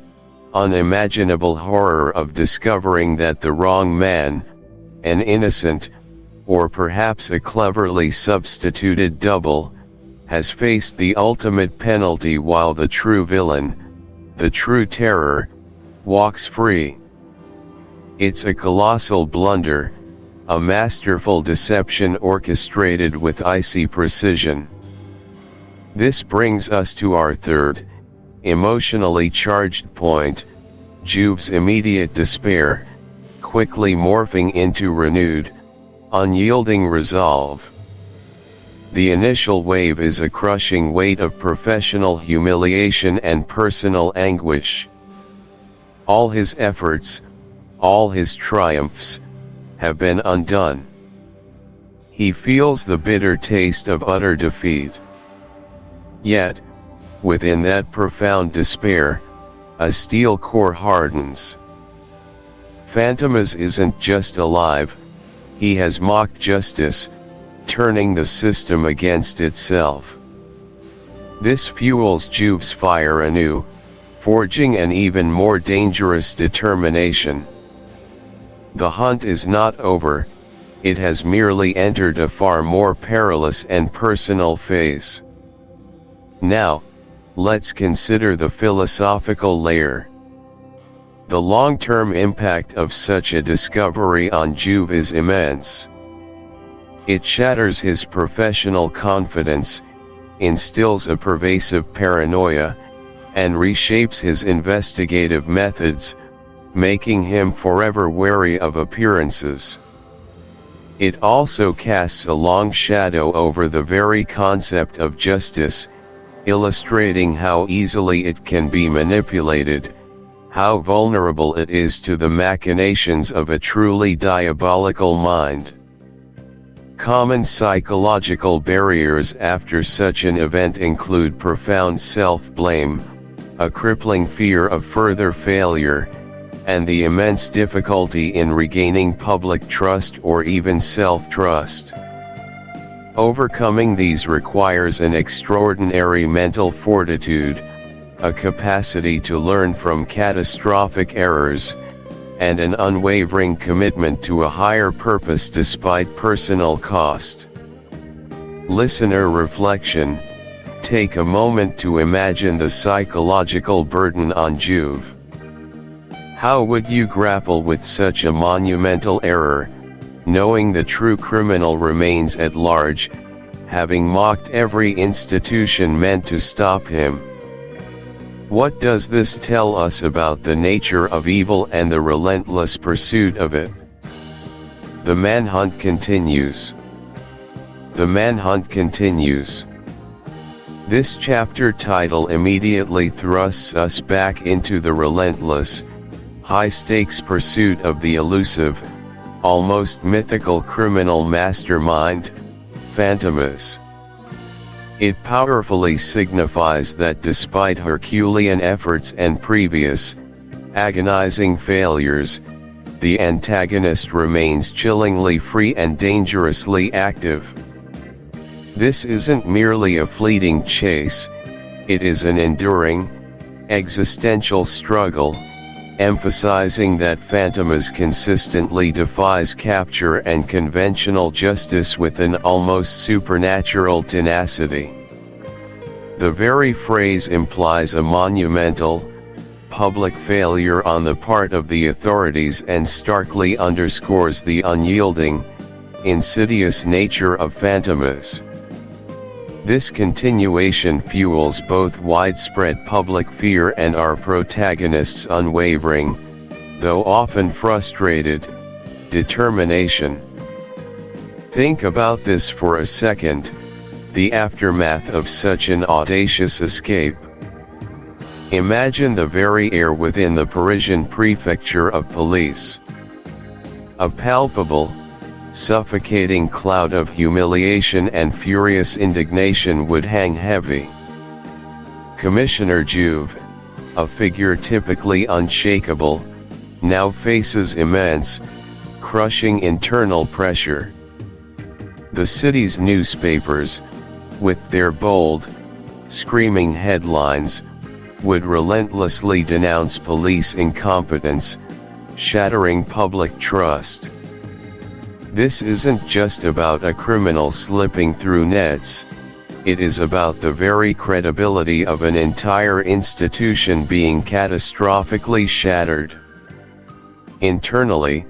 unimaginable horror of discovering that the wrong man, an innocent, or perhaps a cleverly substituted double, has faced the ultimate penalty while the true villain, the true terror, walks free. It's a colossal blunder, a masterful deception orchestrated with icy precision. This brings us to our third, emotionally charged point, Juve's immediate despair, quickly morphing into renewed, unyielding resolve. The initial wave is a crushing weight of professional humiliation and personal anguish. All his efforts, all his triumphs, have been undone. He feels the bitter taste of utter defeat. Yet, within that profound despair, a steel core hardens. Fantomas isn't just alive, he has mocked justice, turning the system against itself. This fuels Juve's fire anew, forging an even more dangerous determination. The hunt is not over, it has merely entered a far more perilous and personal phase. Now, let's consider the philosophical layer. The long-term impact of such a discovery on Juve is immense. It shatters his professional confidence, instills a pervasive paranoia, and reshapes his investigative methods, making him forever wary of appearances. It also casts a long shadow over the very concept of justice, illustrating how easily it can be manipulated, how vulnerable it is to the machinations of a truly diabolical mind. Common psychological barriers after such an event include profound self-blame, a crippling fear of further failure, and the immense difficulty in regaining public trust or even self-trust. Overcoming these requires an extraordinary mental fortitude, a capacity to learn from catastrophic errors, and an unwavering commitment to a higher purpose despite personal cost. Listener reflection: take a moment to imagine the psychological burden on Juve. How would you grapple with such a monumental error, knowing the true criminal remains at large, having mocked every institution meant to stop him? What does this tell us about the nature of evil and the relentless pursuit of it? The manhunt continues. The manhunt continues. This chapter title immediately thrusts us back into the relentless, high-stakes pursuit of the elusive, almost mythical criminal mastermind, Fantomas. It powerfully signifies that despite Herculean efforts and previous, agonizing failures, the antagonist remains chillingly free and dangerously active. This isn't merely a fleeting chase, it is an enduring, existential struggle, emphasizing that Fantomas consistently defies capture and conventional justice with an almost supernatural tenacity. The very phrase implies a monumental, public failure on the part of the authorities and starkly underscores the unyielding, insidious nature of Fantomas. This continuation fuels both widespread public fear and our protagonist's unwavering, though often frustrated, determination. Think about this for a second, the aftermath of such an audacious escape. Imagine the very air within the Parisian prefecture of police. A palpable, suffocating cloud of humiliation and furious indignation would hang heavy. Commissioner Juve, a figure typically unshakable, now faces immense, crushing internal pressure. The city's newspapers, with their bold, screaming headlines, would relentlessly denounce police incompetence, shattering public trust. This isn't just about a criminal slipping through nets, it is about the very credibility of an entire institution being catastrophically shattered. Internally,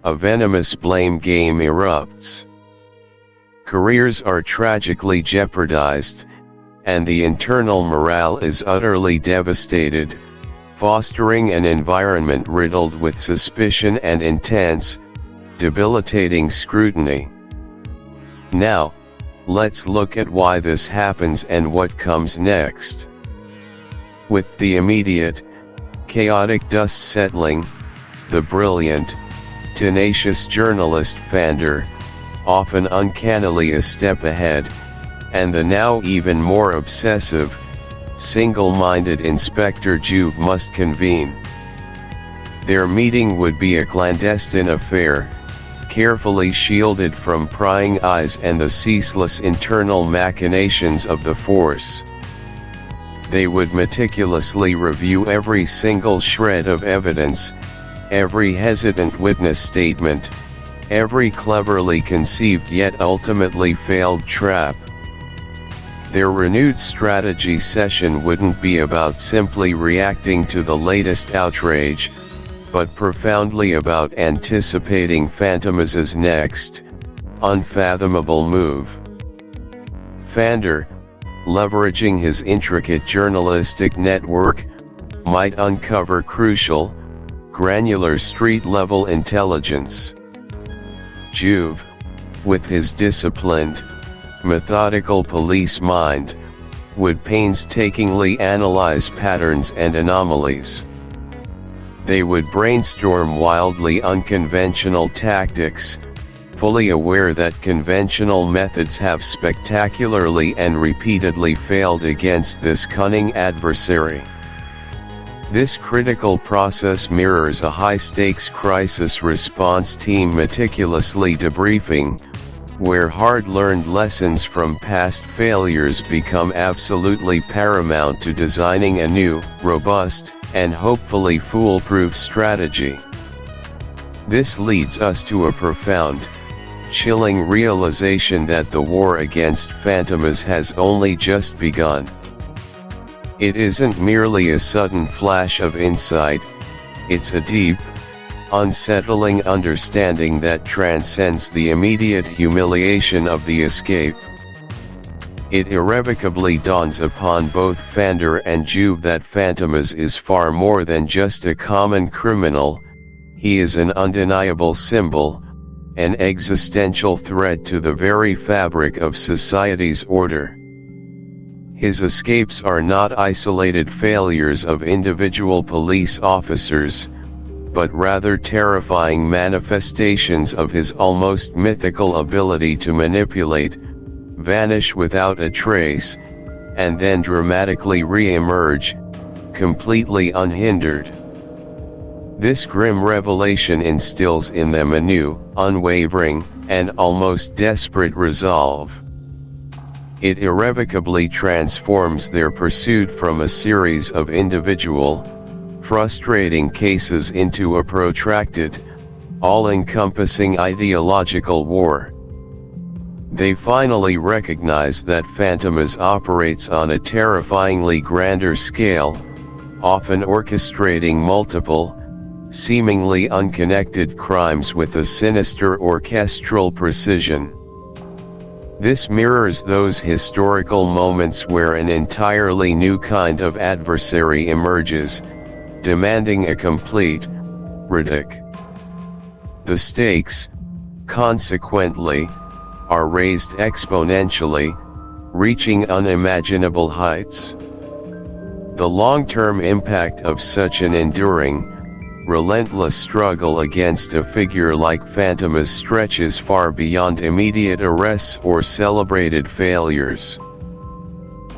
a venomous blame game erupts. Careers are tragically jeopardized, and the internal morale is utterly devastated, fostering an environment riddled with suspicion and intense, debilitating scrutiny. Now, let's look at why this happens and what comes next. With the immediate, chaotic dust settling, the brilliant, tenacious journalist Fandor, often uncannily a step ahead, and the now even more obsessive, single-minded Inspector Juve must convene. Their meeting would be a clandestine affair, carefully shielded from prying eyes and the ceaseless internal machinations of the force. They would meticulously review every single shred of evidence, every hesitant witness statement, every cleverly conceived yet ultimately failed trap. Their renewed strategy session wouldn't be about simply reacting to the latest outrage, but profoundly about anticipating Fantomas' next, unfathomable move. Fandor, leveraging his intricate journalistic network, might uncover crucial, granular street-level intelligence. Juve, with his disciplined, methodical police mind, would painstakingly analyze patterns and anomalies. They would brainstorm wildly unconventional tactics, fully aware that conventional methods have spectacularly and repeatedly failed against this cunning adversary. This critical process mirrors a high-stakes crisis response team meticulously debriefing, where hard-learned lessons from past failures become absolutely paramount to designing a new, robust, and hopefully foolproof strategy. This leads us to a profound, chilling realization that the war against Fantomas has only just begun. It isn't merely a sudden flash of insight, it's a deep, unsettling understanding that transcends the immediate humiliation of the escape. It irrevocably dawns upon both Fandor and Juve that Fantomas is far more than just a common criminal, he is an undeniable symbol, an existential threat to the very fabric of society's order. His escapes are not isolated failures of individual police officers, but rather terrifying manifestations of his almost mythical ability to manipulate, vanish without a trace, and then dramatically re-emerge, completely unhindered. This grim revelation instills in them a new, unwavering, and almost desperate resolve. It irrevocably transforms their pursuit from a series of individual, frustrating cases into a protracted, all-encompassing ideological war. They finally recognize that Fantomas operates on a terrifyingly grander scale, often orchestrating multiple, seemingly unconnected crimes with a sinister orchestral precision. This mirrors those historical moments where an entirely new kind of adversary emerges, demanding a complete riddick. The stakes, consequently, are raised exponentially, reaching unimaginable heights. The long-term impact of such an enduring, relentless struggle against a figure like Fantomas stretches far beyond immediate arrests or celebrated failures.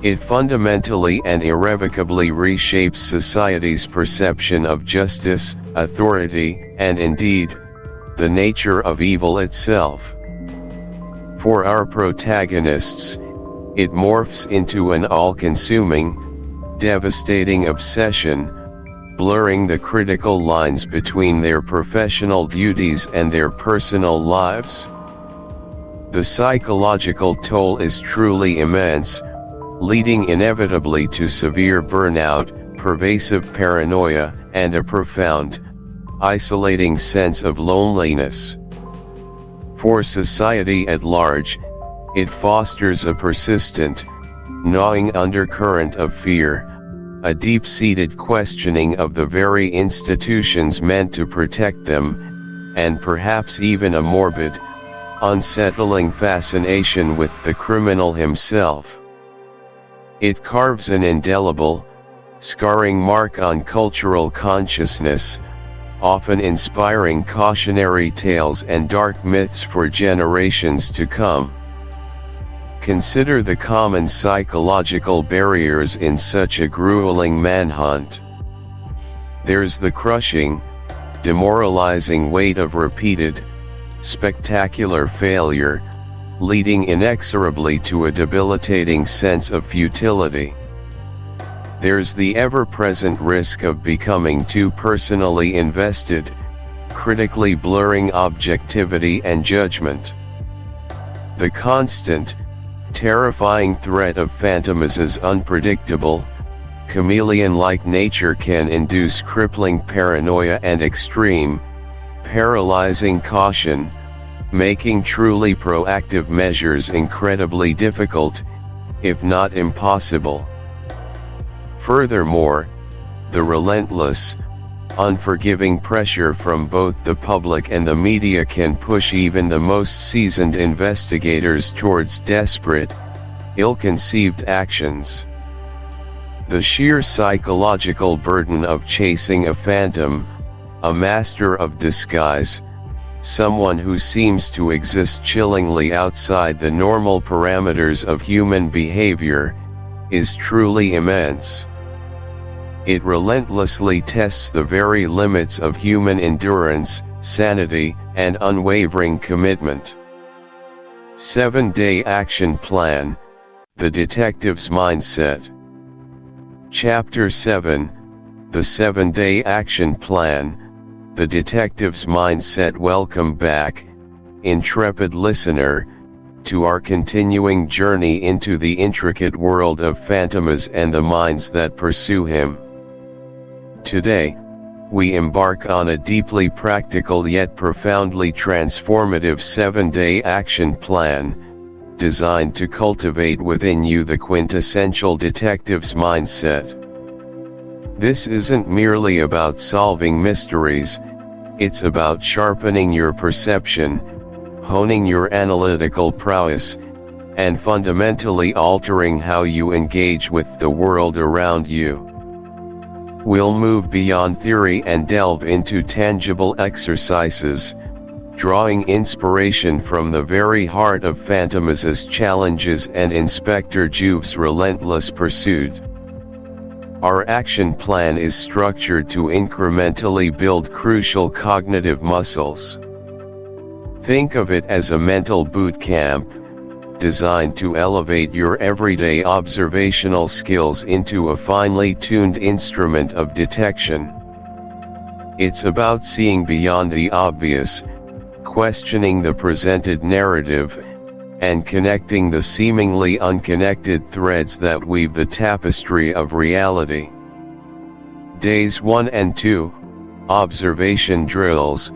It fundamentally and irrevocably reshapes society's perception of justice, authority, and indeed, the nature of evil itself. For our protagonists, it morphs into an all-consuming, devastating obsession, blurring the critical lines between their professional duties and their personal lives. The psychological toll is truly immense, leading inevitably to severe burnout, pervasive paranoia, and a profound, isolating sense of loneliness. For society at large, it fosters a persistent, gnawing undercurrent of fear, a deep-seated questioning of the very institutions meant to protect them, and perhaps even a morbid, unsettling fascination with the criminal himself. It carves an indelible, scarring mark on cultural consciousness, often inspiring cautionary tales and dark myths for generations to come. Consider the common psychological barriers in such a grueling manhunt. There's the crushing, demoralizing weight of repeated, spectacular failure, leading inexorably to a debilitating sense of futility. There's the ever-present risk of becoming too personally invested, critically blurring objectivity and judgment. The constant, terrifying threat of Fantomas' unpredictable, chameleon-like nature can induce crippling paranoia and extreme, paralyzing caution, making truly proactive measures incredibly difficult, if not impossible. Furthermore, the relentless, unforgiving pressure from both the public and the media can push even the most seasoned investigators towards desperate, ill-conceived actions. The sheer psychological burden of chasing a phantom, a master of disguise, someone who seems to exist chillingly outside the normal parameters of human behavior, is truly immense. It relentlessly tests the very limits of human endurance, sanity, and unwavering commitment. 7-Day Action Plan: The Detective's Mindset. Chapter 7: The 7-Day Action Plan: The Detective's Mindset. Welcome back, intrepid listener, to our continuing journey into the intricate world of Fantomas and the minds that pursue him. Today, we embark on a deeply practical yet profoundly transformative 7-day action plan, designed to cultivate within you the quintessential detective's mindset. This isn't merely about solving mysteries, it's about sharpening your perception, honing your analytical prowess, and fundamentally altering how you engage with the world around you. We'll move beyond theory and delve into tangible exercises, drawing inspiration from the very heart of Fantomas' challenges and Inspector Juve's relentless pursuit. Our action plan is structured to incrementally build crucial cognitive muscles. Think of it as a mental boot camp, designed to elevate your everyday observational skills into a finely tuned instrument of detection. It's about seeing beyond the obvious, questioning the presented narrative, and connecting the seemingly unconnected threads that weave the tapestry of reality. Days 1 and 2, Observation Drills,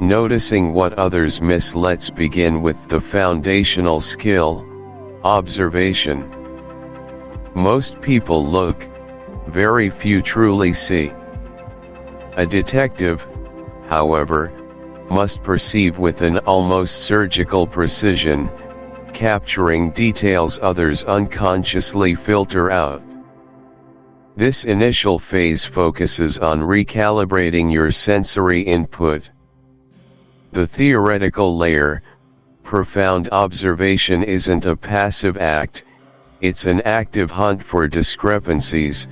Noticing what others miss. Let's begin with the foundational skill, observation. Most people look, very few truly see. A detective, however, must perceive with an almost surgical precision, capturing details others unconsciously filter out. This initial phase focuses on recalibrating your sensory input. The theoretical layer, profound observation, isn't a passive act, it's an active hunt for discrepancies,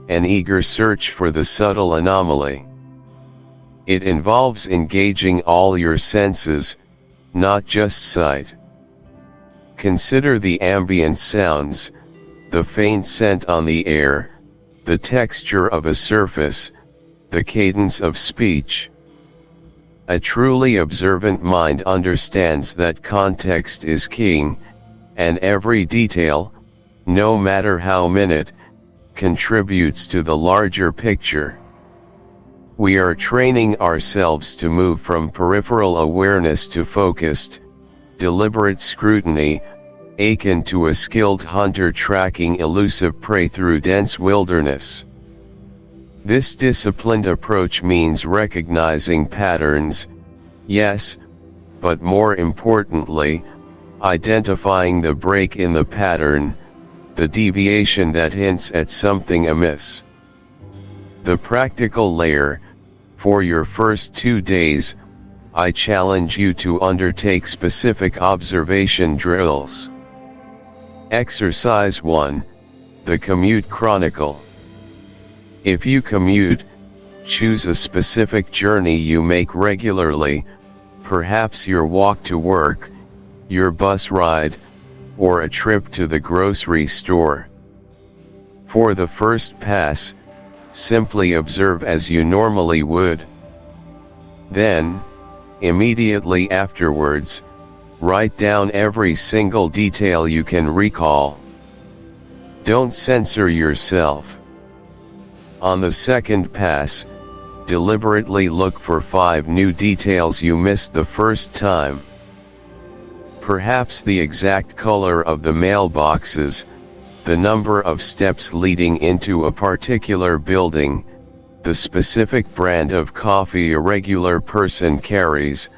an eager search for the subtle anomaly. It involves engaging all your senses, not just sight. Consider the ambient sounds, the faint scent on the air, the texture of a surface, the cadence of speech. A truly observant mind understands that context is king, and every detail, no matter how minute, contributes to the larger picture. We are training ourselves to move from peripheral awareness to focused, deliberate scrutiny, akin to a skilled hunter tracking elusive prey through dense wilderness. This disciplined approach means recognizing patterns, yes, but more importantly, identifying the break in the pattern, the deviation that hints at something amiss. The practical layer: for your first 2 days, I challenge you to undertake specific observation drills. Exercise 1, the Commute Chronicle. If you commute, choose a specific journey you make regularly, perhaps your walk to work, your bus ride, or a trip to the grocery store. For the first pass, simply observe as you normally would. Then, immediately afterwards, write down every single detail you can recall. Don't censor yourself. On the second pass, deliberately look for 5 new details you missed the first time. Perhaps the exact color of the mailboxes, the number of steps leading into a particular building, the specific brand of coffee a regular person carries,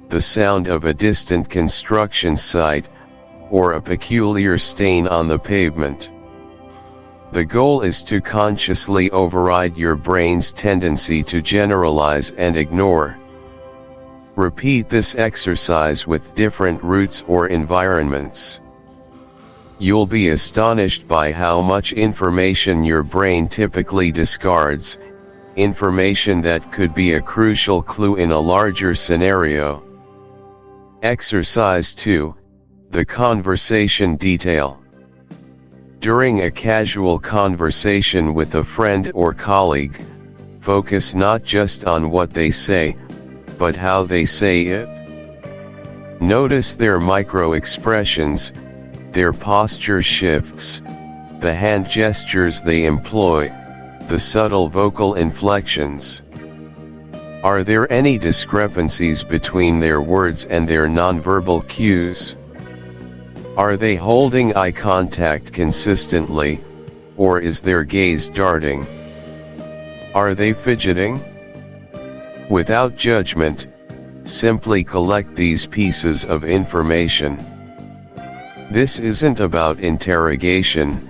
the sound of a distant construction site, or a peculiar stain on the pavement. The goal is to consciously override your brain's tendency to generalize and ignore. Repeat this exercise with different routes or environments. You'll be astonished by how much information your brain typically discards, information that could be a crucial clue in a larger scenario. Exercise 2, the Conversation Detail. During a casual conversation with a friend or colleague, focus not just on what they say, but how they say it. Notice their micro-expressions, their posture shifts, the hand gestures they employ, the subtle vocal inflections. Are there any discrepancies between their words and their nonverbal cues? Are they holding eye contact consistently, or is their gaze darting? Are they fidgeting? Without judgment, simply collect these pieces of information. This isn't about interrogation,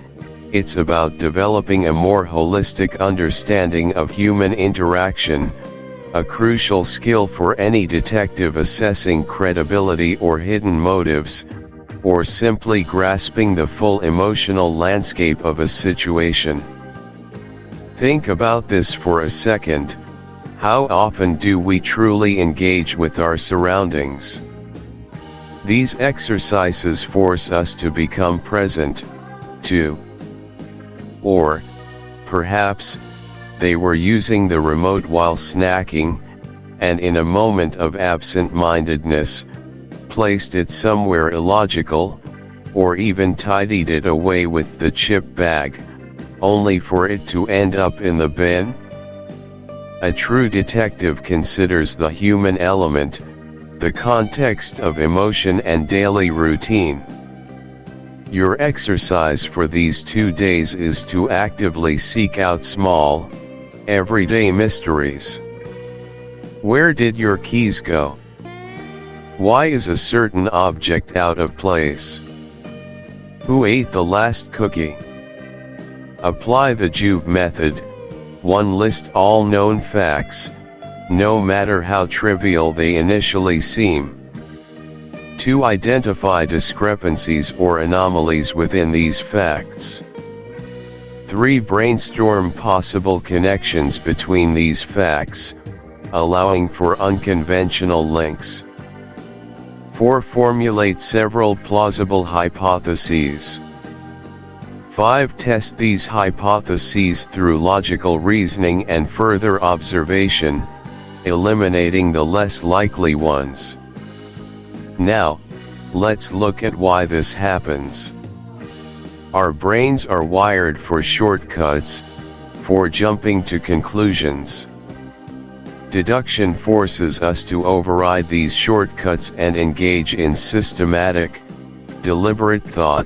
it's about developing a more holistic understanding of human interaction, a crucial skill for any detective assessing credibility or hidden motives, or simply grasping the full emotional landscape of a situation. Think about this for a second. How often do we truly engage with our surroundings? These exercises force us to become present, too. Or, perhaps, they were using the remote while snacking, and in a moment of absent-mindedness, placed it somewhere illogical, or even tidied it away with the chip bag, only for it to end up in the bin? A true detective considers the human element, the context of emotion and daily routine. Your exercise for these 2 days is to actively seek out small, everyday mysteries. Where did your keys go? Why is a certain object out of place? Who ate the last cookie? Apply the Juve method. 1. List all known facts, no matter how trivial they initially seem. 2. Identify discrepancies or anomalies within these facts. 3. Brainstorm possible connections between these facts, allowing for unconventional links. 4. Formulate several plausible hypotheses. 5. Test these hypotheses through logical reasoning and further observation, eliminating the less likely ones. Now, let's look at why this happens. Our brains are wired for shortcuts, for jumping to conclusions. Deduction forces us to override these shortcuts and engage in systematic, deliberate thought,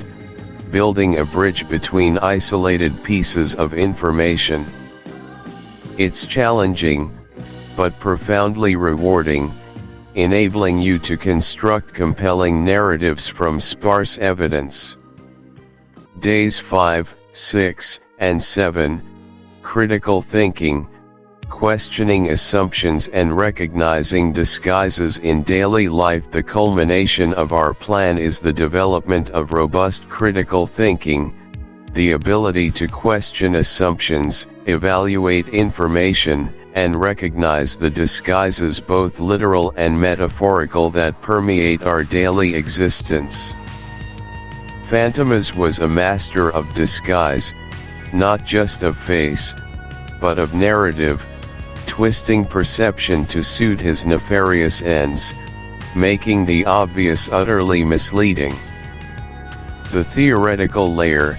building a bridge between isolated pieces of information. It's challenging, but profoundly rewarding, enabling you to construct compelling narratives from sparse evidence. Days 5, 6, and 7, Critical Thinking, Questioning Assumptions and Recognizing Disguises in Daily Life. The culmination of our plan is the development of robust critical thinking, the ability to question assumptions, evaluate information, and recognize the disguises, both literal and metaphorical, that permeate our daily existence. Fantomas was a master of disguise, not just of face, but of narrative, twisting perception to suit his nefarious ends, making the obvious utterly misleading. The theoretical layer,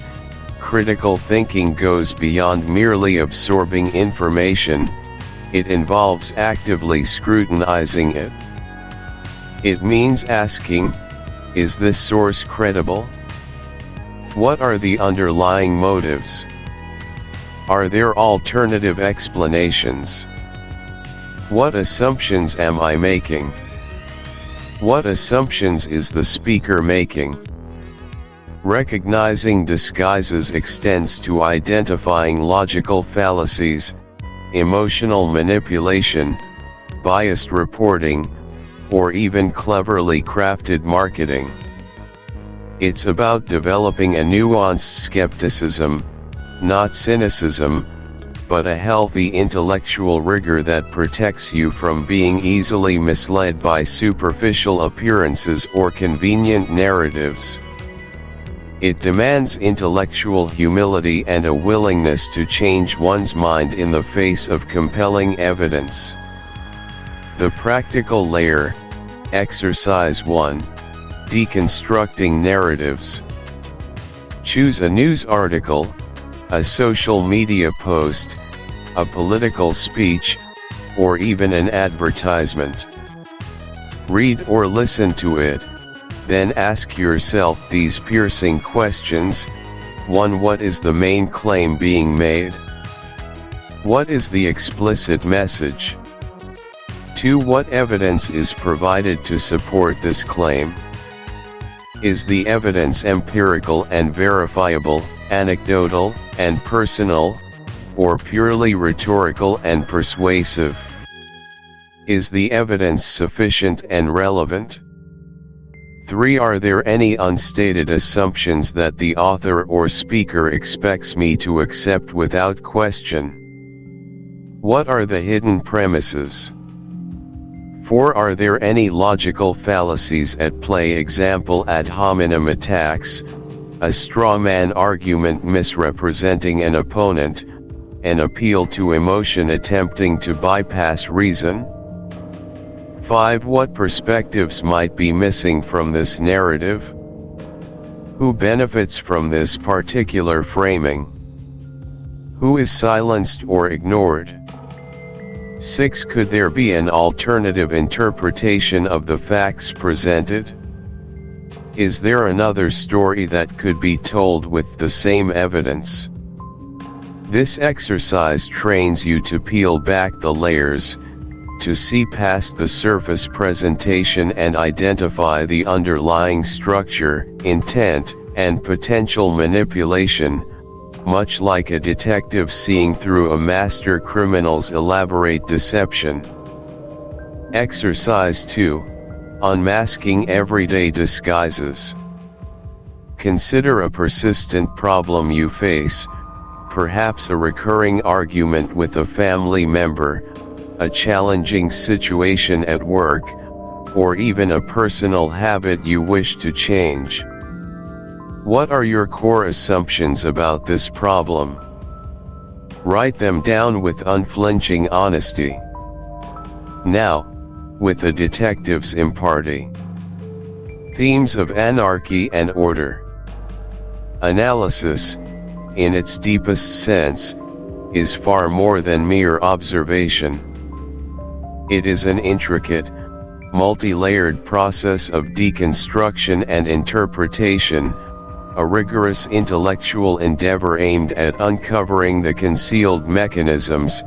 critical thinking, goes beyond merely absorbing information. It involves actively scrutinizing it. It means asking, is this source credible? What are the underlying motives? Are there alternative explanations? What assumptions am I making? What assumptions is the speaker making? Recognizing disguises extends to identifying logical fallacies, emotional manipulation, biased reporting, or even cleverly crafted marketing. It's about developing a nuanced skepticism, not cynicism, but a healthy intellectual rigor that protects you from being easily misled by superficial appearances or convenient narratives. It demands intellectual humility and a willingness to change one's mind in the face of compelling evidence. The practical layer, Exercise 1, Deconstructing Narratives. Choose a news article, a social media post, a political speech, or even an advertisement. Read or listen to it, then ask yourself these piercing questions. 1. What is the main claim being made? What is the explicit message? 2. What evidence is provided to support this claim? Is the evidence empirical and verifiable, anecdotal and personal, or purely rhetorical and persuasive? Is the evidence sufficient and relevant? 3. Are there any unstated assumptions that the author or speaker expects me to accept without question? What are the hidden premises? 4. Are there any logical fallacies at play? Example, ad hominem attacks, a straw man argument misrepresenting an opponent, an appeal to emotion attempting to bypass reason? 5. What perspectives might be missing from this narrative? Who benefits from this particular framing? Who is silenced or ignored? 6. Could there be an alternative interpretation of the facts presented? Is there another story that could be told with the same evidence? This exercise trains you to peel back the layers, to see past the surface presentation and identify the underlying structure, intent, and potential manipulation, much like a detective seeing through a master criminal's elaborate deception. Exercise 2. Unmasking everyday disguises. Consider a persistent problem you face, perhaps a recurring argument with a family member, a challenging situation at work, or even a personal habit you wish to change. What are your core assumptions about this problem? Write them down with unflinching honesty. Now, with the detectives imparting themes of anarchy and order. Analysis, in its deepest sense, is far more than mere observation. It is an intricate, multi-layered process of deconstruction and interpretation, a rigorous intellectual endeavor aimed at uncovering the concealed mechanisms,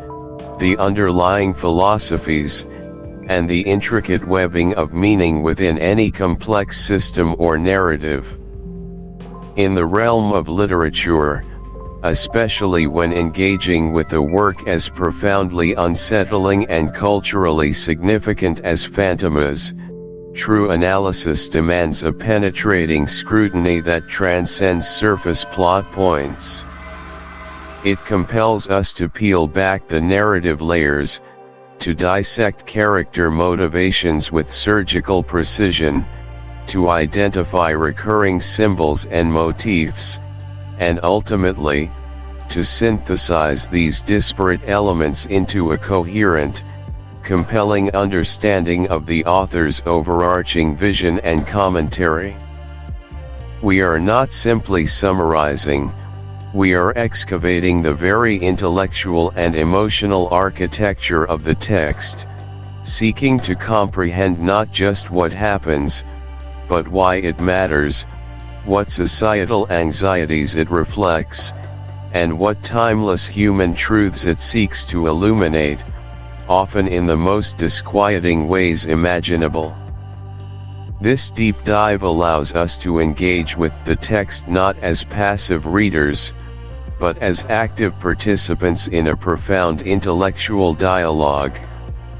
the underlying philosophies, and the intricate webbing of meaning within any complex system or narrative. In the realm of literature, especially when engaging with a work as profoundly unsettling and culturally significant as Fantomas, true analysis demands a penetrating scrutiny that transcends surface plot points. It compels us to peel back the narrative layers, to dissect character motivations with surgical precision, to identify recurring symbols and motifs, and ultimately, to synthesize these disparate elements into a coherent, compelling understanding of the author's overarching vision and commentary. We are not simply summarizing, we are excavating the very intellectual and emotional architecture of the text, seeking to comprehend not just what happens, but why it matters, what societal anxieties it reflects, and what timeless human truths it seeks to illuminate, often in the most disquieting ways imaginable. This deep dive allows us to engage with the text not as passive readers, but as active participants in a profound intellectual dialogue,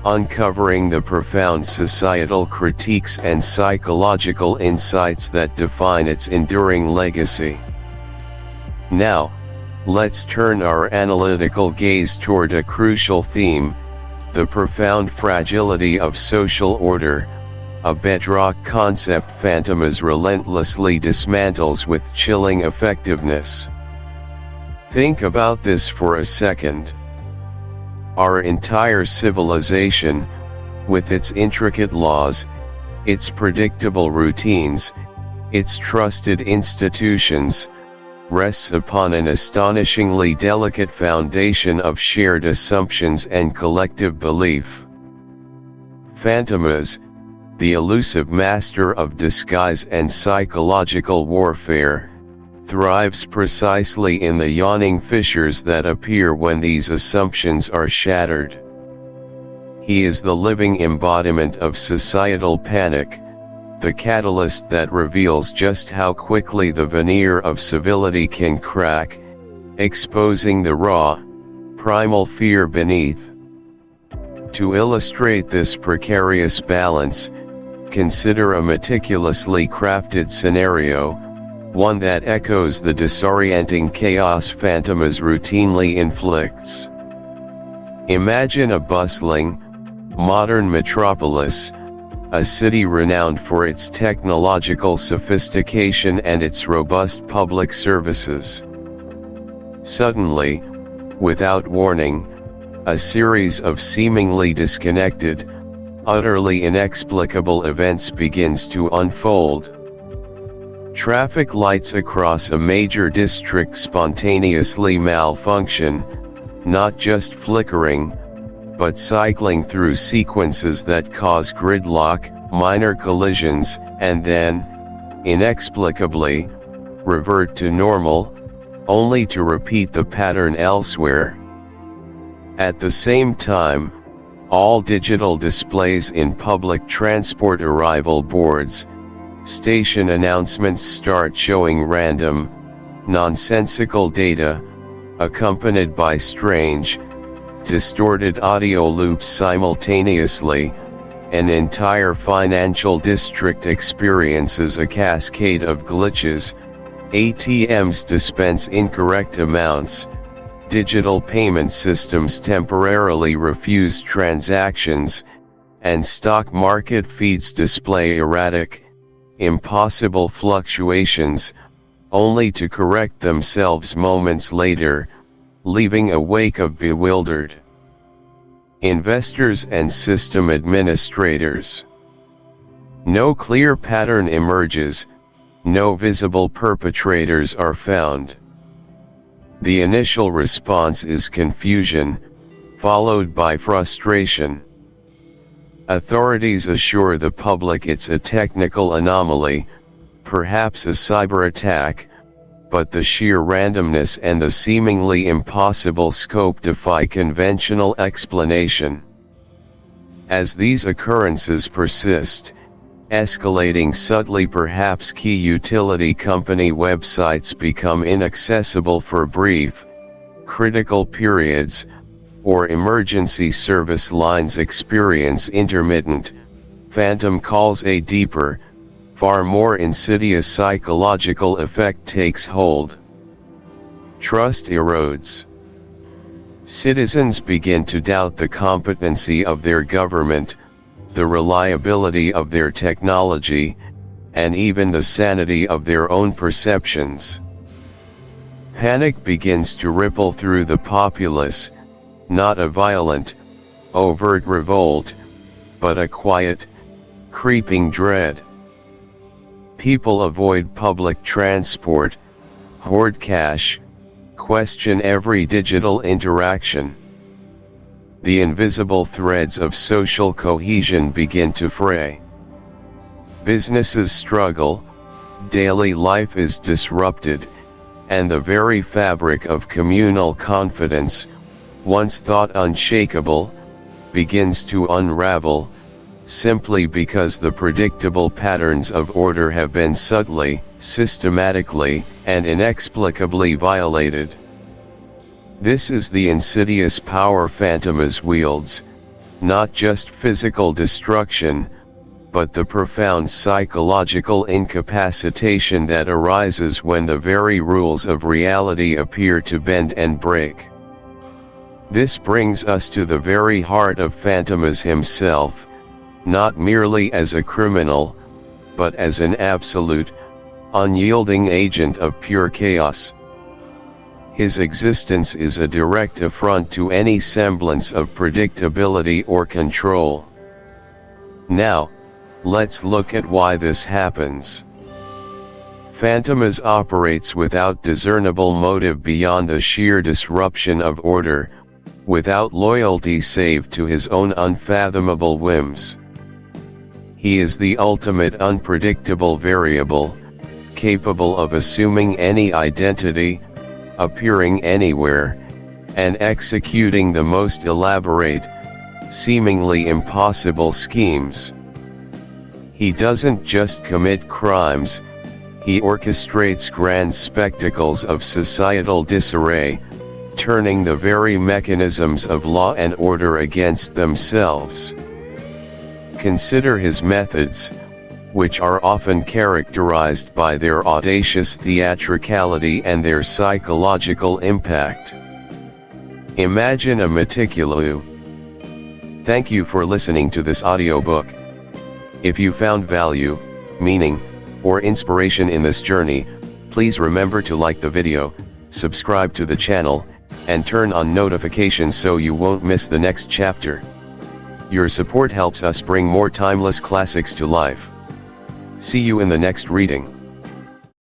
uncovering the profound societal critiques and psychological insights that define its enduring legacy. Now, let's turn our analytical gaze toward a crucial theme, the profound fragility of social order, a bedrock concept Fantomas relentlessly dismantles with chilling effectiveness. Think about this for a second. Our entire civilization, with its intricate laws, its predictable routines, its trusted institutions, rests upon an astonishingly delicate foundation of shared assumptions and collective belief. Fantomas, the elusive master of disguise and psychological warfare, thrives precisely in the yawning fissures that appear when these assumptions are shattered. He is the living embodiment of societal panic, the catalyst that reveals just how quickly the veneer of civility can crack, exposing the raw, primal fear beneath. To illustrate this precarious balance, consider a meticulously crafted scenario, one that echoes the disorienting chaos Fantomas routinely inflicts. Imagine a bustling, modern metropolis, a city renowned for its technological sophistication and its robust public services. Suddenly, without warning, a series of seemingly disconnected, utterly inexplicable events begins to unfold. Traffic lights across a major district spontaneously malfunction, not just flickering, but cycling through sequences that cause gridlock, minor collisions, and then, inexplicably, revert to normal, only to repeat the pattern elsewhere. At the same time, all digital displays in public transport arrival boards, station announcements start showing random, nonsensical data, accompanied by strange, distorted audio loops simultaneously. An entire financial district experiences a cascade of glitches. ATMs dispense incorrect amounts, digital payment systems temporarily refuse transactions, and stock market feeds display erratic, impossible fluctuations, only to correct themselves moments later, leaving a wake of bewildered investors and system administrators. No clear pattern emerges, no visible perpetrators are found. The initial response is confusion, followed by frustration. Authorities assure the public it's a technical anomaly, perhaps a cyber attack, but the sheer randomness and the seemingly impossible scope defy conventional explanation. As these occurrences persist, escalating subtly, perhaps key utility company websites become inaccessible for brief, critical periods, or emergency service lines experience intermittent, phantom calls. A deeper, far more insidious psychological effect takes hold. Trust erodes. Citizens begin to doubt the competency of their government, the reliability of their technology, and even the sanity of their own perceptions. Panic begins to ripple through the populace, not a violent, overt revolt, but a quiet, creeping dread. People avoid public transport, hoard cash, question every digital interaction. The invisible threads of social cohesion begin to fray. Businesses struggle, daily life is disrupted, and the very fabric of communal confidence, once thought unshakable, begins to unravel, simply because the predictable patterns of order have been subtly, systematically, and inexplicably violated. This is the insidious power Fantomas wields, not just physical destruction, but the profound psychological incapacitation that arises when the very rules of reality appear to bend and break. This brings us to the very heart of Fantomas himself, not merely as a criminal, but as an absolute, unyielding agent of pure chaos. His existence is a direct affront to any semblance of predictability or control. Now, let's look at why this happens. Fantomas operates without discernible motive beyond the sheer disruption of order, without loyalty save to his own unfathomable whims. He is the ultimate unpredictable variable, capable of assuming any identity, appearing anywhere, and executing the most elaborate, seemingly impossible schemes. He doesn't just commit crimes, he orchestrates grand spectacles of societal disarray, turning the very mechanisms of law and order against themselves. Consider his methods, which are often characterized by their audacious theatricality and their psychological impact. Imagine a meticulous. Thank you for listening to this audiobook. If you found value, meaning, or inspiration in this journey, please remember to like the video, subscribe to the channel, and turn on notifications so you won't miss the next chapter. Your support helps us bring more timeless classics to life. See you in the next reading.